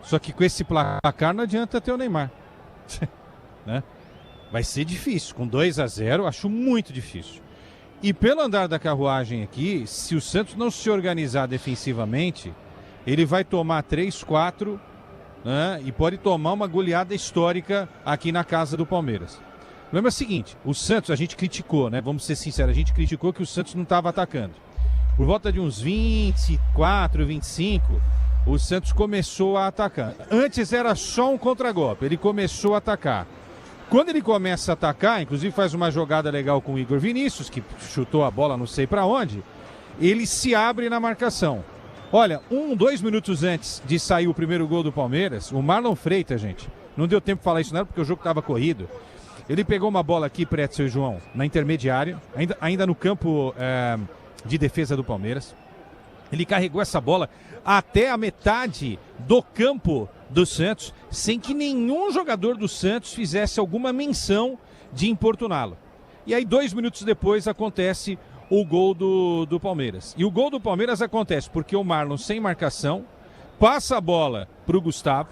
Só que com esse placar não adianta ter o Neymar. Né? Vai ser difícil. Com 2-0, acho muito difícil. E pelo andar da carruagem aqui, se o Santos não se organizar defensivamente, ele vai tomar 3-4, né? E pode tomar uma goleada histórica aqui na casa do Palmeiras. O problema é o seguinte, o Santos, a gente criticou, né? Vamos ser sinceros, a gente criticou que o Santos não estava atacando. Por volta de uns 24, 25, o Santos começou a atacar. Antes era só um contragolpe, ele começou a atacar. Quando ele começa a atacar, inclusive faz uma jogada legal com o Igor Vinícius, que chutou a bola não sei para onde, ele se abre na marcação. Olha, 2 minutos antes de sair o primeiro gol do Palmeiras, o Marlon Freitas, gente, não deu tempo de falar isso não, porque o jogo estava corrido. Ele pegou uma bola aqui, Pretzel e João, na intermediária, ainda no campo de defesa do Palmeiras. Ele carregou essa bola até a metade do campo do Santos, sem que nenhum jogador do Santos fizesse alguma menção de importuná-lo. E aí 2 minutos depois acontece o gol do Palmeiras. E o gol do Palmeiras acontece porque o Marlon, sem marcação, passa a bola para o Gustavo,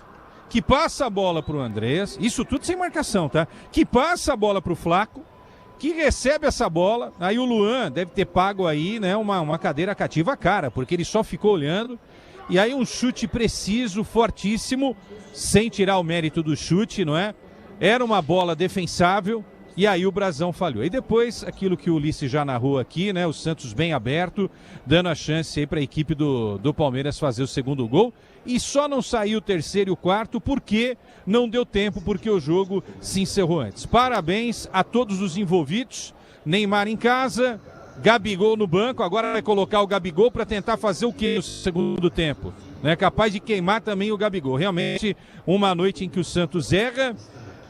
que passa a bola para o Andrés, isso tudo sem marcação, tá? Que passa a bola para o Flaco, que recebe essa bola, aí o Luan deve ter pago aí, né, uma cadeira cativa à cara, porque ele só ficou olhando, e aí um chute preciso, fortíssimo, sem tirar o mérito do chute, não é? Era uma bola defensável, e aí o Brasão falhou. E depois, aquilo que o Ulisses já narrou aqui, né, o Santos bem aberto, dando a chance aí para a equipe do Palmeiras fazer o segundo gol, e só não saiu o terceiro e o quarto porque não deu tempo, porque o jogo se encerrou antes. Parabéns a todos os envolvidos, Neymar em casa, Gabigol no banco, agora vai colocar o Gabigol para tentar fazer o que no segundo tempo? É capaz de queimar também o Gabigol. Realmente, uma noite em que o Santos erra,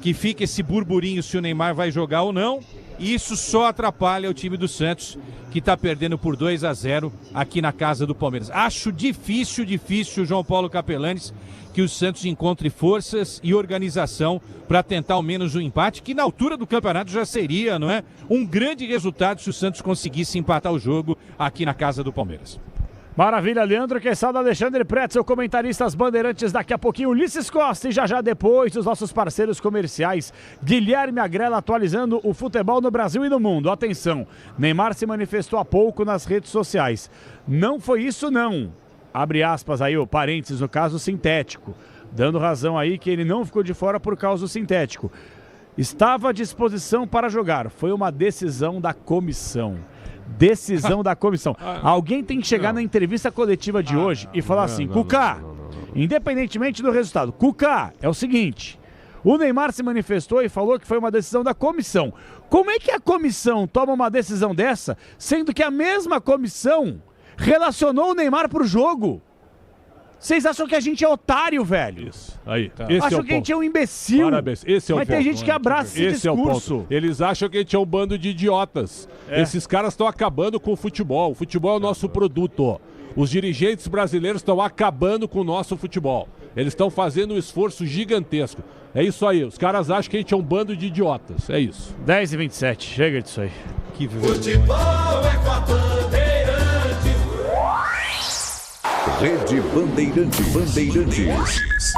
que fica esse burburinho se o Neymar vai jogar ou não, e isso só atrapalha o time do Santos, que está perdendo por 2-0 aqui na casa do Palmeiras. Acho difícil, João Paulo Capelanes, que o Santos encontre forças e organização para tentar ao menos um empate, que na altura do campeonato já seria, não é, um grande resultado se o Santos conseguisse empatar o jogo aqui na casa do Palmeiras. Maravilha, Leandro Quesada, Alexandre Pretzel, comentaristas bandeirantes, daqui a pouquinho Ulisses Costa e já depois os nossos parceiros comerciais, Guilherme Agrela atualizando o futebol no Brasil e no mundo. Atenção, Neymar se manifestou há pouco nas redes sociais. Não foi isso não, abre aspas aí, o parênteses no caso sintético, dando razão aí que ele não ficou de fora por causa do sintético. Estava à disposição para jogar, foi uma decisão da comissão. Decisão da comissão. Alguém tem que chegar na entrevista coletiva de hoje e falar assim, Cuca, independentemente do resultado. Cuca, é o seguinte, o Neymar se manifestou e falou que foi uma decisão da comissão. Como é que a comissão toma uma decisão dessa, sendo que a mesma comissão relacionou o Neymar pro jogo? Vocês acham que a gente é otário, velho? Isso, aí. Tá. Acham que a gente é um imbecil. Parabéns, esse é o Mas ponto. tem gente que abraça esse discurso. É o ponto. Eles acham que a gente é um bando de idiotas. Esses caras estão acabando com o futebol. O futebol é o nosso produto. Os dirigentes brasileiros estão acabando com o nosso futebol. Eles estão fazendo um esforço gigantesco. É isso aí. Os caras acham que a gente é um bando de idiotas. É isso. 10h27. Chega disso aí. Que Futebol é com a Bandeirantes. Rede Bandeirantes.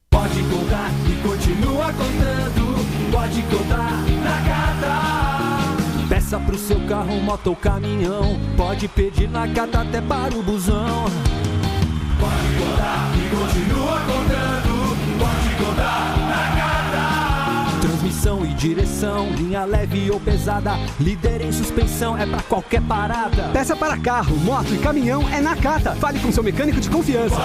Pode contar e continua contando. Pode contar na Cata. Peça pro seu carro, moto ou caminhão. Pode pedir na Cata até para o busão. Pode contar e continua contando. Pode contar na Cata. Transmissão e direção, linha leve ou pesada, líder em suspensão, é pra qualquer parada. Peça para carro, moto e caminhão é na Cata. Fale com seu mecânico de confiança.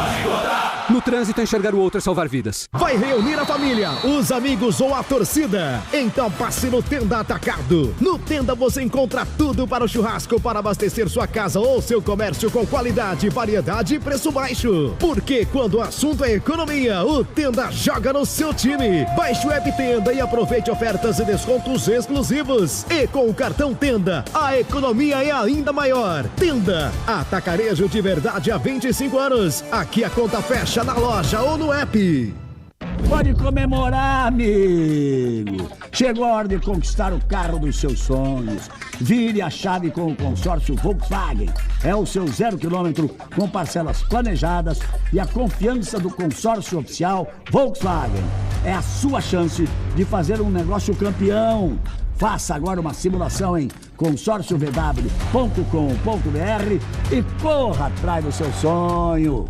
No trânsito, enxergar o outro é salvar vidas. Vai reunir a família, os amigos ou a torcida? Então passe no Tenda Atacado. No Tenda você encontra tudo para o churrasco, para abastecer sua casa ou seu comércio com qualidade, variedade e preço baixo. Porque quando o assunto é economia, o Tenda joga no seu time. Baixe o app Tenda e aproveite ofertas e descontos exclusivos. E com o cartão Tenda, a economia é ainda maior. Tenda, atacarejo de verdade há 25 anos. Aqui a conta fecha na loja ou no app. Pode comemorar, amigo. Chegou a hora de conquistar o carro dos seus sonhos. Vire a chave com o consórcio Volkswagen. É o seu 0 km com parcelas planejadas e a confiança do consórcio oficial Volkswagen. É a sua chance de fazer um negócio campeão. Faça agora uma simulação em consórciovw.com.br e corra atrás do seu sonho.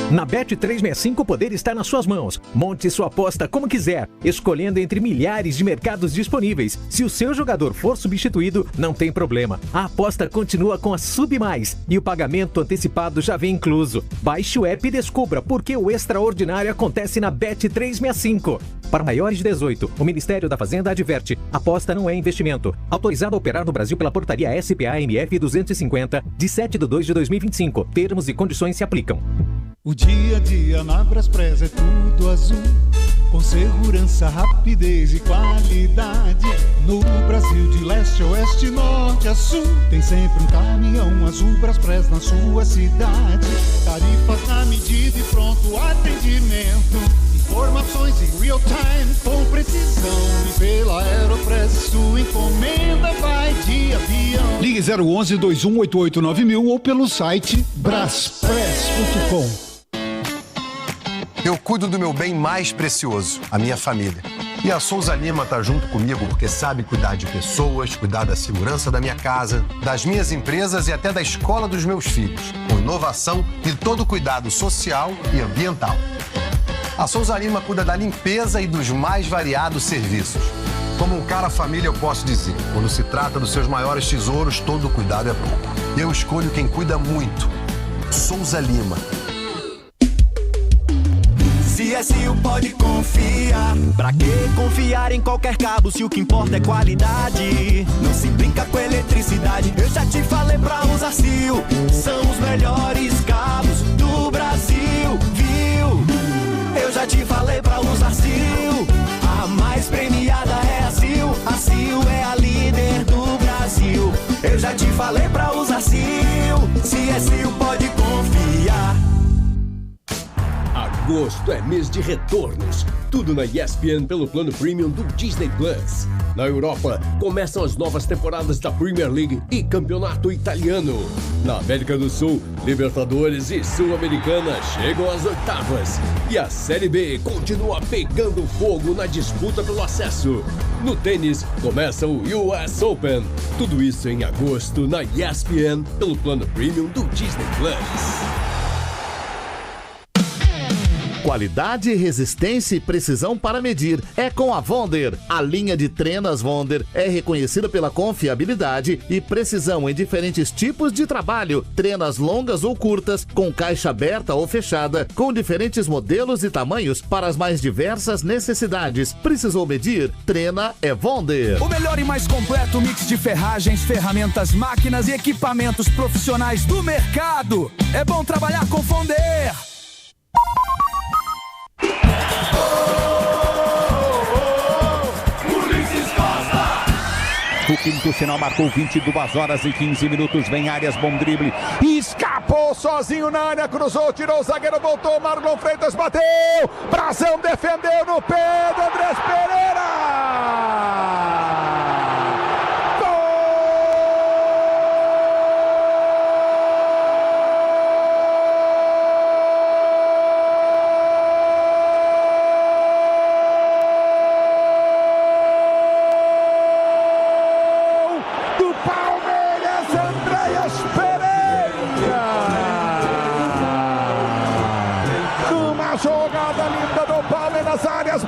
Na Bet365 o poder está nas suas mãos. Monte sua aposta como quiser, escolhendo entre milhares de mercados disponíveis. Se o seu jogador for substituído, não tem problema. A aposta continua com a Sub Mais e o pagamento antecipado já vem incluso. Baixe o app e descubra por que o extraordinário acontece na Bet365. Para maiores de 18, o Ministério da Fazenda adverte: aposta não é investimento. Autorizado a operar no Brasil pela portaria SPA-MF 250, de 7/2/2025. Termos e condições se aplicam. O dia a dia na Braspress é tudo azul, com segurança, rapidez e qualidade. No Brasil de leste a oeste, norte a sul, tem sempre um caminhão azul Braspress na sua cidade. Tarifas na medida e pronto atendimento, informações em real time com precisão. E pela Aeropress sua encomenda vai de avião. Ligue 011 2188 9000 ou pelo site braspress.com. Eu cuido do meu bem mais precioso, a minha família. E a Souza Lima está junto comigo porque sabe cuidar de pessoas, cuidar da segurança da minha casa, das minhas empresas e até da escola dos meus filhos, com inovação e todo o cuidado social e ambiental. A Souza Lima cuida da limpeza e dos mais variados serviços. Como um cara família, eu posso dizer, quando se trata dos seus maiores tesouros, todo cuidado é bom. Eu escolho quem cuida muito. Souza Lima. CSU pode confiar. Pra que confiar em qualquer cabo se o que importa é qualidade? Não se brinca com eletricidade. Eu já te falei pra usar CIL. São os melhores cabos do Brasil, viu? Eu já te falei pra usar CIL. A mais premiada é a CIL. A CIL é a líder do Brasil. Eu já te falei pra usar CIL. CSU pode confiar. Agosto é mês de retornos. Tudo na ESPN pelo plano premium do Disney Plus. Na Europa, começam as novas temporadas da Premier League e Campeonato Italiano. Na América do Sul, Libertadores e Sul-Americana chegam às oitavas. E a Série B continua pegando fogo na disputa pelo acesso. No tênis, começa o US Open. Tudo isso em agosto na ESPN pelo plano premium do Disney Plus. Qualidade, resistência e precisão para medir é com a Vonder. A linha de trenas Vonder é reconhecida pela confiabilidade e precisão em diferentes tipos de trabalho. Trenas longas ou curtas, com caixa aberta ou fechada, com diferentes modelos e tamanhos para as mais diversas necessidades. Precisou medir? Trena é Vonder. O melhor e mais completo mix de ferragens, ferramentas, máquinas e equipamentos profissionais do mercado. É bom trabalhar com Fonder. O quinto sinal marcou 22 horas e 15 minutos. Vem Arias, bom drible. Escapou sozinho na área, cruzou, tirou o zagueiro, voltou. Marlon Freitas bateu. Brazão defendeu no pé do Andrés Pereira.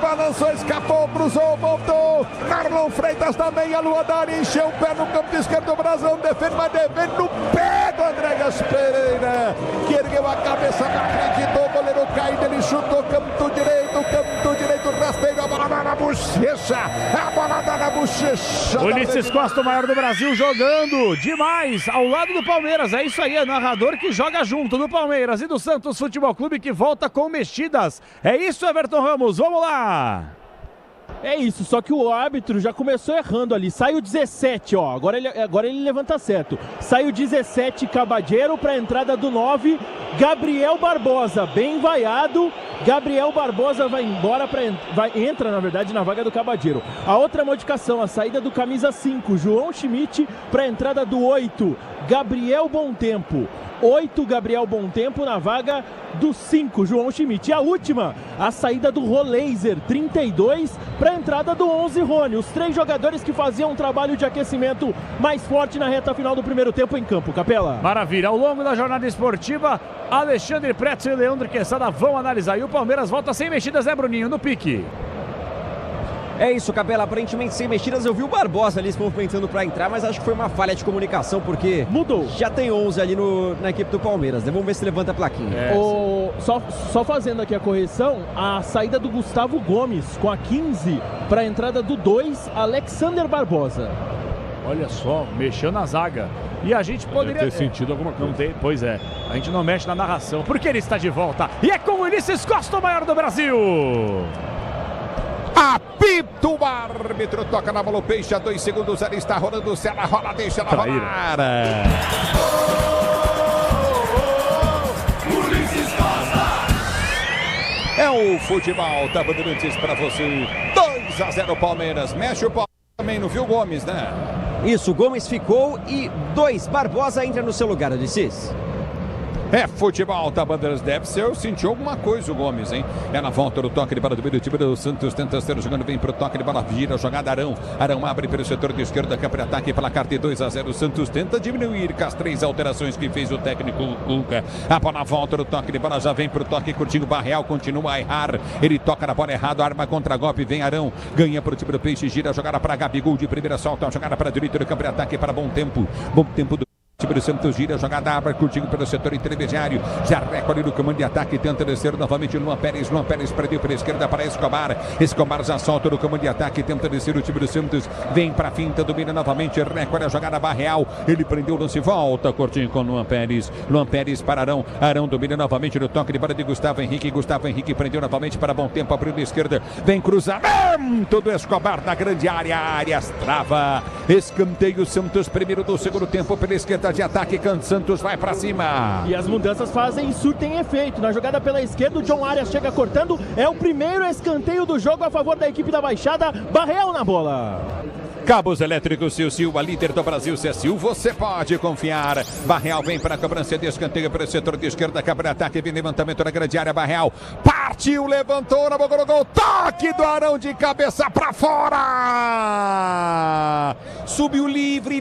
Balançou, escapou, cruzou, voltou. Marlon Freitas também, a lua da área, encheu o pé no campo esquerdo. O Brasão defende, mas defende no pé do Andrés Pereira, que ergueu a cabeça, não acreditou. O goleiro caído, ele chutou, canto direito, rasteiro, a bola dá na bochecha. Ulisses Costa, o maior do Brasil, jogando demais ao lado do Palmeiras. É isso aí, é narrador que joga junto do Palmeiras e do Santos Futebol Clube, que volta com mexidas. É isso, Everton Ramos, vamos lá. É isso, só que o árbitro já começou errando ali. Sai o 17, ó. Agora ele levanta certo. Sai o 17, Cabadeiro, para a entrada do 9, Gabriel Barbosa, bem vaiado. Gabriel Barbosa vai embora, entra, na verdade, na vaga do Cabadeiro. A outra modificação, a saída do camisa 5, João Schmidt, para a entrada do 8, Gabriel Bontempo. 8, Gabriel Bontempo na vaga do 5, João Schmidt. E a última, a saída do Roleiser, 32, para a entrada do 11, Rony. Os 3 jogadores que faziam um trabalho de aquecimento mais forte na reta final do primeiro tempo em campo. Capela. Maravilha. Ao longo da jornada esportiva, Alexandre Pretzel e Leandro Quesada vão analisar. E o Palmeiras volta sem mexidas, né, Bruninho? No pique. É isso, Capela, aparentemente sem mexidas. Eu vi o Barbosa ali se movimentando para entrar, mas acho que foi uma falha de comunicação, porque mudou. Já tem 11 ali na equipe do Palmeiras, né? Vamos ver se levanta a plaquinha. Só fazendo aqui a correção, a saída do Gustavo Gomes com a 15 para a entrada do 2, Alexander Barbosa. Olha só, mexeu na zaga. E a gente poderia ter sentido alguma coisa. Não tem, pois é, a gente não mexe na narração, porque ele está de volta. E é com o Ulisses Costa, o maior do Brasil. Apito, o árbitro toca na bola, o Peixe, a 2 segundos, ele está rolando, se ela rola, deixa ela rolar. Ulisses Costa. É o futebol, tá Bandeirantes pra você. 2-0 Palmeiras, mexe o Palmeiras também, não viu o Gomes, né? Isso, Gomes ficou e 2, Barbosa entra no seu lugar, Ulisses. É futebol, tá, Bandeiras? Deve ser, sentiu alguma coisa o Gomes, hein? É na volta do toque de bola do meio do time do Santos, tenta ser jogando, vem pro toque de bola, vira, jogada Arão. Arão abre pelo setor de esquerda, cá para ataque, placar de 2-0. O Santos tenta diminuir com as 3 alterações que fez o técnico Luca. A bola na volta do toque de bola, já vem pro toque curtinho, Barreal continua a errar. Ele toca na bola errado, arma contra golpe, vem Arão, ganha pro time do Peixe, gira a jogada para Gabigol de primeira, solta a jogada para direita do campo de ataque para Bom Tempo do time do Santos, gira, jogada abre, curtindo pelo setor intermediário, já recolhe no comando de ataque, tenta descer novamente Luan Pérez perdeu pela esquerda para Escobar já solta no comando de ataque, tenta descer o time do Santos, vem pra finta, domina novamente, recolhe a jogada Barreal, ele prendeu o lance, volta curtinho com Luan Pérez para Arão domina novamente no toque de bola de Gustavo Henrique prendeu novamente para Bom Tempo, abriu na esquerda, vem cruzamento do Escobar na grande área, Arias trava, escanteio Santos, primeiro do segundo tempo pela esquerda de ataque, Santos vai pra cima. E as mudanças surtem efeito. Na jogada pela esquerda, o John Arias chega cortando. É o primeiro escanteio do jogo a favor da equipe da Baixada. Barreal na bola. Cabos Elétricos Ciuciu, a líder do Brasil, Ciuciu, você pode confiar. Barreal vem para a cobrança de escanteio pelo setor de esquerda, cabra ataque, vem levantamento na grande área, Barreal partiu, levantou na boca do gol, toque do Arão de cabeça para fora. Subiu livre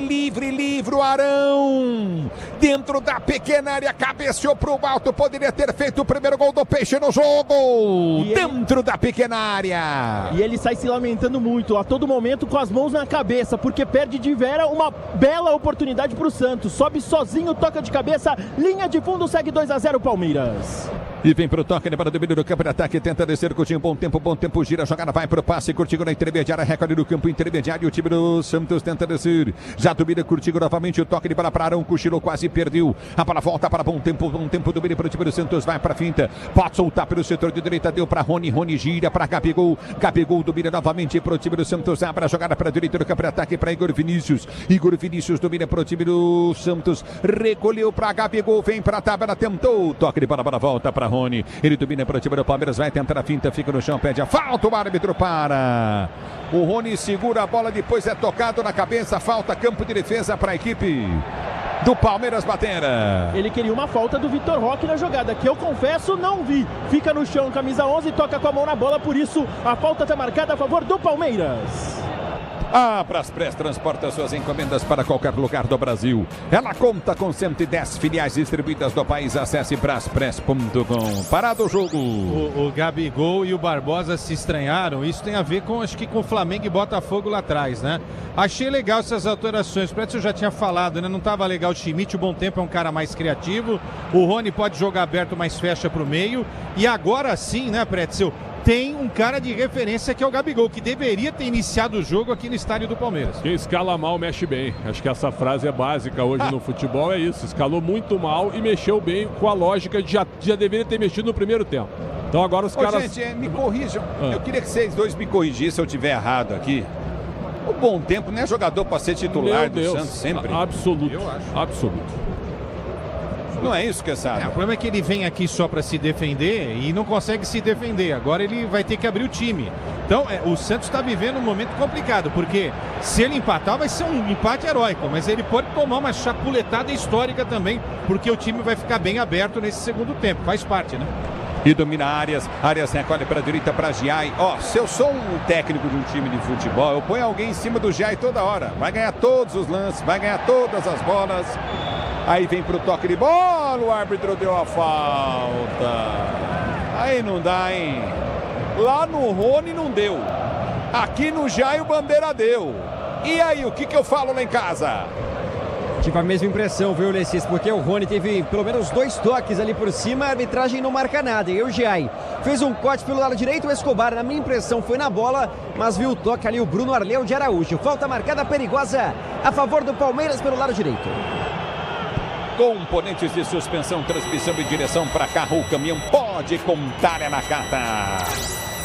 o Arão. dentro da pequena área, cabeceou pro alto, poderia ter feito o primeiro gol do Peixe no jogo, dentro da pequena área. E ele sai se lamentando muito, a todo momento com as mãos na cabeça, porque perde de vera uma bela oportunidade pro Santos. Sobe sozinho, toca de cabeça, linha de fundo, segue 2-0 Palmeiras. E vem pro toque, para o domínio do campo de ataque, tenta descer, Coutinho, bom tempo, gira, a jogada vai pro passe, Curtigo na intermediária, recorde do campo intermediário, o time do Santos tenta descer, já domina Curtigo novamente, o toque de bola para Arão, cochilou, quase perdeu, a bola volta para bom tempo, domínio para o time do Santos, vai pra finta, pode soltar pelo setor de direita, deu para Rony gira para Gabigol domina novamente pro time do Santos, abre a jogada para a direita do campo de ataque para Igor Vinícius domina pro time do Santos, recolheu para Gabigol, vem pra tabela, tentou, toque de bola volta para Rony, ele domina para o time do Palmeiras, vai tentar a finta, fica no chão, pede a falta, o árbitro para. O Rony segura a bola, depois é tocado na cabeça, falta, campo de defesa para a equipe do Palmeiras Batera. Ele queria uma falta do Vitor Roque na jogada, que eu confesso não vi. Fica no chão, camisa 11, toca com a mão na bola, por isso a falta está marcada a favor do Palmeiras. A Braspress transporta suas encomendas para qualquer lugar do Brasil. Ela conta com 110 filiais distribuídas do país. Acesse braspress.com. Parado o jogo. O Gabigol e o Barbosa se estranharam. Isso tem a ver com, acho que com o Flamengo e Botafogo lá atrás, né? Achei legal essas alterações. Parece que eu já tinha falado, né? Não estava legal o Schmidt. O Bom Tempo é um cara mais criativo. O Rony pode jogar aberto, mas fecha para o meio. E agora sim, né, Pretzel? Tem um cara de referência que é o Gabigol, que deveria ter iniciado o jogo aqui no estádio do Palmeiras. Quem escala mal mexe bem. Acho que essa frase é básica hoje no futebol, é isso. Escalou muito mal e mexeu bem com a lógica de já deveria ter mexido no primeiro tempo. Então agora os caras... Gente, me corrijam. Eu queria que vocês dois me corrigissem se eu estiver errado aqui. O Bom Tempo não é jogador para ser titular do Santos sempre? Absoluto. Eu acho. Absoluto. Não é isso que sabe. O problema é que ele vem aqui só para se defender e não consegue se defender. Agora ele vai ter que abrir o time. Então, o Santos está vivendo um momento complicado, porque se ele empatar, vai ser um empate heróico, mas ele pode tomar uma chapuletada histórica também, porque o time vai ficar bem aberto nesse segundo tempo. Faz parte, né? E domina Arias recolhe para a direita para Giai. Se eu sou um técnico de um time de futebol, eu ponho alguém em cima do Giai toda hora. Vai ganhar todos os lances, vai ganhar todas as bolas. Aí vem pro toque de bola, o árbitro deu a falta. Aí não dá, hein? Lá no Rony não deu. Aqui no Jair o Bandeira deu. E aí, o que eu falo lá em casa? Tive a mesma impressão, viu, Lessis? Porque o Rony teve pelo menos 2 toques ali por cima, a arbitragem não marca nada. E o Giai fez um corte pelo lado direito, o Escobar, na minha impressão, foi na bola, mas viu o toque ali o Bruno Arleu de Araújo. Falta marcada perigosa a favor do Palmeiras pelo lado direito. Componentes de suspensão, transmissão e direção para carro, o caminhão pode contar na carta.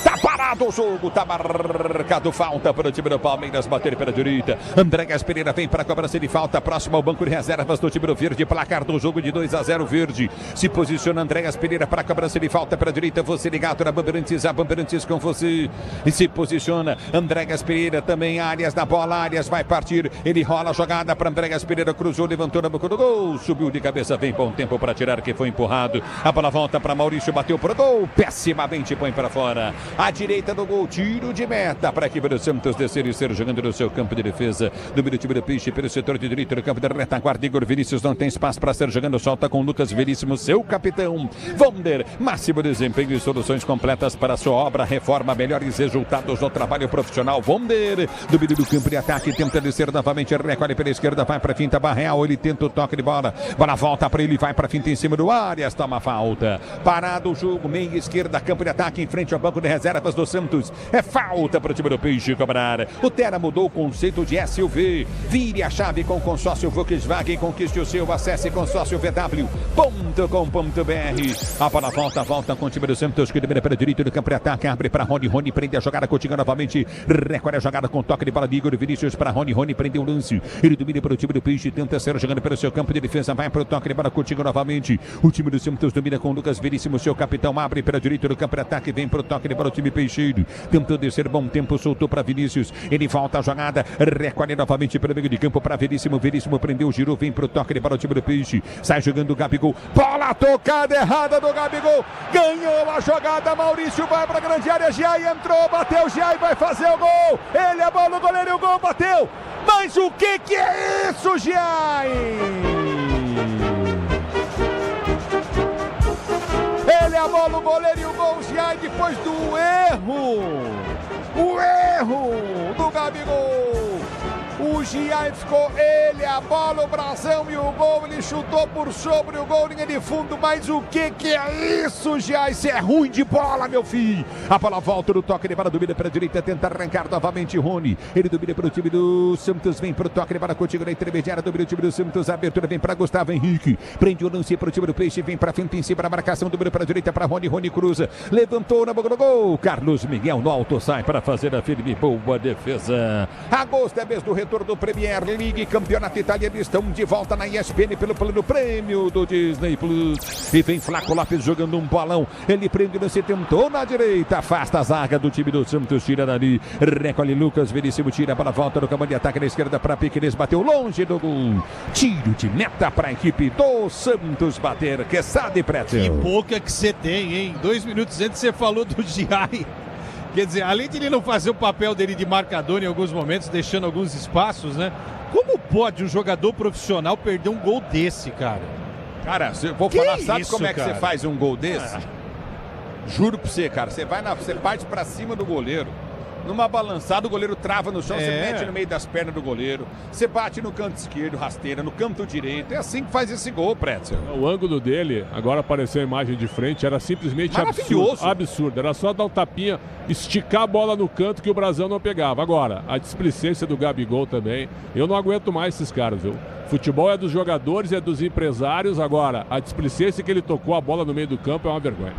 Tá parado o jogo, tá marcado falta para o time do Palmeiras, bater pela direita. Andréas Pereira vem para a cobrança de falta, próximo ao banco de reservas do time do Verde, placar do jogo de 2-0 Verde. Se posiciona Andréas Pereira para a cobrança de falta pela direita, você ligado na Bandeirantes, a Bandeirantes com você. E se posiciona Andréas Pereira, também Arias na bola, Arias vai partir, ele rola a jogada para Andréas Pereira, cruzou, levantou na boca do gol, subiu de cabeça, vem bom tempo para tirar, que foi empurrado. A bola volta para Maurício, bateu pro gol, pessimamente põe para fora. À direita do gol, tiro de meta para a equipe do Santos descer e ser jogando no seu campo de defesa. Número time do Peixe pelo setor de direito do campo da retaguarda. Igor Vinícius não tem espaço para ser jogando, solta com Lucas Veríssimo, seu capitão. Vonder, máximo desempenho e soluções completas para a sua obra, reforma, melhores resultados no trabalho profissional. Vonder, domínio do campo de ataque, tenta descer novamente, recolhe pela esquerda, vai para a finta, Barreal, ele tenta o toque de bola, bola volta para ele, vai para a finta em cima do Arias, toma falta. Parado o jogo, meia esquerda, campo de ataque em frente ao banco de reservas do Santos. É falta para o time do Peixe cobrar. O Terra mudou o conceito de SUV. Vire a chave com o consórcio Volkswagen. Conquiste o seu. Acesse consórciovw.com.br. A bola volta com o time do Santos, que domina para a direita do campo de ataque. Abre para Rony. Rony prende a jogada. Coutinho novamente. Recolhe a jogada com toque de bola de Igor Vinícius para Rony. Rony prendeu o lance. Ele domina para o time do Peixe. Tenta ser jogando pelo seu campo de defesa. Vai para o toque de bola. Coutinho novamente. O time do Santos domina com Lucas Veríssimo. Seu capitão abre para a direita do campo de ataque. Vem para o toque de bola o time Peixe. Tentou descer, bom tempo, soltou para Vinícius. Ele volta a jogada, recolhe novamente pelo meio de campo para Veríssimo. Veríssimo prendeu, girou, vem pro toque de bola o time do Peixe. Sai jogando o Gabigol. Bola tocada errada do Gabigol. Ganhou a jogada. Maurício vai para a grande área. Giai entrou, bateu. Giai vai fazer o gol. Ele é bola, o goleiro e o gol bateu. Mas o que é isso, Giai? Olha a bola, o goleiro e o gol. Giai depois do erro. O erro do Gabigol. O Giai ficou ele, a bola, o brasão e o gol. Ele chutou por sobre o gol, linha de fundo. Mas o que é isso, Giai? Isso é ruim de bola, meu filho. A bola volta no toque de bola, domina para a direita, tenta arrancar novamente Rony. Ele domina para o time do Santos, vem para o toque de bola contigo na intermediária, domina o time do Santos. A abertura vem para Gustavo Henrique. Prende o lance para o time do Peixe, vem para frente em cima da marcação, domina para a direita para Rony. Rony cruza, levantou na boca do gol. Carlos Miguel no alto sai para fazer a firme, boa defesa. Agosto é mês do retorno do Premier League, campeonato italiano, estão de volta na ESPN pelo plano prêmio do Disney Plus. E vem Flaco Lopes jogando um bolão, ele prende o lance, tentou na direita, afasta a zaga do time do Santos, tira dali, recolhe Lucas Veríssimo, tira a bola, volta no campo de ataque na esquerda para Piqueires, bateu longe do gol. Tiro de meta para a equipe do Santos bater, que sabe, Pretzel. Que pouca que você tem, hein? 2 minutos antes você falou do Giai. Quer dizer, além de ele não fazer o papel dele de marcador em alguns momentos, deixando alguns espaços, né? Como pode um jogador profissional perder um gol desse, cara? Cara, eu vou falar, sabe isso, como é que cara? você faz um gol desse? Juro pra você, cara, você parte pra cima do goleiro. Numa balançada, o goleiro trava no chão, você mete no meio das pernas do goleiro, você bate no canto esquerdo, rasteira, no canto direito. É assim que faz esse gol, Pretzel. O ângulo dele, agora apareceu a imagem de frente, era simplesmente maravilhoso. Absurdo. Era só dar um tapinha, esticar a bola no canto que o Brasão não pegava. Agora, a displicência do Gabigol também, eu não aguento mais esses caras, viu? Futebol é dos jogadores, é dos empresários. Agora, a displicência que ele tocou a bola no meio do campo é uma vergonha.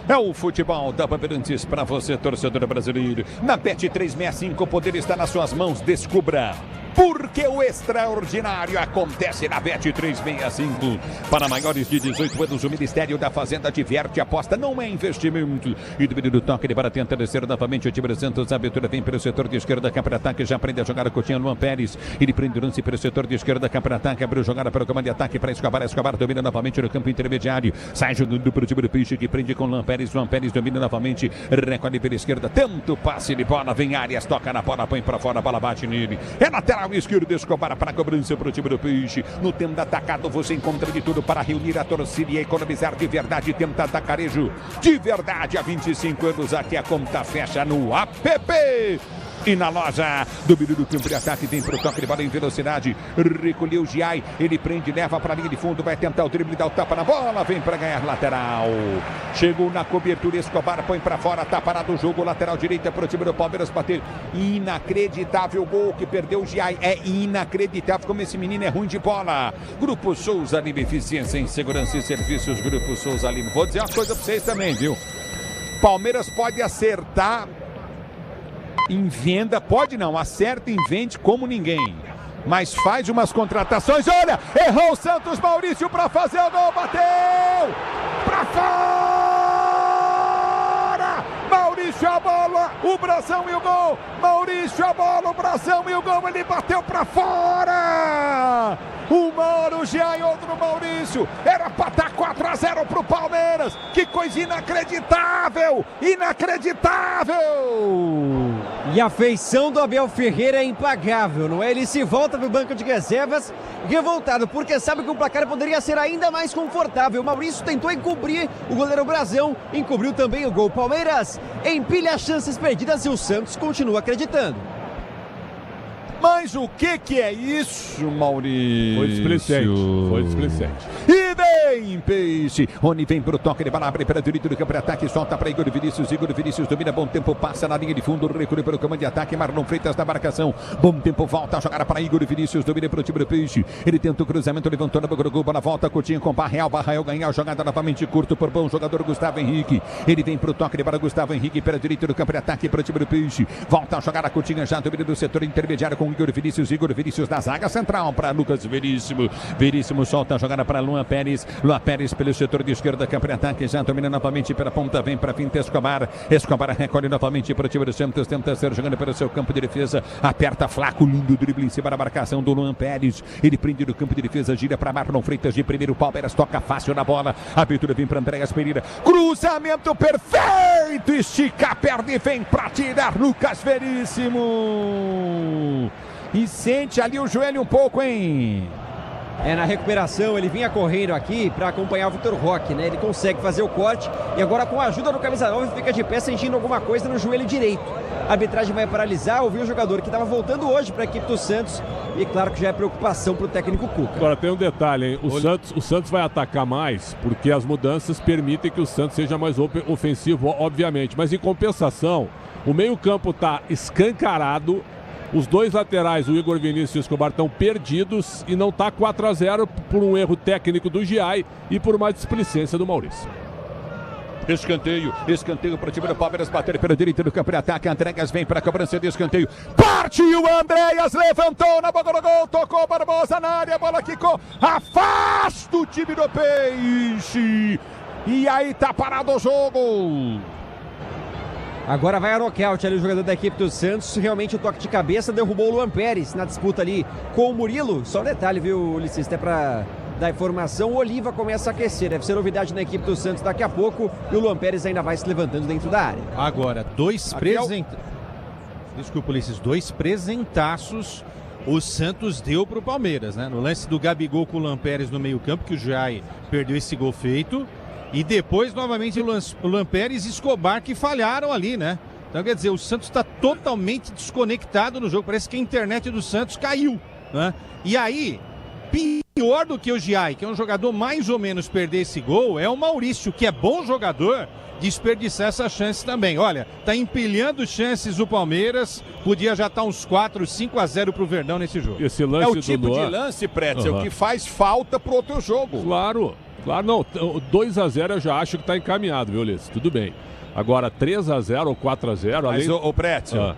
É o futebol da Bandeirantes para você, torcedor brasileiro. Na Bet365, o poder está nas suas mãos. Descubra porque o extraordinário acontece na Bet365. Para maiores de 18 anos, o Ministério da Fazenda adverte, aposta não é investimento. E do toque de bola tenta descer novamente o time do Santos. A abertura vem pelo setor de esquerda, cá para ataque, já aprende a jogar o Coutinho, Luan Pérez. Ele prende o lance pelo setor de esquerda, cá para ataque, abriu jogada para o comando de ataque para Escobar. Escobar domina novamente no campo intermediário. Sai jogando para o time do Peixe, que prende com Luan Pérez. Luan Pérez domina novamente, recolhe pela esquerda, tanto passe de bola, vem Arias, toca na bola, põe para fora, a bola bate nele. É lateral esquerdo, Escobar para a cobrança para o time do Peixe. No tempo da atacado você encontra de tudo para reunir a torcida e economizar de verdade. Tenta atacarejo de verdade há 25 anos. Aqui a conta fecha no app. E na loja, domínio do campo de ataque, vem para o toque de bola em velocidade, recolheu o Giai, ele prende, leva para a linha de fundo, vai tentar o drible, dá o tapa na bola, vem para ganhar lateral. Chegou na cobertura, Escobar põe para fora, tá parado o jogo, lateral direita para o time do Palmeiras bater. Inacreditável gol que perdeu o Giai, é inacreditável como esse menino é ruim de bola. Grupo Souza Lima, eficiência em segurança e serviços, Grupo Souza Lima. Vou dizer uma coisa para vocês também, viu? Palmeiras pode acertar em venda, pode não, acerta em vende como ninguém, mas faz umas contratações. Olha, errou o Santos, Maurício para fazer o gol, bateu para fora, Maurício a bola, o Brasão e o gol, Maurício a bola, o Brasão e o gol, ele bateu para fora. Uma hora o Jean e outro Maurício. Era para estar 4-0 para o Palmeiras. Que coisa inacreditável! Inacreditável! E a feição do Abel Ferreira é impagável, não é? Ele se volta para o banco de reservas revoltado, porque sabe que o placar poderia ser ainda mais confortável. O Maurício tentou encobrir o goleiro Brasão, encobriu também o gol. Palmeiras empilha as chances perdidas e o Santos continua acreditando. Mas o que é isso, Maurício? Foi displicente. Foi displicente. E vem Peixe. Rony vem pro toque de bola, abre para direito do campo de ataque, solta para Igor Vinícius. Igor Vinícius domina, bom tempo, passa na linha de fundo, recua pelo comando de ataque. Marlon Freitas na marcação. Bom tempo, volta a jogar para Igor Vinícius, domina pro time do Peixe. Ele tenta o cruzamento, levantou na boca do gol, bola volta, Coutinho com Barreal ganhar a jogada novamente curto por bom jogador Gustavo Henrique. Ele vem pro toque de bola, Gustavo Henrique para direito do campo de ataque para o time do Peixe. Volta a jogar a Coutinho, já domina do setor intermediário com Igor Vinícius na zaga central para Lucas Veríssimo. Veríssimo solta a jogada para Luan Pérez. Luan Pérez pelo setor de esquerda, campo de ataque, já domina novamente pela ponta, vem para finta Escobar. Escobar recolhe novamente para o time do Santos, tenta ser jogando pelo seu campo de defesa, aperta Flaco, lindo drible em cima da marcação do Luan Pérez. Ele prende no campo de defesa, gira para Marlon Freitas de primeiro, Palmeiras toca fácil na bola. A abertura vem para Andréas Pereira. Cruzamento perfeito, estica a perna e vem para tirar Lucas Veríssimo. E sente ali o joelho um pouco, hein? Na recuperação, ele vinha correndo aqui para acompanhar o Vitor Roque, né? Ele consegue fazer o corte e agora com a ajuda do camisa 9 fica de pé sentindo alguma coisa no joelho direito. A arbitragem vai paralisar, ouviu o jogador que estava voltando hoje para a equipe do Santos e claro que já é preocupação para o técnico Cuca. Agora tem um detalhe, hein? O Santos vai atacar mais porque as mudanças permitem que o Santos seja mais ofensivo, obviamente, mas em compensação, o meio-campo está escancarado. Os dois laterais, o Igor Vinícius e o Escobar, estão perdidos e não está 4-0 por um erro técnico do Giai e por uma displicência do Maurício. Escanteio para o time do Palmeiras, bater pela direita do campo de ataque, Andréas vem para a cobrança de escanteio, partiu Andréas, levantou na boca do gol, tocou Barbosa na área, a bola quicou, afasta o time do Peixe, e aí tá parado o jogo. Agora vai a nocaute ali o jogador da equipe do Santos. Realmente o toque de cabeça derrubou o Luan Pérez na disputa ali com o Murilo. Só um detalhe, viu, Ulisses? Até para dar informação, o Oliva começa a aquecer. Deve ser novidade na equipe do Santos daqui a pouco. E o Luan Pérez ainda vai se levantando dentro da área. Agora, dois presentaços o Santos deu para o Palmeiras, né? No lance do Gabigol com o Luan Pérez no meio campo, que o Jai perdeu esse gol feito. E depois, novamente, o Luan Pérez e Escobar que falharam ali, né? Então, quer dizer, o Santos está totalmente desconectado no jogo. Parece que a internet do Santos caiu, né? E aí, pior do que o Giai, que é um jogador mais ou menos perder esse gol, é o Maurício, que é bom jogador, desperdiçar essa chance também. Olha, tá empilhando chances o Palmeiras, podia já estar uns 5-0 pro Verdão nesse jogo. Esse lance é o tipo de lance, Pretzel, que faz falta pro outro jogo. Claro, não, 2-0 eu já acho que tá encaminhado, viu, Ulisses? Tudo bem. Agora 3-0 ou 4-0... Mas, o Pretzel,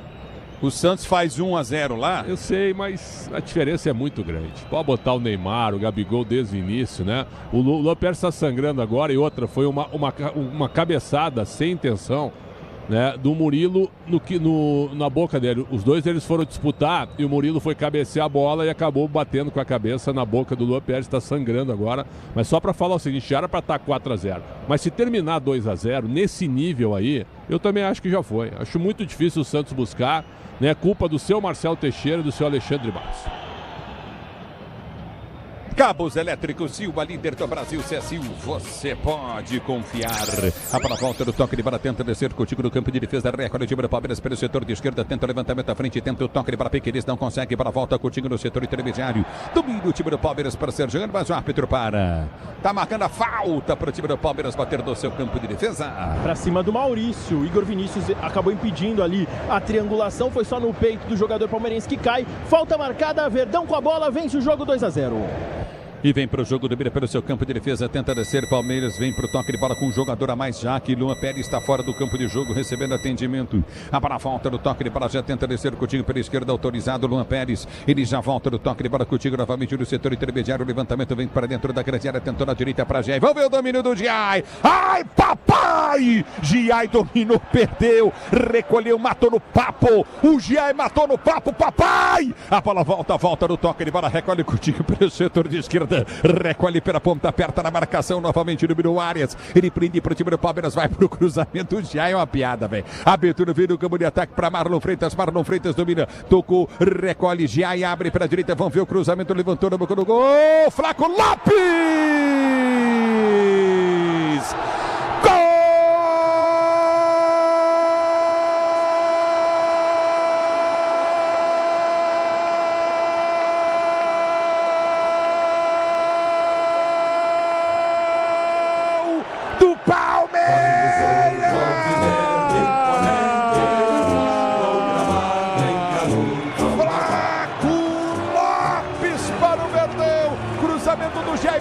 o Santos faz 1-0 lá. Eu sei, mas a diferença é muito grande. Pode botar o Neymar, o Gabigol desde o início, né? O Luan Pérez está sangrando agora e outra, foi uma cabeçada sem intenção, né, do Murilo na boca dele. Os dois eles foram disputar e o Murilo foi cabecear a bola e acabou batendo com a cabeça na boca do Luan Pérez, está sangrando agora. Mas só para falar o seguinte, já era para estar 4-0. Mas se terminar 2-0 nesse nível aí, eu também acho que já foi. Acho muito difícil o Santos buscar, né? Culpa do seu Marcelo Teixeira e do seu Alexandre Barros. Cabos Elétricos Silva, líder do Brasil, CSU, você pode confiar. A bola volta do toque de bola, tenta descer contigo no campo de defesa, recolhe o time do Palmeiras pelo setor de esquerda, tenta o levantamento à frente, tenta o toque de bola, Piqueires não consegue, para volta contigo no setor intermediário, domina o time do Palmeiras para ser jogando, mas o árbitro para. Tá marcando a falta para o time do Palmeiras bater do seu campo de defesa. Para cima do Maurício, o Igor Vinícius acabou impedindo ali a triangulação, foi só no peito do jogador palmeirense que cai, falta marcada, Verdão com a bola, vence o jogo 2-0. E vem para o jogo do Mira pelo seu campo de defesa, tenta descer, Palmeiras vem para o toque de bola com um jogador a mais já que Luan Pérez está fora do campo de jogo, recebendo atendimento. A bola volta do toque de bola, já tenta descer contigo pela esquerda, autorizado Luan Pérez, ele já volta do toque de bola contigo novamente no setor intermediário, o levantamento vem para dentro da grande área, tentou na direita para Giai, vamos ver o domínio do Giai, ai papai, Giai dominou, perdeu, recolheu, matou no papo, o Giai matou no papo, papai, a bola volta do toque de bola, recolhe contigo pelo setor de esquerda, recolhe pela ponta, aperta na marcação novamente no Biro Arias, ele prende para o time do Palmeiras, vai pro cruzamento, já é uma piada, velho. Abertura veio no campo de ataque para Marlon Freitas domina, tocou, recolhe, já e abre para a direita, vamos ver o cruzamento, levantou na boca do gol, Flaco Lopes!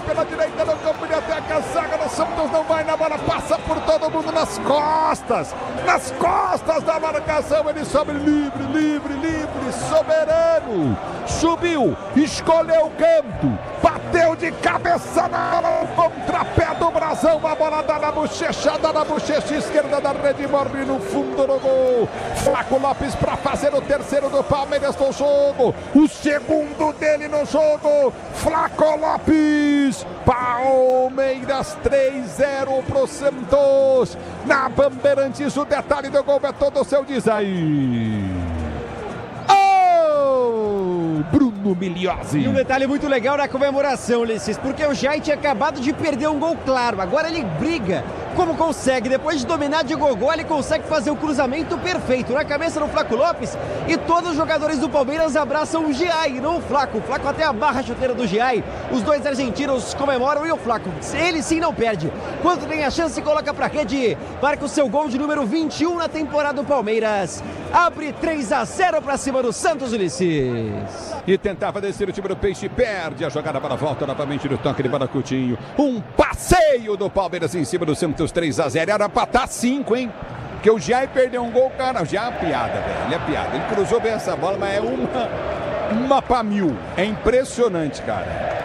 Pela direita no campo de ataque, a zaga do Santos não vai na bola, passa por todo mundo nas costas da marcação, ele sobe livre, soberano, subiu, escolheu o canto, bateu de cabeça na bola, o contrapé do Brasão, a bola dá na bochecha esquerda da rede, morre no fundo do gol, Flaco Lopes para fazer o terceiro do Palmeiras no jogo, o segundo dele no jogo, Flaco Lopes, Palmeiras 3-0 pro Santos, na Bandeirantes, o detalhe do gol é todo seu, diz aí. Oh, Bruno no Miliose. E um detalhe muito legal na comemoração, Ulisses, porque o Jai tinha acabado de perder um gol claro. Agora ele briga. Como consegue? Depois de dominar de gogó, ele consegue fazer o cruzamento perfeito na cabeça do Flaco Lopes. E todos os jogadores do Palmeiras abraçam o Giai, não o Flaco. O Flaco até abarra a chuteira do Giai. Os dois argentinos comemoram e o Flaco, ele sim não perde. Quando tem a chance, coloca pra rede. Marca o seu gol de número 21 na temporada do Palmeiras. Abre 3-0 pra cima do Santos, Ulisses. E tentava descer o time do Peixe, perde a jogada para a volta novamente do toque de bola Coutinho. Um passeio do Palmeiras em cima do Santos, 3-0. Era pra estar 5, hein? Porque o Jair perdeu um gol, cara. Já é uma piada, velho. É piada. Ele cruzou bem essa bola, mas é uma pra mil. É impressionante, cara.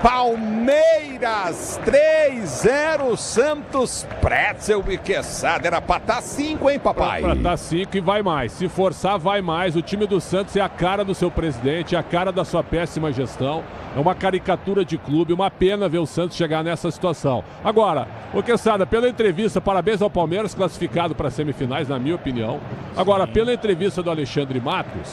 Palmeiras 3-0, Santos, Pretzel e Quesada. Era pra estar 5, hein, papai? Pra estar 5 e vai mais. Se forçar, vai mais. O time do Santos é a cara do seu presidente, é a cara da sua péssima gestão. É uma caricatura de clube, uma pena ver o Santos chegar nessa situação. Agora, o Quesada, pela entrevista, parabéns ao Palmeiras, classificado para semifinais, na minha opinião. Agora, pela entrevista do Alexandre Matos,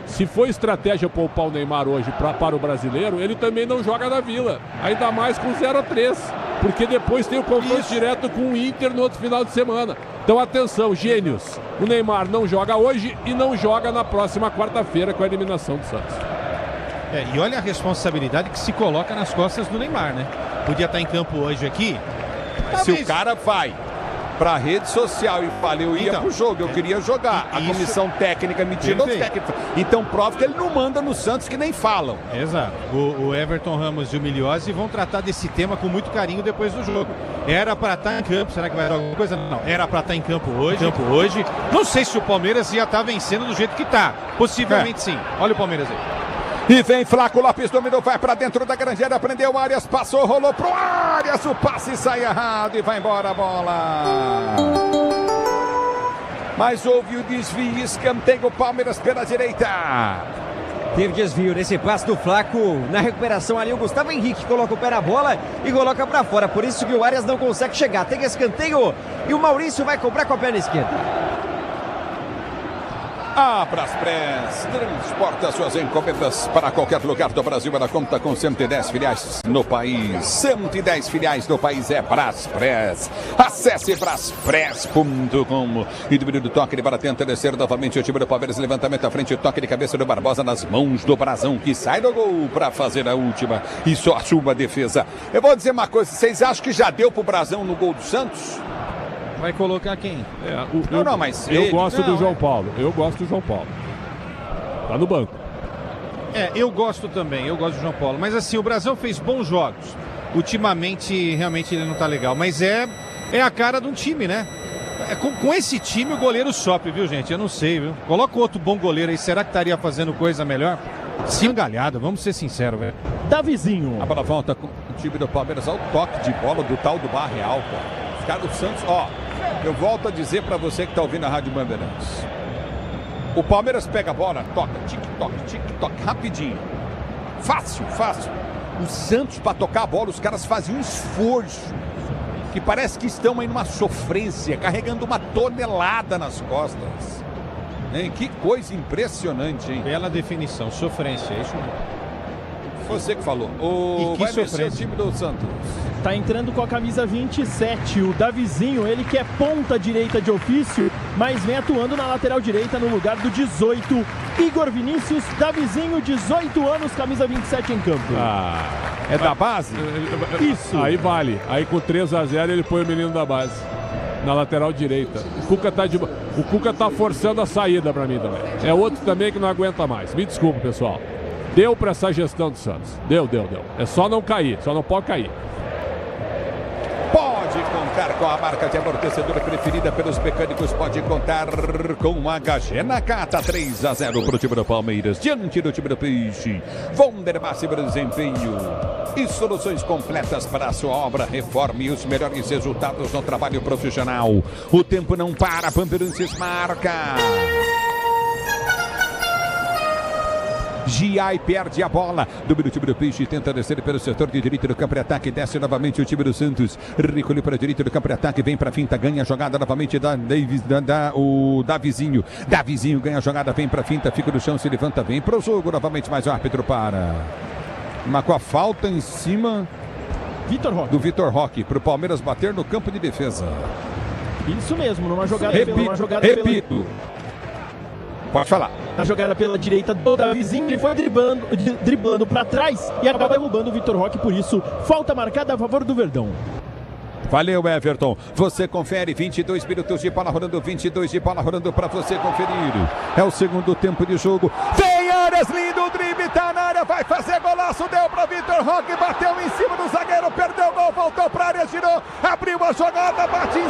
se for estratégia poupar o Neymar hoje para o brasileiro, ele também não joga na Vila. Ainda mais com 0-3. Porque depois tem o confronto direto com o Inter no outro final de semana. Então atenção, gênios. O Neymar não joga hoje e não joga na próxima quarta-feira com a eliminação do Santos. E olha a responsabilidade que se coloca nas costas do Neymar, né? Podia estar em campo hoje aqui. Se o cara vai para a rede social e fala, eu ia pro jogo, eu queria jogar. A comissão técnica me tirou os técnicos. Então prova que ele não manda no Santos, que nem falam. Exato. O Everton Ramos e o Miliose vão tratar desse tema com muito carinho depois do jogo. Era para estar em campo, será que vai dar alguma coisa? Não, era para estar em campo hoje. Não sei se o Palmeiras ia estar vencendo do jeito que está. Possivelmente sim. Olha o Palmeiras aí. E vem Flaco Lopes, dominou, vai pra dentro da grande área, prendeu o Arias, passou, rolou pro Arias, o passe sai errado e vai embora a bola. Mas houve o desvio, escanteio, Palmeiras pela direita. Teve desvio nesse passe do Flaco. Na recuperação ali, o Gustavo Henrique coloca o pé na bola e coloca pra fora. Por isso que o Arias não consegue chegar. Tem escanteio e o Maurício vai cobrar com a perna esquerda. A Braspress transporta suas encomendas para qualquer lugar do Brasil. Ela conta com 110 filiais no país. 110 filiais no país é Braspress. Acesse braspress.com. E diminuiu do toque de bola, tenta descer novamente o time do Palmeiras. Levantamento à frente, toque de cabeça do Barbosa nas mãos do Brazão, que sai do gol para fazer a última. E só a sua defesa. Eu vou dizer uma coisa, vocês acham que já deu pro Brazão no gol do Santos? Vai colocar quem? Mas eu gosto do João Paulo. Eu gosto do João Paulo. Tá no banco. Eu gosto também. Eu gosto do João Paulo. Mas assim, o Brasil fez bons jogos. Ultimamente, realmente ele não tá legal. Mas é a cara de um time, né? Com esse time o goleiro sofre, viu, gente? Eu não sei, viu? Coloca outro bom goleiro aí. Será que estaria fazendo coisa melhor? Sim, galhada. Vamos ser sinceros, velho. Davizinho. A bola volta com o time do Palmeiras ao toque de bola do tal do Barreal, pô. Os caras do Santos, eu volto a dizer pra você que tá ouvindo a Rádio Bandeirantes. O Palmeiras pega a bola, toca, tic-toc, rapidinho. Fácil. O Santos, pra tocar a bola, os caras fazem um esforço. Que parece que estão aí numa sofrência, carregando uma tonelada nas costas. Hein? Que coisa impressionante, hein? Bela definição, sofrência, é isso mesmo. Você que falou. Vai descer o time do Santos. Tá entrando com a camisa 27, o Davizinho, ele que é ponta direita de ofício, mas vem atuando na lateral direita no lugar do 18, Igor Vinícius. Davizinho, 18 anos, camisa 27 em campo. É da base? Isso. Aí vale. Aí com 3-0 ele põe o menino da base na lateral direita. O Cuca tá forçando a saída pra mim também. É outro também que não aguenta mais. Me desculpa, pessoal. Deu pra essa gestão do Santos. Deu. É só não cair, só não pode cair. Pode contar com a marca de amortecedor preferida pelos mecânicos. Pode contar com a HG Nakata. 3-0 para o time do Palmeiras. Diante do time do Peixe. Vonder máximo desempenho e soluções completas para a sua obra. Reforme e os melhores resultados no trabalho profissional. O tempo não para. Bandeirantes marca. Giai perde a bola. Domina o time do Peixe, tenta descer pelo setor de direito do campo de ataque. Desce novamente o time do Santos. Recolhe para a direita do campo de ataque. Vem para a finta, ganha a jogada novamente o Davizinho. Davizinho ganha a jogada, vem para a finta, fica no chão, se levanta, vem para o jogo novamente, mas o árbitro para. Marcou a falta em cima do Vitor Roque, para o Palmeiras bater no campo de defesa. Isso mesmo, numa jogada repito. Pode falar. Na jogada pela direita do Davizinho, ele foi driblando para trás e acaba derrubando o Vitor Roque, por isso, falta marcada a favor do Verdão. Valeu, Everton. Você confere 22 minutos de bola rolando, 22 de bola rolando para você conferir. É o segundo tempo de jogo. Tem Arias, lindo drible, tá na área, vai fazer golaço, deu para Vitor Roque, bateu em cima do zagueiro, perdeu o gol, voltou para área, girou, abriu a jogada, bate em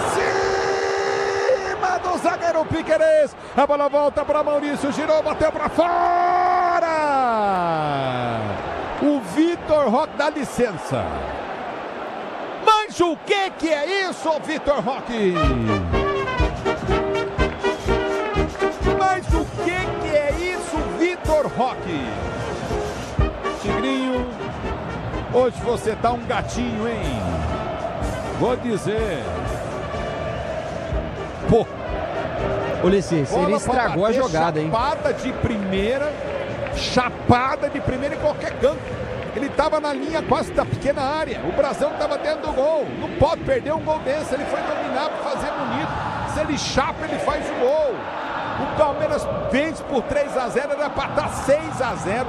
cima do zagueiro Piquerez. A bola volta para Maurício, girou, bateu para fora. O Vitor Roque dá licença. Mas o que é isso, Vitor Roque? Mas o que é isso, Vitor Roque? Tigrinho, hoje você tá um gatinho, hein? Vou dizer. Pô. Ulisses, ele estragou a jogada, hein? Chapada de primeira em qualquer canto. Ele estava na linha quase da pequena área. O Brasão estava dentro do gol. Não pode perder um gol desse. Ele foi dominar para fazer bonito. Se ele chapa, ele faz o gol. O Palmeiras vence por 3-0. Era para estar 6-0.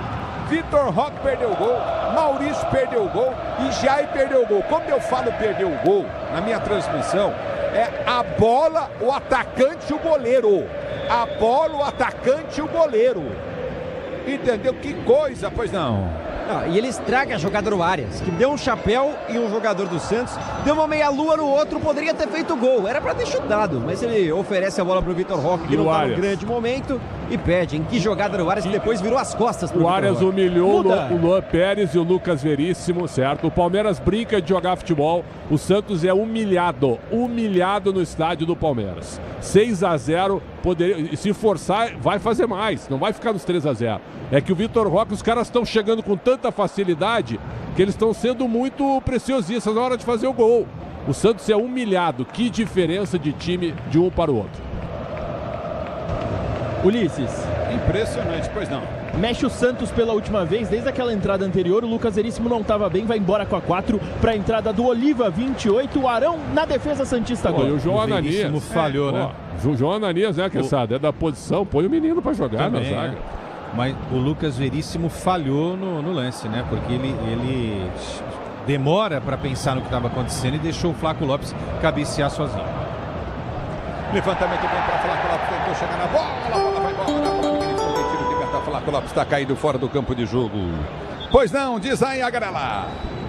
Vitor Roque perdeu o gol. Maurício perdeu o gol. E Jair perdeu o gol. Quando eu falo perdeu o gol, na minha transmissão, é a bola, o atacante e o goleiro. A bola, o atacante e o goleiro. Entendeu? Que coisa, pois não. E ele estraga a jogada do Arias, que deu um chapéu em um jogador do Santos, deu uma meia-lua no outro, poderia ter feito gol, era para ter chutado, mas ele oferece a bola para o Vitor Roque, que não está no grande momento, e pede. Em que jogada do Arias, que depois virou as costas para o Arias humilhou o Luan Pérez e o Lucas Veríssimo, certo? O Palmeiras brinca de jogar futebol, o Santos é humilhado no estádio do Palmeiras. 6-0, poderia, se forçar, vai fazer mais, não vai ficar nos 3-0. É que o Vitor Roque, os caras estão chegando com tanta facilidade que eles estão sendo muito preciosistas na hora de fazer o gol. O Santos é humilhado. Que diferença de time de um para o outro. Ulisses. Impressionante, pois não. Mexe o Santos pela última vez, desde aquela entrada anterior. O Lucas Veríssimo não estava bem, vai embora com a 4 para a entrada do Oliva, 28. O Arão na defesa santista agora. E o João Ananias falhou, né? O João Ananias, né, Quesada? É da posição, põe o menino para jogar também, na zaga. Mas o Lucas Veríssimo falhou no lance, né? Porque ele demora para pensar no que estava acontecendo e deixou o Flaco Lopes cabecear sozinho. Levantamento bem para Flaco Lopes, tentou chegar na bola, a bola vai embora. Flaco Lopes está caído fora do campo de jogo. Pois não, diz aí a Garela.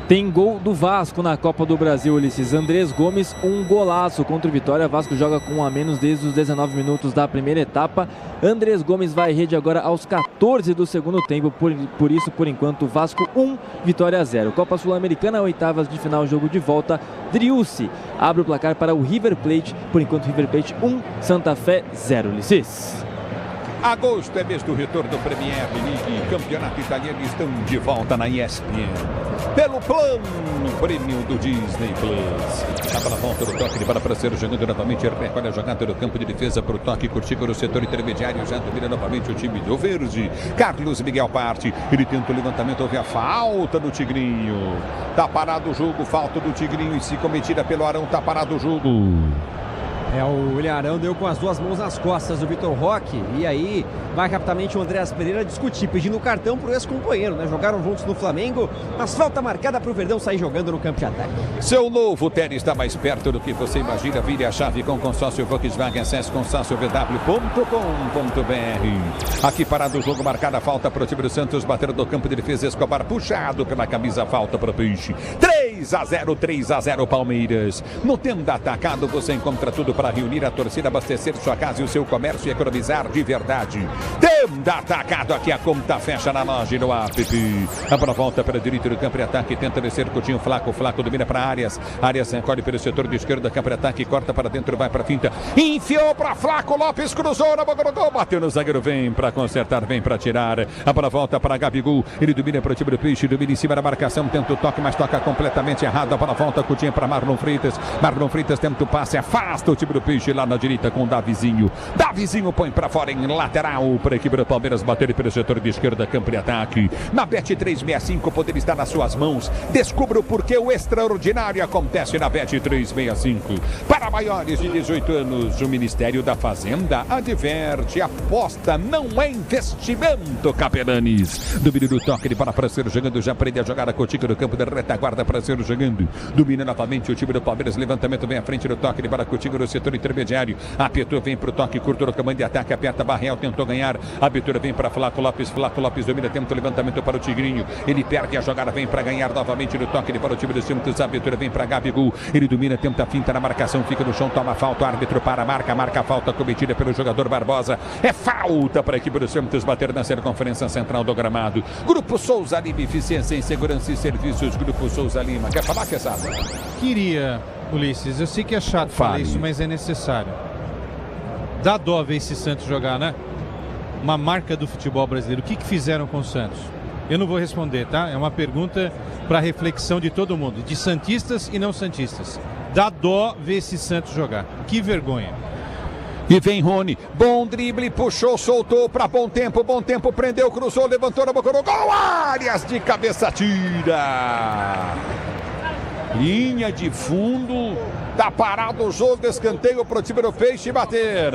Tem gol do Vasco na Copa do Brasil, Ulisses. Andrés Gomes, um golaço contra o Vitória. Vasco joga com um a menos desde os 19 minutos da primeira etapa. Andrés Gomes vai à rede agora aos 14 do segundo tempo. Por isso, por enquanto, Vasco 1, Vitória 0. Copa Sul-Americana, oitavas de final, jogo de volta. Driussi abre o placar para o River Plate. Por enquanto, River Plate 1, Santa Fé 0, Ulisses. Agosto é mês do retorno do Premier League. Campeonato italiano estão de volta na ESPN. Pelo plano Premium do Disney Plus. A bola volta do toque de bola para ser jogando novamente. Recolhe a jogada do campo de defesa para o toque. Curtico no setor intermediário. Já domina novamente o time do Verde. Carlos Miguel parte. Ele tenta o levantamento. Houve a falta do Tigrinho. Tá parado o jogo. Falta do Tigrinho. E se cometida pelo Arão, tá parado o jogo. O William Arão deu com as duas mãos nas costas do Vitor Roque. E aí vai rapidamente o Andréas Pereira discutir, pedindo cartão para o ex-companheiro, né? Jogaram juntos no Flamengo, mas falta marcada para o Verdão sair jogando no campo de ataque. Seu novo Tênis está mais perto do que você imagina. Vire a chave com consórcio Volkswagen. Acesse consórciovw.com.br. Aqui parado o jogo, marcada a falta para o time do Santos. Batendo do campo de defesa, Escobar puxado pela camisa, falta para o Peixe. 3-0 Palmeiras. No Tenda Atacado você encontra tudo para reunir a torcida, abastecer sua casa e o seu comércio e economizar de verdade. Tenda Atacado, aqui a conta fecha na loja e no app. A bola volta para a direita do campo de ataque, tenta descer Coutinho, Flaco domina para Arias. Arias recolhe pelo setor de esquerda, campo de ataque, corta para dentro, vai para a finta. Enfiou para Flaco, Lopes cruzou na boca do gol, bateu no zagueiro, vem para consertar, vem para tirar. A bola volta para Gabigol, ele domina para o time do Peixe, domina em cima da marcação, tenta o toque, mas toca completamente errado. A bola volta, Coutinho para Marlon Freitas. Marlon Freitas tenta o passe, afasta o time do Peixe lá na direita com o Davizinho. Davizinho põe para fora em lateral para a equipe do Palmeiras bater pelo setor de esquerda, campo de ataque. Na Bet365 o poder está nas suas mãos. Descubra o porquê o extraordinário acontece na Bet365. Para maiores de 18 anos, o Ministério da Fazenda adverte: aposta não é investimento, Capelanes. Domínio do toque de bola para ser jogando, já aprende a jogar a Coutinho no campo da retaguarda para ser jogando. Domina novamente o time do Palmeiras, levantamento vem à frente do toque de bola, Coutinho no setor intermediário. Apertou, vem para o toque curto no comando de ataque, aperta Barreal, tentou ganhar. A abertura vem para Flaco Lopes domina, tenta o levantamento para o Tigrinho. Ele perde a jogada, vem para ganhar novamente no toque de bola o time do Santos. A abertura vem para Gabigol, ele domina, tenta a finta na marcação, fica no chão, toma falta, o árbitro para, marca a falta cometida pelo jogador Barbosa. É falta para a equipe do Santos bater na circunferência central do gramado. Grupo Souza Lima, eficiência em segurança e serviços. Grupo Souza Lima. Quer falar, Quesada? Queria, Ulisses, eu sei que é chato falar isso, mas é necessário. Dá dó ver esse Santos jogar, né? Uma marca do futebol brasileiro. O que fizeram com o Santos? Eu não vou responder, tá? É uma pergunta para reflexão de todo mundo, de santistas e não santistas. Dá dó ver esse Santos jogar. Que vergonha. E vem Rony, bom drible, puxou, soltou para bom tempo, prendeu, cruzou, levantou na boca do gol, Arias de cabeça tira. Linha de fundo, tá parado o jogo, escanteio pro time do Peixe bater.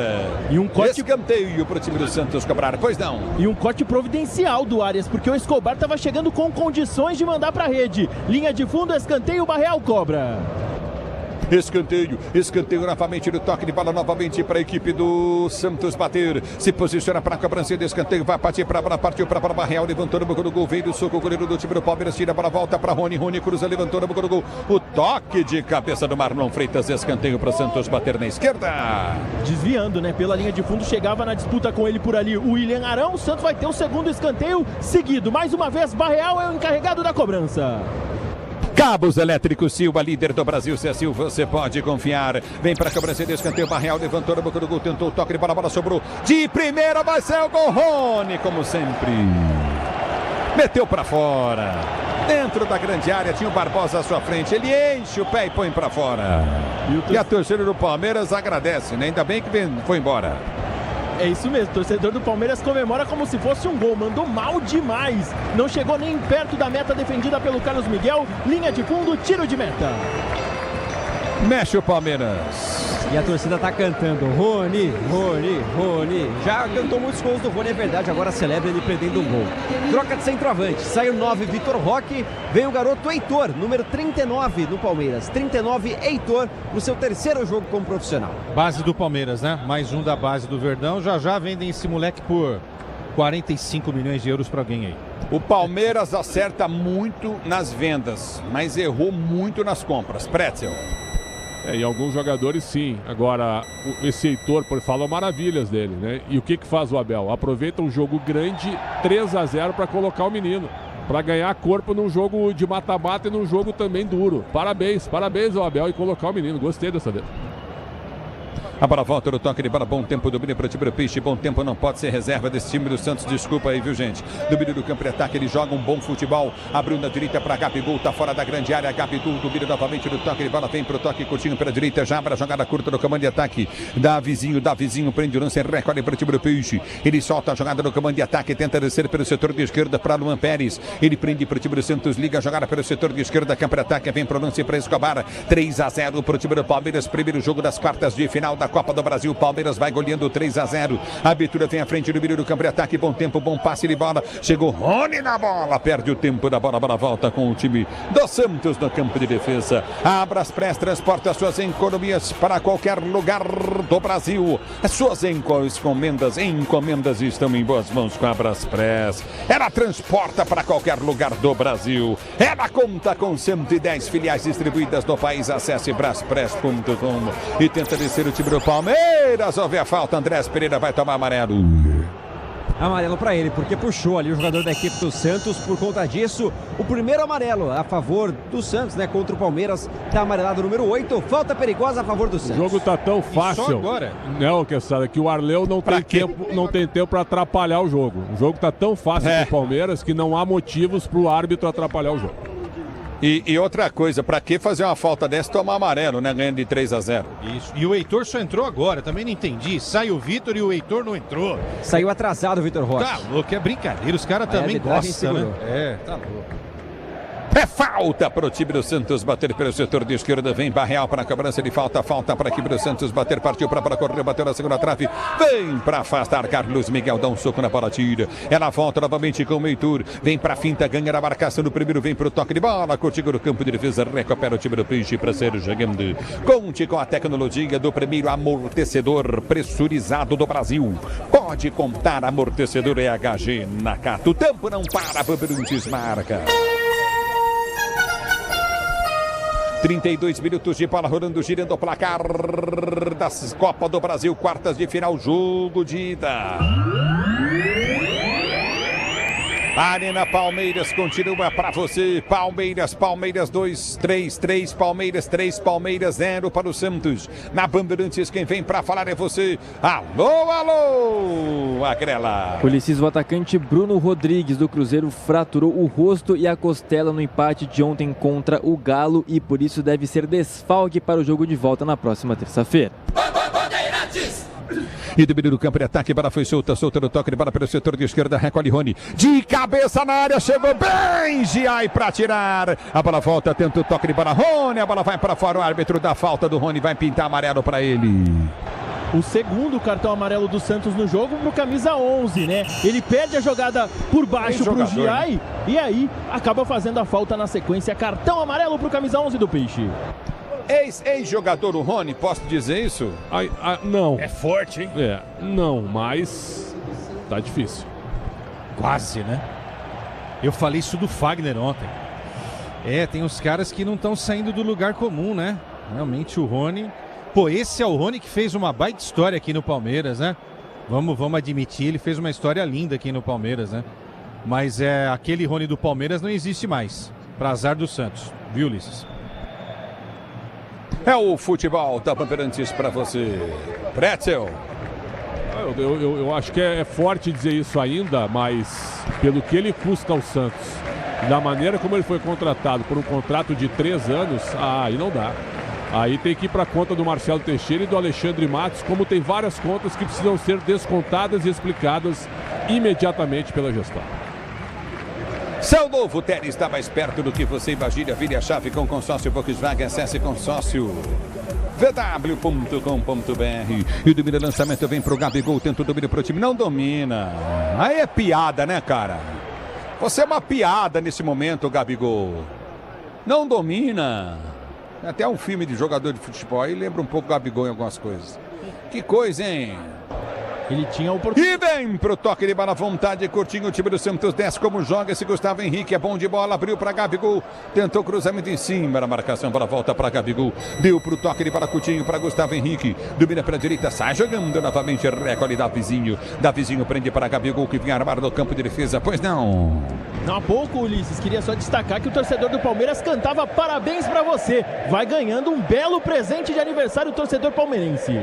E um corte... Escanteio pro time do Santos cobrar, pois não. E um corte providencial do Arias, porque o Escobar tava chegando com condições de mandar pra rede. Linha de fundo, escanteio, o Barreal cobra. Escanteio novamente no toque de bola novamente para a equipe do Santos bater, se posiciona para a cobrança de escanteio, vai partir para a bola, partiu para a bola, Barreal levantou no boca do gol, veio do soco, o goleiro do time do Palmeiras tira a bola, volta para Rony cruza, levantou no boca do gol, o toque de cabeça do Marlon Freitas, escanteio para o Santos bater na esquerda. Desviando, né, pela linha de fundo, chegava na disputa com ele por ali o William Arão. O Santos vai ter o segundo escanteio seguido, mais uma vez Barreal é o encarregado da cobrança. Cabos Elétricos Silva, líder do Brasil. Se é Silva, você pode confiar. Vem para a cobrança de escanteio. Barreal levantou na boca do gol, tentou o toque de bola, a bola sobrou. De primeira vai ser o gol. Rony, como sempre. Meteu para fora. Dentro da grande área, tinha o Barbosa à sua frente. Ele enche o pé e põe para fora. E a torcida do Palmeiras agradece, né? Ainda bem que foi embora. É isso mesmo, o torcedor do Palmeiras comemora como se fosse um gol, mandou mal demais, não chegou nem perto da meta defendida pelo Carlos Miguel, linha de fundo, tiro de meta. Mexe o Palmeiras. E a torcida tá cantando Rony. Já cantou muitos gols do Rony, é verdade, agora celebra ele perdendo um gol. Troca de centroavante, sai o 9 Vitor Roque, vem o garoto Heitor, número 39 no Palmeiras. 39 Heitor, no seu terceiro jogo como profissional. Base do Palmeiras, né? Mais um da base do Verdão, já vendem esse moleque por 45 milhões de euros para alguém aí. O Palmeiras acerta muito nas vendas, mas errou muito nas compras. Pretzel. E alguns jogadores sim. Agora, esse Heitor, falou maravilhas dele, né? E o que faz o Abel? Aproveita um jogo grande, 3-0 para colocar o menino. Para ganhar corpo num jogo de mata-mata e num jogo também duro. Parabéns ao Abel e colocar o menino. Gostei dessa vez. A bola volta no toque de bola, bom tempo, domínio para o time do Peixe, bom tempo não pode ser reserva desse time do Santos, desculpa aí, viu gente, domínio do campo de ataque, ele joga um bom futebol, abriu na direita para Gabigol, tá fora da grande área, Gabigol, domínio novamente do toque de bola, vem pro toque, curtinho pela direita, já para a jogada curta no comando de ataque, Davizinho, prende o lance, recolhe para o time do Peixe, ele solta a jogada no comando de ataque, tenta descer pelo setor de esquerda para Luan Pérez, ele prende para o time do Santos, liga a jogada pelo setor de esquerda, campo de ataque, vem pro lance para Escobar, 3-0 para o time do Palmeiras, primeiro jogo das quartas de final da Copa do Brasil. Palmeiras vai goleando 3-0. A abertura vem à frente do meio do campo de ataque. Bom tempo, bom passe de bola. Chegou Rony na bola. Perde o tempo da bola. A bola volta com o time do Santos no campo de defesa. A Braspress transporta suas encomidas para qualquer lugar do Brasil. As suas encomendas estão em boas mãos com a Braspress. Ela transporta para qualquer lugar do Brasil. Ela conta com 110 filiais distribuídas no país. Acesse braspress.com e tenta descer o time do Palmeiras. Houve a falta, Andrés Pereira vai tomar amarelo. Amarelo para ele, porque puxou ali o jogador da equipe do Santos. Por conta disso, o primeiro amarelo a favor do Santos, né? Contra o Palmeiras, tá amarelado número 8. Falta perigosa a favor do Santos. O jogo tá tão fácil, né, Quesada, que o Arleu não tem tempo para atrapalhar o jogo. O jogo tá tão fácil pro Palmeiras que não há motivos pro árbitro atrapalhar o jogo. E outra coisa, pra que fazer uma falta dessa e tomar amarelo, né? Ganhando de 3-0. Isso. E o Heitor só entrou agora, também não entendi. Sai o Vitor e o Heitor não entrou. Saiu atrasado o Vitor Roque. Tá louco, é brincadeira. Os caras também gostam, né? Tá louco. É falta para o time do Santos bater pelo setor de esquerda. Vem Barreal para a cobrança de falta. Falta para a equipe do Santos bater. Partiu para correr. Bateu na segunda trave. Vem para afastar. Carlos Miguel dá um soco na bola. Tira. Ela volta novamente com o Heitor. Vem para a finta. Ganha na marcação do primeiro. Vem para o toque de bola. Contigo no campo de defesa. Recupera o time do Peixe para ser jogando. Conte com a tecnologia do primeiro amortecedor pressurizado do Brasil. Pode contar amortecedor EHG Nakata. O tempo não para. Bandeirantes marca. 32 minutos de bola rolando, girando o placar da Copa do Brasil, quartas de final, jogo de ida. Arena Palmeiras continua para você. Palmeiras 2, 3, Palmeiras 3, Palmeiras 0 para o Santos. Na Bandeirantes, quem vem para falar é você. Alô, Agrela. Ulisses, o atacante Bruno Rodrigues do Cruzeiro fraturou o rosto e a costela no empate de ontem contra o Galo e por isso deve ser desfalque para o jogo de volta na próxima terça-feira. E do meio do campo de ataque, bola foi solta no toque de bola pelo setor de esquerda, recolhe Rony, de cabeça na área, chegou bem, Giai para tirar, a bola volta, tenta o toque de bola, Rony, a bola vai para fora, o árbitro dá falta do Rony, vai pintar amarelo para ele. O segundo cartão amarelo do Santos no jogo pro camisa 11, né? Ele perde a jogada por baixo pro Giai, né? E aí acaba fazendo a falta na sequência, cartão amarelo pro camisa 11 do Peixe. Ex-jogador o Rony, posso dizer isso? Não. É forte, hein? Não, mas tá difícil. Quase, né? Eu falei isso do Fagner ontem. Tem uns caras que não estão saindo do lugar comum, né? Realmente o Rony... Pô, esse é o Rony que fez uma baita história aqui no Palmeiras, né? Vamos admitir, ele fez uma história linda aqui no Palmeiras, né? Mas aquele Rony do Palmeiras não existe mais. Pra azar do Santos. Viu, Ulisses? É o futebol da Bandeirantes para você. Pretzel. Eu acho que é forte dizer isso ainda, mas pelo que ele custa ao Santos, da maneira como ele foi contratado por um contrato de 3 anos, aí não dá. Aí tem que ir para a conta do Marcelo Teixeira e do Alexandre Matos, como tem várias contas que precisam ser descontadas e explicadas imediatamente pela gestão. Seu novo Tênis está mais perto do que você imagina. Vire a chave com consórcio Volkswagen. Acesse consórcio vw.com.br. E o domínio lançamento vem pro Gabigol. Tenta o domínio pro time. Não domina. Aí é piada, né, cara? Você é uma piada nesse momento, Gabigol. Não domina. Até um filme de jogador de futebol aí lembra um pouco o Gabigol em algumas coisas. Que coisa, hein? Ele tinha a oportunidade. E vem pro toque de bola, vontade, curtinho, o time do Santos desce como joga esse Gustavo Henrique, é bom de bola, abriu para Gabigol, tentou cruzamento em cima da marcação, bola volta para Gabigol, deu pro toque de bola, curtinho para Gustavo Henrique, domina pela direita, sai jogando novamente, recolhe Davizinho prende para Gabigol que vinha armado no campo de defesa, pois não. Há pouco, Ulisses, queria só destacar que o torcedor do Palmeiras cantava parabéns para você, vai ganhando um belo presente de aniversário o torcedor palmeirense.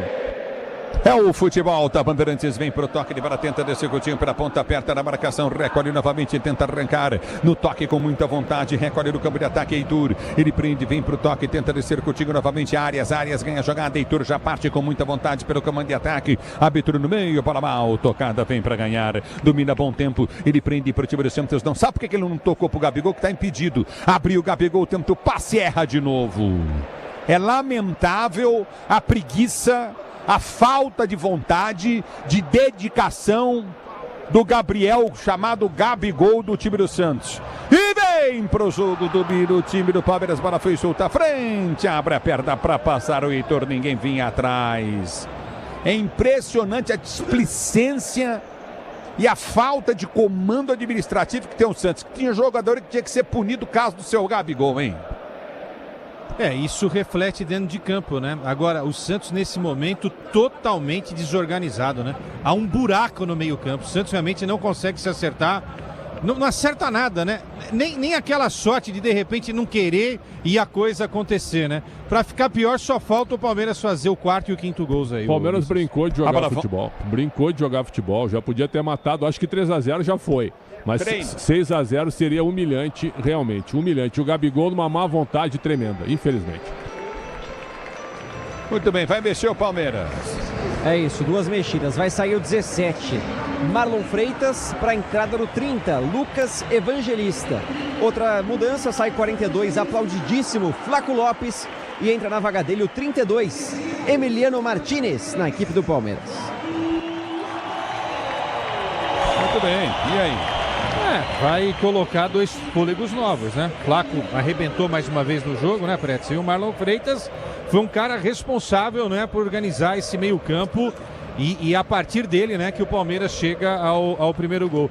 É o futebol da Bandeirantes, vem pro toque de bola, tenta descer curtinho pela ponta, aperta na marcação, recolhe novamente, tenta arrancar, no toque com muita vontade, recolhe no campo de ataque, Heitor, ele prende, vem pro toque, tenta descer curtinho novamente, Arias ganha a jogada, Heitor já parte com muita vontade pelo comando de ataque, árbitro no meio, bola mal tocada, vem pra ganhar, domina bom tempo, ele prende pro time do Santos, não sabe por que ele não tocou pro Gabigol, que tá impedido, abriu o Gabigol, tenta o passe, erra de novo. É lamentável a preguiça, a falta de vontade, de dedicação do Gabriel, chamado Gabigol, do time do Santos. E vem pro jogo, domina o time do Palmeiras, bola foi solta à frente, abre a perna para passar o Heitor, ninguém vinha atrás. É impressionante a displicência e a falta de comando administrativo que tem o Santos. Tinha jogador que tinha que ser punido, caso do seu Gabigol, hein? Isso reflete dentro de campo, né? Agora, o Santos nesse momento totalmente desorganizado, né? Há um buraco no meio campo. O Santos realmente não consegue se acertar. Não acerta nada, né? Nem aquela sorte de repente não querer e a coisa acontecer, né? Pra ficar pior, só falta o Palmeiras fazer o quarto e o quinto gols aí. O Palmeiras brincou de jogar futebol. Brincou de jogar futebol. Já podia ter matado. Acho que 3-0 já foi. Mas 6-0 seria humilhante, realmente. Humilhante. O Gabigol numa má vontade tremenda, infelizmente. Muito bem, vai mexer o Palmeiras. É isso, 2 mexidas. Vai sair o 17. Marlon Freitas para a entrada no 30. Lucas Evangelista. Outra mudança, sai 42, aplaudidíssimo Flaco Lopes. E entra na vaga dele o 32, Emiliano Martinez, na equipe do Palmeiras. Muito bem, e aí? Vai colocar 2 fôlegos novos, né? Flaco arrebentou mais uma vez no jogo, né, Pretz? E o Marlon Freitas foi um cara responsável, né, por organizar esse meio campo e a partir dele, né, que o Palmeiras chega ao primeiro gol.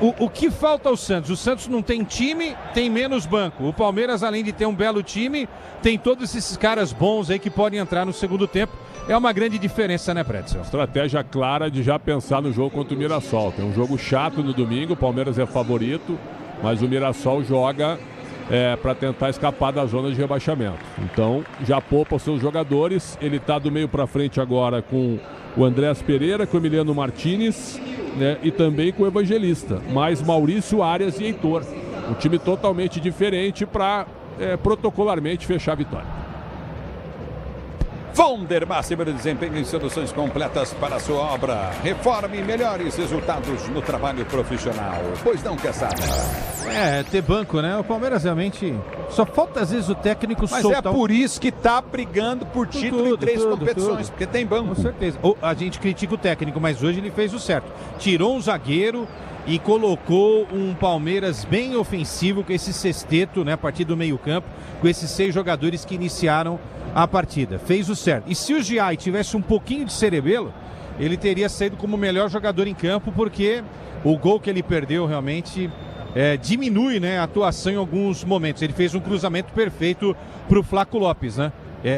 O que falta ao Santos? O Santos não tem time, tem menos banco. O Palmeiras, além de ter um belo time, tem todos esses caras bons aí que podem entrar no segundo tempo. É uma grande diferença, né, Pretzel? Estratégia clara de já pensar no jogo contra o Mirassol. Tem um jogo chato no domingo, o Palmeiras é favorito, mas o Mirassol joga para tentar escapar da zona de rebaixamento. Então, já poupa os seus jogadores. Ele está do meio para frente agora com o Andréas Pereira, com o Emiliano Martinez, né, e também com o Evangelista. Mais Maurício, Arias e Heitor. Um time totalmente diferente para protocolarmente fechar a vitória. Vonder, máximo de desempenho em soluções completas para a sua obra. Reforme melhores resultados no trabalho profissional. Pois não, Quesada? Ter banco, né? O Palmeiras realmente só falta às vezes o técnico soltar. Mas é por isso que tá brigando por título em 3 competições, porque tem banco. Com certeza. A gente critica o técnico, mas hoje ele fez o certo. Tirou um zagueiro e colocou um Palmeiras bem ofensivo com esse sexteto, né? A partir do meio campo, com esses 6 jogadores que iniciaram a partida. Fez o certo. E se o Giai tivesse um pouquinho de cerebelo, ele teria saído como o melhor jogador em campo, porque o gol que ele perdeu realmente diminui, né, a atuação em alguns momentos. Ele fez um cruzamento perfeito para o Flaco Lopes, né?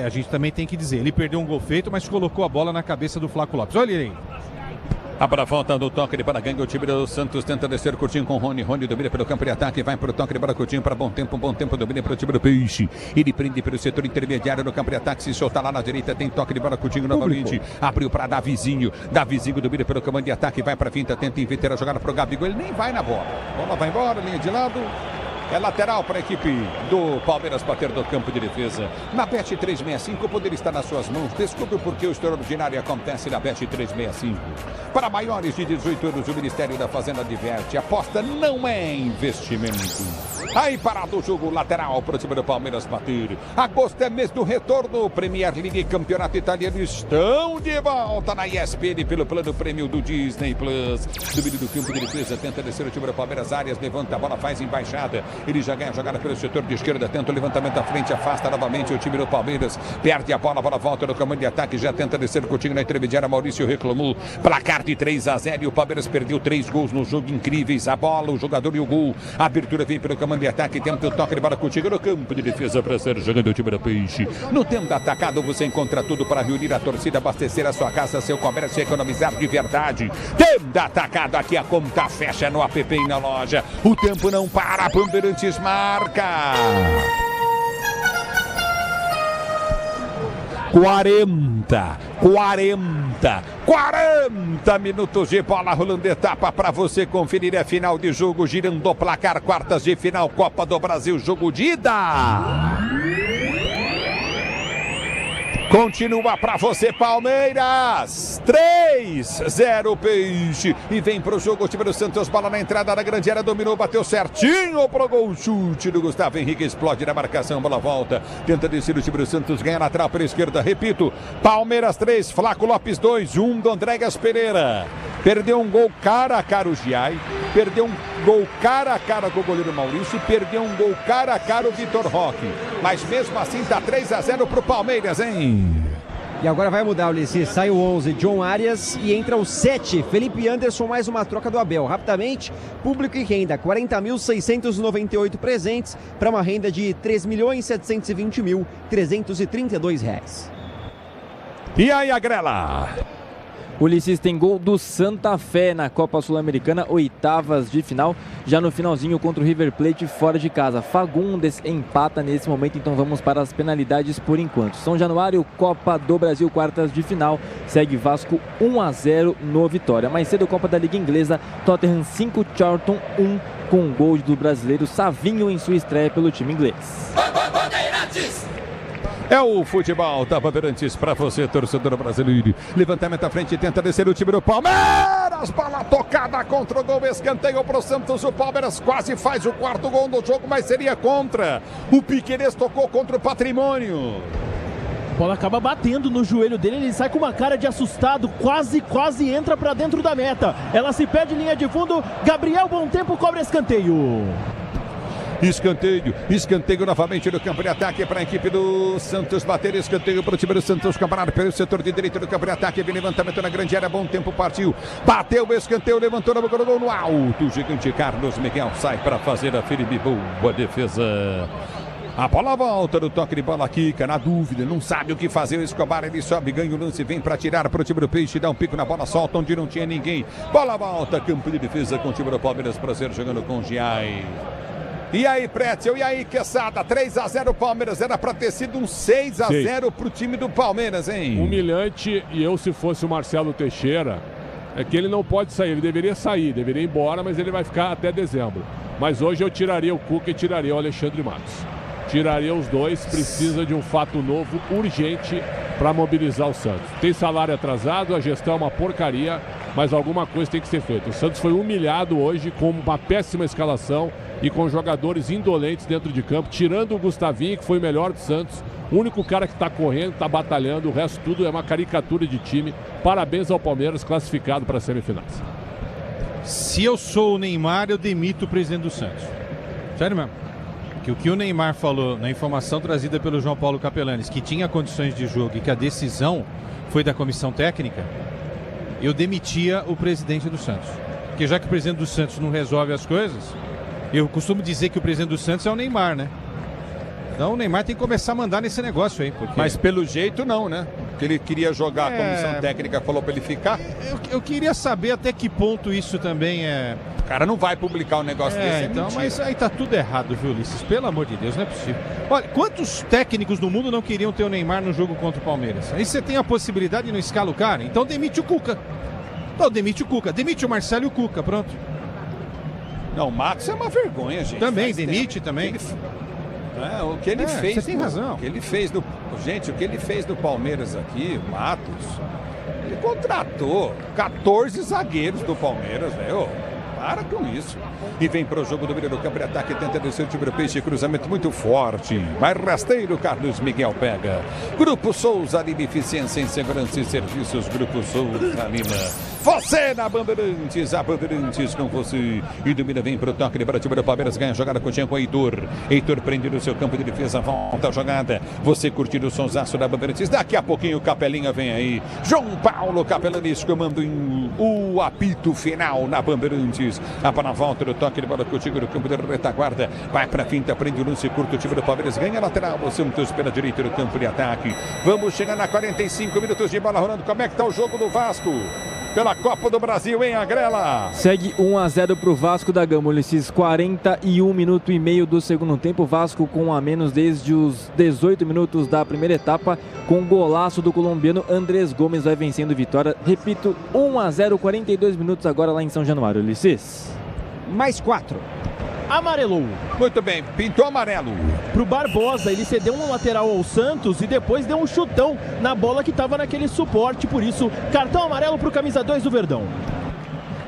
A gente também tem que dizer, ele perdeu um gol feito, mas colocou a bola na cabeça do Flaco Lopes. Olha ele aí. Para a volta do toque de bola, ganha o time do Santos, tenta descer Coutinho com Rony. Rony domina pelo campo de ataque, vai para o toque de bola, Coutinho para bom tempo, domina para o time do Peixe. Ele prende pelo setor intermediário no campo de ataque, se solta lá na direita, tem toque de bola, Coutinho novamente. Abriu para Davizinho, Davizinho domina pelo comando de ataque, vai para a finta, tenta inverter a jogada para o Gabigol, ele nem vai na bola. A bola vai embora, linha de lado. É lateral para a equipe do Palmeiras bater do campo de defesa. Na Bet365, o poder está nas suas mãos. Descubra por que o extraordinário acontece na Bet365. Para maiores de 18 anos, o Ministério da Fazenda adverte. Aposta não é investimento. Aí parado o jogo, lateral para o time do Palmeiras bater. Agosto é mês do retorno. Premier League e Campeonato Italiano estão de volta na ESPN pelo plano prêmio do Disney Plus. Domínio do campo de defesa, tenta descer o time do Palmeiras. Arias levanta a bola, faz embaixada. Ele já ganha a jogada pelo setor de esquerda, tenta o levantamento à frente, afasta novamente o time do Palmeiras, perde a bola volta no comando de ataque, já tenta descer o Coutinho na intermediária, Maurício reclamou, placar de 3-0 e o Palmeiras perdeu 3 gols no jogo, incríveis, a bola, o jogador e o gol, a abertura vem pelo comando de ataque, tenta o toque de bola Coutinho no campo de defesa para ser jogando o time do Peixe. No tempo atacado você encontra tudo para reunir a torcida, abastecer a sua casa, seu comércio e economizar de verdade. Tempo atacado, aqui a conta fecha no app e na loja, o tempo não para, Palmeiras marca 40 minutos de bola rolando, etapa para você conferir, é final de jogo, girando o placar, quartas de final, Copa do Brasil, jogo de ida. Continua para você, Palmeiras. 3-0 Peixe. E vem pro jogo o time do Santos. Bola na entrada da grande área. Dominou, bateu certinho pro gol. Chute do Gustavo Henrique. Explode na marcação. Bola volta. Tenta descer o time do Santos. Ganha lateral pela esquerda. Repito. Palmeiras 3. Flaco Lopes 2. 1 do Andréas Pereira. Perdeu um gol cara a cara o Giai. Perdeu um gol cara a cara com o goleiro Maurício. E perdeu um gol cara a cara o Vitor Roque. Mas mesmo assim tá 3-0 pro Palmeiras, hein? E agora vai mudar, Ulisses. Sai o 11, John Arias, e entra o 7, Felipe Anderson, mais uma troca do Abel. Rapidamente, público e renda, 40.698 presentes para uma renda de R$ 3.720.332. E aí, Agrela? Ulisses tem gol do Santa Fé na Copa Sul-Americana, oitavas de final, já no finalzinho contra o River Plate fora de casa. Fagundes empata nesse momento, então vamos para as penalidades por enquanto. São Januário, Copa do Brasil, quartas de final, segue Vasco 1-0 no Vitória. Mais cedo, Copa da Liga Inglesa, Tottenham 5, Charlton 1, com gol do brasileiro Savinho em sua estreia pelo time inglês. É o futebol da Bandeirantes para você, torcedor brasileiro. Levantamento à frente, tenta descer o time do Palmeiras. Bola tocada contra o gol, escanteio para o Santos. O Palmeiras quase faz o quarto gol do jogo, mas seria contra. O Piquerez tocou contra o Patrimônio. A bola acaba batendo no joelho dele, ele sai com uma cara de assustado, quase entra para dentro da meta. Ela se perde em linha de fundo, Gabriel Bom Tempo cobra escanteio. Escanteio novamente no campo de ataque para a equipe do Santos bater, escanteio para o time do Santos, campeonato pelo setor de direito do campo de ataque, vem levantamento na grande área, Bom Tempo partiu, bateu o escanteio, levantou na boca do gol no alto, o gigante Carlos Miguel sai para fazer a firme, boa defesa. A bola volta no toque de bola, Kika, na dúvida, não sabe o que fazer, o Escobar, ele sobe, ganha o lance, vem para tirar para o time do Peixe, dá um pico na bola, solta onde não tinha ninguém, bola volta, campo de defesa com o time do Palmeiras, prazer jogando com o Giai. E aí, Pretzel, e aí, Quesada, 3-0 Palmeiras, era pra ter sido um 6-0 pro time do Palmeiras, hein? Humilhante, e eu se fosse o Marcelo Teixeira, é que ele não pode sair, ele deveria sair, deveria ir embora, mas ele vai ficar até dezembro. Mas hoje eu tiraria o Cuca e tiraria o Alexandre Matos. Tiraria os dois, precisa de um fato novo, urgente, para mobilizar o Santos. Tem salário atrasado, a gestão é uma porcaria, mas alguma coisa tem que ser feita. O Santos foi humilhado hoje com uma péssima escalação e com jogadores indolentes dentro de campo, tirando o Gustavinho, que foi o melhor do Santos. O único cara que está correndo, está batalhando, o resto tudo é uma caricatura de time. Parabéns ao Palmeiras, classificado para as semifinais. Se eu sou o Neymar, eu demito o presidente do Santos. Sério mesmo. Que o que o Neymar falou na informação trazida pelo João Paulo Capelanes, que tinha condições de jogo e que a decisão foi da comissão técnica, eu demitia o presidente do Santos. Porque já que o presidente do Santos não resolve as coisas, eu costumo dizer que o presidente do Santos é o Neymar, né? Então o Neymar tem que começar a mandar nesse negócio aí. Porque... Mas pelo jeito não, né? Que ele queria jogar, a comissão técnica falou pra ele ficar. Eu queria saber até que ponto isso também é... O cara não vai publicar um negócio desse, então, mas aí tá tudo errado, viu, Ulisses? Pelo amor de Deus, não é possível. Olha, quantos técnicos no mundo não queriam ter o Neymar no jogo contra o Palmeiras? Aí você tem a possibilidade de não escalar o cara, então demite o Cuca. Então demite o Cuca, demite o Marcelo e o Cuca, pronto. Não, o Matos é uma vergonha, gente. Também, demite também. O que ele fez. Você tem razão. O que ele fez do... Gente, o que ele fez do Palmeiras aqui, o Matos, ele contratou 14 zagueiros do Palmeiras, velho. Para com isso. E vem para o jogo do meio do campo de ataque, tenta descer o time do Peixe, cruzamento muito forte. Mas rasteiro, Carlos Miguel pega. Grupo Souza Lima, eficiência em segurança e serviços. Grupo Souza Lima. Você na Bandeirantes, a Bandeirantes com você. E domina, vem para o toque para o time do Palmeiras, ganha a jogada com o Heitor. Heitor prende no seu campo de defesa, volta a jogada. Você curtindo o sonsaço da Bandeirantes. Daqui a pouquinho o Capelinha vem aí. João Paulo Capelanes comando o apito final na Bandeirantes. A bola volta do toque de bola contigo no campo de retaguarda. Vai para a finta, prende o lance curto. O time do Palmeiras ganha a lateral. O Santos pela direita do campo de ataque. Vamos chegar na 45 minutos de bola rolando. Como é que tá o jogo do Vasco? Pela Copa do Brasil, hein, Agrela? Segue 1-0 para o Vasco da Gama, Ulisses. 41 minutos e meio do segundo tempo. Vasco com um a menos desde os 18 minutos da primeira etapa. Com golaço do colombiano Andrés Gomes vai vencendo Vitória. Repito, 1-0, 42 minutos agora lá em São Januário, Ulisses. Mais 4. Amarelou. Muito bem, pintou amarelo. Pro Barbosa, ele cedeu um lateral ao Santos e depois deu um chutão na bola que estava naquele suporte. Por isso, cartão amarelo pro camisa 2 do Verdão.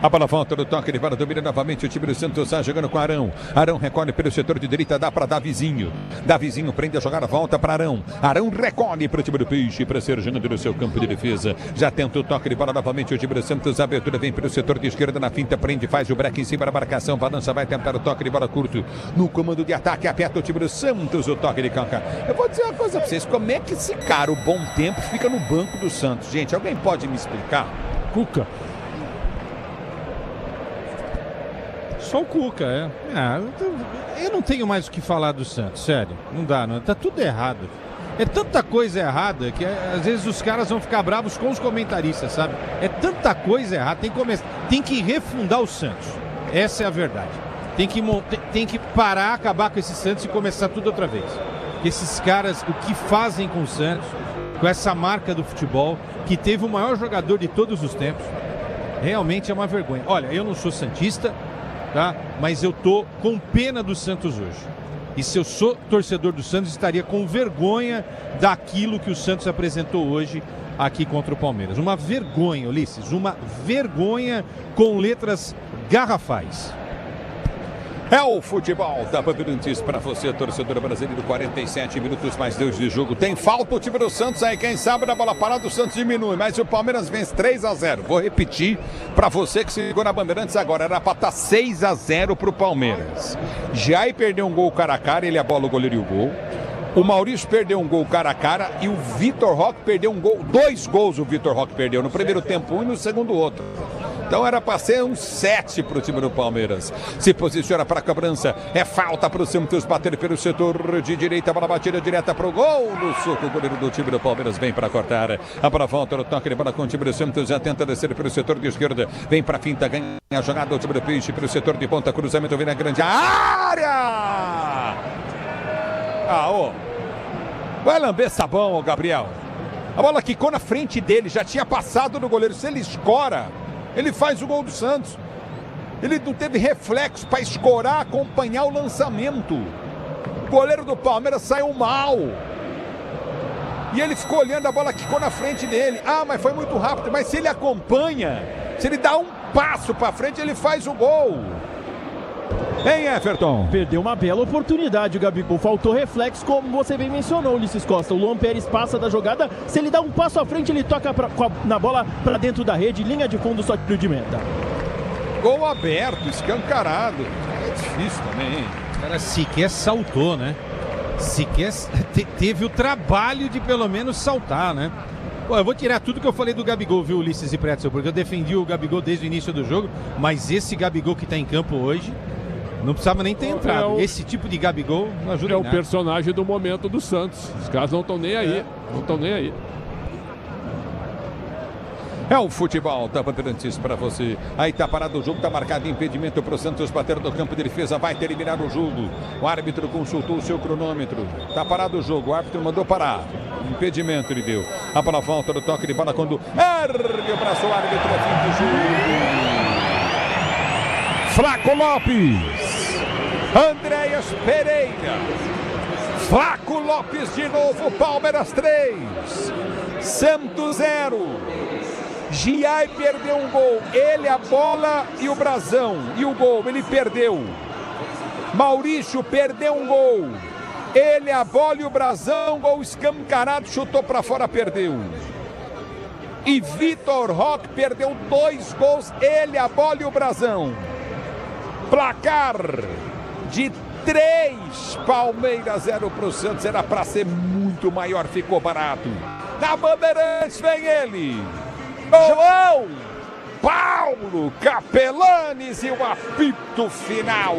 A bola volta do toque, ele para domina novamente o time do Santos, está jogando com Arão. Arão recolhe pelo setor de direita, dá para Davizinho. Davizinho prende a jogada, volta para Arão. Arão recolhe para o time do Peixe, para ser jogando no seu campo de defesa. Já tenta o toque de bola novamente o time do Santos. A abertura vem pelo setor de esquerda, na finta, prende, faz o break em cima da marcação. Balança, vai tentar o toque de bola curto. No comando de ataque, aperta o time do Santos, o toque de calca. Eu vou dizer uma coisa para vocês, como é que esse cara, o Bom Tempo, fica no banco do Santos? Gente, alguém pode me explicar? Cuca. Só o Cuca, eu não tenho mais o que falar do Santos, sério. Não dá, não. Tá tudo errado. É tanta coisa errada que às vezes os caras vão ficar bravos com os comentaristas, sabe? É tanta coisa errada. Tem que refundar o Santos. Essa é a verdade. Tem que parar, acabar com esse Santos e começar tudo outra vez. Esses caras, o que fazem com o Santos, com essa marca do futebol, que teve o maior jogador de todos os tempos, realmente é uma vergonha. Olha, eu não sou santista, tá? Mas eu tô com pena do Santos hoje. E se eu sou torcedor do Santos, estaria com vergonha daquilo que o Santos apresentou hoje aqui contra o Palmeiras. Uma vergonha, Ulisses, uma vergonha com letras garrafais. É o futebol da Bandeirantes para você, torcedor brasileiro. 47 minutos mais 2 de jogo. Tem falta o time do Santos aí. Quem sabe na bola parada o Santos diminui. Mas o Palmeiras vence 3-0. Vou repetir para você que se ligou na Bandeirantes agora. Era para estar 6-0 para o Palmeiras. Jair perdeu um gol cara a cara. Ele a bola, o goleiro e o gol. O Maurício perdeu um gol cara a cara. E o Vitor Roque perdeu um gol. 2 gols o Vitor Roque perdeu. No primeiro tempo um e no segundo outro. Então era para ser um 7 para o time do Palmeiras. Se posiciona para a cobrança. É falta para o Santos bater pelo setor de direita. Bola batida direta para o gol. No soco, o goleiro do time do Palmeiras vem para cortar. A bola volta no toque de bola com o time do Santos. Já tenta descer pelo setor de esquerda. Vem para a finta, ganha a jogada. O time do Peixe pelo setor de ponta. Cruzamento vem na grande área. Vai lamber sabão, Gabriel. A bola quicou na frente dele. Já tinha passado no goleiro. Se ele escora, ele faz o gol do Santos. Ele não teve reflexo para escorar, acompanhar o lançamento. O goleiro do Palmeiras saiu mal. E ele ficou olhando, a bola quicou na frente dele. Mas foi muito rápido. Mas se ele acompanha, se ele dá um passo para frente, ele faz o gol. Hein, Everton? Perdeu uma bela oportunidade o Gabigol. Faltou reflexo, como você bem mencionou, Ulisses Costa. O Luan Pérez passa da jogada. Se ele dá um passo à frente, ele toca na bola para dentro da rede. Linha de fundo, só tiro de meta. Gol aberto, escancarado. É difícil também, hein? O cara sequer saltou, né? Sequer teve o trabalho de pelo menos saltar, né? Pô, eu vou tirar tudo que eu falei do Gabigol, viu, Ulisses e Pretzel? Porque eu defendi o Gabigol desde o início do jogo. Mas esse Gabigol que tá em campo hoje não precisava nem ter entrado. Esse tipo de Gabigol não ajuda em nada. É o personagem do momento do Santos. Os caras não estão nem aí. Não estão nem aí. É o futebol da Bandeirantes para você. Aí tá parado o jogo, tá marcado impedimento para o Santos bater no campo de defesa. Vai terminar o jogo. O árbitro consultou o seu cronômetro. Tá parado o jogo. O árbitro mandou parar. Impedimento ele deu. A bola volta do toque de bola quando ergue o braço. O árbitro é fim do jogo. Flaco Lopes. Andréas Pereira. Flaco Lopes de novo. Palmeiras 3. Santos 0. Giai perdeu um gol. Ele, a bola e o brasão. E o gol, ele perdeu. Maurício perdeu um gol. Ele, a bola e o brasão. Gol escancarado, chutou para fora, perdeu. E Vitor Roque perdeu 2 gols. Ele, a bola e o brasão. Placar de 3. Palmeiras 0 para o Santos. Era para ser muito maior, ficou barato. Na Bandeirantes vem ele. João Paulo Capelanes e o apito final.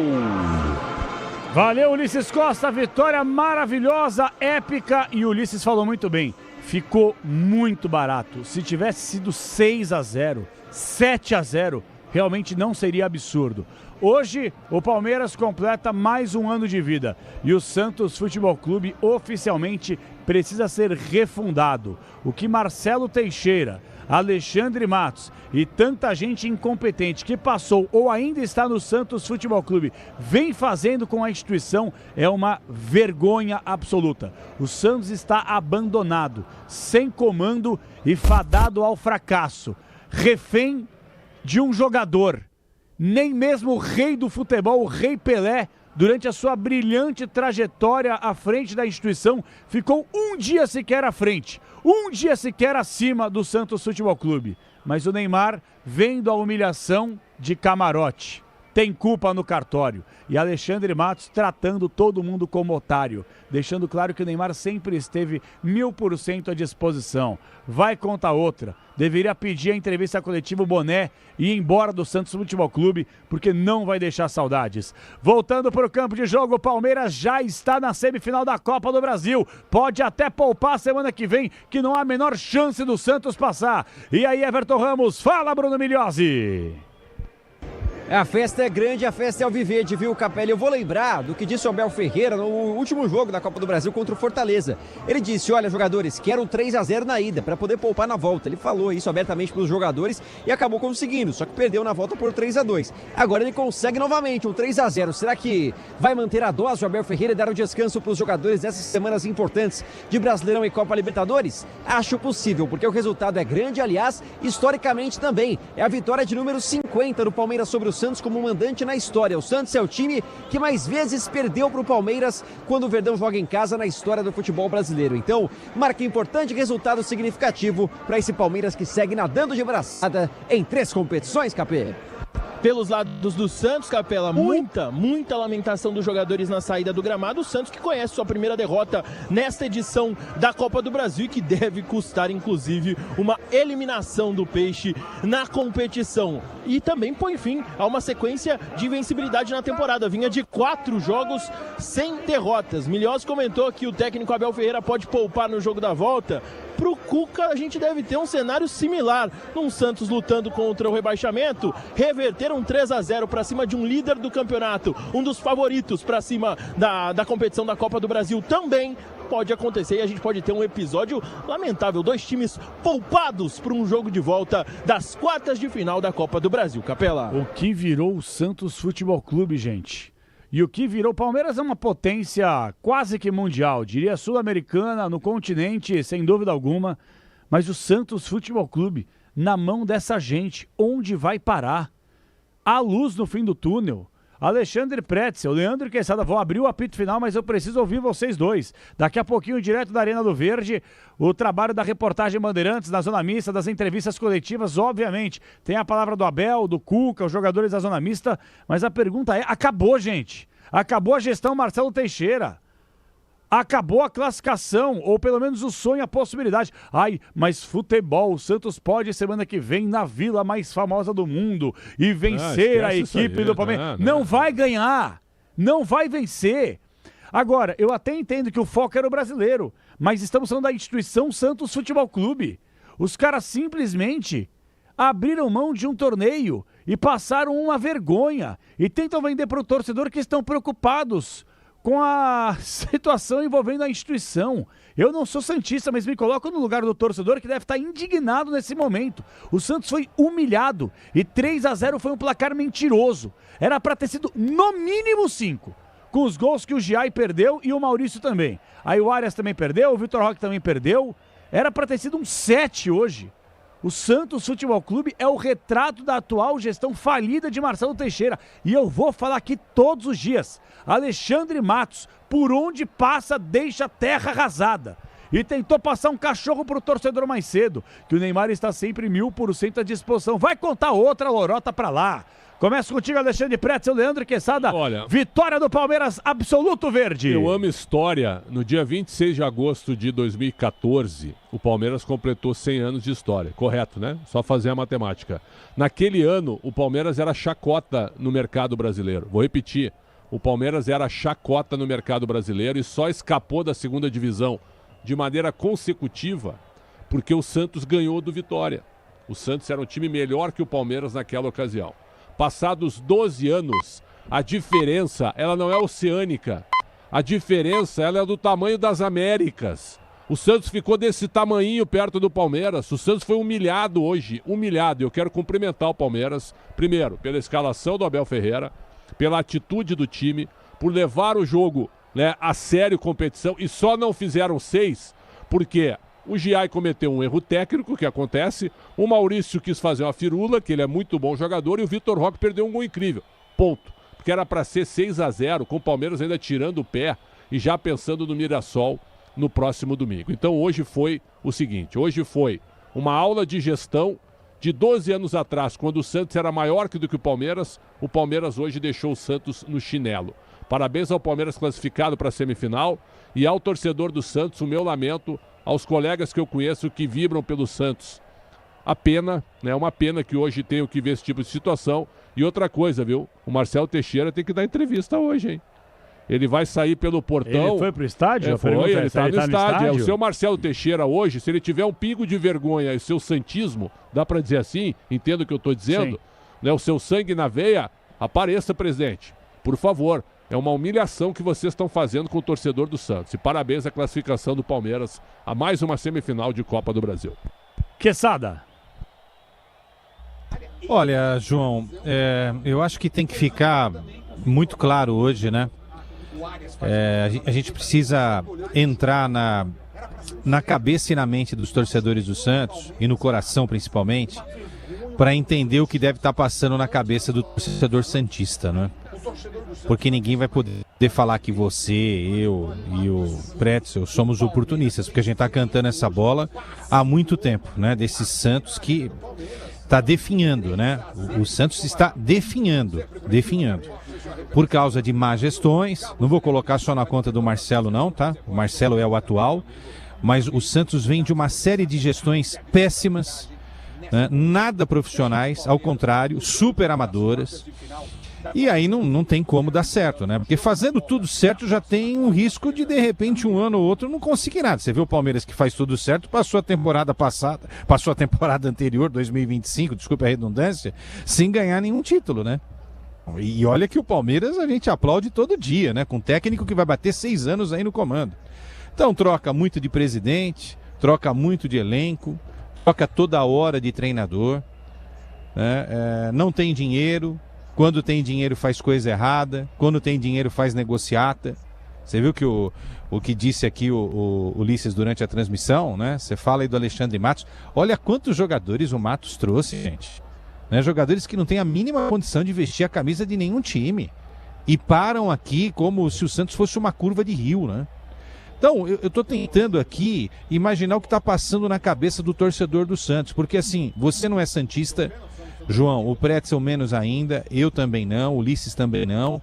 Valeu, Ulisses Costa, vitória maravilhosa, épica, e o Ulisses falou muito bem, ficou muito barato. Se tivesse sido 6-0, 7-0, realmente não seria absurdo. Hoje, o Palmeiras completa mais um ano de vida e o Santos Futebol Clube oficialmente precisa ser refundado. O que Marcelo Teixeira, Alexandre Matos e tanta gente incompetente que passou ou ainda está no Santos Futebol Clube vem fazendo com a instituição é uma vergonha absoluta. O Santos está abandonado, sem comando e fadado ao fracasso, refém de um jogador. Nem mesmo o rei do futebol, o Rei Pelé, durante a sua brilhante trajetória à frente da instituição, ficou um dia sequer à frente, um dia sequer acima do Santos Futebol Clube. Mas o Neymar, vendo a humilhação de camarote, tem culpa no cartório. E Alexandre Matos tratando todo mundo como otário, deixando claro que o Neymar sempre esteve 1000% à disposição. Vai contar outra. Deveria pedir a entrevista coletiva o boné e ir embora do Santos Futebol Clube, porque não vai deixar saudades. Voltando para o campo de jogo, o Palmeiras já está na semifinal da Copa do Brasil. Pode até poupar semana que vem, que não há a menor chance do Santos passar. E aí, Everton Ramos, fala, Bruno Migliozzi. A festa é grande, a festa é alviverde, viu, Capelli? Eu vou lembrar do que disse o Abel Ferreira no último jogo da Copa do Brasil contra o Fortaleza. Ele disse, olha, jogadores, quero 3-0 na ida, para poder poupar na volta. Ele falou isso abertamente para os jogadores e acabou conseguindo, só que perdeu na volta por 3-2. Agora ele consegue novamente um 3-0. Será que vai manter a dose o Abel Ferreira e dar um descanso para os jogadores nessas semanas importantes de Brasileirão e Copa Libertadores? Acho possível, porque o resultado é grande, aliás, historicamente também. É a vitória de número 50 do Palmeiras sobre o Santos como mandante na história. O Santos é o time que mais vezes perdeu para o Palmeiras quando o Verdão joga em casa na história do futebol brasileiro. Então, marca importante, resultado significativo para esse Palmeiras que segue nadando de braçada em 3 competições, Capê. Pelos lados do Santos, Capela, muita lamentação dos jogadores na saída do gramado. O Santos que conhece sua primeira derrota nesta edição da Copa do Brasil e que deve custar, inclusive, uma eliminação do Peixe na competição. E também põe fim a uma sequência de invencibilidade na temporada. Vinha de 4 jogos sem derrotas. Migliozzi comentou que o técnico Abel Ferreira pode poupar no jogo da volta. Pro Cuca, a gente deve ter um cenário similar. Num Santos lutando contra o rebaixamento, reverter um 3-0 para cima de um líder do campeonato, um dos favoritos para cima da competição da Copa do Brasil também pode acontecer e a gente pode ter um episódio lamentável. 2 times poupados para um jogo de volta das quartas de final da Copa do Brasil. Capela. O que virou o Santos Futebol Clube, gente? E o que virou? O Palmeiras é uma potência quase que mundial, diria sul-americana, no continente, sem dúvida alguma. Mas o Santos Futebol Clube, na mão dessa gente, onde vai parar? Há luz no fim do túnel. Alexandre Pretzel, Leandro Quesada, vou abrir o apito final, mas eu preciso ouvir vocês dois. Daqui a pouquinho, direto da Arena do Verde, o trabalho da reportagem Bandeirantes, da Zona Mista, das entrevistas coletivas, obviamente. Tem a palavra do Abel, do Cuca, os jogadores da Zona Mista, mas a pergunta é, acabou, gente? Acabou a gestão Marcelo Teixeira. Acabou a classificação, ou pelo menos o sonho, a possibilidade. Ai, mas futebol, o Santos pode semana que vem na vila mais famosa do mundo e vencer a equipe do Palmeiras. Não vai ganhar, não vai vencer. Agora, eu até entendo que o foco era o brasileiro, mas estamos falando da instituição Santos Futebol Clube. Os caras simplesmente abriram mão de um torneio e passaram uma vergonha e tentam vender para o torcedor que estão preocupados com a situação envolvendo a instituição. Eu não sou santista, mas me coloco no lugar do torcedor que deve estar indignado nesse momento. O Santos foi humilhado e 3-0 foi um placar mentiroso. Era para ter sido no mínimo 5, com os gols que o Giai perdeu e o Maurício também. Aí o Arias também perdeu, o Vitor Roque também perdeu. Era para ter sido um 7 hoje. O Santos Futebol Clube é o retrato da atual gestão falida de Marcelo Teixeira. E eu vou falar aqui todos os dias. Alexandre Matos, por onde passa, deixa a terra arrasada. E tentou passar um cachorro pro torcedor mais cedo, que o Neymar está sempre 1000% à disposição. Vai contar outra lorota pra lá. Começa contigo, Alexandre Pretzel, Leandro Quesada. Olha, vitória do Palmeiras, absoluto verde. Eu amo história. No dia 26 de agosto de 2014, o Palmeiras completou 100 anos de história. Correto, né? Só fazer a matemática. Naquele ano, o Palmeiras era chacota no mercado brasileiro. Vou repetir. O Palmeiras era chacota no mercado brasileiro e só escapou da segunda divisão de maneira consecutiva porque o Santos ganhou do Vitória. O Santos era um time melhor que o Palmeiras naquela ocasião. Passados 12 anos, a diferença, ela não é oceânica. A diferença, ela é do tamanho das Américas. O Santos ficou desse tamanhinho perto do Palmeiras. O Santos foi humilhado hoje, humilhado. Eu quero cumprimentar o Palmeiras, primeiro, pela escalação do Abel Ferreira, pela atitude do time, por levar o jogo, né, a sério, competição, e só não fizeram 6, porque O Giai cometeu um erro técnico, que acontece. O Maurício quis fazer uma firula, que ele é muito bom jogador, e o Vitor Roque perdeu um gol incrível. Ponto. Porque era para ser 6-0, com o Palmeiras ainda tirando o pé e já pensando no Mirassol no próximo domingo. Então hoje foi o seguinte, hoje foi uma aula de gestão de 12 anos atrás, quando o Santos era maior do que o Palmeiras hoje deixou o Santos no chinelo. Parabéns ao Palmeiras classificado para a semifinal e ao torcedor do Santos, o meu lamento, aos colegas que eu conheço que vibram pelo Santos. A pena, né? Uma pena que hoje tenho que ver esse tipo de situação. E outra coisa, viu? O Marcelo Teixeira tem que dar entrevista hoje, hein? Ele vai sair pelo portão. Ele foi pro estádio? Ele tá no estádio. O seu Marcelo Teixeira hoje, se ele tiver um pingo de vergonha e o seu santismo, dá para dizer assim, entendo o que eu tô dizendo, né? O seu sangue na veia, apareça, presidente. Por favor. É uma humilhação que vocês estão fazendo com o torcedor do Santos. E parabéns à classificação do Palmeiras a mais uma semifinal de Copa do Brasil. Quesada. Olha, João, eu acho que tem que ficar muito claro hoje, né? A gente precisa entrar na cabeça e na mente dos torcedores do Santos, e no coração principalmente, para entender o que deve estar passando na cabeça do torcedor santista, né? Porque ninguém vai poder falar que você, eu e o Pretzel somos oportunistas, porque a gente está cantando essa bola há muito tempo, né? Desse Santos que está definhando, né? O Santos está definhando por causa de más gestões. Não vou colocar só na conta do Marcelo não, tá? O Marcelo é o atual, mas o Santos vem de uma série de gestões péssimas, né? Nada profissionais, ao contrário, super amadoras. E aí não tem como dar certo, né? Porque fazendo tudo certo já tem um risco de repente um ano ou outro não conseguir nada. Você vê o Palmeiras que faz tudo certo, passou a temporada anterior, 2025, desculpa a redundância, sem ganhar nenhum título, né? E olha que o Palmeiras a gente aplaude todo dia, né? Com um técnico que vai bater 6 anos aí no comando. Então troca muito de presidente, troca muito de elenco, troca toda hora de treinador, né? Não tem dinheiro. Quando tem dinheiro faz coisa errada, quando tem dinheiro faz negociata. Você viu que o que disse aqui o Ulisses durante a transmissão, né? Você fala aí do Alexandre Matos. Olha quantos jogadores o Matos trouxe, gente. Né? Jogadores que não têm a mínima condição de vestir a camisa de nenhum time. E param aqui como se o Santos fosse uma curva de rio, né? Então, eu estou tentando aqui imaginar o que está passando na cabeça do torcedor do Santos. Porque assim, você não é santista... João, o Pretzel menos ainda, eu também não, o Ulisses também não,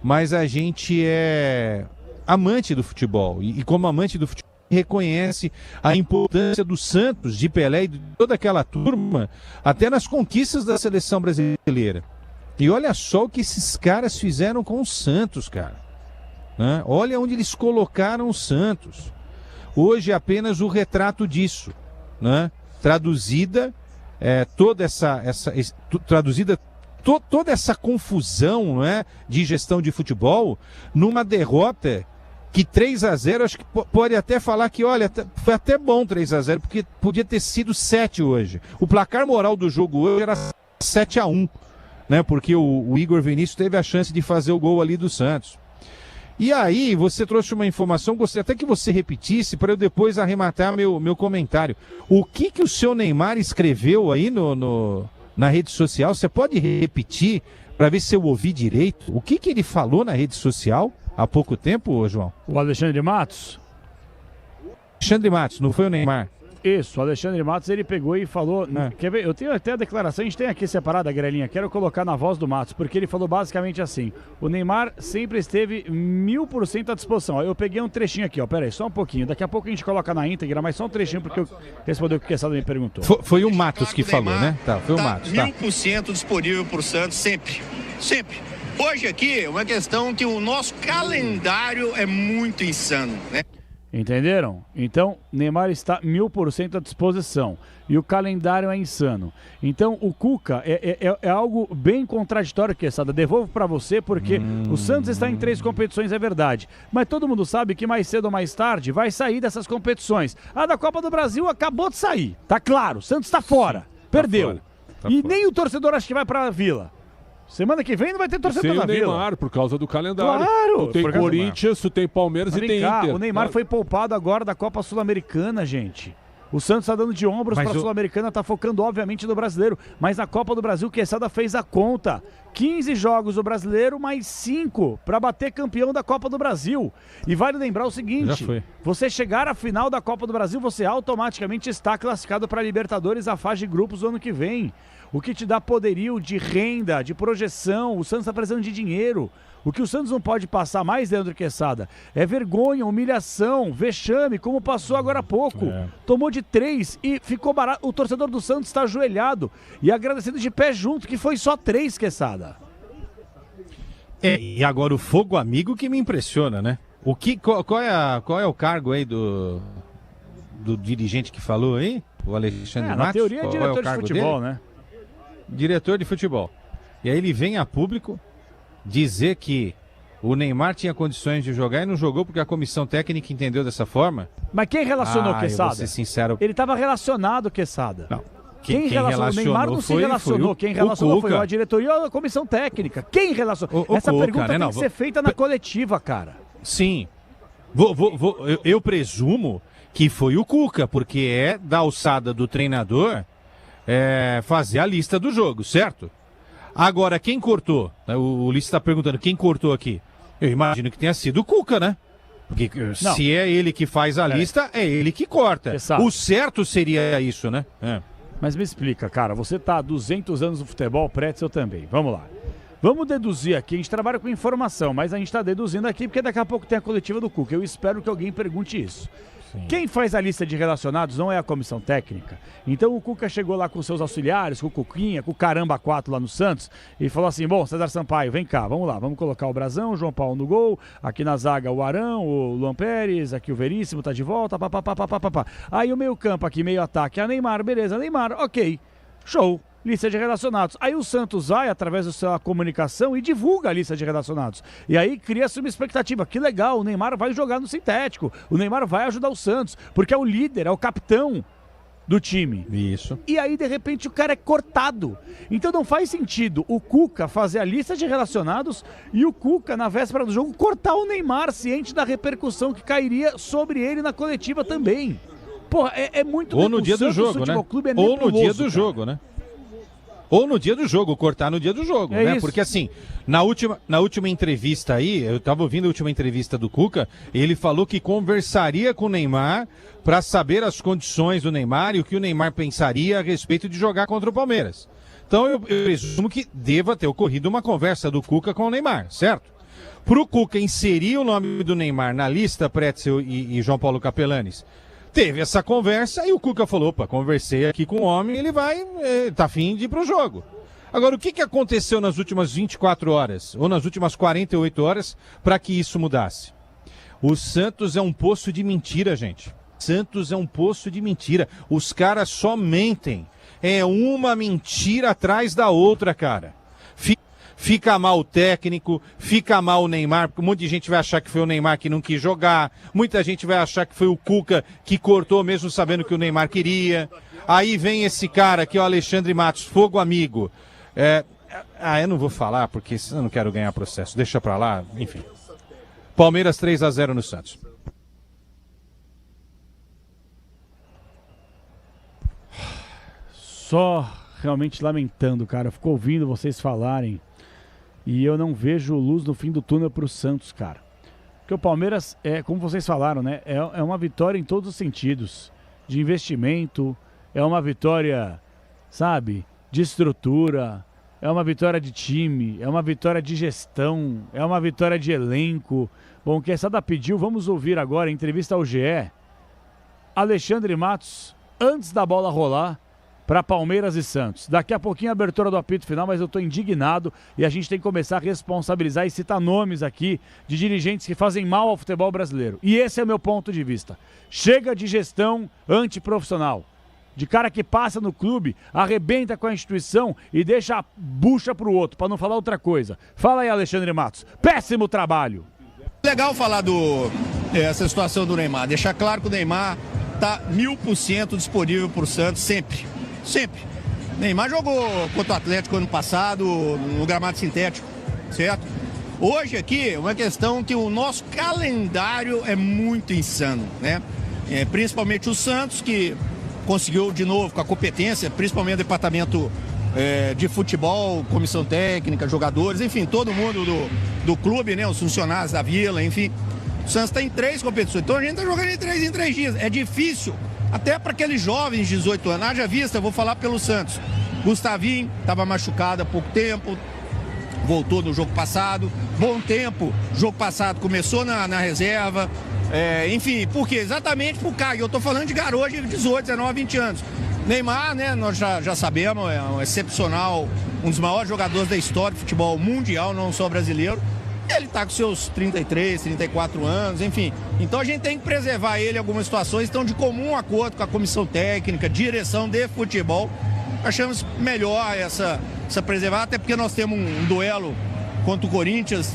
mas a gente é amante do futebol e como amante do futebol reconhece a importância do Santos, de Pelé e de toda aquela turma, até nas conquistas da seleção brasileira. E olha só o que esses caras fizeram com o Santos, cara. Né? Olha onde eles colocaram o Santos. Hoje é apenas o retrato disso, né? Traduzida toda essa confusão, não é, de gestão de futebol numa derrota que 3-0, acho que pode até falar que, olha, foi até bom 3-0, porque podia ter sido 7 hoje. O placar moral do jogo hoje era 7-1, né, porque o Igor Vinícius teve a chance de fazer o gol ali do Santos. E aí, você trouxe uma informação, gostaria até que você repetisse para eu depois arrematar meu comentário. O que o seu Neymar escreveu aí na rede social? Você pode repetir para ver se eu ouvi direito? O que ele falou na rede social há pouco tempo, João? O Alexandre Matos? Alexandre Matos, não foi o Neymar? Isso, o Alexandre Matos, ele pegou e falou... Quer ver? Eu tenho até a declaração, a gente tem aqui separada, Grelinha, quero colocar na voz do Matos, porque ele falou basicamente assim, o Neymar sempre esteve 1000% à disposição. Ó, eu peguei um trechinho aqui, ó, pera aí, só um pouquinho, daqui a pouco a gente coloca na íntegra, mas só um trechinho, porque eu respondi o que o Quesada me perguntou. Foi o Matos que falou, né? Tá, foi o Matos. 1000% disponível pro Santos, sempre. Hoje aqui é uma questão que o nosso calendário é muito insano, né? Entenderam? Então, Neymar está 1000% à disposição. E o calendário é insano. Então, o Cuca é algo bem contraditório, Quesada. Devolvo para você, porque o Santos está em 3 competições, é verdade. Mas todo mundo sabe que mais cedo ou mais tarde vai sair dessas competições. A da Copa do Brasil acabou de sair. Tá claro, o Santos está fora. Perdeu. Tá fora. Nem o torcedor acha que vai para a Vila. Semana que vem não vai ter torcedor Sem na o Vila. Neymar, por causa do calendário. Claro! Tu tem por causa do Corinthians, tu tem Palmeiras Mas e vem tem cá, Inter. o Neymar foi poupado agora da Copa Sul-Americana, gente. O Santos tá dando de ombros para a Sul-Americana, tá focando obviamente no brasileiro. Mas na Copa do Brasil, o Quesada fez a conta. 15 jogos do brasileiro, mais 5 para bater campeão da Copa do Brasil. E vale lembrar o seguinte, você chegar à final da Copa do Brasil, você automaticamente está classificado para a Libertadores, a fase de grupos do ano que vem. O que te dá poderio de renda, de projeção, o Santos está precisando de dinheiro. O que o Santos não pode passar mais, Leandro Quesada, é vergonha, humilhação, vexame, como passou agora há pouco. Tomou de 3 e ficou barato. O torcedor do Santos está ajoelhado e agradecendo de pé junto, que foi só 3, Quesada. E agora o fogo amigo que me impressiona, né? Qual é o cargo aí do dirigente que falou aí? O Alexandre Matos? Na teoria é diretor de futebol, né? Diretor de futebol. E aí ele vem a público dizer que o Neymar tinha condições de jogar e não jogou porque a comissão técnica entendeu dessa forma. Mas quem relacionou, Quesada? Eu vou ser sincero. Ele estava relacionado, Quesada. Não. Quem relacionou? O Neymar não se relacionou. Quem relacionou foi a diretoria ou a comissão técnica. Quem relacionou? Essa Cuca, pergunta tem que ser feita na coletiva, cara. Sim. Eu presumo que foi o Cuca, porque é da alçada do treinador fazer a lista do jogo, certo? Agora, quem cortou? O Ulisses está perguntando, quem cortou aqui? Eu imagino que tenha sido o Cuca, né? Porque se é ele que faz a lista, é ele que corta. O certo seria isso, né? Mas me explica, cara, você tá há 200 anos no futebol, Pretzel também. Vamos lá. Vamos deduzir aqui, a gente trabalha com informação, mas a gente está deduzindo aqui porque daqui a pouco tem a coletiva do Cuca. Eu espero que alguém pergunte isso. Quem faz a lista de relacionados não é a comissão técnica. Então o Cuca chegou lá com seus auxiliares, com o Cuquinha, com o Caramba 4 lá no Santos e falou assim, bom, César Sampaio, vem cá, vamos lá, vamos colocar o Brazão, o João Paulo no gol, aqui na zaga o Arão, o Luan Pérez, aqui o Veríssimo tá de volta, papapá. Aí o meio campo aqui, meio ataque, a Neymar, beleza, Neymar, ok, show. Lista de relacionados. Aí o Santos vai, através da sua comunicação, e divulga a lista de relacionados. E aí cria-se uma expectativa. Que legal, o Neymar vai jogar no sintético. O Neymar vai ajudar o Santos, porque é o líder, é o capitão do time. Isso. E aí, de repente, o cara é cortado. Então não faz sentido o Cuca fazer a lista de relacionados e o Cuca, na véspera do jogo, cortar o Neymar, ciente da repercussão que cairia sobre ele na coletiva também. Porra, é muito... Ou no dia do jogo, né? Ou no dia do jogo, né? Ou no dia do jogo, cortar no dia do jogo, né? Isso. Porque assim, na última entrevista aí, eu tava ouvindo a última entrevista do Cuca, ele falou que conversaria com o Neymar para saber as condições do Neymar e o que o Neymar pensaria a respeito de jogar contra o Palmeiras. Então eu presumo que deva ter ocorrido uma conversa do Cuca com o Neymar, certo? Pro Cuca inserir o nome do Neymar na lista, Pretzel e João Paulo Capelanes, teve essa conversa e o Cuca falou, opa, conversei aqui com o homem, ele vai, tá afim de ir pro jogo. Agora, o que aconteceu nas últimas 24 horas, ou nas últimas 48 horas, para que isso mudasse? O Santos é um poço de mentira, gente. Santos é um poço de mentira. Os caras só mentem. É uma mentira atrás da outra, cara. Fica mal o técnico, fica mal o Neymar, porque um monte de gente vai achar que foi o Neymar que não quis jogar, muita gente vai achar que foi o Cuca que cortou mesmo sabendo que o Neymar queria. Aí vem esse cara aqui, o Alexandre Matos, fogo amigo. Eu não vou falar porque eu não quero ganhar processo, deixa pra lá, enfim. Palmeiras 3-0 no Santos. Só realmente lamentando, cara, eu fico ouvindo vocês falarem. E eu não vejo luz no fim do túnel pro Santos, cara. Porque o Palmeiras, como vocês falaram, né? É uma vitória em todos os sentidos. De investimento, é uma vitória, sabe? De estrutura, é uma vitória de time, é uma vitória de gestão, é uma vitória de elenco. Bom, o Quesada pediu, vamos ouvir agora a entrevista ao GE. Alexandre Matos, antes da bola rolar, para Palmeiras e Santos. Daqui a pouquinho a abertura do apito final, mas eu estou indignado e a gente tem que começar a responsabilizar e citar nomes aqui de dirigentes que fazem mal ao futebol brasileiro. E esse é o meu ponto de vista. Chega de gestão antiprofissional. De cara que passa no clube, arrebenta com a instituição e deixa a bucha pro outro, para não falar outra coisa. Fala aí, Alexandre Matos. Péssimo trabalho. Legal falar essa situação do Neymar. Deixar claro que o Neymar está 1000% disponível para o Santos sempre. Sempre. Neymar jogou contra o Atlético ano passado, no gramado sintético, certo? Hoje aqui é uma questão que o nosso calendário é muito insano, né? Principalmente o Santos, que conseguiu de novo com a competência, principalmente o departamento de futebol, comissão técnica, jogadores, enfim, todo mundo do clube, né? Os funcionários da Vila, enfim. O Santos está em 3 competições, então a gente está jogando em 3 dias. É difícil, até para aqueles jovens de 18 anos. Haja vista, eu vou falar pelo Santos. Gustavinho estava machucado há pouco tempo, voltou no jogo passado. Bom tempo, jogo passado começou na reserva. Enfim, por quê? Exatamente por cá. Eu estou falando de garoto de 18, 19, 20 anos. Neymar, né, nós já sabemos, é um excepcional, um dos maiores jogadores da história do futebol mundial, não só brasileiro. Ele está com seus 33, 34 anos, enfim. Então a gente tem que preservar ele em algumas situações. Então, de comum acordo com a comissão técnica, direção de futebol, achamos melhor essa preservar, até porque nós temos um duelo contra o Corinthians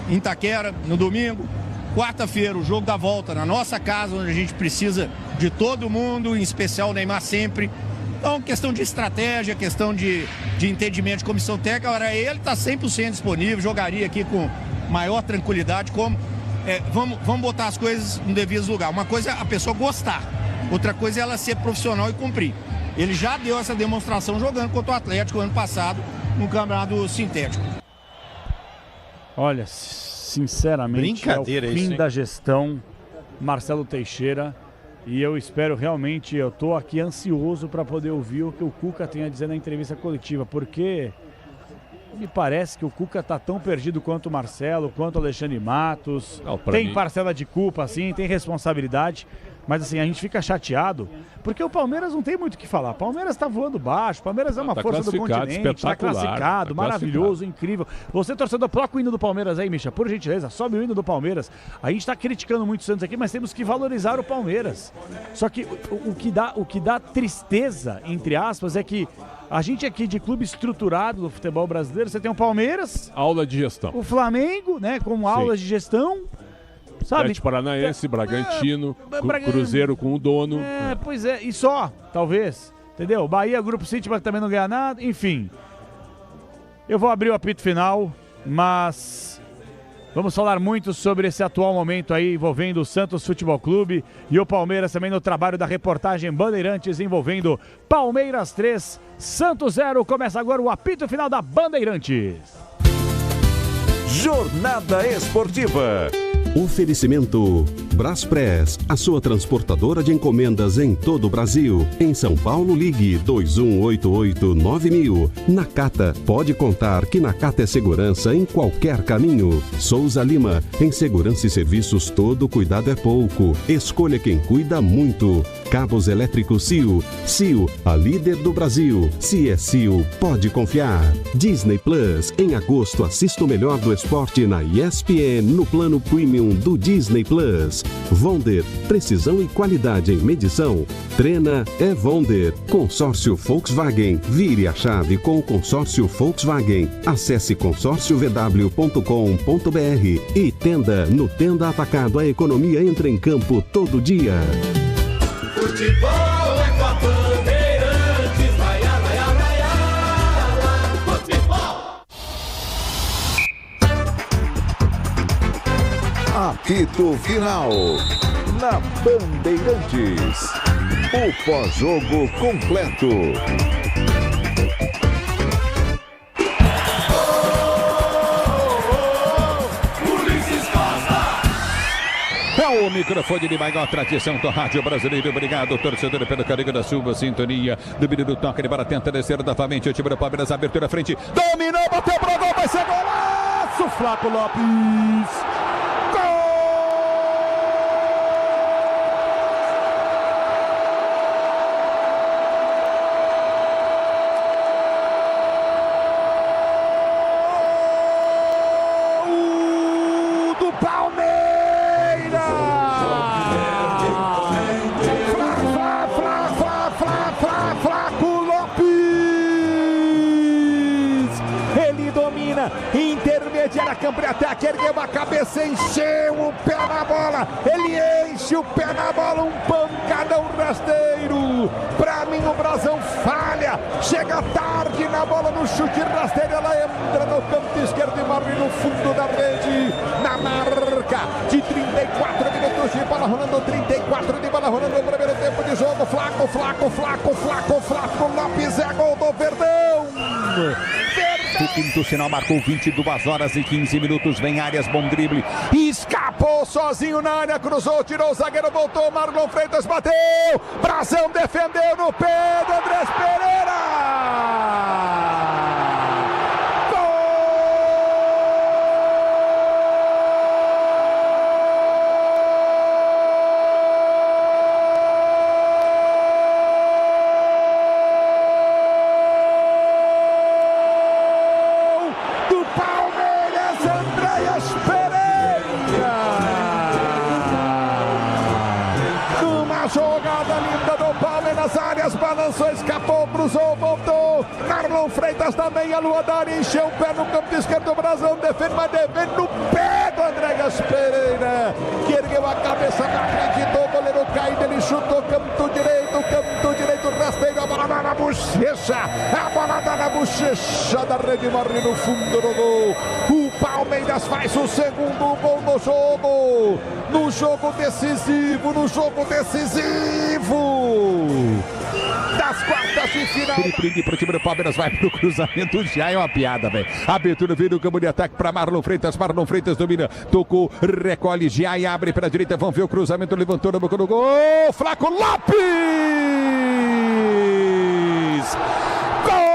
em Itaquera no domingo. Quarta-feira, o jogo da volta na nossa casa, onde a gente precisa de todo mundo, em especial o Neymar sempre. Então, questão de estratégia, questão de entendimento de comissão técnica. Agora, ele está 100% disponível, jogaria aqui com maior tranquilidade. Vamos botar as coisas no devido lugar. Uma coisa é a pessoa gostar, outra coisa é ela ser profissional e cumprir. Ele já deu essa demonstração jogando contra o Atlético ano passado no campeonato sintético. Olha, sinceramente, é o fim da gestão Marcelo Teixeira. E eu espero realmente, eu estou aqui ansioso para poder ouvir o que o Cuca tem a dizer na entrevista coletiva, porque me parece que o Cuca está tão perdido quanto o Marcelo, quanto o Alexandre Matos. Tem parcela de culpa, sim, tem responsabilidade, mas assim, a gente fica chateado, porque o Palmeiras não tem muito o que falar. O Palmeiras está voando baixo, o Palmeiras é uma força do continente, está classificado, maravilhoso, incrível. Você, torcedor, troca o hino do Palmeiras aí, Misha, por gentileza, sobe o hino do Palmeiras. A gente está criticando muito o Santos aqui, mas temos que valorizar o Palmeiras. Só que o que dá tristeza, entre aspas, é que a gente aqui de clube estruturado do futebol brasileiro, você tem o Palmeiras, aula de gestão, o Flamengo, né, como aulas de gestão, sabe? Atlético Paranaense, Bragantino, Cruzeiro com o dono. Pois é, e só, talvez, entendeu? Bahia, Grupo City, mas também não ganha nada, enfim. Eu vou abrir o apito final, mas vamos falar muito sobre esse atual momento aí envolvendo o Santos Futebol Clube e o Palmeiras também no trabalho da reportagem Bandeirantes envolvendo Palmeiras 3, Santos 0. Começa agora o apito final da Bandeirantes. Jornada Esportiva. Oferecimento Braspress, a sua transportadora de encomendas em todo o Brasil. Em São Paulo, ligue 2188-9000. Nakata, pode contar que Nakata é segurança em qualquer caminho. Souza Lima, em segurança e serviços todo cuidado é pouco. Escolha quem cuida muito. Cabos elétricos Sil. Sil, a líder do Brasil. Se é Sil, pode confiar. Disney Plus, em agosto assista o melhor do esporte na ESPN no plano Premium do Disney Plus. Wonder, precisão e qualidade em medição. Treina é Wonder. Consórcio Volkswagen, vire a chave com o consórcio Volkswagen. Acesse consórciovw.com.br e Tenda. No Tenda Atacado, a economia entra em campo todo dia. Futebol é com a Bandeirantes, vai, futebol. Apito final na Bandeirantes. O pós-jogo completo. O microfone de maior tradição do rádio brasileiro. Obrigado, torcedor, pelo carinho da sua sintonia. Do menino toca de bola, tenta descer novamente. O time do Palmeiras, abertura à frente. Dominou, bateu pro gol, vai ser golaço. Flaco Lopes. rede, era campo de ataque, ergueu a cabeça, encheu o pé na bola, ele enche o pé na bola, um pancadão rasteiro. Pra mim o Brasão falha, chega tarde na bola no chute rasteiro, ela entra no canto esquerdo e morre no fundo da rede, na marca de 34 minutos de bola rolando, 34 de bola rolando no primeiro tempo de jogo. Flaco Lopes, é gol do Verdão. O quinto sinal marcou 22 horas e 15 minutos. Vem Arias, bom drible. Escapou sozinho na área, cruzou, tirou o zagueiro, voltou. Marlon Freitas bateu. Brasão defendeu no pé do Andrés Pereira. Balançou, escapou, cruzou, voltou. Marlon Freitas também, a lua da área, encheu o pé no campo esquerdo do Brasão, defende, mas defende no pé do Andréas Pereira, que ergueu a cabeça, não acreditou, o goleiro caído, ele chutou, canto direito, rasteiro, a bola dá na bochecha, da rede, morre no fundo do gol. O Palmeiras faz o segundo gol no jogo decisivo, das quartas de final. Felipe pro time do Palmeiras, vai pro cruzamento, já é uma piada, velho. Abertura, vira o campo de ataque para Marlon Freitas domina, tocou, recolhe, já e abre para a direita, vamos ver o cruzamento, levantou na boca do gol, Flaco Lopes! Gol!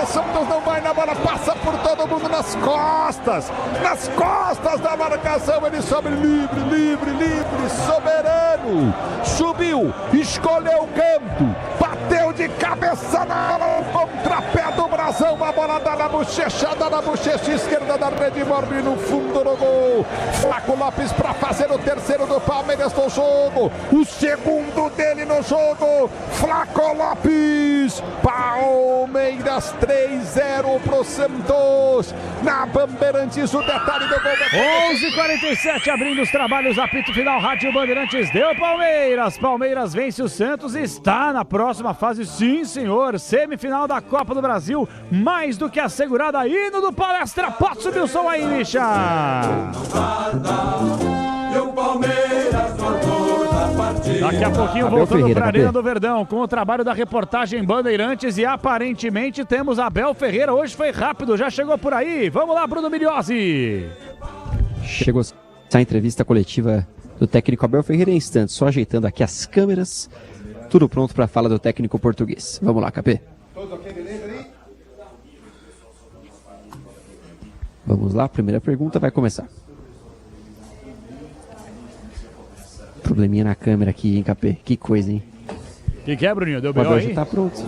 Santos não vai na bola, passa por todo mundo nas costas da marcação, ele sobe livre, soberano, subiu, escolheu o canto, bateu de cabeça na bola, contrapé do Brasão, a bola dá na bochecha esquerda da rede, morre no fundo do gol. Flaco Lopes para fazer o terceiro do Palmeiras no jogo, o segundo dele no jogo, Flaco Lopes, Palmeiras 3-0 pro Santos, na Bandeirantes, o detalhe do gol. 11h47, abrindo os trabalhos, apito final, Rádio Bandeirantes, deu Palmeiras vence o Santos e está na próxima fase, sim senhor, semifinal da Copa do Brasil, mais do que assegurada, hino do Palestra, pode subir o som aí, Misha! Daqui a pouquinho voltando para a Arena do Verdão com o trabalho da reportagem Bandeirantes e aparentemente temos Abel Ferreira, hoje foi rápido, já chegou por aí, vamos lá, Bruno Migliozzi! Chegou essa entrevista coletiva do técnico Abel Ferreira em instantes, só ajeitando aqui as câmeras, tudo pronto para a fala do técnico português. Vamos lá, Capê. Vamos lá, primeira pergunta vai começar. Probleminha na câmera aqui, hein, Capê? Que coisa, hein? O que é, Bruninho? Deu B.O. aí? Já tá pronto.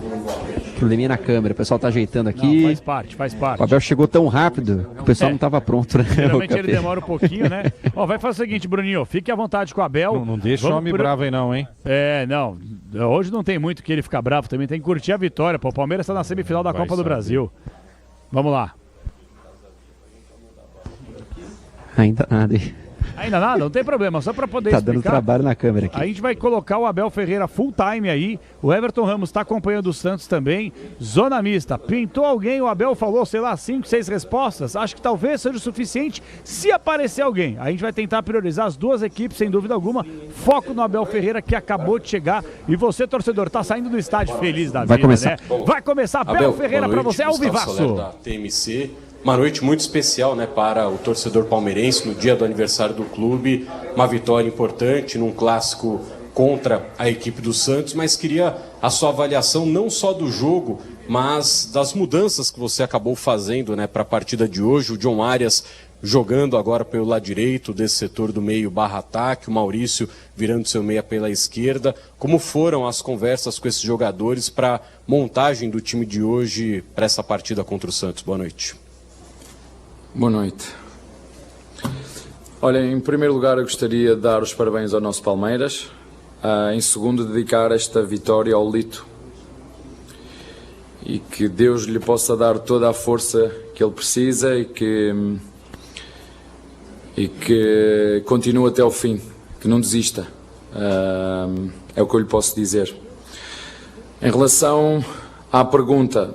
Probleminha na câmera, o pessoal tá ajeitando aqui. Não, faz parte. O Abel chegou tão rápido que o pessoal não tava pronto, né? Geralmente ele demora um pouquinho, né? Ó, vai fazer o seguinte, Bruninho, fique à vontade com o Abel. Não deixa o homem bravo aí não, hein? Não. Hoje não tem muito que ele ficar bravo também, tem que curtir a vitória, pô. O Palmeiras tá na semifinal da Copa do Brasil. Vamos lá. Ainda nada, hein? Ainda nada? Não tem problema, só para poder explicar. Tá dando trabalho na câmera aqui. A gente vai colocar o Abel Ferreira full time aí, o Everton Ramos está acompanhando o Santos também, zona mista, pintou alguém, o Abel falou, sei lá, 5, 6 respostas, acho que talvez seja o suficiente, se aparecer alguém, a gente vai tentar priorizar as duas equipes, sem dúvida alguma, foco no Abel Ferreira que acabou de chegar, e você, torcedor, tá saindo do estádio feliz da vida, começar. Né? Vai começar, Abel Ferreira para você, ao vivaço. Da TMC. Uma noite muito especial, né, para o torcedor palmeirense no dia do aniversário do clube, uma vitória importante num clássico contra a equipe do Santos, mas queria a sua avaliação não só do jogo, mas das mudanças que você acabou fazendo, né, para a partida de hoje. O John Arias jogando agora pelo lado direito desse setor do meio barra ataque, o Maurício virando seu meia pela esquerda. Como foram as conversas com esses jogadores para montagem do time de hoje para essa partida contra o Santos? Boa noite. Boa noite. Olha, em primeiro lugar eu gostaria de dar os parabéns ao nosso Palmeiras. Em segundo, dedicar esta vitória ao Lito. E que Deus lhe possa dar toda a força que ele precisa e que continue até ao fim, que não desista. É o que eu lhe posso dizer. Em relação à pergunta,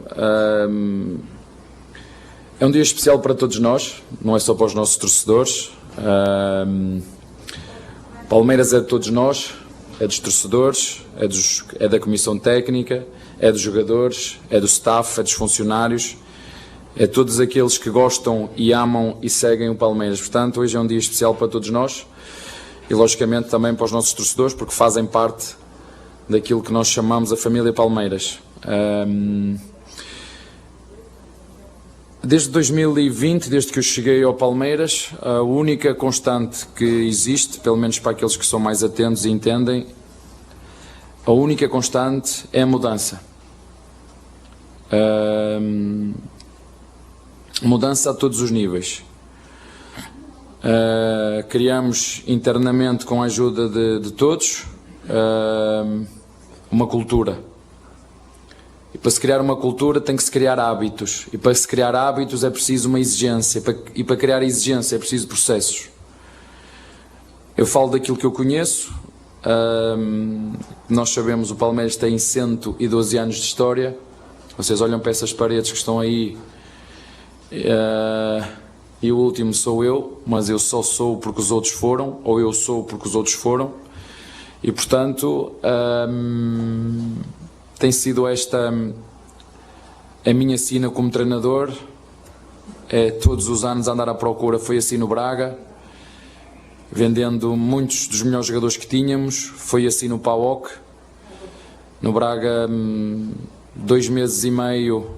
é um dia especial para todos nós, não é só para os nossos torcedores. Palmeiras é de todos nós, é dos torcedores, é da comissão técnica, é dos jogadores, é do staff, é dos funcionários, é todos aqueles que gostam e amam e seguem o Palmeiras. Portanto, hoje é um dia especial para todos nós e, logicamente, também para os nossos torcedores, porque fazem parte daquilo que nós chamamos a família Palmeiras. Desde 2020, desde que eu cheguei ao Palmeiras, a única constante que existe, pelo menos para aqueles que são mais atentos e entendem, a única constante é a mudança. Mudança a todos os níveis. Criamos internamente, com a ajuda de todos, uma cultura. E para se criar uma cultura tem que se criar hábitos. E para se criar hábitos é preciso uma exigência. E para criar exigência é preciso processos. Eu falo daquilo que eu conheço. Nós sabemos que o Palmeiras tem 112 anos de história. Vocês olham para essas paredes que estão aí. E o último sou eu. Mas eu só sou porque os outros foram. Ou eu sou porque os outros foram. E portanto... tem sido esta a minha sina como treinador, todos os anos andar à procura. Foi assim no Braga, vendendo muitos dos melhores jogadores que tínhamos, foi assim no PAOK, no Braga 2 meses e meio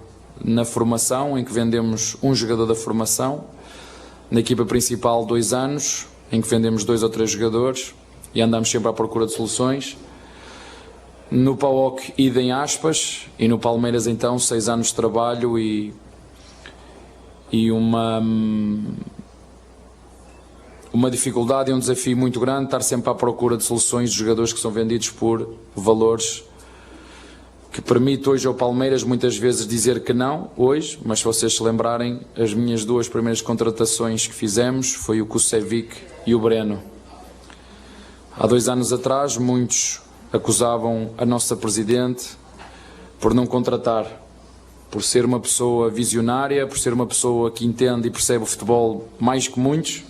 na formação, em que vendemos um jogador da formação, na equipa principal 2 anos, em que vendemos 2 ou 3 jogadores e andamos sempre à procura de soluções. No PAOK, idem aspas, e no Palmeiras então 6 anos de trabalho e uma dificuldade e um desafio muito grande, estar sempre à procura de soluções de jogadores que são vendidos por valores que permite hoje ao Palmeiras muitas vezes dizer que não, hoje, mas se vocês se lembrarem, as minhas 2 primeiras contratações que fizemos foi o Kusevic e o Breno. Há 2 anos atrás, muitos acusavam a nossa Presidente por não contratar, por ser uma pessoa visionária, por ser uma pessoa que entende e percebe o futebol mais que muitos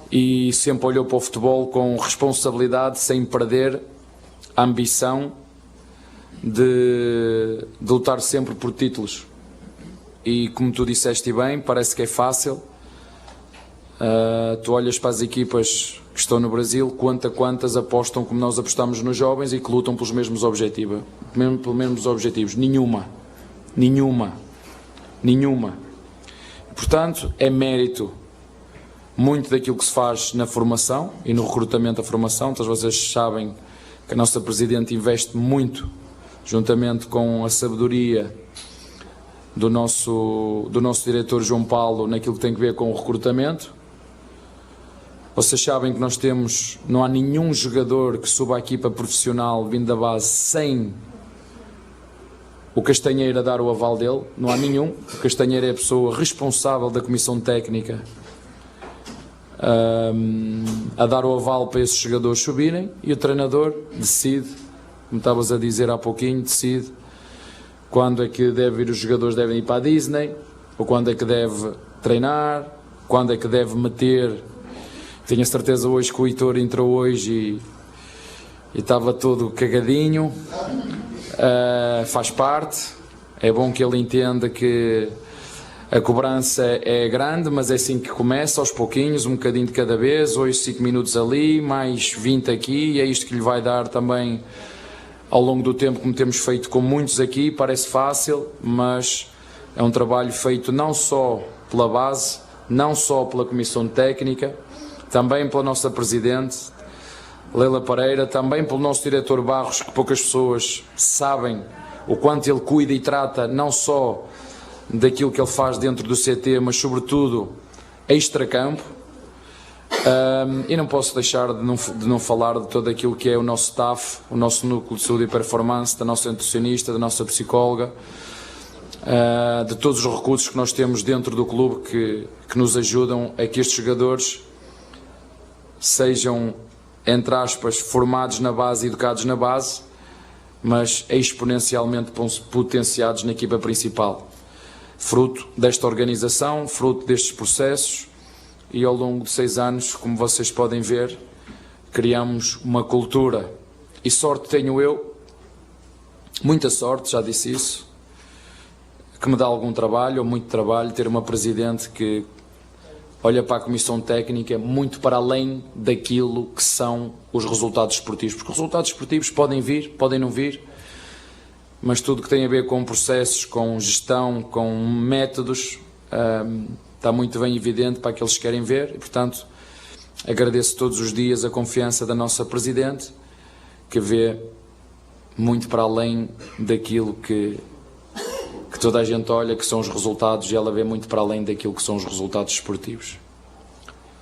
e sempre olhou para o futebol com responsabilidade, sem perder a ambição de lutar sempre por títulos. E como tu disseste bem, parece que é fácil. Tu olhas para as equipas que estão no Brasil, quantas apostam como nós apostamos nos jovens e que lutam pelos mesmos objetivos? Nenhuma. Portanto, é mérito muito daquilo que se faz na formação e no recrutamento da formação. Todos vocês sabem que a nossa Presidente investe muito, juntamente com a sabedoria do nosso diretor João Paulo, naquilo que tem a ver com o recrutamento. Vocês sabem que não há nenhum jogador que suba a equipa profissional vindo da base sem o Castanheira a dar o aval dele. Não há nenhum. O Castanheira é a pessoa responsável da comissão técnica a dar o aval para esses jogadores subirem e o treinador decide, como estavas a dizer há pouquinho, decide quando é que os jogadores devem ir para a Disney, ou quando é que deve treinar, quando é que deve meter. Tenho a certeza hoje que o Heitor entrou hoje e estava todo cagadinho. Faz parte. É bom que ele entenda que a cobrança é grande, mas é assim que começa, aos pouquinhos, um bocadinho de cada vez. Hoje 5 minutos ali, mais 20 aqui, e é isto que lhe vai dar também ao longo do tempo, como temos feito com muitos aqui. Parece fácil, mas é um trabalho feito não só pela base, não só pela Comissão Técnica, também pela nossa Presidente, Leila Pereira, também pelo nosso Diretor Barros, que poucas pessoas sabem o quanto ele cuida e trata não só daquilo que ele faz dentro do CT, mas sobretudo extracampo. E não posso deixar de não falar de todo aquilo que é o nosso staff, o nosso núcleo de saúde e performance, da nossa nutricionista, da nossa psicóloga, de todos os recursos que nós temos dentro do clube que nos ajudam a que estes jogadores sejam, entre aspas, formados na base e educados na base, mas exponencialmente potenciados na equipa principal. Fruto desta organização, fruto destes processos, e ao longo de 6 anos, como vocês podem ver, criamos uma cultura. E sorte tenho eu, muita sorte, já disse isso, que me dá algum trabalho, ou muito trabalho, ter uma Presidente que olha para a Comissão Técnica muito para além daquilo que são os resultados esportivos. Porque os resultados esportivos podem vir, podem não vir, mas tudo que tem a ver com processos, com gestão, com métodos, está muito bem evidente para aqueles que querem ver e, portanto, agradeço todos os dias a confiança da nossa Presidente, que vê muito para além daquilo que toda a gente olha, que são os resultados, e ela vê muito para além daquilo que são os resultados esportivos.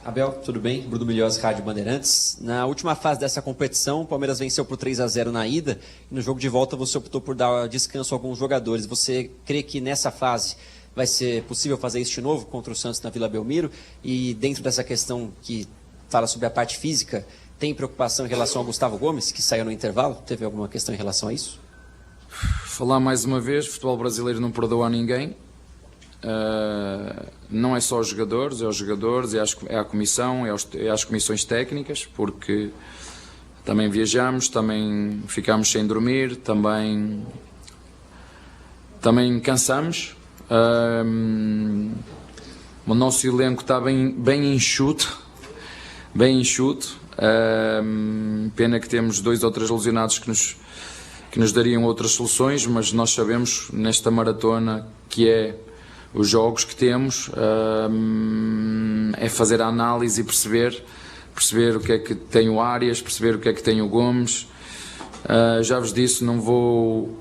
Abel, tudo bem? Bruno Milhões, Rádio Bandeirantes. Na última fase dessa competição, o Palmeiras venceu por 3-0 na ida, e no jogo de volta você optou por dar descanso a alguns jogadores. Você crê que nessa fase vai ser possível fazer isso de novo contra o Santos na Vila Belmiro? E dentro dessa questão que fala sobre a parte física, tem preocupação em relação ao Gustavo Gomes, que saiu no intervalo? Teve alguma questão em relação a isso? Falar mais uma vez, o futebol brasileiro não perdoa a ninguém. Não é só os jogadores, é a comissão, é as comissões técnicas, porque também viajamos, também ficamos sem dormir, também cansamos. O nosso elenco está bem enxuto, pena que temos 2 ou 3 lesionados que nos dariam outras soluções, mas nós sabemos nesta maratona que é os jogos que temos, é fazer a análise e perceber o que é que tem o Arias, perceber o que é que tem o Gomes. Já vos disse, não vou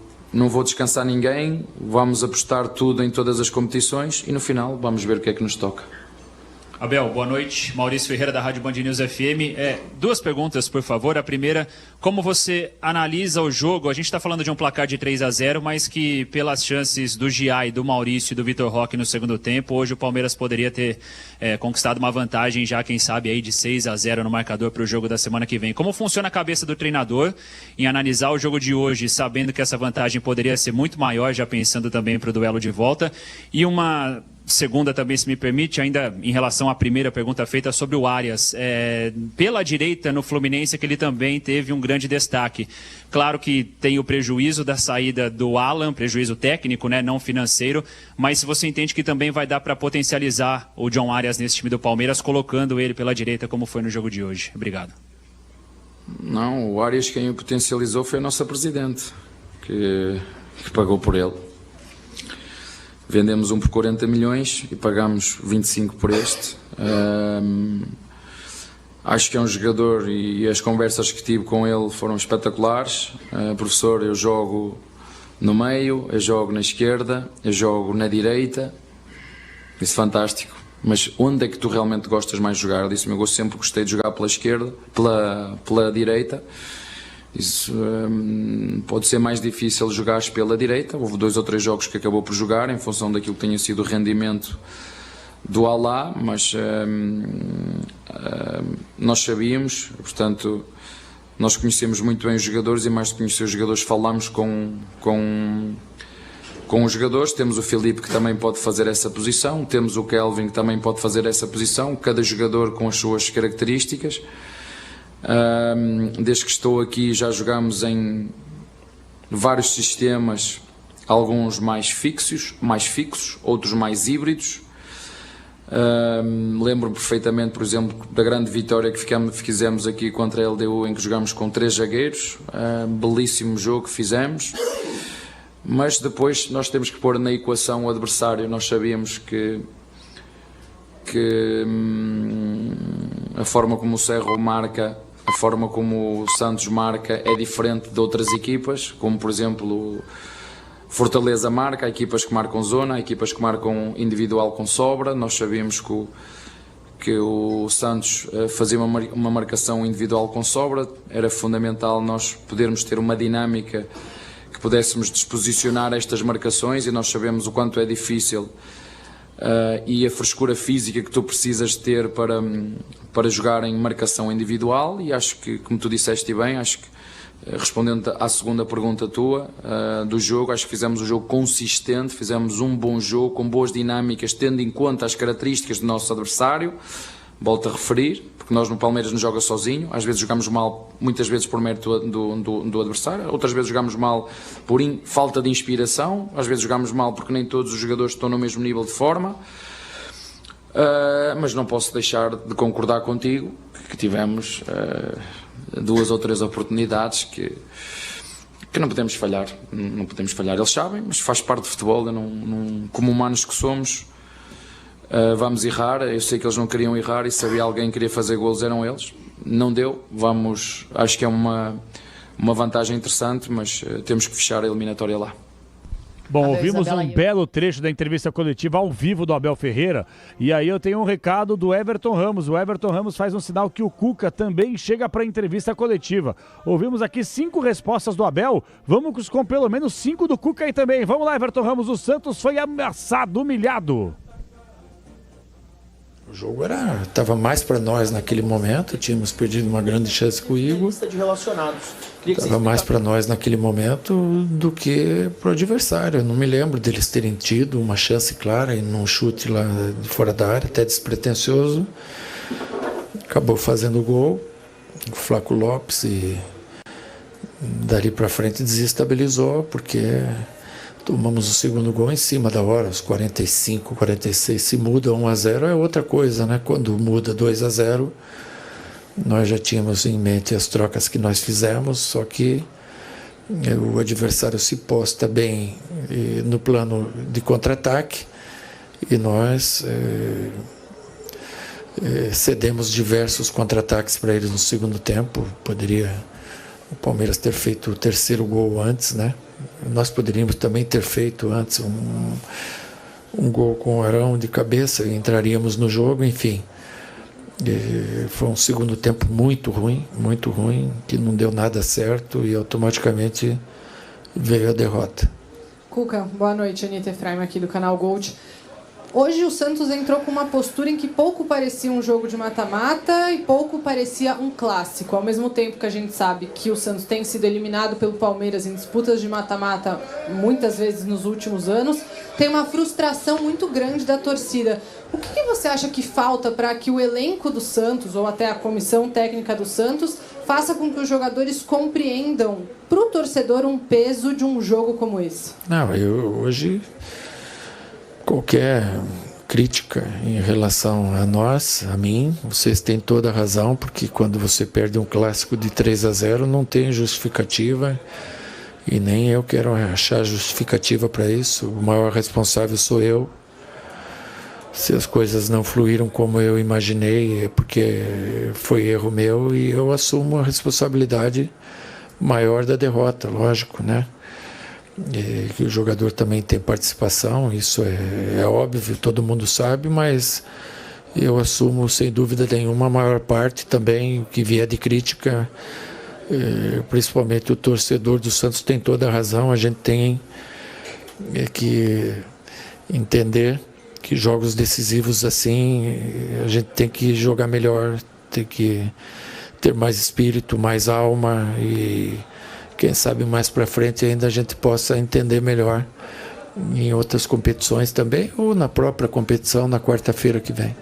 descansar ninguém, vamos apostar tudo em todas as competições e no final vamos ver o que é que nos toca. Abel, boa noite. Maurício Ferreira, da Rádio Band News FM. 2 perguntas, por favor. A primeira, como você analisa o jogo? A gente está falando de um placar de 3-0, mas que pelas chances do Giai, do Maurício e do Vitor Roque no segundo tempo, hoje o Palmeiras poderia ter conquistado uma vantagem já, quem sabe, aí de 6-0 no marcador para o jogo da semana que vem. Como funciona a cabeça do treinador em analisar o jogo de hoje, sabendo que essa vantagem poderia ser muito maior, já pensando também para o duelo de volta? E uma segunda também, se me permite, ainda em relação à primeira pergunta feita sobre o Arias. Pela direita no Fluminense, que ele também teve um grande destaque. Claro que tem o prejuízo da saída do Alan, prejuízo técnico, né, não financeiro, mas se você entende que também vai dar para potencializar o John Arias nesse time do Palmeiras, colocando ele pela direita, como foi no jogo de hoje. Obrigado. Não, o Arias quem o potencializou foi a nossa Presidente, que pagou por ele. Vendemos um por 40 milhões e pagamos 25 por este. Acho que é um jogador e as conversas que tive com ele foram espetaculares. Professor, eu jogo no meio, eu jogo na esquerda, eu jogo na direita. Isso é fantástico. Mas onde é que tu realmente gostas mais de jogar? Ele disse-me, eu sempre gostei de jogar pela esquerda, pela direita. Isso pode ser mais difícil jogar pela direita. Houve 2 ou 3 jogos que acabou por jogar em função daquilo que tenha sido o rendimento do Alá, mas nós sabíamos, portanto nós conhecemos muito bem os jogadores e mais do que conhecer os jogadores falamos com os jogadores. Temos o Filipe que também pode fazer essa posição, temos o Kelvin que também pode fazer essa posição, cada jogador com as suas características. Desde que estou aqui já jogamos em vários sistemas, alguns mais fixos, outros mais híbridos. Lembro-me perfeitamente, por exemplo, da grande vitória que fizemos aqui contra a LDU, em que jogamos com 3 zagueiros. Belíssimo jogo que fizemos, mas depois nós temos que pôr na equação o adversário. Nós sabíamos que que a forma como o Cerro marca, a forma como o Santos marca é diferente de outras equipas, como por exemplo Fortaleza marca, há equipas que marcam zona, há equipas que marcam individual com sobra. Nós sabíamos que o Santos fazia uma marcação individual com sobra, era fundamental nós podermos ter uma dinâmica que pudéssemos disposicionar estas marcações, e nós sabemos o quanto é difícil e a frescura física que tu precisas ter para jogar em marcação individual. E acho que, como tu disseste bem, acho que respondendo à segunda pergunta tua do jogo, acho que fizemos um jogo consistente, fizemos um bom jogo com boas dinâmicas, tendo em conta as características do nosso adversário. Volto a referir, porque nós no Palmeiras não joga sozinho, às vezes jogamos mal, muitas vezes por mérito do adversário, outras vezes jogamos mal por falta de inspiração, às vezes jogamos mal porque nem todos os jogadores estão no mesmo nível de forma, mas não posso deixar de concordar contigo que tivemos 2 ou 3 oportunidades que não podemos falhar, eles sabem, mas faz parte do futebol, como humanos que somos. Vamos errar, eu sei que eles não queriam errar, e se havia alguém que queria fazer golos eram eles, não deu, acho que é uma vantagem interessante, mas temos que fechar a eliminatória lá. Bom, ouvimos um belo trecho da entrevista coletiva ao vivo do Abel Ferreira, e aí eu tenho um recado do Everton Ramos. O Everton Ramos faz um sinal que o Cuca também chega para a entrevista coletiva. Ouvimos aqui 5 respostas do Abel, vamos com pelo menos 5 do Cuca aí também. Vamos lá, Everton Ramos, o Santos foi ameaçado, humilhado. O jogo estava mais para nós naquele momento, tínhamos perdido uma grande chance com o Igor. Estava mais para nós naquele momento do que para o adversário. Eu não me lembro deles terem tido uma chance clara e num chute lá de fora da área, até despretensioso. Acabou fazendo o gol, o Flaco Lopes, e dali para frente desestabilizou, porque tomamos o segundo gol em cima da hora, os 45, 46. Se muda 1-0 é outra coisa, né? Quando muda 2-0, nós já tínhamos em mente as trocas que nós fizemos, só que o adversário se posta bem no plano de contra-ataque e nós cedemos diversos contra-ataques para eles no segundo tempo. Poderia o Palmeiras ter feito o terceiro gol antes, né? Nós poderíamos também ter feito antes um gol com o Arão de cabeça e entraríamos no jogo, enfim. Foi um segundo tempo muito ruim, que não deu nada certo e automaticamente veio a derrota. Cuca, boa noite. Anitta Efraim aqui do canal Gold. Hoje o Santos entrou com uma postura em que pouco parecia um jogo de mata-mata e pouco parecia um clássico. Ao mesmo tempo que a gente sabe que o Santos tem sido eliminado pelo Palmeiras em disputas de mata-mata muitas vezes nos últimos anos, tem uma frustração muito grande da torcida. O que você acha que falta para que o elenco do Santos, ou até a comissão técnica do Santos, faça com que os jogadores compreendam para o torcedor um peso de um jogo como esse? Não, hoje qualquer crítica em relação a nós, a mim, vocês têm toda a razão, porque quando você perde um clássico de 3-0 não tem justificativa e nem eu quero achar justificativa para isso. O maior responsável sou eu. Se as coisas não fluíram como eu imaginei, é porque foi erro meu e eu assumo a responsabilidade maior da derrota, lógico, né? E que o jogador também tem participação, isso é óbvio, todo mundo sabe, mas eu assumo sem dúvida nenhuma a maior parte também, o que vier de crítica, principalmente o torcedor do Santos tem toda a razão, a gente tem que entender que jogos decisivos assim, a gente tem que jogar melhor, tem que ter mais espírito, mais alma e quem sabe mais para frente ainda a gente possa entender melhor em outras competições também, ou na própria competição na quarta-feira que vem.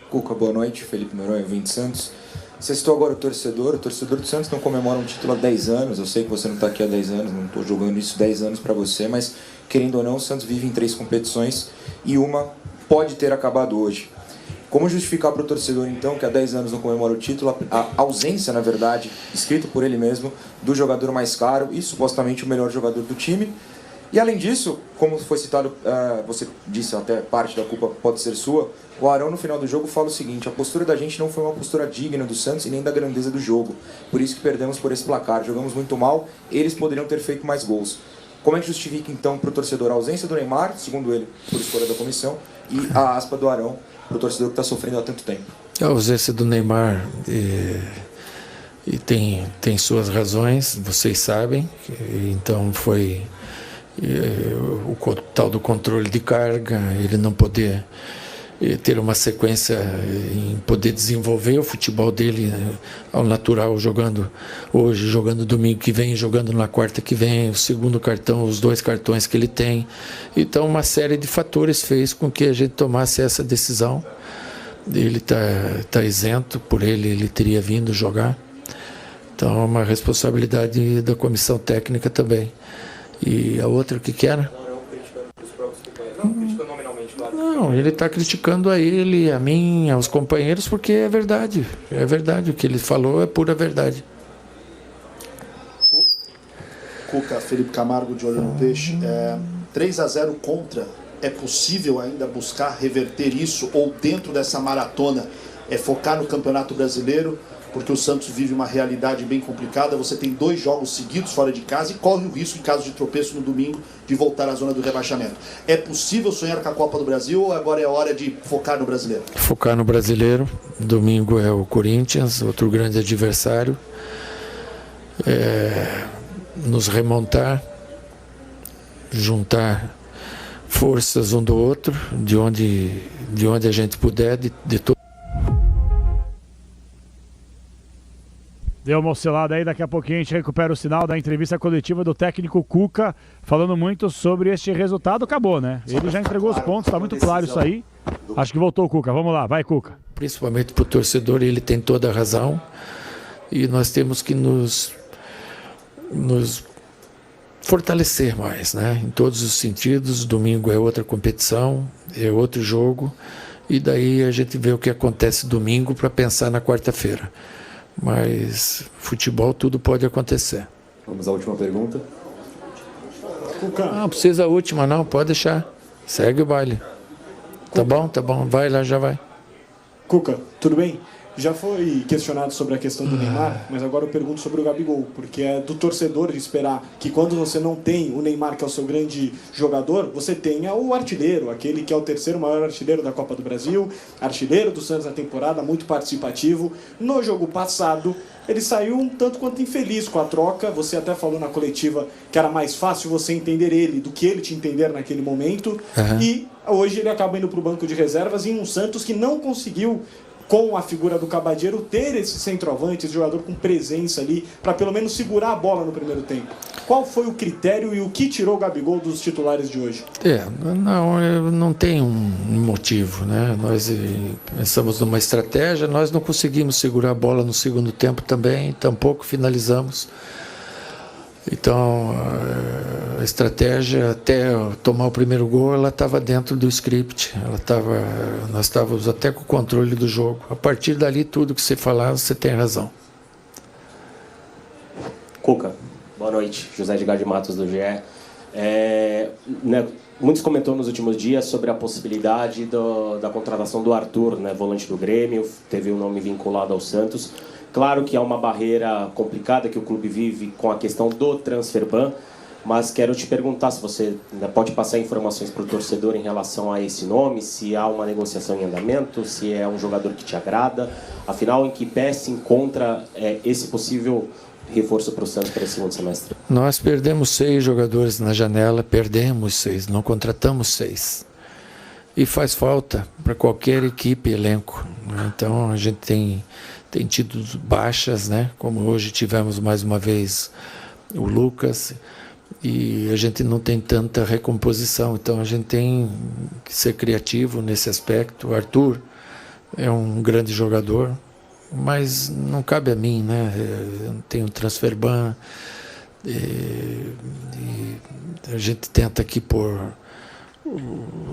Cuca, boa noite. Felipe Noronha, 20 Santos. Você citou agora o torcedor do Santos não comemora um título há 10 anos, eu sei que você não está aqui há 10 anos, não estou jogando isso 10 anos para você, mas querendo ou não, o Santos vive em 3 competições e uma pode ter acabado hoje. Como justificar para o torcedor, então, que há 10 anos não comemora o título, a ausência, na verdade, escrito por ele mesmo, do jogador mais caro e supostamente o melhor jogador do time? E além disso, como foi citado, você disse até parte da culpa pode ser sua, o Arão no final do jogo fala o seguinte: a postura da gente não foi uma postura digna do Santos e nem da grandeza do jogo, por isso que perdemos por esse placar, jogamos muito mal, eles poderiam ter feito mais gols. Como é que justifica então para o torcedor a ausência do Neymar, segundo ele, por escolha da comissão, e a aspa do Arão para o torcedor que está sofrendo há tanto tempo? A ausência do Neymar e tem suas razões, vocês sabem, então foi o tal do controle de carga, ele não poder ter uma sequência em poder desenvolver o futebol dele ao natural, jogando hoje, jogando domingo que vem, jogando na quarta que vem, o segundo cartão, os 2 cartões que ele tem. Então uma série de fatores fez com que a gente tomasse essa decisão. Ele tá isento, por ele teria vindo jogar. Então é uma responsabilidade da comissão técnica também. E a outra, o que era? Não, ele está criticando a ele, a mim, aos companheiros, porque é verdade. É verdade, o que ele falou é pura verdade. Cuca, Felipe Camargo de Olho no Peixe. 3-0 contra. É possível ainda buscar reverter isso ou dentro dessa maratona focar no Campeonato Brasileiro? Porque o Santos vive uma realidade bem complicada. Você tem 2 jogos seguidos fora de casa e corre o risco, em caso de tropeço no domingo, de voltar à zona do rebaixamento. É possível sonhar com a Copa do Brasil ou agora é hora de focar no Brasileiro? Focar no Brasileiro. Domingo é o Corinthians, outro grande adversário. Nos remontar, juntar forças um do outro, de onde a gente puder, de todo. Deu uma oscilada aí, daqui a pouquinho a gente recupera o sinal da entrevista coletiva do técnico Cuca, falando muito sobre este resultado. Acabou, né? Ele já entregou os pontos, tá muito claro isso aí. Acho que voltou o Cuca, vamos lá, vai Cuca. Principalmente para o torcedor, ele tem toda a razão. E nós temos que nos fortalecer mais, né? Em todos os sentidos. Domingo é outra competição, é outro jogo. E daí a gente vê o que acontece domingo para pensar na quarta-feira. Mas futebol tudo pode acontecer. Vamos à última pergunta. Não precisa a última não, pode deixar. Segue o baile. Tá bom, vai lá, já vai. Cuca, tudo bem? Já foi questionado sobre a questão do Neymar, mas agora eu pergunto sobre o Gabigol, porque é do torcedor de esperar que quando você não tem o Neymar, que é o seu grande jogador, você tenha o artilheiro, aquele que é o 3º maior artilheiro da Copa do Brasil, artilheiro do Santos na temporada, muito participativo. No jogo passado, ele saiu um tanto quanto infeliz com a troca. Você até falou na coletiva que era mais fácil você entender ele do que ele te entender naquele momento. E hoje ele acaba indo para o banco de reservas em um Santos que não conseguiu, com a figura do Cabadeiro, ter esse centroavante, esse jogador com presença ali, para pelo menos segurar a bola no primeiro tempo. Qual foi o critério e o que tirou o Gabigol dos titulares de hoje? Não tem um motivo, né? Nós pensamos numa estratégia, nós não conseguimos segurar a bola no segundo tempo também, tampouco finalizamos. Então, a estratégia até tomar o primeiro gol, ela estava dentro do script. Nós estávamos até com o controle do jogo. A partir dali, tudo que você falar, você tem razão. Cuca, boa noite. José Edgar de Matos, do GE. Muitos comentou nos últimos dias sobre a possibilidade da contratação do Arthur, né, volante do Grêmio, teve um nome vinculado ao Santos. Claro que há uma barreira complicada que o clube vive com a questão do transfer ban, mas quero te perguntar se você pode passar informações para o torcedor em relação a esse nome, se há uma negociação em andamento, se é um jogador que te agrada, afinal, em que pé se encontra esse possível reforço para o Santos para esse segundo semestre? Nós perdemos 6 jogadores na janela, perdemos 6, não contratamos 6. E faz falta para qualquer equipe, elenco. Então a gente tem tido baixas, né? Como hoje tivemos mais uma vez o Lucas, e a gente não tem tanta recomposição, então a gente tem que ser criativo nesse aspecto. O Arthur é um grande jogador, mas não cabe a mim, né? Eu tenho um transfer ban, e a gente tenta aqui pôr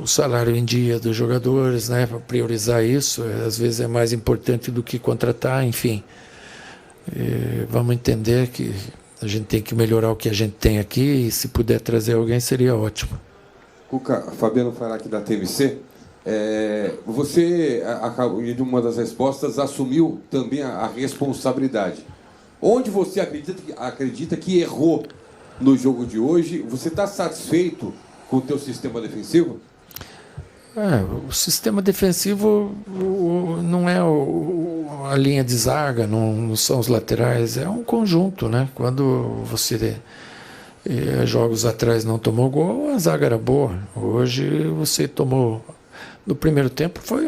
o salário em dia dos jogadores, né, para priorizar isso. Às vezes é mais importante do que contratar, enfim. Vamos entender que A gente tem que melhorar o que a gente tem aqui e se puder trazer alguém seria ótimo. Cuca, Fabiano Fará aqui da TMC. Você, em uma das respostas, assumiu também a responsabilidade. Onde você acredita que errou no jogo de hoje? Você está satisfeito com o teu sistema defensivo? O sistema defensivo não é a linha de zaga, não são os laterais, é um conjunto, né? Quando você jogos atrás não tomou gol, a zaga era boa. Hoje você tomou, no primeiro tempo foi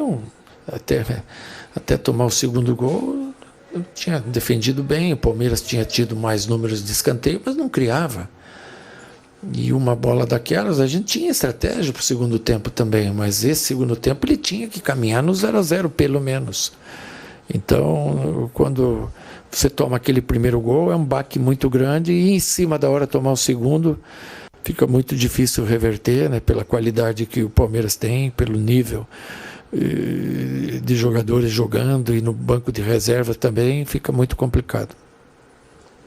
até tomar o segundo gol, eu tinha defendido bem, o Palmeiras tinha tido mais números de escanteio, mas não criava. E uma bola daquelas, a gente tinha estratégia para o segundo tempo também, mas esse segundo tempo ele tinha que caminhar no 0-0 pelo menos. Então, quando você toma aquele primeiro gol, é um baque muito grande e em cima da hora tomar o segundo, fica muito difícil reverter, né, pela qualidade que o Palmeiras tem, pelo nível de jogadores jogando e no banco de reserva também, fica muito complicado.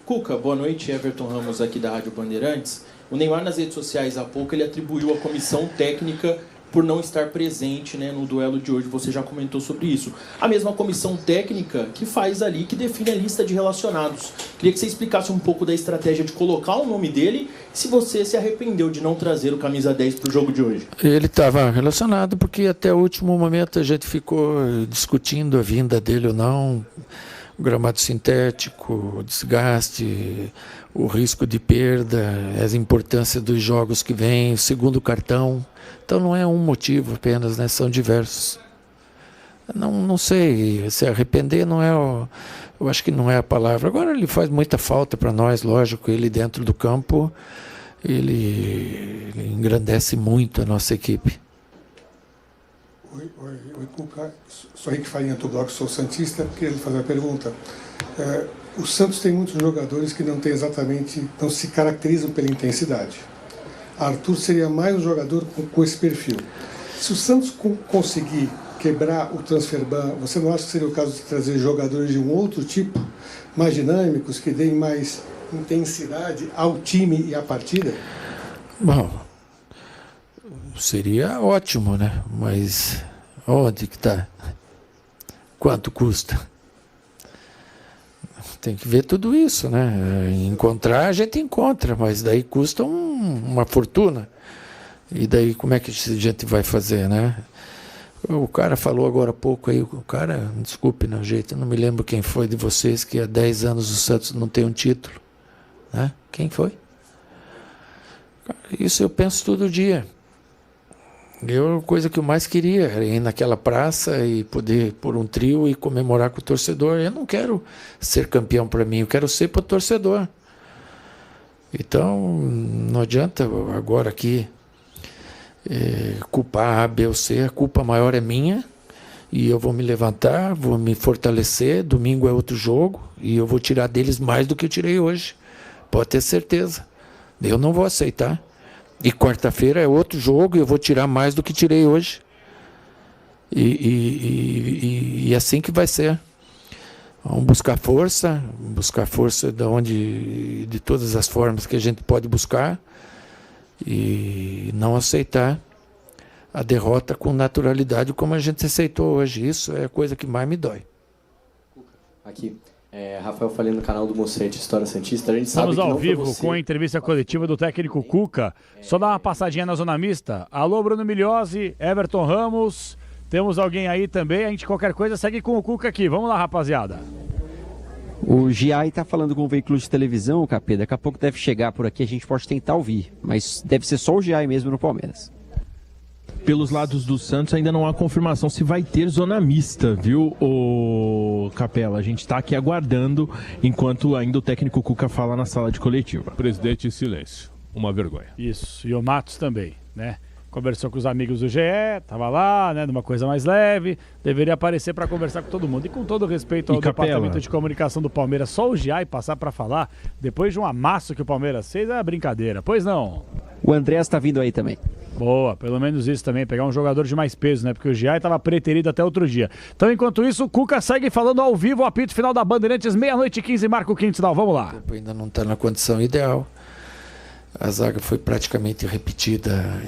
Cuca, boa noite, Everton Ramos aqui da Rádio Bandeirantes. O Neymar nas redes sociais há pouco ele atribuiu a comissão técnica por não estar presente, né, no duelo de hoje. Você já comentou sobre isso. A mesma comissão técnica que faz ali, que define a lista de relacionados. Queria que você explicasse um pouco da estratégia de colocar o nome dele, se você se arrependeu de não trazer o camisa 10 para o jogo de hoje. Ele estava relacionado porque até o último momento a gente ficou discutindo a vinda dele ou não. O gramado sintético, o desgaste, o risco de perda, a importância dos jogos que vêm, o segundo cartão. Então não é um motivo apenas, né? São diversos. Não sei, se arrepender não é, eu acho que não é a palavra. Agora ele faz muita falta para nós, lógico, ele dentro do campo, ele engrandece muito a nossa equipe. Oi, Cuca. Sou Henrique Farinha do blog, sou santista. Queria lhe fazer uma pergunta. O Santos tem muitos jogadores que não se caracterizam pela intensidade. Arthur seria mais um jogador com esse perfil. Se o Santos conseguir quebrar o transfer ban, você não acha que seria o caso de trazer jogadores de um outro tipo, mais dinâmicos, que deem mais intensidade ao time e à partida? Bom, seria ótimo, né? Mas onde que está? Quanto custa? Tem que ver tudo isso, né? Encontrar, a gente encontra, mas daí custa uma fortuna. E daí como é que a gente vai fazer, né? O cara falou agora há pouco aí, desculpe, não, jeito, eu não me lembro quem foi de vocês, que há 10 anos o Santos não tem um título, né? Quem foi? Isso eu penso todo dia. A coisa que eu mais queria era ir naquela praça e poder pôr um trio e comemorar com o torcedor. Eu não quero ser campeão para mim, eu quero ser para o torcedor. Então, não adianta agora aqui culpar A, B ou C. A culpa maior é minha e eu vou me levantar, vou me fortalecer. Domingo é outro jogo e eu vou tirar deles mais do que eu tirei hoje. Pode ter certeza. Eu não vou aceitar. E quarta-feira é outro jogo e eu vou tirar mais do que tirei hoje. E assim que vai ser. Vamos buscar força de todas as formas que a gente pode buscar e não aceitar a derrota com naturalidade como a gente aceitou hoje. Isso é a coisa que mais me dói. Aqui. Rafael Falei no canal do Mocete História Santista. A gente sabe Estamos que ao vivo com a entrevista coletiva do técnico Cuca. Só dá uma passadinha na zona mista. Alô, Bruno Migliozzi, Everton Ramos. Temos alguém aí também. A gente, qualquer coisa, segue com o Cuca aqui. Vamos lá, rapaziada. O Giai tá falando com um veículo de televisão, Capê. Daqui a pouco deve chegar por aqui. A gente pode tentar ouvir. Mas deve ser só o Giai mesmo no Palmeiras. Pelos lados do Santos ainda não há confirmação se vai ter zona mista, viu, ô Capela? A gente está aqui aguardando enquanto ainda o técnico Cuca fala na sala de coletiva. Presidente em silêncio. Uma vergonha. Isso, e o Matos também, né? Conversou com os amigos do GE, tava lá, né, numa coisa mais leve, deveria aparecer para conversar com todo mundo. E com todo respeito ao departamento de comunicação do Palmeiras, só o Giai passar para falar, depois de um amasso que o Palmeiras fez, é brincadeira, pois não? O Andrés tá vindo aí também. Boa, pelo menos isso também, pegar um jogador de mais peso, né? Porque o Giai estava preterido até outro dia. Então, enquanto isso, o Cuca segue falando ao vivo, o apito final da Bandeirantes, 00:15, Marco Quintal. Vamos lá. O campo ainda não está na condição ideal. A zaga foi praticamente repetida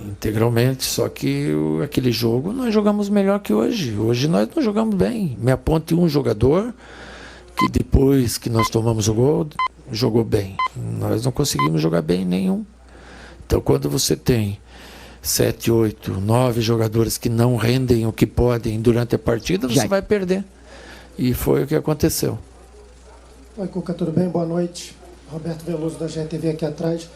integralmente, só que aquele jogo nós jogamos melhor que hoje. Hoje nós não jogamos bem. Me aponte um jogador que depois que nós tomamos o gol, jogou bem. Nós não conseguimos jogar bem nenhum. Então, quando você tem 7, 8, 9 jogadores que não rendem o que podem durante a partida, você vai perder. E foi o que aconteceu. Oi, Cuca, tudo bem? Boa noite. Roberto Veloso da GTV aqui atrás.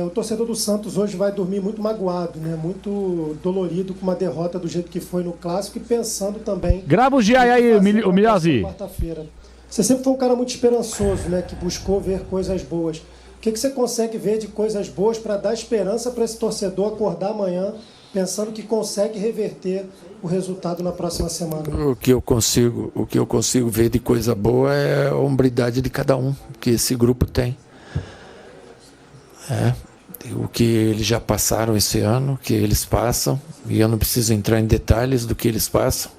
O torcedor do Santos hoje vai dormir muito magoado, né? Muito dolorido com uma derrota do jeito que foi no Clássico e pensando também... Grava o Giai aí, o Milhazzi. Quarta-feira. Você sempre foi um cara muito esperançoso, né? Que buscou ver coisas boas. O que você consegue ver de coisas boas para dar esperança para esse torcedor acordar amanhã pensando que consegue reverter o resultado na próxima semana? O que eu consigo ver de coisa boa é a hombridade de cada um que esse grupo tem. O que eles já passaram esse ano, que eles passam, e eu não preciso entrar em detalhes do que eles passam.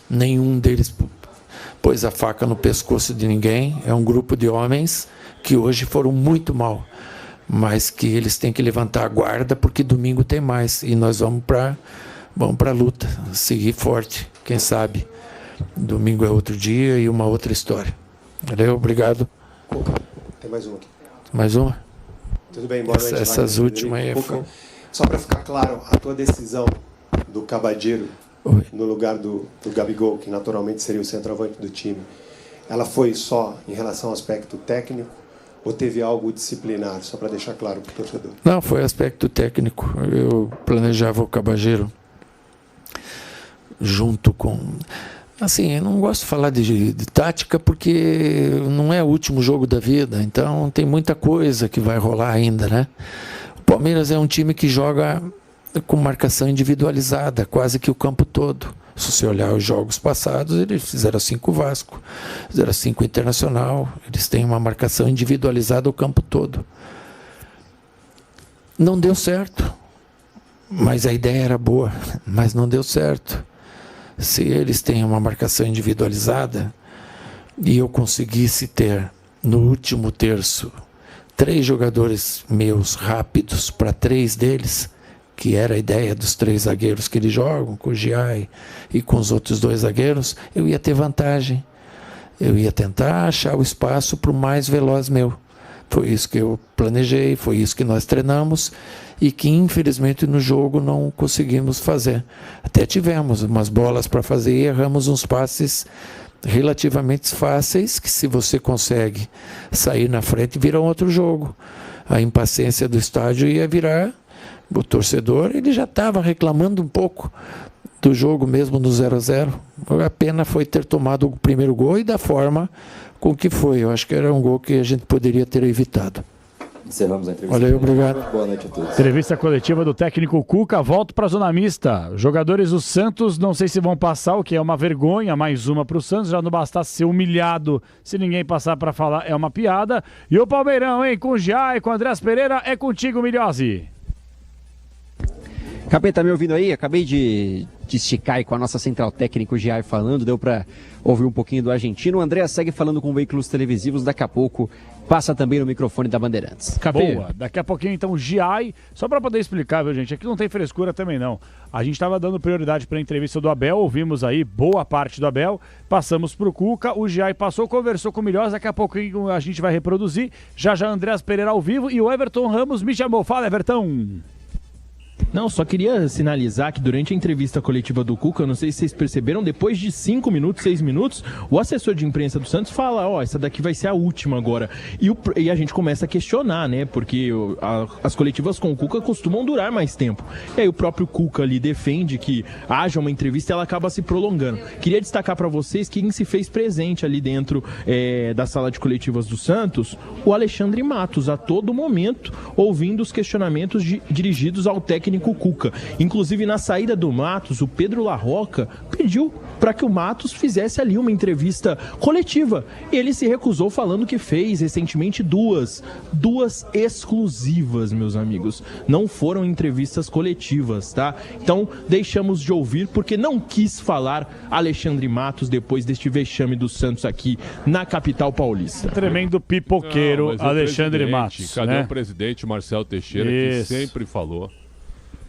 Nenhum deles pôs a faca no pescoço de ninguém. É um grupo de homens que hoje foram muito mal, mas que eles têm que levantar a guarda porque domingo tem mais e nós vamos para a luta, seguir forte, quem sabe. Domingo é outro dia e uma outra história. Valeu, obrigado. Tem mais uma aqui. Mais uma? Tudo bem, boa noite. Essas últimas aí. Só para ficar claro, a tua decisão do Cabadeiro no lugar do Gabigol, que naturalmente seria o centroavante do time, ela foi só em relação ao aspecto técnico ou teve algo disciplinar, só para deixar claro para o torcedor? Não, foi aspecto técnico. Eu planejava o Cabadeiro junto com... Assim, eu não gosto de falar de tática porque não é o último jogo da vida, então tem muita coisa que vai rolar ainda, né? O Palmeiras é um time que joga com marcação individualizada, quase que o campo todo. Se você olhar os jogos passados, eles fizeram 5 Vasco, fizeram 5 Internacional, eles têm uma marcação individualizada o campo todo. Não deu certo, mas a ideia era boa, mas não deu certo. Se eles têm uma marcação individualizada e eu conseguisse ter no último terço 3 jogadores meus rápidos para 3 deles, que era a ideia dos 3 zagueiros que eles jogam, com o Giai e com os outros 2 zagueiros, eu ia ter vantagem. Eu ia tentar achar o espaço para o mais veloz meu. Foi isso que eu planejei, foi isso que nós treinamos e que infelizmente no jogo não conseguimos fazer. Até tivemos umas bolas para fazer e erramos uns passes relativamente fáceis que, se você consegue sair na frente, vira outro jogo. A impaciência do estádio ia virar. O torcedor, ele já estava reclamando um pouco do jogo mesmo no 0-0. A pena foi ter tomado o primeiro gol e da forma com que foi. Eu acho que era um gol que a gente poderia ter evitado. Encerramos a entrevista. Valeu, obrigado. Boa noite a todos. Entrevista coletiva do técnico Cuca. Volto para a zona mista. Jogadores do Santos, não sei se vão passar, o que é uma vergonha, mais uma para o Santos. Já não bastasse ser humilhado, se ninguém passar para falar, é uma piada. E o Palmeirão, hein? Com o Giai, com o Andrés Pereira, é contigo, Milhozzi. Capeta, tá me ouvindo aí? Acabei de esticar aí com a nossa central técnica, o Giai, falando, deu para ouvir um pouquinho do argentino. O André segue falando com veículos televisivos, daqui a pouco passa também no microfone da Bandeirantes. Boa, daqui a pouquinho então o Giai, só para poder explicar, viu gente, aqui não tem frescura também não. A gente estava dando prioridade para a entrevista do Abel, ouvimos aí boa parte do Abel, passamos para o Cuca, o Giai passou, conversou com o Milhozzi, daqui a pouquinho a gente vai reproduzir, já Andrés Pereira ao vivo e o Everton Ramos me chamou. Fala, Everton! Não, só queria sinalizar que durante a entrevista coletiva do Cuca, não sei se vocês perceberam, depois de 5 minutos, 6 minutos, o assessor de imprensa do Santos fala, essa daqui vai ser a última agora. E a gente começa a questionar, né, porque as coletivas com o Cuca costumam durar mais tempo. E aí o próprio Cuca ali defende que haja uma entrevista e ela acaba se prolongando. Queria destacar para vocês quem se fez presente ali dentro da sala de coletivas do Santos, o Alexandre Matos, a todo momento, ouvindo os questionamentos dirigidos ao técnico técnico Cuca. Inclusive, na saída do Matos, o Pedro Larroca pediu para que o Matos fizesse ali uma entrevista coletiva. Ele se recusou, falando que fez recentemente duas exclusivas, meus amigos. Não foram entrevistas coletivas, tá? Então, deixamos de ouvir porque não quis falar Alexandre Matos depois deste vexame do Santos aqui na capital paulista. Tremendo pipoqueiro, Alexandre Matos. Cadê o presidente Marcelo Teixeira, que sempre falou?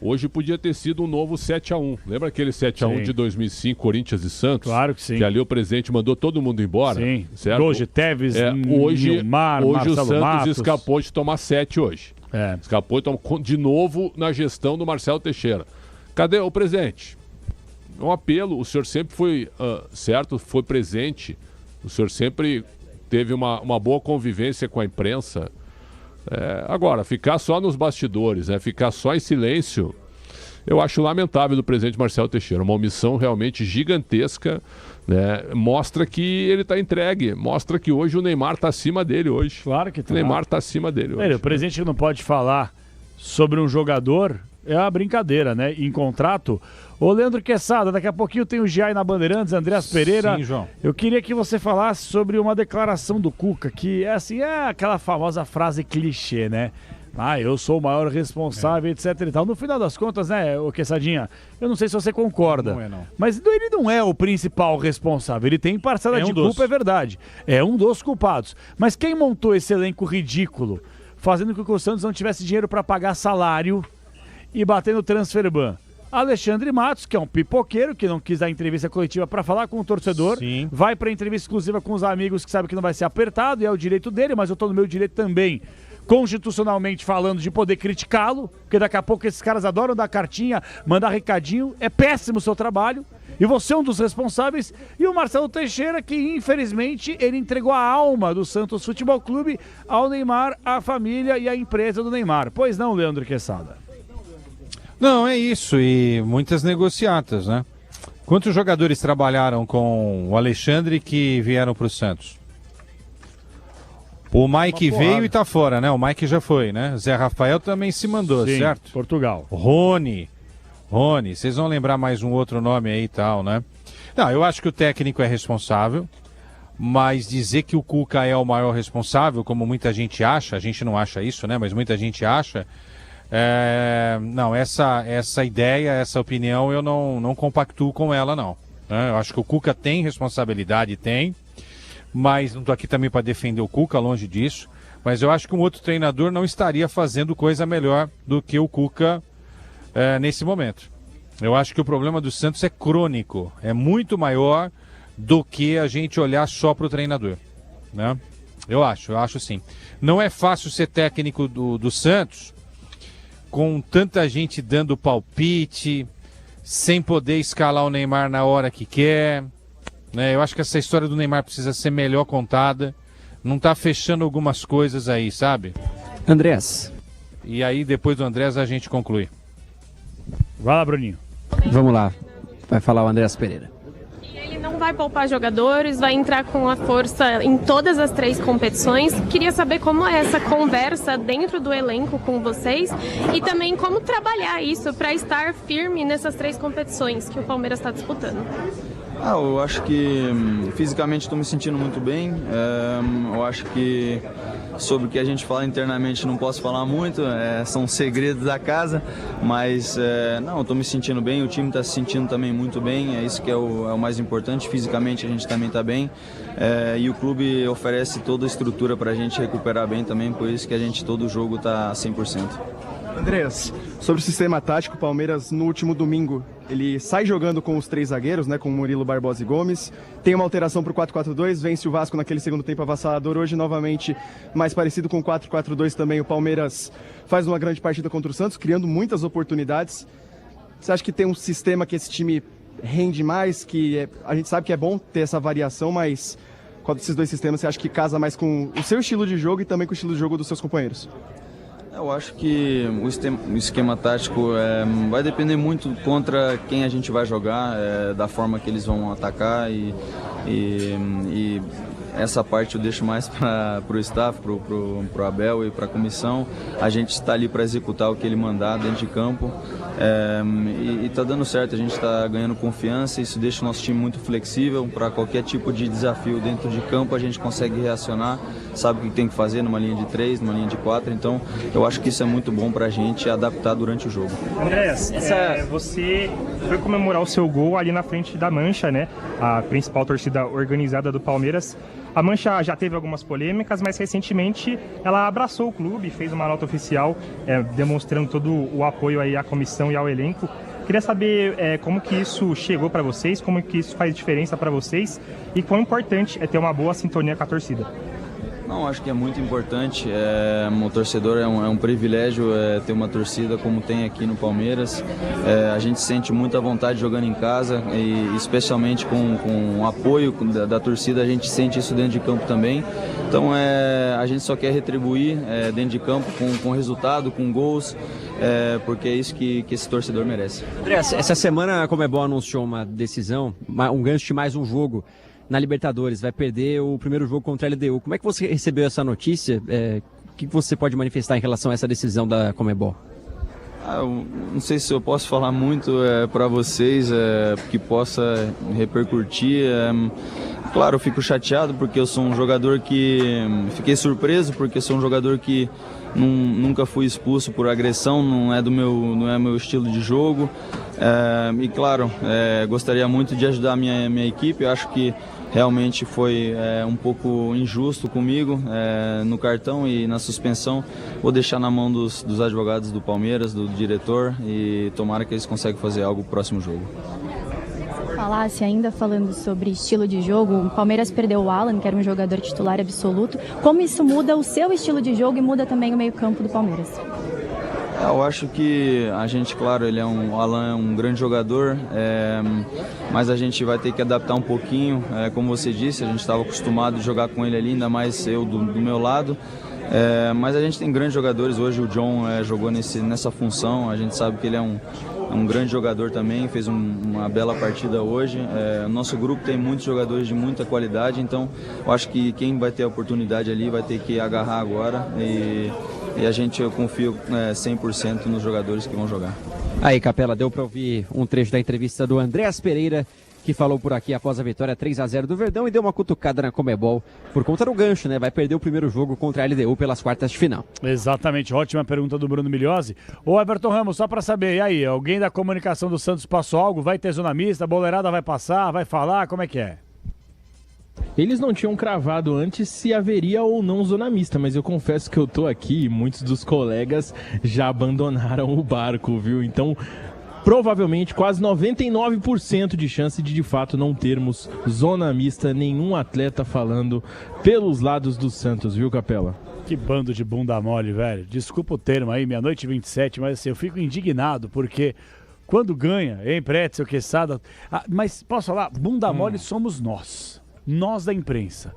Hoje podia ter sido um novo 7-1. Lembra aquele 7-1 de 2005, Corinthians e Santos? Claro que sim. Que ali o presidente mandou todo mundo embora. Sim. Certo? Hoje Tevez, hoje Nilmar, o Marcelo Santos Matos. escapou de tomar 7 hoje. Escapou de novo na gestão do Marcelo Teixeira. Cadê o presidente? Um apelo, o senhor sempre foi certo, foi presente. O senhor sempre teve uma boa convivência com a imprensa. Agora, ficar só nos bastidores, ficar só em silêncio, eu acho lamentável do presidente Marcelo Teixeira. Uma omissão realmente gigantesca, né? Mostra que ele está entregue, mostra que hoje o Neymar está acima dele hoje. Claro que tá. O Neymar está acima dele hoje. O presidente não pode falar sobre um jogador, é uma brincadeira, né? Em contrato. Ô, Leandro Quesada, daqui a pouquinho tem o Giai na Bandeirantes, Andreas Pereira. Sim, João. Eu queria que você falasse sobre uma declaração do Cuca, que é aquela famosa frase clichê, né? Eu sou o maior responsável, etc e tal. No final das contas, né, ô Quessadinha, eu não sei se você concorda. Não é, não. Mas ele não é o principal responsável. Ele tem parcela de culpa, é verdade. É um dos culpados. Mas quem montou esse elenco ridículo, fazendo com que o Santos não tivesse dinheiro para pagar salário e bater no transfer ban? Alexandre Matos, que é um pipoqueiro, que não quis dar entrevista coletiva para falar com o torcedor. Sim. Vai para entrevista exclusiva com os amigos, que sabe que não vai ser apertado, e é o direito dele, mas eu tô no meu direito também, constitucionalmente falando, de poder criticá-lo, porque daqui a pouco esses caras adoram dar cartinha, mandar recadinho, é péssimo o seu trabalho, e você é um dos responsáveis. E o Marcelo Teixeira, que infelizmente ele entregou a alma do Santos Futebol Clube ao Neymar, à família e à empresa do Neymar. Pois não, Leandro Quesada? Não, é isso, e muitas negociatas, né? Quantos jogadores trabalharam com o Alexandre que vieram para o Santos? O Mike veio e tá fora, né? O Mike já foi, né? Zé Rafael também se mandou, sim, certo? Portugal. Rony, vocês vão lembrar mais um outro nome aí e tal, né? Não, eu acho que o técnico é responsável, mas dizer que o Cuca é o maior responsável, como muita gente acha, a gente não acha isso, né? Mas muita gente acha... não, essa ideia, essa opinião eu não compactuo com ela, não. Eu acho que o Cuca tem responsabilidade, tem, mas não estou aqui também para defender o Cuca, longe disso, mas eu acho que um outro treinador não estaria fazendo coisa melhor do que o Cuca nesse momento. Eu acho que o problema do Santos é crônico, é muito maior do que a gente olhar só para o treinador, né? Eu acho sim. Não é fácil ser técnico do Santos, com tanta gente dando palpite, sem poder escalar o Neymar na hora que quer, né? Eu acho que essa história do Neymar precisa ser melhor contada. Não tá fechando algumas coisas aí, sabe? Andrés. E aí, depois do Andrés, a gente conclui. Vai lá, Bruninho. Vamos lá. Vai falar o Andrés Pereira. Ele não vai poupar jogadores, vai entrar com a força em todas as 3 competições. Queria saber como é essa conversa dentro do elenco com vocês e também como trabalhar isso para estar firme nessas 3 competições que o Palmeiras está disputando. Eu acho que fisicamente estou me sentindo muito bem. Eu acho que sobre o que a gente fala internamente não posso falar muito, são segredos da casa, mas estou me sentindo bem, o time está se sentindo também muito bem, é isso que é o mais importante. Fisicamente a gente também está bem, e o clube oferece toda a estrutura para a gente recuperar bem também, por isso que a gente todo jogo está 100%. Andrés, sobre o sistema tático, o Palmeiras no último domingo, ele sai jogando com os 3 zagueiros, né, com Murilo, Barbosa e Gomes, tem uma alteração para o 4-4-2, vence o Vasco naquele segundo tempo avassalador, hoje novamente mais parecido com o 4-4-2 também, o Palmeiras faz uma grande partida contra o Santos, criando muitas oportunidades. Você acha que tem um sistema que esse time rende mais, a gente sabe que é bom ter essa variação, mas qual desses 2 sistemas você acha que casa mais com o seu estilo de jogo e também com o estilo de jogo dos seus companheiros? Eu acho que o esquema tático vai depender muito contra quem a gente vai jogar, da forma que eles vão atacar e essa parte eu deixo mais para o staff, para o Abel e para a comissão. A gente está ali para executar o que ele mandar dentro de campo e está dando certo, a gente está ganhando confiança, isso deixa o nosso time muito flexível para qualquer tipo de desafio dentro de campo, a gente consegue reacionar, sabe o que tem que fazer numa linha de 3, numa linha de 4, então eu acho que isso é muito bom para a gente adaptar durante o jogo. André, você foi comemorar o seu gol ali na frente da Mancha, né? A principal torcida organizada do Palmeiras. A Mancha já teve algumas polêmicas, mas recentemente ela abraçou o clube, fez uma nota oficial demonstrando todo o apoio aí à comissão e ao elenco. Queria saber como que isso chegou para vocês, como que isso faz diferença para vocês e quão importante é ter uma boa sintonia com a torcida. Não, acho que é muito importante, o torcedor é um privilégio ter uma torcida como tem aqui no Palmeiras, a gente sente muita vontade jogando em casa e especialmente com o apoio da torcida a gente sente isso dentro de campo também, então a gente só quer retribuir dentro de campo com resultado, com gols, porque é isso que esse torcedor merece. André, essa semana a Conmebol anunciou uma decisão, um gancho de mais um jogo na Libertadores, vai perder o primeiro jogo contra a LDU. Como é que você recebeu essa notícia? O que você pode manifestar em relação a essa decisão da Conmebol? Eu não sei se eu posso falar muito para vocês, que possa repercutir. Claro, eu fico chateado porque eu sou um jogador que... Fiquei surpreso porque eu sou um jogador que nunca fui expulso por agressão, não é meu estilo de jogo. E claro, gostaria muito de ajudar a minha equipe, eu acho que realmente foi um pouco injusto comigo no cartão e na suspensão. Vou deixar na mão dos advogados do Palmeiras, do diretor, e tomara que eles consigam fazer algo no próximo jogo. Falasse ainda falando sobre estilo de jogo, o Palmeiras perdeu o Alan, que era um jogador titular absoluto. Como isso muda o seu estilo de jogo e muda também o meio-campo do Palmeiras? Eu acho que a gente, claro, o Alan é um grande jogador, mas a gente vai ter que adaptar um pouquinho, como você disse, a gente estava acostumado a jogar com ele ali, ainda mais eu do meu lado, mas a gente tem grandes jogadores, hoje o John jogou nessa função, a gente sabe que ele é um grande jogador também, fez uma bela partida hoje, o nosso grupo tem muitos jogadores de muita qualidade, então eu acho que quem vai ter a oportunidade ali vai ter que agarrar agora e eu confio 100% nos jogadores que vão jogar. Aí, Capela, deu para ouvir um trecho da entrevista do Andréas Pereira, que falou por aqui após a vitória 3-0 do Verdão e deu uma cutucada na Conmebol por conta do gancho, né? Vai perder o primeiro jogo contra a LDU pelas quartas de final. Exatamente, ótima pergunta do Bruno Migliozzi. Ô Everton Ramos, só para saber, e aí, alguém da comunicação do Santos passou algo? Vai ter zona mista, a boleirada vai passar, vai falar, como é que é? Eles não tinham cravado antes se haveria ou não zona mista, mas eu confesso que eu tô aqui e muitos dos colegas já abandonaram o barco, viu? Então, provavelmente, quase 99% de chance de fato não termos zona mista, nenhum atleta falando pelos lados do Santos, viu, Capela? Que bando de bunda mole, velho. Desculpa o termo aí, meia-noite e 27, mas assim, eu fico indignado porque... Quando ganha, hein, Pretzel, Quesada... mas posso falar, bunda mole somos nós da imprensa.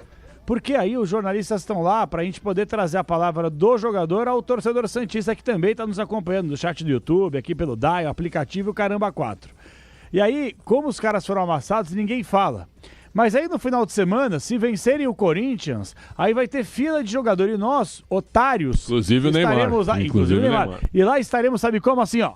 Porque aí os jornalistas estão lá para a gente poder trazer a palavra do jogador ao torcedor santista que também está nos acompanhando no chat do YouTube, aqui pelo DAI, aplicativo Caramba 4. E aí, como os caras foram amassados, ninguém fala. Mas aí no final de semana, se vencerem o Corinthians, aí vai ter fila de jogador e nós, otários... Inclusive o Neymar. Inclusive o Neymar. E lá estaremos, sabe como? Assim, ó.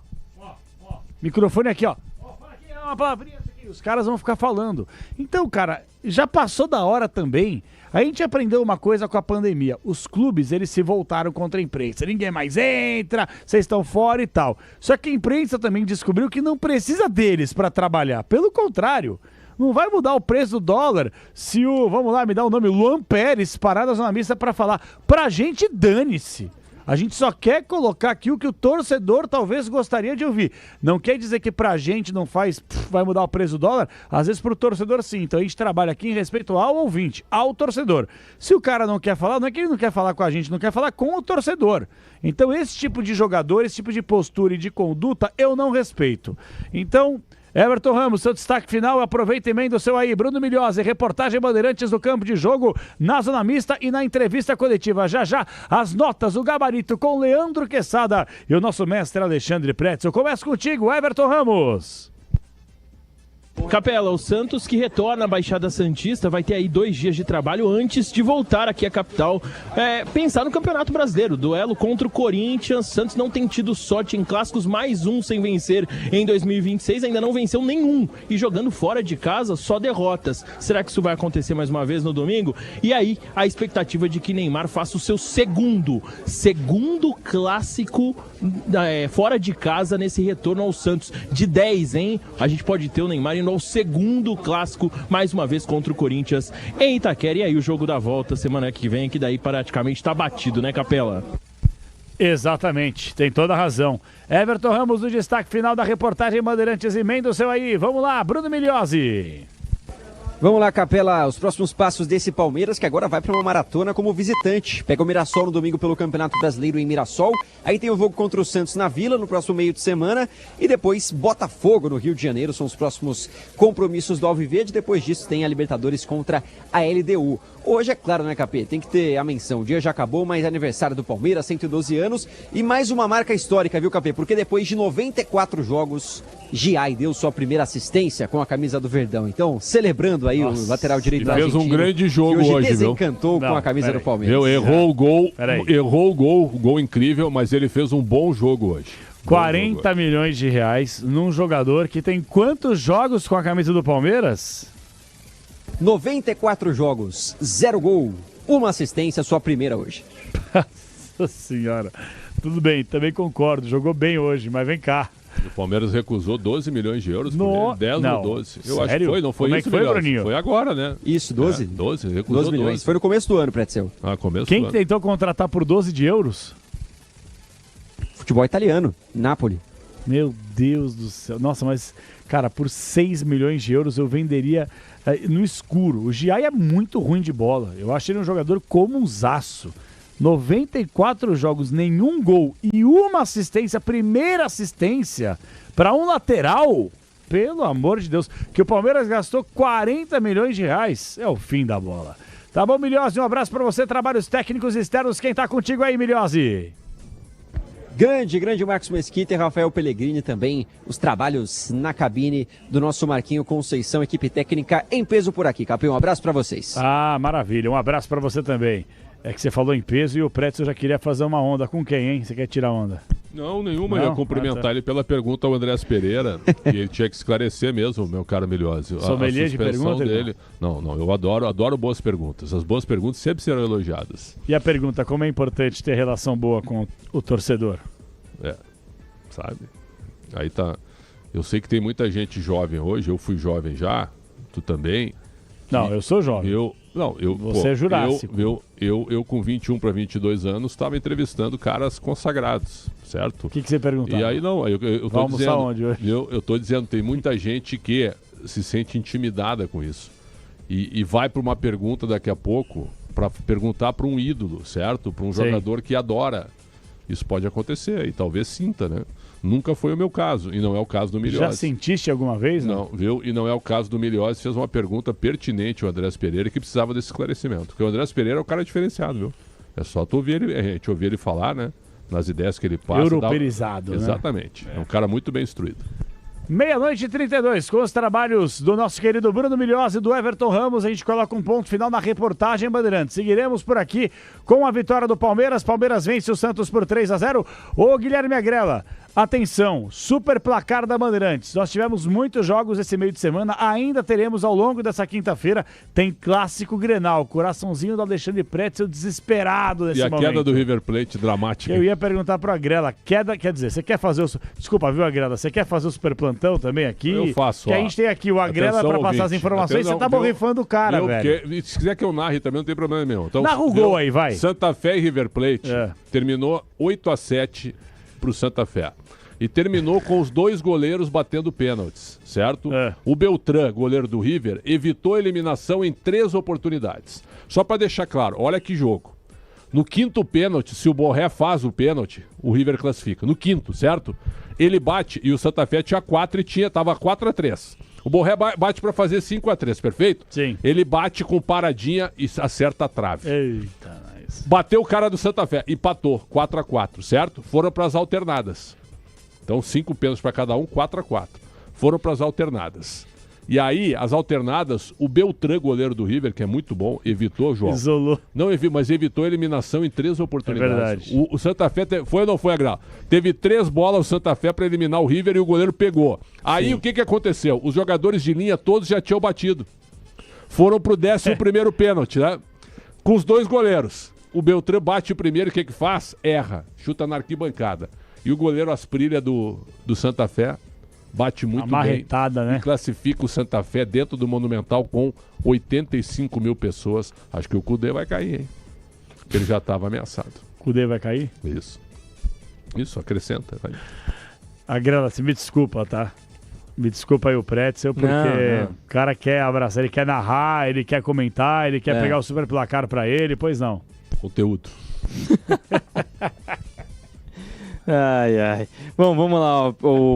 Microfone aqui, ó. Fala aqui, é uma palavrinha aqui. Os caras vão ficar falando. Então, cara, já passou da hora também. A gente aprendeu uma coisa com a pandemia. Os clubes, eles se voltaram contra a imprensa. Ninguém mais entra, vocês estão fora e tal. Só que a imprensa também descobriu que não precisa deles para trabalhar. Pelo contrário, não vai mudar o preço do dólar se vamos lá, me dá o nome, Luan Pérez, parar na zona mista para falar. Pra gente, dane-se. A gente só quer colocar aqui o que o torcedor talvez gostaria de ouvir. Não quer dizer que pra gente não vai mudar o preço do dólar. Às vezes pro torcedor sim. Então a gente trabalha aqui em respeito ao ouvinte, ao torcedor. Se o cara não quer falar, não é que ele não quer falar com a gente, não quer falar com o torcedor. Então esse tipo de jogador, esse tipo de postura e de conduta, eu não respeito. Então... Everton Ramos, seu destaque final, aproveita e emenda o seu aí. Bruno Migliozzi, reportagem Bandeirantes do campo de jogo, na zona mista e na entrevista coletiva. Já já, as notas, o gabarito com Leandro Quesada e o nosso mestre Alexandre Pretzel. Começa contigo, Everton Ramos. Capela, o Santos que retorna à Baixada Santista vai ter aí 2 dias de trabalho antes de voltar aqui à capital, pensar no Campeonato Brasileiro, duelo contra o Corinthians. Santos não tem tido sorte em clássicos, mais um sem vencer em 2026, ainda não venceu nenhum e jogando fora de casa só derrotas. Será que isso vai acontecer mais uma vez no domingo? E aí a expectativa de que Neymar faça o seu segundo clássico fora de casa nesse retorno ao Santos. De 10, hein? A gente pode ter o Neymar indo ao segundo clássico, mais uma vez contra o Corinthians em Itaquera. E aí o jogo da volta semana que vem, que daí praticamente tá batido, né, Capela? Exatamente, tem toda a razão. Everton Ramos, o destaque final da reportagem Bandeirantes, emenda o seu aí. Vamos lá, Bruno Migliozzi. Vamos lá, Capela, os próximos passos desse Palmeiras, que agora vai para uma maratona como visitante. Pega o Mirassol no domingo pelo Campeonato Brasileiro em Mirassol. Aí tem o jogo contra o Santos na Vila no próximo meio de semana. E depois Botafogo no Rio de Janeiro. São os próximos compromissos do Alviverde. Depois disso tem a Libertadores contra a LDU. Hoje, é claro, né, Capê? Tem que ter a menção. O dia já acabou, mas é aniversário do Palmeiras, 112 anos. E mais uma marca histórica, viu, Capê? Porque depois de 94 jogos, Giai deu sua primeira assistência com a camisa do Verdão. Então, celebrando aí o lateral direito da Argentina. Fez um grande jogo hoje, viu? Desencantou com a camisa do Palmeiras. Errou o gol incrível, mas ele fez um bom jogo hoje. 40 milhões de reais num jogador que tem quantos jogos com a camisa do Palmeiras? 94 jogos, 0 gol, 1 assistência, sua primeira hoje. Nossa senhora. Tudo bem, também concordo, jogou bem hoje, mas vem cá. O Palmeiras recusou 12 milhões de euros por ele, 10 ou 12. Eu acho que foi, não foi Como isso, é que foi, Bruninho? Foi agora, né? Isso, 12? 12, recusou 12 milhões. 12. Foi no começo do ano, Pretzel. Começo Quem do ano. tentou contratar por 12 de euros? Futebol italiano, Napoli. Meu Deus do céu. Nossa, mas, cara, por 6 milhões de euros eu venderia no escuro. O Giai é muito ruim de bola. Eu achei ele um jogador comunzaço. 94 jogos, nenhum gol e 1 assistência, primeira assistência para um lateral. Pelo amor de Deus, que o Palmeiras gastou 40 milhões de reais. É o fim da bola. Tá bom, Migliozzi? Um abraço para você. Trabalhos técnicos externos. Quem tá contigo aí, Migliozzi? Grande Marcos Mesquita e Rafael Pellegrini também, os trabalhos na cabine do nosso Marquinho Conceição, equipe técnica em peso por aqui. Capê, um abraço para vocês. Ah, maravilha, um abraço para você também. É que você falou em peso e o Pretzel já queria fazer uma onda. Com quem, hein? Você quer tirar onda? Não, nenhuma. Eu ia cumprimentar ele pela pergunta ao Andrés Pereira, que ele tinha que esclarecer mesmo, meu caro Migliozzi. Sommelier de pergunta dele. Não, eu adoro boas perguntas. As boas perguntas sempre serão elogiadas. E a pergunta, como é importante ter relação boa com o torcedor? Sabe? Aí tá. Eu sei que tem muita gente jovem hoje, eu fui jovem já, tu também. Não, eu sou jovem. Você é jurássico. Eu com 21 para 22 anos estava entrevistando caras consagrados, certo? O que você perguntou? E aí não, eu tô dizendo, onde hoje? Eu tô dizendo, tem muita gente que se sente intimidada com isso e vai para uma pergunta daqui a pouco para perguntar para um ídolo, certo? Para um jogador que adora. Isso pode acontecer e talvez sinta, né? Nunca foi o meu caso e não é o caso do Migliozzi. Já sentiste alguma vez? Não, viu? E não é o caso do Migliozzi. Fez uma pergunta pertinente ao Andrés Pereira que precisava desse esclarecimento. Porque o Andrés Pereira é o cara diferenciado, viu? É só tu ouvir ele, a gente ouvir ele falar, né? Nas ideias que ele passa. Europeizado, né? Exatamente. É um cara muito bem instruído. 00:32, com os trabalhos do nosso querido Bruno Migliozzi e do Everton Ramos, a gente coloca um ponto final na reportagem Bandeirantes. Seguiremos por aqui com a vitória do Palmeiras. Palmeiras vence o Santos por 3-0. Ô Guilherme Agrela, atenção, super placar da Bandeirantes. Nós tivemos muitos jogos esse meio de semana, ainda teremos ao longo dessa quinta-feira. Tem clássico Grenal, coraçãozinho do Alexandre Pretzel desesperado nesse momento. E a queda do River Plate dramática. Eu ia perguntar pro Agrela, quer dizer, você quer fazer o... Desculpa, viu, Agrela? Você quer fazer o super plantão também aqui? Eu faço. Que a gente tem aqui o Agrela para passar as informações. Você tá borrifando o cara, velho. Se quiser que eu narre também, não tem problema nenhum. Então, narra o gol aí, vai. Santa Fé e River Plate terminou 8-7 pro Santa Fé. E terminou com os 2 goleiros batendo pênaltis, certo? O Beltrán, goleiro do River, evitou a eliminação em 3 oportunidades. Só para deixar claro, olha que jogo. No 5º pênalti, se o Borré faz o pênalti, o River classifica. No 5º, certo? Ele bate e o Santa Fé tinha 4 e tava 4-3. O Borré bate para fazer 5-3, perfeito? Sim. Ele bate com paradinha e acerta a trave. Eita, nice. Bateu o cara do Santa Fé, empatou, 4-4, certo? Foram para as alternadas. Então 5 pênaltis para cada um, 4-4. Foram para as alternadas. E aí, as alternadas, o Beltrán, goleiro do River, que é muito bom, evitou, João. Isolou. Não, mas evitou a eliminação em 3 oportunidades. É verdade. O Santa Fé, foi ou não foi, Agra? Teve 3 bolas o Santa Fé para eliminar o River e o goleiro pegou. Aí, o que aconteceu? Os jogadores de linha todos já tinham batido. Foram pro 11º pênalti, né? Com os 2 goleiros. O Beltrán bate o primeiro, o que faz? Erra. Chuta na arquibancada. E o goleiro Asprilha do Santa Fé bate muito marretada, bem, né? E classifica o Santa Fé dentro do Monumental com 85 mil pessoas. Acho que o Cudê vai cair, hein? Porque ele já estava ameaçado. Cudê vai cair? Isso, acrescenta. Vai. A Grana, me desculpa, tá? Me desculpa aí o Pretzel, porque não. O cara quer abraçar, ele quer narrar, ele quer comentar, ele quer pegar o super placar pra ele, pois não. Conteúdo. Ai. Bom, vamos lá,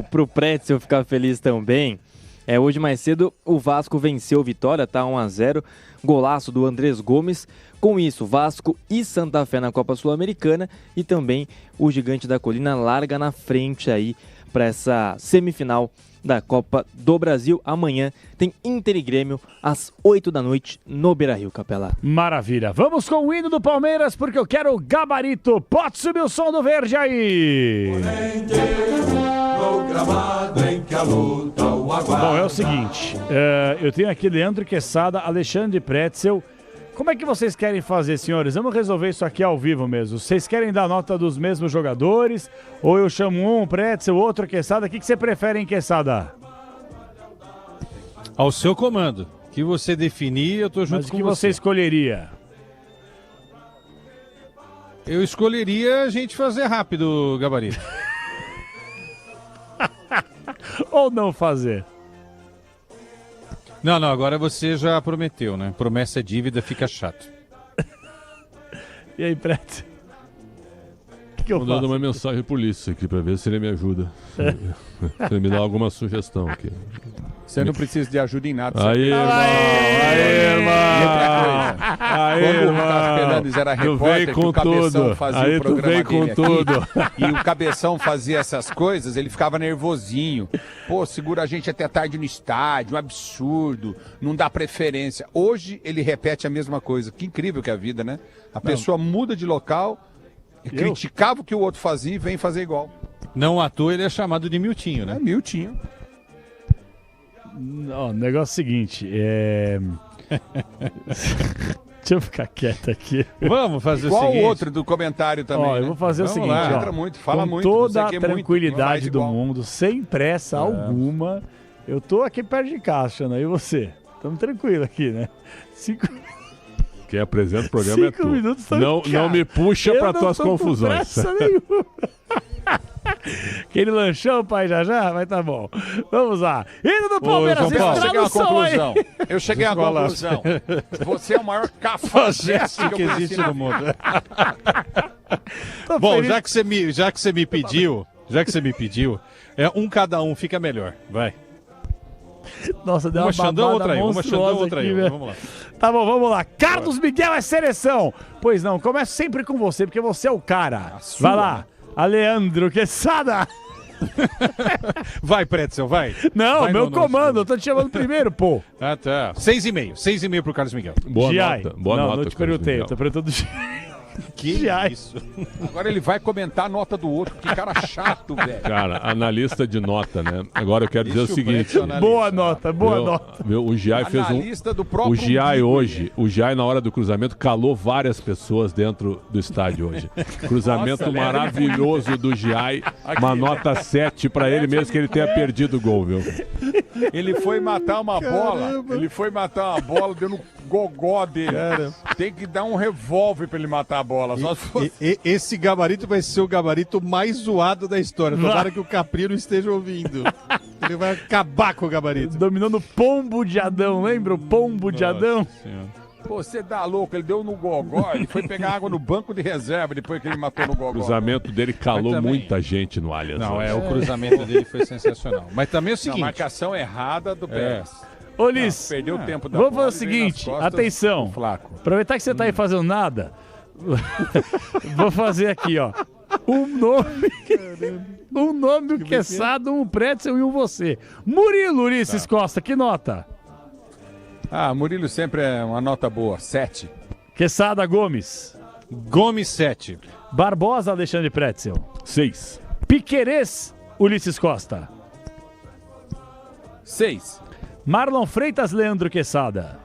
pro Pretzel ficar feliz também. Hoje mais cedo o Vasco venceu o Vitória, tá 1-0, golaço do Andrés Gomes. Com isso, Vasco e Santa Fé na Copa Sul-Americana e também o Gigante da Colina larga na frente aí para essa semifinal da Copa do Brasil. Amanhã tem Inter e Grêmio às 8 da noite no Beira-Rio, Capelá. Maravilha. Vamos com o hino do Palmeiras porque eu quero o gabarito. Pode subir o som do verde aí. Bom, é o seguinte, eu tenho aqui Leandro Quesada, Alexandre Pretzel. Como é que vocês querem fazer, senhores? Vamos resolver isso aqui ao vivo mesmo. Vocês querem dar nota dos mesmos jogadores? Ou eu chamo um, Pretzel, outro, Quesada? O que você prefere, hein, Quesada? Ao seu comando. O que você definir, eu tô junto com você. Mas o que você escolheria? Eu escolheria a gente fazer rápido, Gabarito. Ou não fazer? Não, agora você já prometeu, né? Promessa é dívida, fica chato. E aí, Pretzel? O que eu faço? Mandando uma mensagem pro Ulisses aqui pra ver se ele me ajuda. Se ele me dá alguma sugestão aqui. Você não precisa de ajuda em nada. Aí, irmão! Quando o Carlos Fernandes era repórter, que o Cabeção fazia o programa dele aqui, e o Cabeção fazia essas coisas, ele ficava nervosinho. Pô, segura a gente até tarde no estádio, um absurdo, não dá preferência. Hoje ele repete a mesma coisa. Que incrível que é a vida, né? A pessoa muda de local, criticava o que o outro fazia e vem fazer igual. Não à toa ele é chamado de Miltinho, né? É Miltinho. Não, o negócio é o seguinte, Deixa eu ficar quieto aqui. Vamos fazer igual o seguinte. Igual o outro do comentário também, Eu vou fazer o seguinte, entra muito, fala com muito, toda a muito, tranquilidade do mundo, sem pressa alguma, eu tô aqui perto de casa, Xana, e você? Estamos tranquilos aqui, né? Quem apresenta o programa é tu. Minutos Não me puxa para tuas confusões. Com pressa nenhuma. Aquele lanchão, pai, já? Mas tá bom. Vamos lá. Indo do Palmeiras, Eu cheguei à conclusão. Você é o maior cafajeste que existe no mundo. Bom, já que você me pediu, cada um fica melhor. Vai. Nossa, deu uma Xandão, outra aí. Aqui, vamos lá. Tá bom, vamos lá. Carlos Miguel é seleção. Pois não, começo sempre com você, porque você é o cara. Vai lá. Leandro Quesada. Vai, Pretzel, vai. Não, vai meu comando, eu tô te chamando primeiro, pô. Ah, tá. 6,5 pro Carlos Miguel. Boa nota. Não te perguntei, eu tô perguntando Que isso? Agora ele vai comentar a nota do outro. Que cara chato, velho. Cara, analista de nota, né? Agora eu quero dizer o seguinte. Boa nota. O Giai fez O Giai hoje, o Giai na hora do cruzamento calou várias pessoas dentro do estádio hoje. Cruzamento maravilhoso do Giai. Uma nota 7 pra ele, mesmo que ele tenha perdido o gol, viu? Ele foi matar uma bola. Deu no gogó dele. Cara. Tem que dar um revólver pra ele matar a bola. Esse gabarito vai ser o gabarito mais zoado da história. Tomara que o Caprino esteja ouvindo. Ele vai acabar com o gabarito. Dominando o pombo de Adão, lembra o pombo de Adão? Pô, você dá louco, ele deu no gogó, ele foi pegar água no banco de reserva depois que ele matou no gogó. O cruzamento dele calou muita gente no Allianz. Não, o cruzamento dele foi sensacional. Mas também é o seguinte... marcação errada do PS. Ô, Liz, perdeu o tempo da vamos fazer o seguinte, atenção, aproveitar que você tá aí fazendo nada, vou fazer aqui, ó. Um nome do Queçada, um Pretzel e um você. Murilo Ulisses Costa, que nota? Murilo sempre é uma nota boa, 7. Queçada Gomes. Gomes, 7. Barbosa Alexandre Pretzel. 6. Piquerez Ulisses Costa. 6. Marlon Freitas Leandro Queçada.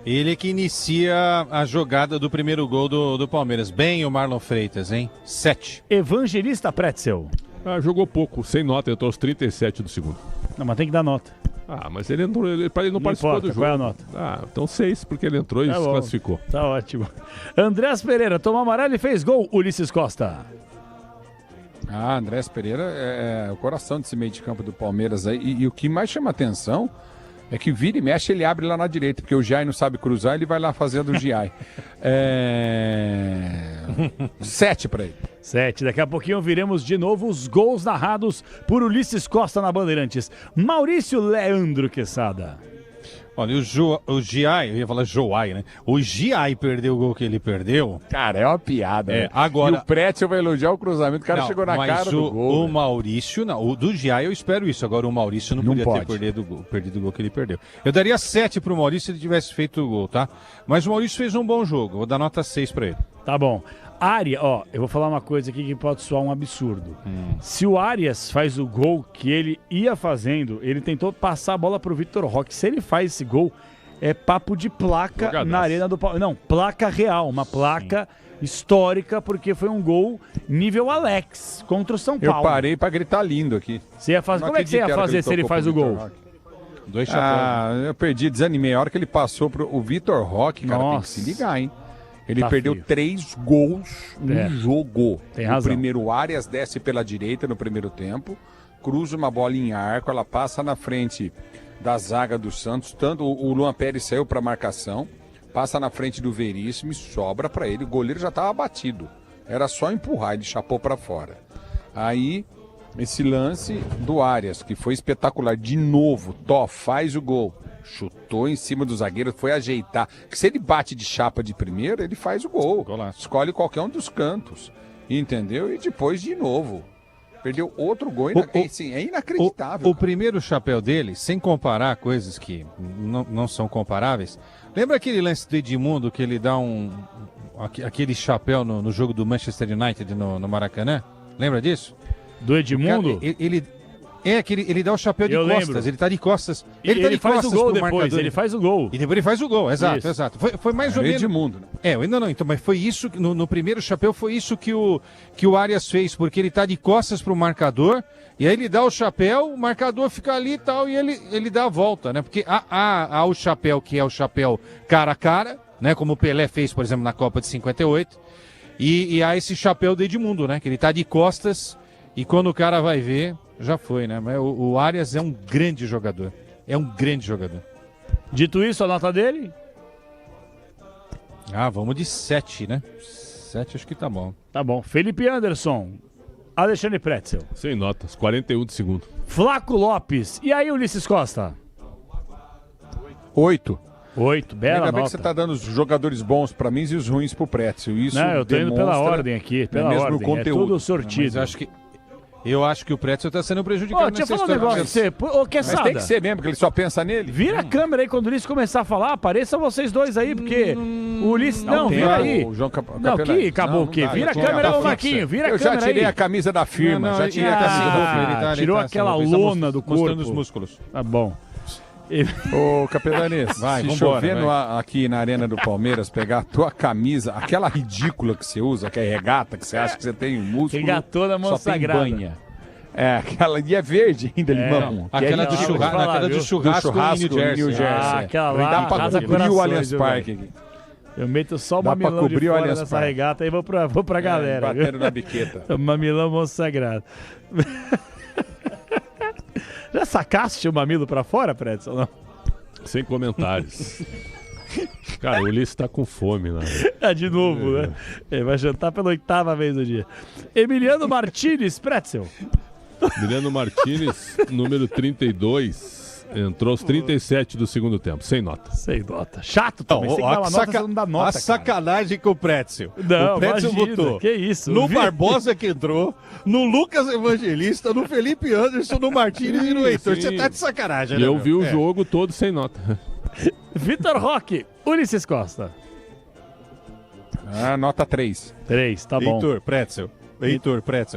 Ele que inicia a jogada do primeiro gol do Palmeiras. Bem o Marlon Freitas, hein? 7. Evangelista Pretzel. Jogou pouco, sem nota, entrou aos 37 do segundo. Não, mas tem que dar nota. Mas ele entrou, ele não participou do jogo. Qual é a nota? Então 6, porque ele entrou e se classificou. Tá ótimo. Andrés Pereira tomou amarelo e fez gol. Ulisses Costa. Andrés Pereira é o coração desse meio de campo do Palmeiras aí. E o que mais chama atenção é que vira e mexe, ele abre lá na direita, porque o Giai não sabe cruzar, ele vai lá fazer do Giai. 7 para ele. 7. Daqui a pouquinho viremos de novo os gols narrados por Ulisses Costa na Bandeirantes. Maurício Leandro Queçada. Olha, o Giai, eu ia falar Joai, né? O Giai perdeu o gol que ele perdeu. Cara, é uma piada. Né? Agora... E o Pretzel vai elogiar o cruzamento, o cara chegou na cara do gol. O Maurício, não. O do Giai eu espero isso. Agora o Maurício não podia ter perdido o gol que ele perdeu. Eu daria 7 pro Maurício se ele tivesse feito o gol, tá? Mas o Maurício fez um bom jogo. Vou dar nota 6 pra ele. Tá bom. Eu vou falar uma coisa aqui que pode soar um absurdo. Se o Arias faz o gol que ele ia fazendo, ele tentou passar a bola pro Vitor Roque. Se ele faz esse gol, é papo de placa na Arena do Palmeiras. Não, placa real, uma placa histórica, porque foi um gol nível Alex contra o São Paulo. Eu parei pra gritar lindo aqui. Você ia fazer... Como é que você ia fazer se ele faz o gol? 2 chapéus. Eu perdi, desanimei. A hora que ele passou pro Vitor Roque, cara, tem que se ligar, hein? Ele perdeu 3 gols no jogo. Tem razão. O primeiro, Arias desce pela direita no primeiro tempo, cruza uma bola em arco, ela passa na frente da zaga do Santos, tanto o Luan Pérez saiu para marcação, passa na frente do Veríssimo e sobra para ele. O goleiro já estava batido, era só empurrar, ele chapou para fora. Aí, esse lance do Arias, que foi espetacular, de novo, faz o gol. Chutou em cima do zagueiro, foi ajeitar. Que se ele bate de chapa de primeira, ele faz o gol. Escolhe qualquer um dos cantos. Entendeu? E depois de novo. Perdeu outro gol. É inacreditável. O primeiro chapéu dele, sem comparar coisas que não são comparáveis. Lembra aquele lance do Edmundo que ele dá aquele chapéu no jogo do Manchester United no Maracanã? Lembra disso? Do Edmundo? Ele dá o chapéu de costas, lembro. ele tá de costas. Ele faz o gol depois, ele faz o gol. E depois ele faz o gol, exato. Foi mais ou menos... Edmundo, né? Então, mas foi isso, no primeiro chapéu, foi isso que o Arias fez, porque ele tá de costas pro marcador, e aí ele dá o chapéu, o marcador fica ali e tal, e ele dá a volta, né? Porque há o chapéu que é o chapéu cara a cara, né? Como o Pelé fez, por exemplo, na Copa de 58, e há esse chapéu do Edmundo, né? Que ele tá de costas, e quando o cara vai ver... Já foi, né? Mas o Arias é um grande jogador. Dito isso, a nota dele? Vamos de 7, né? 7 acho que tá bom. Tá bom. Felipe Anderson. Alexandre Pretzel. Sem notas, 41 de segundo. Flaco Lopes. E aí, Ulisses Costa? 8. 8, bela Ainda nota. bem que você tá dando os jogadores bons pra mim e os ruins pro Pretzel. Isso não, eu tô indo pela ordem aqui, pela mesmo ordem. Conteúdo. É tudo sortido. Mas eu acho que o Pretzel tá sendo prejudicado Deixa eu nessa falar um história. negócio pra você. Ô, Queçada. Mas tem que ser mesmo, que ele só pensa nele. Vira a câmera aí quando o Ulisses começar a falar. Apareçam vocês dois aí, porque o Ulisses... Não, vira aí. O João Não, que acabou o quê? Vira a câmera, ô Marquinho. Vira a câmera aí. Eu já tirei a camisa da firma. Já tirei a camisa da firma. Tirou aquela lona do corpo. Mostrando os músculos. Tá bom. Ô, Capelanês, se chover aqui na Arena do Palmeiras, pegar a tua camisa, aquela ridícula que você usa, que é regata, que você acha que você tem um músculo, regatona mão só tem sagrada. banha. Aquela e é verde ainda, limão. Aquela do churrasco em New Jersey. Aquela lá, dá pra cobrir o Allianz Parque aqui. Eu meto só o mamilão de fora nessa regata e vou pra galera. Batendo na biqueta. Mamilão mão sagrada. Já sacaste o mamilo pra fora, Pretzel? Não? Sem comentários. Cara, o Ulisses tá com fome, né? De novo, né? Ele vai jantar pela 8ª vez do dia. Emiliano Martínez, Pretzel. Emiliano Martínez, número 32. Entrou aos 37 do segundo tempo, sem nota. Sem nota. Chato também, você tem que dar uma nota, você não dá nota, a sacanagem com o Pretzel. Não, o Pretzel imagina, botou que isso. no Barbosa que entrou, no Lucas Evangelista, no Felipe Anderson, no Martínez e no Heitor. Você tá de sacanagem, né? Eu vi o jogo todo sem nota. Vitor Roque, Ulisses Costa. Nota 3. 3, tá bom. Heitor, Pretzel.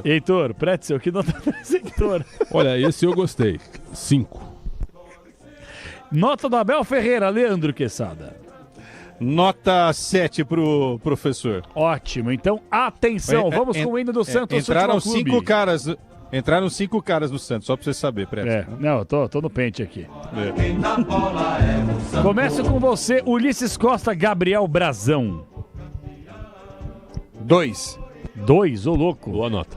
Heitor, Pretzel, que nota 3, Heitor? Olha, esse eu gostei. 5. Nota do Abel Ferreira, Leandro Quesada. Nota 7 pro professor. Ótimo, então atenção, vamos com o hino do Santos. Entraram 5 caras. Entraram 5 caras do Santos, só pra você saber, Pretzel. Não, eu tô no pente aqui. Começo com você, Ulisses Costa, Gabriel Brazão. 2. 2, ô louco. Boa nota.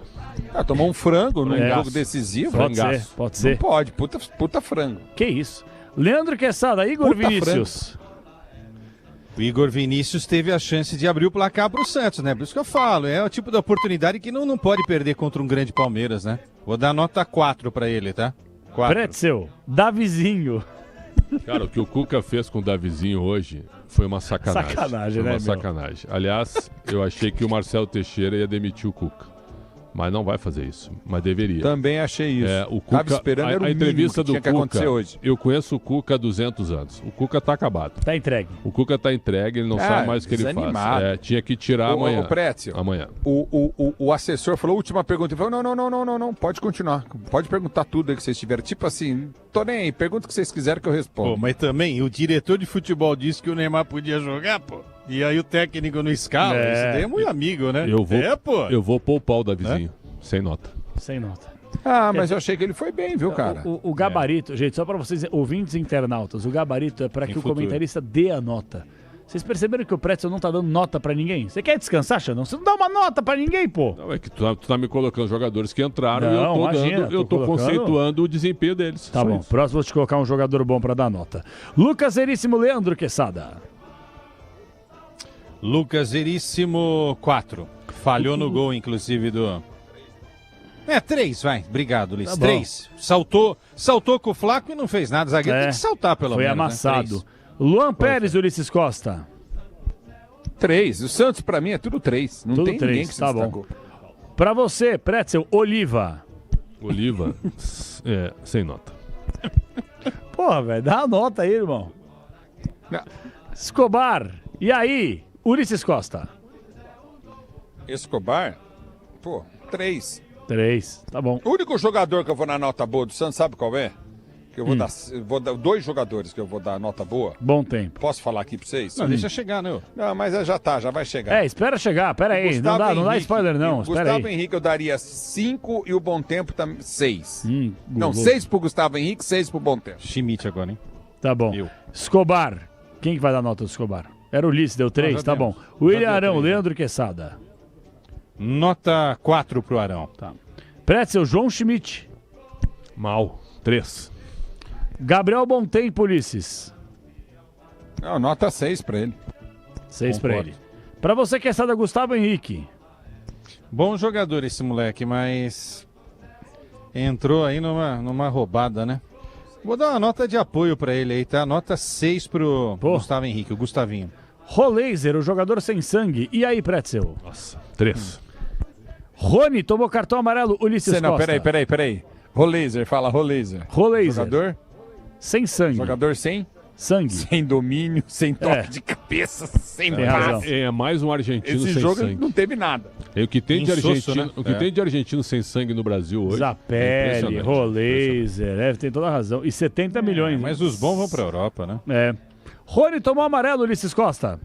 Tomou um frango num jogo decisivo. Pode ser. Não pode, puta frango. Que isso. Leandro Quesada, Igor Vinícius. Frango. O Igor Vinícius teve a chance de abrir o placar pro Santos, né? Por isso que eu falo, é o tipo de oportunidade que não pode perder contra um grande Palmeiras, né? Vou dar nota 4 pra ele, tá? 4. Pretzel, Davizinho. Cara, o que o Cuca fez com o Davizinho hoje foi uma sacanagem. Sacanagem, foi né, uma sacanagem. Aliás, eu achei que o Marcelo Teixeira ia demitir o Cuca. Mas não vai fazer isso. Mas deveria. Também achei isso. O Cuca, tava esperando, era o a entrevista mínimo que tinha do que Cuca, acontecer hoje. Eu conheço o Cuca há 200 anos. O Cuca tá acabado. Tá entregue. O Cuca tá entregue, ele não sabe mais o que ele faz. Tinha que tirar amanhã. O Pretzel, amanhã. O assessor falou, última pergunta, ele falou, não, pode continuar. Pode perguntar tudo aí que vocês tiverem. Tipo assim, tô nem aí, pergunta o que vocês quiserem que eu respondo. Pô, mas também, o diretor de futebol disse que o Neymar podia jogar, pô. E aí o técnico não escala. Isso daí é muito amigo, né? Eu vou poupar o Davizinho. Sem nota. Sem nota. Mas eu achei que ele foi bem, viu, cara? O gabarito, gente, só pra vocês, ouvintes internautas, o gabarito é pra que o comentarista dê a nota. Vocês perceberam que o Pretzel não tá dando nota pra ninguém? Você quer descansar, Xandão? Você não dá uma nota pra ninguém, pô. Não, é que tu tá me colocando jogadores que entraram não, e eu tô conceituando o desempenho deles. Tá bom, próximo vou te colocar um jogador bom pra dar nota. Lucas Veríssimo, Leandro Quesada. Lucas Veríssimo, 4. Falhou no gol, inclusive, do... 3, vai. Obrigado, Ulisses. Tá 3. Saltou com o Flaco e não fez nada. Zagueiro tem que saltar, pelo menos. Foi amassado. Né? Luan Pérez, Ulisses Costa. 3. O Santos, pra mim, é tudo 3. Não tudo tem 3, ninguém que se destacou. Pra você, Pretzel, Oliva. Oliva, sem nota. Porra, velho, dá uma nota aí, irmão. Não. Escobar. E aí, Ulisses Costa. Escobar? 3. 3, tá bom. O único jogador que eu vou na nota boa do Santos, sabe qual é? Que eu vou dar 2 jogadores que eu vou dar nota boa. Bom tempo. Posso falar aqui pra vocês? Não, deixa chegar, né? Não, mas já vai chegar. Espera chegar, pera aí. Não dá spoiler, não. O Gustavo Henrique eu daria 5 e o Bom Tempo 6. Não, 6 pro Gustavo Henrique, 6 pro Bom Tempo. Schmidt agora, hein? Tá bom. Escobar. Quem que vai dar nota do Escobar? Era o Ulisses, deu 3, tá bom. William Arão, Leandro Quesada. Nota 4 pro Arão. Tá. Pretzel, João Schmidt. Mal. 3. Gabriel Bom Tempo, Ulisses. Não, nota 6 pra ele. 6 pra ele. Pra você, Quesada, Gustavo Henrique. Bom jogador esse moleque, mas entrou aí numa roubada, né? Vou dar uma nota de apoio pra ele aí, tá? Nota 6 pro Gustavo Henrique, o Gustavinho. Roleiser, o jogador sem sangue. E aí, Pretzel? Nossa, 3. Rony tomou cartão amarelo, Ulisses Costa. Não, peraí. Roleiser, fala Roleiser. Jogador? Sem sangue. Jogador sem? Sangue. Sem domínio, sem toque de cabeça, sem passe. É mais um argentino sem sangue. Esse jogo não teve nada. O que tem de argentino, né? O que tem de argentino sem sangue no Brasil hoje. Zapelli, Roleiser, tem toda a razão. E 70 milhões. Mas os bons vão pra Europa, né? Rony tomou amarelo, Ulisses Costa.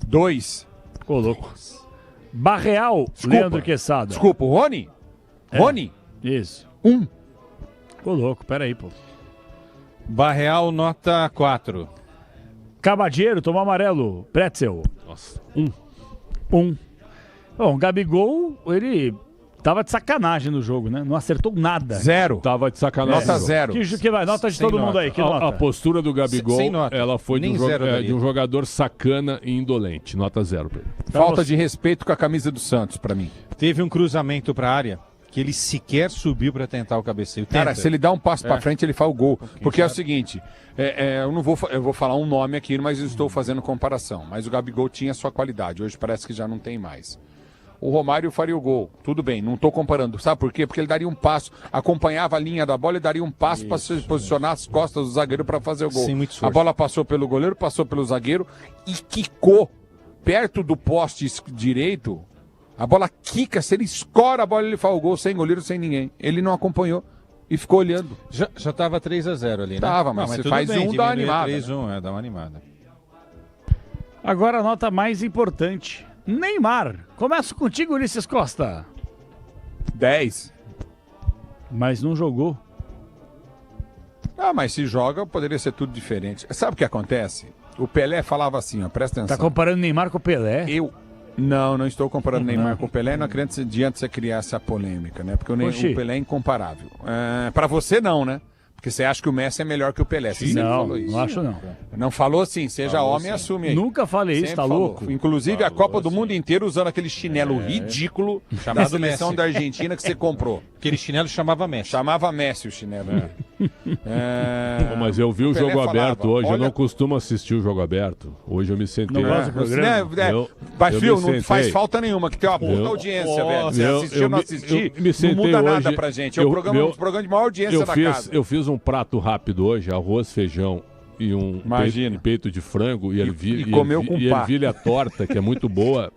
2. Ficou louco. Barreal, Leandro Quesada. Desculpa, o Rony? Rony? Isso. 1. Ficou louco, peraí, pô. Barreal, nota 4. Cabadeiro, tomou amarelo. Pretzel. Nossa, 1. Bom, Gabigol, ele tava de sacanagem no jogo, né? Não acertou nada. 0. Tava de sacanagem. Nota 0. Que vai? Nota de todo mundo aí. Que nota? A postura do Gabigol, ela foi de um jogador sacana e indolente. Nota 0 pra ele. Falta de respeito com a camisa do Santos, pra mim. Teve um cruzamento pra área que ele sequer subiu para tentar o cabeceio. Cara, se ele dá um passo para frente, ele faz o gol. Porque é o sabe? seguinte, eu vou falar um nome aqui, mas eu estou fazendo comparação. Mas o Gabigol tinha sua qualidade, hoje parece que já não tem mais. O Romário faria o gol, tudo bem, não estou comparando. Sabe por quê? Porque ele daria um passo, acompanhava a linha da bola e daria um passo para se posicionar as costas do zagueiro para fazer o gol. Sim, muito a bola passou pelo goleiro, passou pelo zagueiro e quicou perto do poste direito. A bola quica, se ele escora a bola, ele faz o gol sem goleiro, sem ninguém. Ele não acompanhou e ficou olhando. Já estava 3-0 ali, né? Tava, mas você faz bem, dá uma animada. 3-1, dá uma animada. Agora a nota mais importante. Neymar. Começo contigo, Ulisses Costa. 10. Mas não jogou. Ah, mas se joga, poderia ser tudo diferente. Sabe o que acontece? O Pelé falava assim, ó, presta atenção. Tá comparando Neymar com o Pelé? Não estou comparando Neymar com o Pelé. Não adianta você criar essa polêmica, né? Porque o Pelé é incomparável. Para você não, né? Porque você acha que o Messi é melhor que o Pelé. Você sempre falou isso. Não acho não. Não falou assim, seja falou homem, sim. assume aí. Nunca falei isso, tá louco? Inclusive a Copa do Mundo inteiro usando aquele chinelo ridículo da seleção da Argentina que você comprou. Aquele chinelo chamava Messi. Chamava Messi o chinelo. Mas eu vi o Pelé jogo falava, aberto hoje, eu olha- não costumo assistir o jogo aberto. Hoje eu me sentei. Não gosta do programa? Mas, eu Fio, me não sentei. faz falta nenhuma, que tem uma puta audiência, velho. Você assistiu ou não assistir, não muda nada pra gente. É um programa de maior audiência da casa. Eu fiz um prato rápido hoje, arroz, feijão e um peito de frango e ervilha torta, que é muito boa.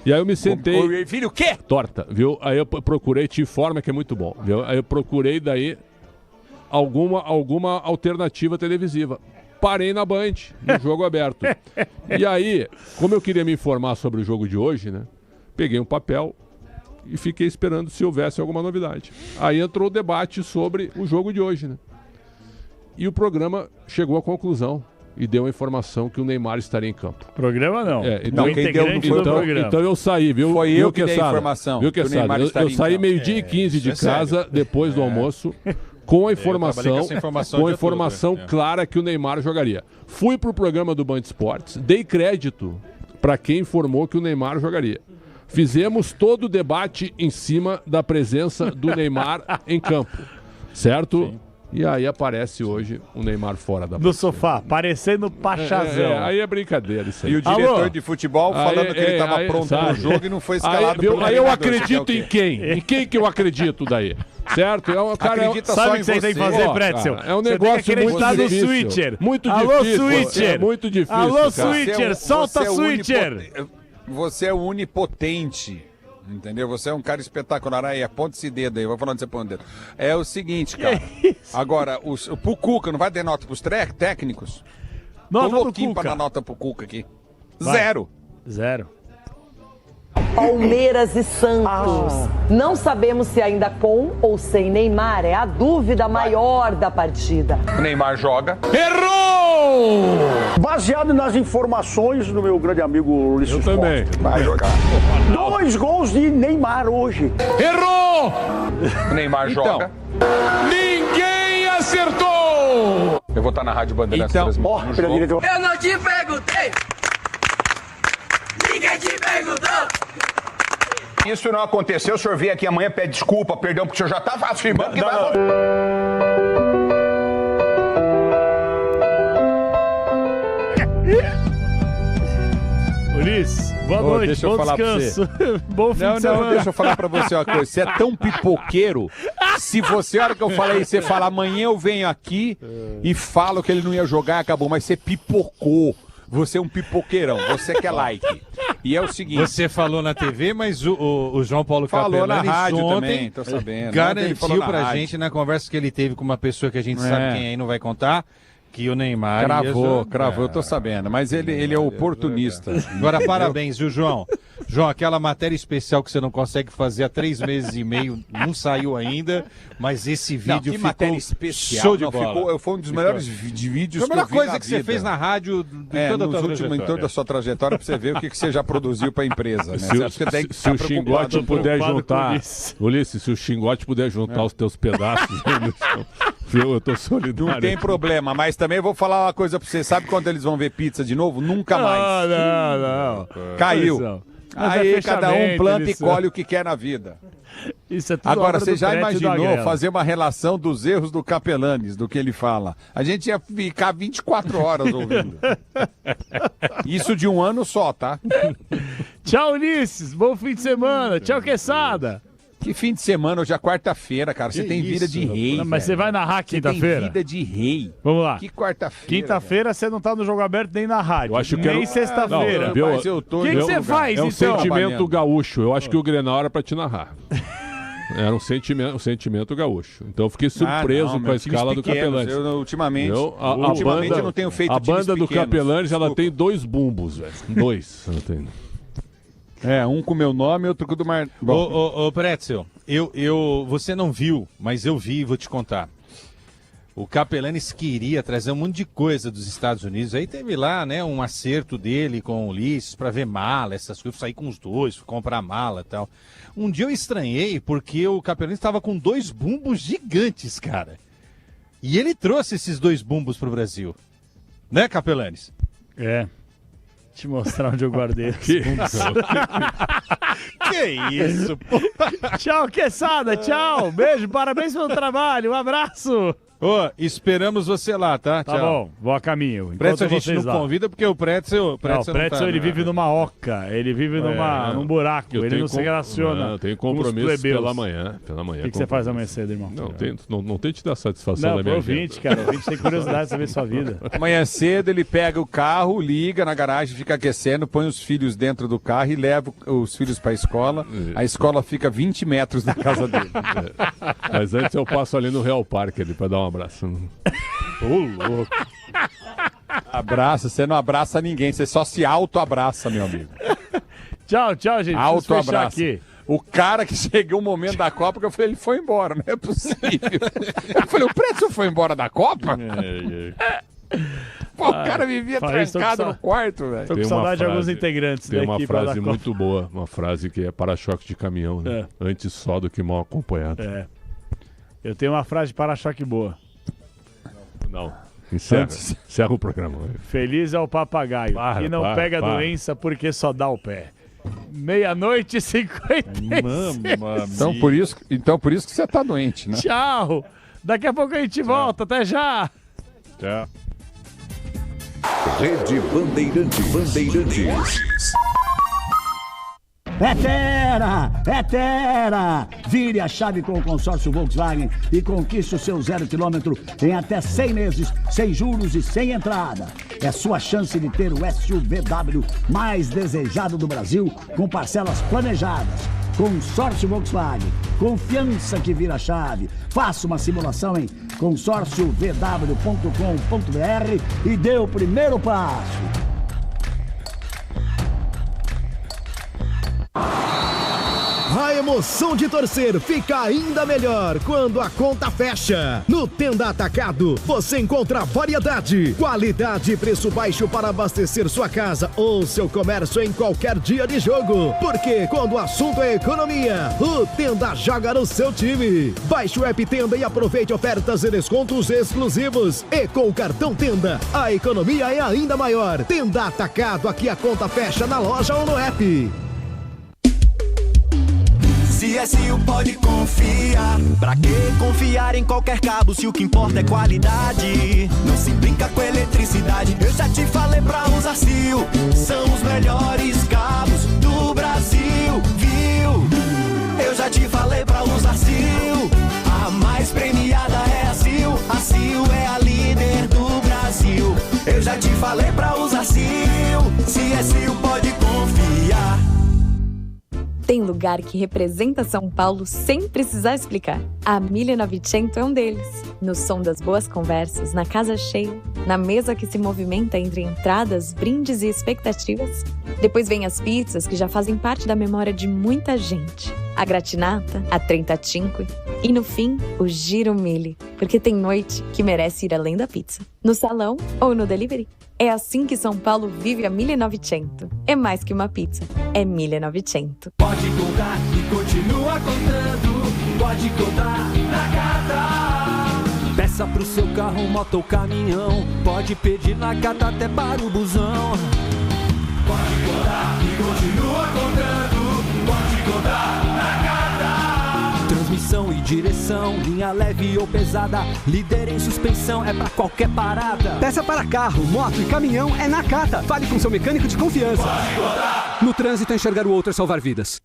E aí eu me sentei... Ervilha o quê? Torta, viu? Aí eu procurei T-Forma, que é muito bom, viu? Aí eu procurei daí alguma alternativa televisiva. Parei na Band, no jogo aberto. E aí, como eu queria me informar sobre o jogo de hoje, né? Peguei um papel e fiquei esperando se houvesse alguma novidade. Aí entrou o debate sobre o jogo de hoje, né? E o programa chegou à conclusão e deu a informação que o Neymar estaria em campo. Programa não. Então, quem deu não foi o programa. Então eu saí, viu? Foi eu que dei a informação. Viu, que o Neymar eu estaria em saí campo. meio-dia e 15 de casa, depois do almoço, com a informação clara que o Neymar jogaria. Fui pro programa do Band Esportes, dei crédito para quem informou que o Neymar jogaria. Fizemos todo o debate em cima da presença do Neymar em campo, certo? Sim. E aí aparece hoje o Neymar fora da No sofá, parecendo Pachazão. Aí é brincadeira isso aí. E o diretor de futebol falando que ele estava pronto pro jogo e não foi escalado pelo Aí eu acredito em quem? Em quem que eu acredito daí? Certo? Acredita sabe só o em que você tem que fazer, Pretzel? É um negócio muito difícil. Switcher. Muito Alô, difícil. Switcher. É muito difícil. Alô, cara. Switcher. Solta, Switcher. Você é onipotente. Entendeu? Você é um cara espetacular. Aí, aponta esse dedo aí. Vou falando de você pôr o dedo. É o seguinte, cara. Agora, pro Cuca, não vai ter nota pros técnicos? Nota Tô louquinho pro Cuca. pra dar nota pro Cuca aqui. Vai. Zero. Palmeiras e Santos. Não sabemos se ainda com ou sem Neymar. É a dúvida maior da partida. O Neymar joga. Errou! Baseado nas informações do meu grande amigo Ulisses Costa. Também. Vai jogar. 2 gols de Neymar hoje. Errou! O Neymar joga. Ninguém acertou! Eu vou estar na Rádio Bandeirantes transmitindo o jogo. Eu não te perguntei. Ninguém te perguntou. Isso não aconteceu, o senhor vem aqui amanhã, pede desculpa, perdão, porque o senhor já estava afirmando que vai acontecer. Ulisses, boa noite, deixa eu bom falar descanso. Bom fim de Não, semana. deixa eu falar pra você uma coisa. Você é tão pipoqueiro, se você, a hora que eu falei, você fala, amanhã eu venho aqui e falo que ele não ia jogar e acabou, mas você pipocou. Você é um pipoqueirão, você quer like. E é o seguinte... Você falou na TV, mas o João Paulo falou Capelani na rádio ontem também, tô sabendo. garantiu pra gente, na conversa que ele teve com uma pessoa que a gente sabe quem aí não vai contar, que o Neymar... Cravou, eu tô sabendo. Mas ele é oportunista. Agora, parabéns, viu, João? João, aquela matéria especial que você não consegue fazer há 3 meses e meio, não saiu ainda, mas esse vídeo ficou matéria especial. show de bola. Foi um dos melhores vídeos Foi a melhor coisa que você fez na rádio em toda a sua trajetória, pra você ver o que você já produziu pra empresa. Né? Se o Xingote puder juntar, Ulisses, se o Xingote puder juntar os teus pedaços aí no chão, eu tô solidário. Não tem problema, mas também vou falar uma coisa pra você. Sabe quando eles vão ver pizza de novo? Nunca mais. Não. Caiu. Aí cada um planta e colhe o que quer na vida. Isso é tudo Agora, obra você do já Prédio e do imaginou Agrelo. fazer uma relação dos erros do Capelanes, do que ele fala? A gente ia ficar 24 horas ouvindo. Isso de um ano só, tá? Tchau, Ulisses. Bom fim de semana. Tchau, Quesada. Que fim de semana? Hoje é quarta-feira, cara. Você tem vida de rei. Não, mas você vai narrar quinta-feira? Você tem vida de rei. Vamos lá. Que quarta-feira. Quinta-feira você não tá no Jogo Aberto nem na rádio. Eu acho que nem sexta-feira. Mas eu tô O que você faz, É um então? sentimento gaúcho. Eu acho que o Grenal era pra te narrar. Era um sentimento gaúcho. Então eu fiquei surpreso com a escala do Capelanes. Ultimamente Ultimamente eu não tenho feito a banda do pequenos. Capelanes, ela tem 2 bumbos, velho. 2. Ela tem. Um com meu nome e outro com o do Mar... Ô, Pretzel, você não viu, mas eu vi e vou te contar. O Capelanes queria trazer um monte de coisa dos Estados Unidos. Aí teve lá, né, um acerto dele com o Ulisses para ver mala, essas coisas, sair com os dois, comprar mala e tal. Um dia eu estranhei porque o Capelanes estava com 2 bumbos gigantes, cara. E ele trouxe esses 2 bumbos pro Brasil. Né, Capelanes? Te mostrar onde eu guardei. Que isso, pô. Tchau, Quesada. Tchau. Beijo, parabéns pelo trabalho. Um abraço. Ô, esperamos você lá, tá? Tá bom, vou a caminho. Pretzel a gente não convida porque o Pretzel... O Pretzel ele vive numa oca, ele vive num buraco, ele não se relaciona. Eu tenho compromisso pela manhã. O que você faz amanhã cedo, irmão? Não tente dar satisfação da minha ouvinte, cara. O ouvinte tem curiosidade de saber sua vida. Amanhã cedo ele pega o carro, liga na garagem, fica aquecendo, põe os filhos dentro do carro e leva os filhos pra escola. A escola fica 20 metros da casa dele. Mas antes eu passo ali no Real Parque ali pra dar um abraço. Ô, louco. Abraça, você não abraça ninguém, você só se auto-abraça, meu amigo. Tchau, gente. Auto-abraço. O cara que chegou o momento da Copa, que eu falei, ele foi embora, não é possível. Eu falei, o Pretzel foi embora da Copa? Pô, o cara vivia trancado no quarto, velho. Tô com saudade de alguns integrantes da equipe. Tem uma frase muito boa, uma frase que é para-choque de caminhão, né? Antes só do que mal acompanhado. Eu tenho uma frase de para-choque boa. Não. Encerra o programa. Feliz é o papagaio. E não pega doença porque só dá o pé. 12h56. Então por isso que você tá doente, né? Tchau. Daqui a pouco a gente volta. Até já. Tchau. Rede Bandeirantes. É Terra! Vire a chave com o consórcio Volkswagen e conquiste o seu 0 km em até 100 meses, sem juros e sem entrada. É sua chance de ter o SUVW mais desejado do Brasil, com parcelas planejadas. Consórcio Volkswagen, confiança que vira chave. Faça uma simulação em consórciovw.com.br e dê o primeiro passo. A emoção de torcer fica ainda melhor quando a conta fecha. No Tenda Atacado, você encontra variedade, qualidade e preço baixo para abastecer sua casa ou seu comércio em qualquer dia de jogo. Porque quando o assunto é economia, o Tenda joga no seu time. Baixe o app Tenda e aproveite ofertas e descontos exclusivos. E com o cartão Tenda, a economia é ainda maior. Tenda Atacado, aqui a conta fecha na loja ou no app. CSU pode confiar. Pra que confiar em qualquer cabo se o que importa é qualidade? Não se brinca com eletricidade. Eu já te falei pra usar CIL. São os melhores cabos do Brasil, viu? Eu já te falei pra usar CIL. A mais premiada é a CIL. A CIL é a líder do Brasil. Eu já te falei pra usar CIL. CSU pode confiar. Tem lugar que representa São Paulo sem precisar explicar. A 1900 é um deles. No som das boas conversas, na casa cheia, na mesa que se movimenta entre entradas, brindes e expectativas. Depois vem as pizzas que já fazem parte da memória de muita gente. A gratinata, a 35 e no fim, o Giro Mille. Porque tem noite que merece ir além da pizza. No salão ou no delivery. É assim que São Paulo vive a 1900. É mais que uma pizza, é 1900. Pode contar e continua contando. Pode contar na Cata. Peça pro seu carro, moto ou caminhão. Pode pedir na Cata até para o busão. Pode contar e continua contando. Pode contar na Cata. transmissão e direção, linha leve ou pesada, líder em suspensão, é pra qualquer parada. Peça para carro, moto e caminhão é na Cata. Fale com seu mecânico de confiança. No trânsito, enxergar o outro é salvar vidas.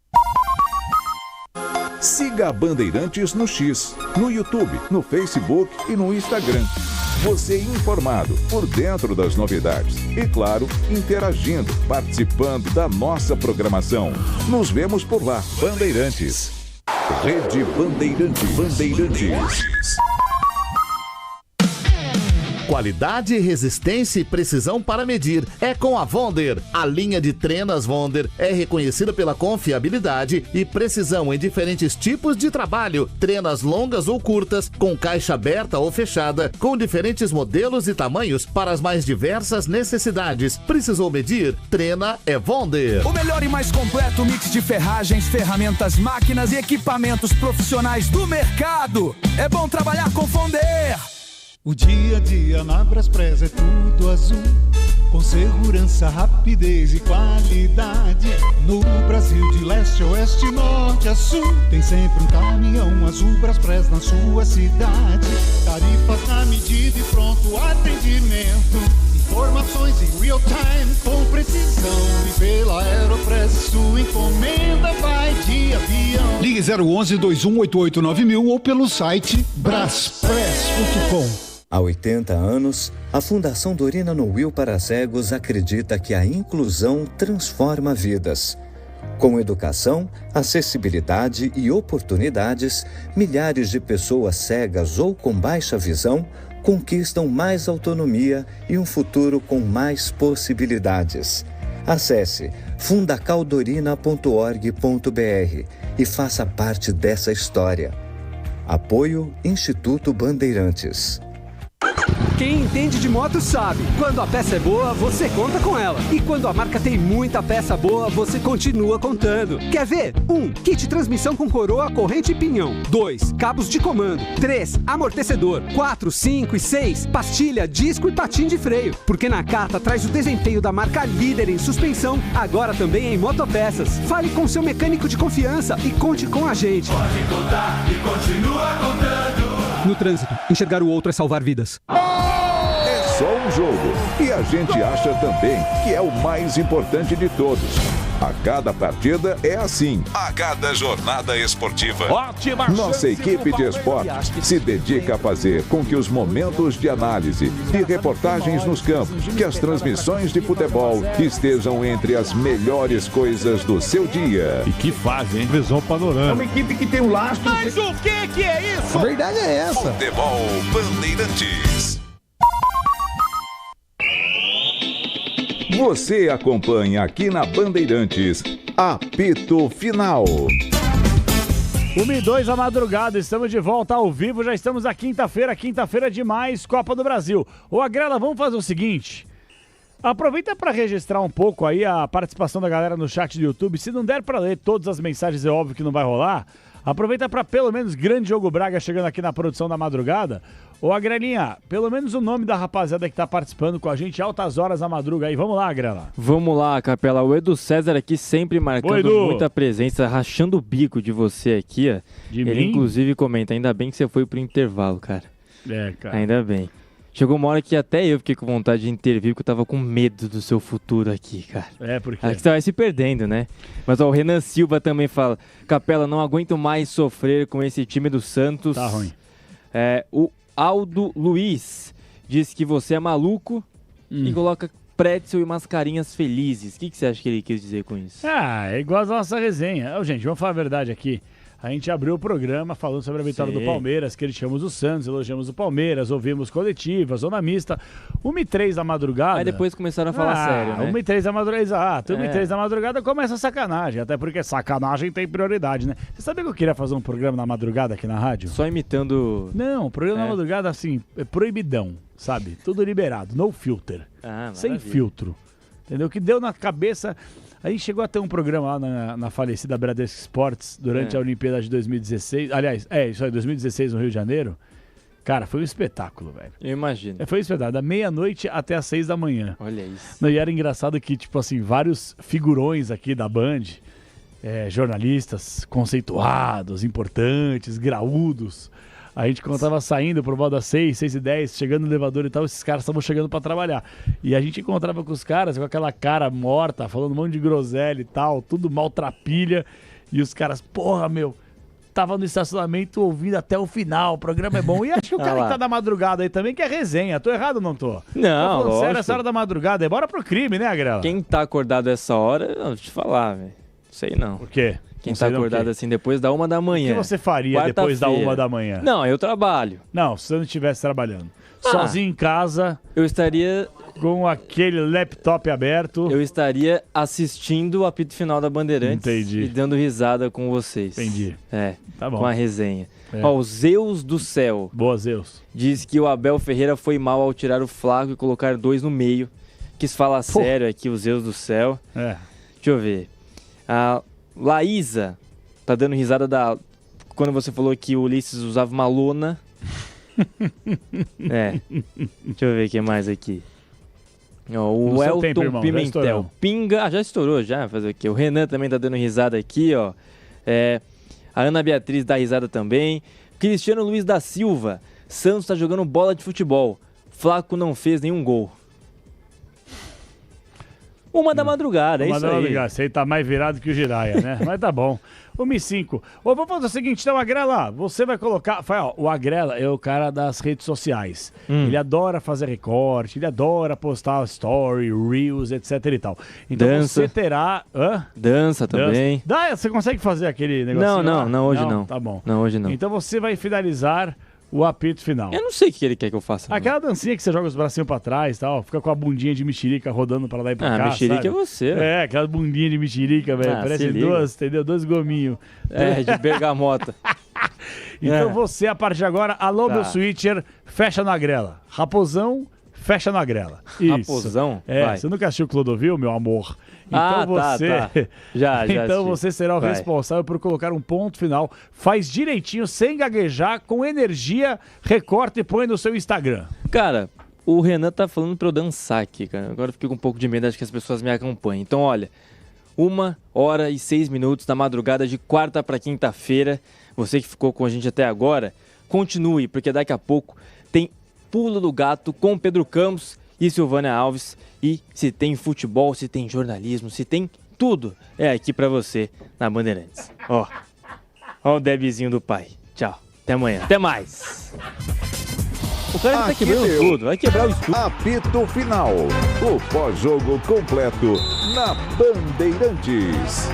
Siga a Bandeirantes no X, no YouTube, no Facebook e no Instagram. Você informado, por dentro das novidades. E claro, interagindo, participando da nossa programação. Nos vemos por lá. Bandeirantes. Rede Bandeirantes. Qualidade, resistência e precisão para medir é com a Wonder. A linha de trenas Wonder é reconhecida pela confiabilidade e precisão em diferentes tipos de trabalho. Trenas longas ou curtas, com caixa aberta ou fechada, com diferentes modelos e tamanhos para as mais diversas necessidades. Precisou medir? Trena é Wonder. O melhor e mais completo mix de ferragens, ferramentas, máquinas e equipamentos profissionais do mercado. É bom trabalhar com Wonder. O dia a dia na Braspress é tudo azul, com segurança, rapidez e qualidade. No Brasil de leste a oeste, norte a sul, tem sempre um caminhão azul Braspress na sua cidade. Tarifas na medida e pronto atendimento, informações em real time com precisão. E pela Aeropress sua encomenda vai de avião. Ligue 011 2188 9000 ou pelo site braspress.com. Há 80 anos, a Fundação Dorina no Will para Cegos acredita que a inclusão transforma vidas. Com educação, acessibilidade e oportunidades, milhares de pessoas cegas ou com baixa visão conquistam mais autonomia e um futuro com mais possibilidades. Acesse fundacaldorina.org.br e faça parte dessa história. Apoio Instituto Bandeirantes. Quem entende de moto sabe, quando a peça é boa, você conta com ela. E quando a marca tem muita peça boa, você continua contando. Quer ver? 1. Kit transmissão com coroa, corrente e pinhão. 2. Cabos de comando. 3. Amortecedor. 4, 5 e 6. Pastilha, disco e patim de freio. Porque na Cata traz o desempenho da marca líder em suspensão, agora também em motopeças. Fale com seu mecânico de confiança e conte com a gente. Pode contar e continua contando. No trânsito, enxergar o outro é salvar vidas. É só um jogo. E a gente acha também que é o mais importante de todos. A cada partida é assim. A cada jornada esportiva. Ótima Nossa equipe de esportes se dedica a fazer com que os momentos de análise e reportagens nos campos, que as transmissões de futebol estejam entre as melhores coisas do seu dia. E que fase, hein? Visão panorâmica. É uma equipe que tem um lastro. Mas o que é isso? A verdade é essa. Futebol Bandeirantes. Você acompanha aqui na Bandeirantes, apito final. 1h02 da madrugada, estamos de volta ao vivo, já estamos na quinta-feira demais, Copa do Brasil. Ô Agrela, vamos fazer o seguinte, aproveita para registrar um pouco aí a participação da galera no chat do YouTube, se não der para ler todas as mensagens, é óbvio que não vai rolar, aproveita para pelo menos Grande Diogo Braga chegando aqui na produção da madrugada. Ô, Agrelinha, pelo menos o nome da rapaziada que tá participando com a gente altas horas da madruga aí. Vamos lá, Agrela. Vamos lá, Capela. O Edu César aqui sempre marcando muita presença, rachando o bico de você aqui, ó. Ele inclusive comenta, ainda bem que você foi pro intervalo, cara. É, cara. Ainda bem. Chegou uma hora que até eu fiquei com vontade de intervir, porque eu tava com medo do seu futuro aqui, cara. É, porque... Aqui você vai se perdendo, né? Mas ó, o Renan Silva também fala, Capela, não aguento mais sofrer com esse time do Santos. Tá ruim. O Aldo Luiz diz que você é maluco e coloca pretzel e mascarinhas felizes. O que você acha que ele quis dizer com isso? Ah, é igual a nossa resenha. Ô, gente, vamos falar a verdade aqui. A gente abriu o programa falando sobre a vitória do Palmeiras, criticamos o Santos, elogiamos o Palmeiras, ouvimos coletiva, zona mista. 1h03 da madrugada. Aí depois começaram a falar sério, né? 1h03 da madrugada, exato. 1h03 da madrugada começa a sacanagem, até porque sacanagem tem prioridade, né? Você sabia que eu queria fazer um programa na madrugada aqui na rádio? Só imitando... Não, programa na madrugada, assim, é proibidão, sabe? Tudo liberado, no filter. Sem filtro. Entendeu? O que deu na cabeça... A gente chegou a ter um programa lá na falecida Bradesco Esportes durante a Olimpíada de 2016. Aliás, isso aí, 2016 no Rio de Janeiro. Cara, foi um espetáculo, velho. Eu imagino. Foi um espetáculo, da meia-noite até as 6 da manhã. Olha isso. E era engraçado que, tipo assim, vários figurões aqui da Band jornalistas conceituados, importantes, graúdos. A gente, quando tava saindo por volta das 6h10, chegando no elevador e tal, esses caras estavam chegando pra trabalhar. E a gente encontrava com os caras com aquela cara morta, falando um monte de groselha e tal, tudo maltrapilha. E os caras, porra, meu, tava no estacionamento ouvindo até o final, o programa é bom. E acho que o cara que tá da madrugada aí também, que é resenha. Tô errado ou não tô? Não, lógico. Sério, essa hora da madrugada, é bora pro crime, né, Agrela? Quem tá acordado essa hora, não, deixa eu te falar, velho. Sei não. Por quê? Quem tá acordado assim depois da 1 da manhã. O que você faria depois da 1 da manhã? Não, eu trabalho. Não, se você não estivesse trabalhando. Sozinho em casa. Eu estaria... Com aquele laptop aberto. Eu estaria assistindo o apito final da Bandeirantes. Entendi. E dando risada com vocês. Entendi. Tá bom. Com a resenha. Ó, o Zeus do Céu. Boa, Zeus. Diz que o Abel Ferreira foi mal ao tirar o Flaco e colocar 2 no meio. Quis falar sério aqui, o Zeus do Céu. Deixa eu ver. A Laísa tá dando risada quando você falou que o Ulisses usava uma lona. Deixa eu ver o que mais aqui. O Elton tempo, Pimentel. Pinga. Já estourou, já. Fazer o quê? O Renan também tá dando risada aqui, ó. A Ana Beatriz dá risada também. Cristiano Luiz da Silva. Santos tá jogando bola de futebol. Flaco não fez nenhum gol. 1 da madrugada, é isso aí. 1 da madrugada, você aí tá mais virado que o Jiraya, né? Mas tá bom. 1h05. Vamos fazer o seguinte, então, Agrela, você vai colocar... O Agrela é o cara das redes sociais. Ele adora fazer recorte, ele adora postar story, reels, etc e tal. Então dança. Você terá... Dança também. Você consegue fazer aquele negocinho Não, hoje não. Tá bom. Não, hoje não. Então você vai finalizar o apito final. Eu não sei o que ele quer que eu faça. Aquela dancinha que você joga os bracinhos pra trás e tal, fica com a bundinha de mexerica rodando pra lá e pra cá. Mexerica sabe? É você. Velho. Aquela bundinha de mexerica, velho. Parece dois gominhos. De bergamota. Então você, a partir de agora, alô, meu switcher, fecha na Agrela. Raposão, fecha na Agrela. Isso. Raposão? Vai. Você nunca assistiu Clodovil, meu amor? Então você... Tá. Já então assisti. você será o responsável por colocar um ponto final. Faz direitinho, sem gaguejar, com energia, recorta e põe no seu Instagram. Cara, o Renan tá falando pra eu dançar aqui, cara. Agora eu fiquei com um pouco de medo, acho que as pessoas me acompanhem. Então, olha, 1h06 da madrugada de quarta pra quinta-feira. Você que ficou com a gente até agora, continue, porque daqui a pouco tem Pulo do Gato com Pedro Campos e Silvânia Alves. E se tem futebol, se tem jornalismo, se tem tudo, é aqui pra você na Bandeirantes. Ó o Debzinho do pai. Tchau, até amanhã. Até mais. O cara já tá quebrando tudo, vai quebrar o estúdio. Apito final, o pós-jogo completo na Bandeirantes.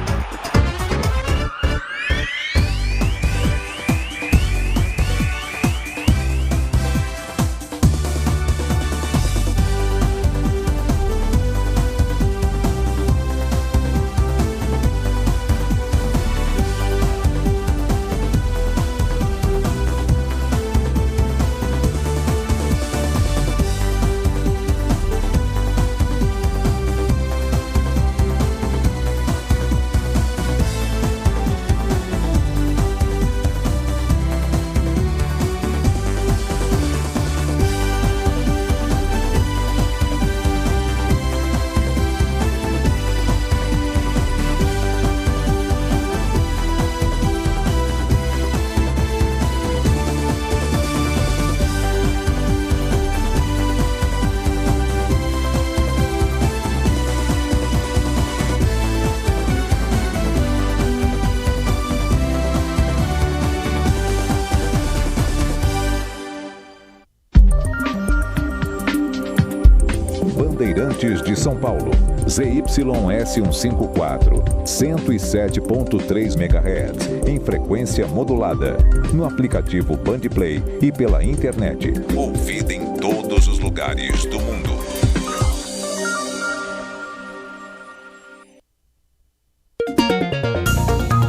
Bandeirantes de São Paulo, ZYS154, 107.3 MHz, em frequência modulada, no aplicativo Bandplay e pela internet. Ouvida em todos os lugares do mundo.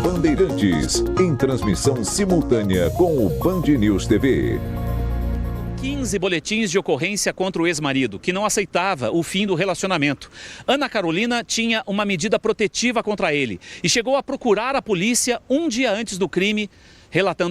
Bandeirantes, em transmissão simultânea com o Band News TV. 15 boletins de ocorrência contra o ex-marido, que não aceitava o fim do relacionamento. Ana Carolina tinha uma medida protetiva contra ele e chegou a procurar a polícia um dia antes do crime, relatando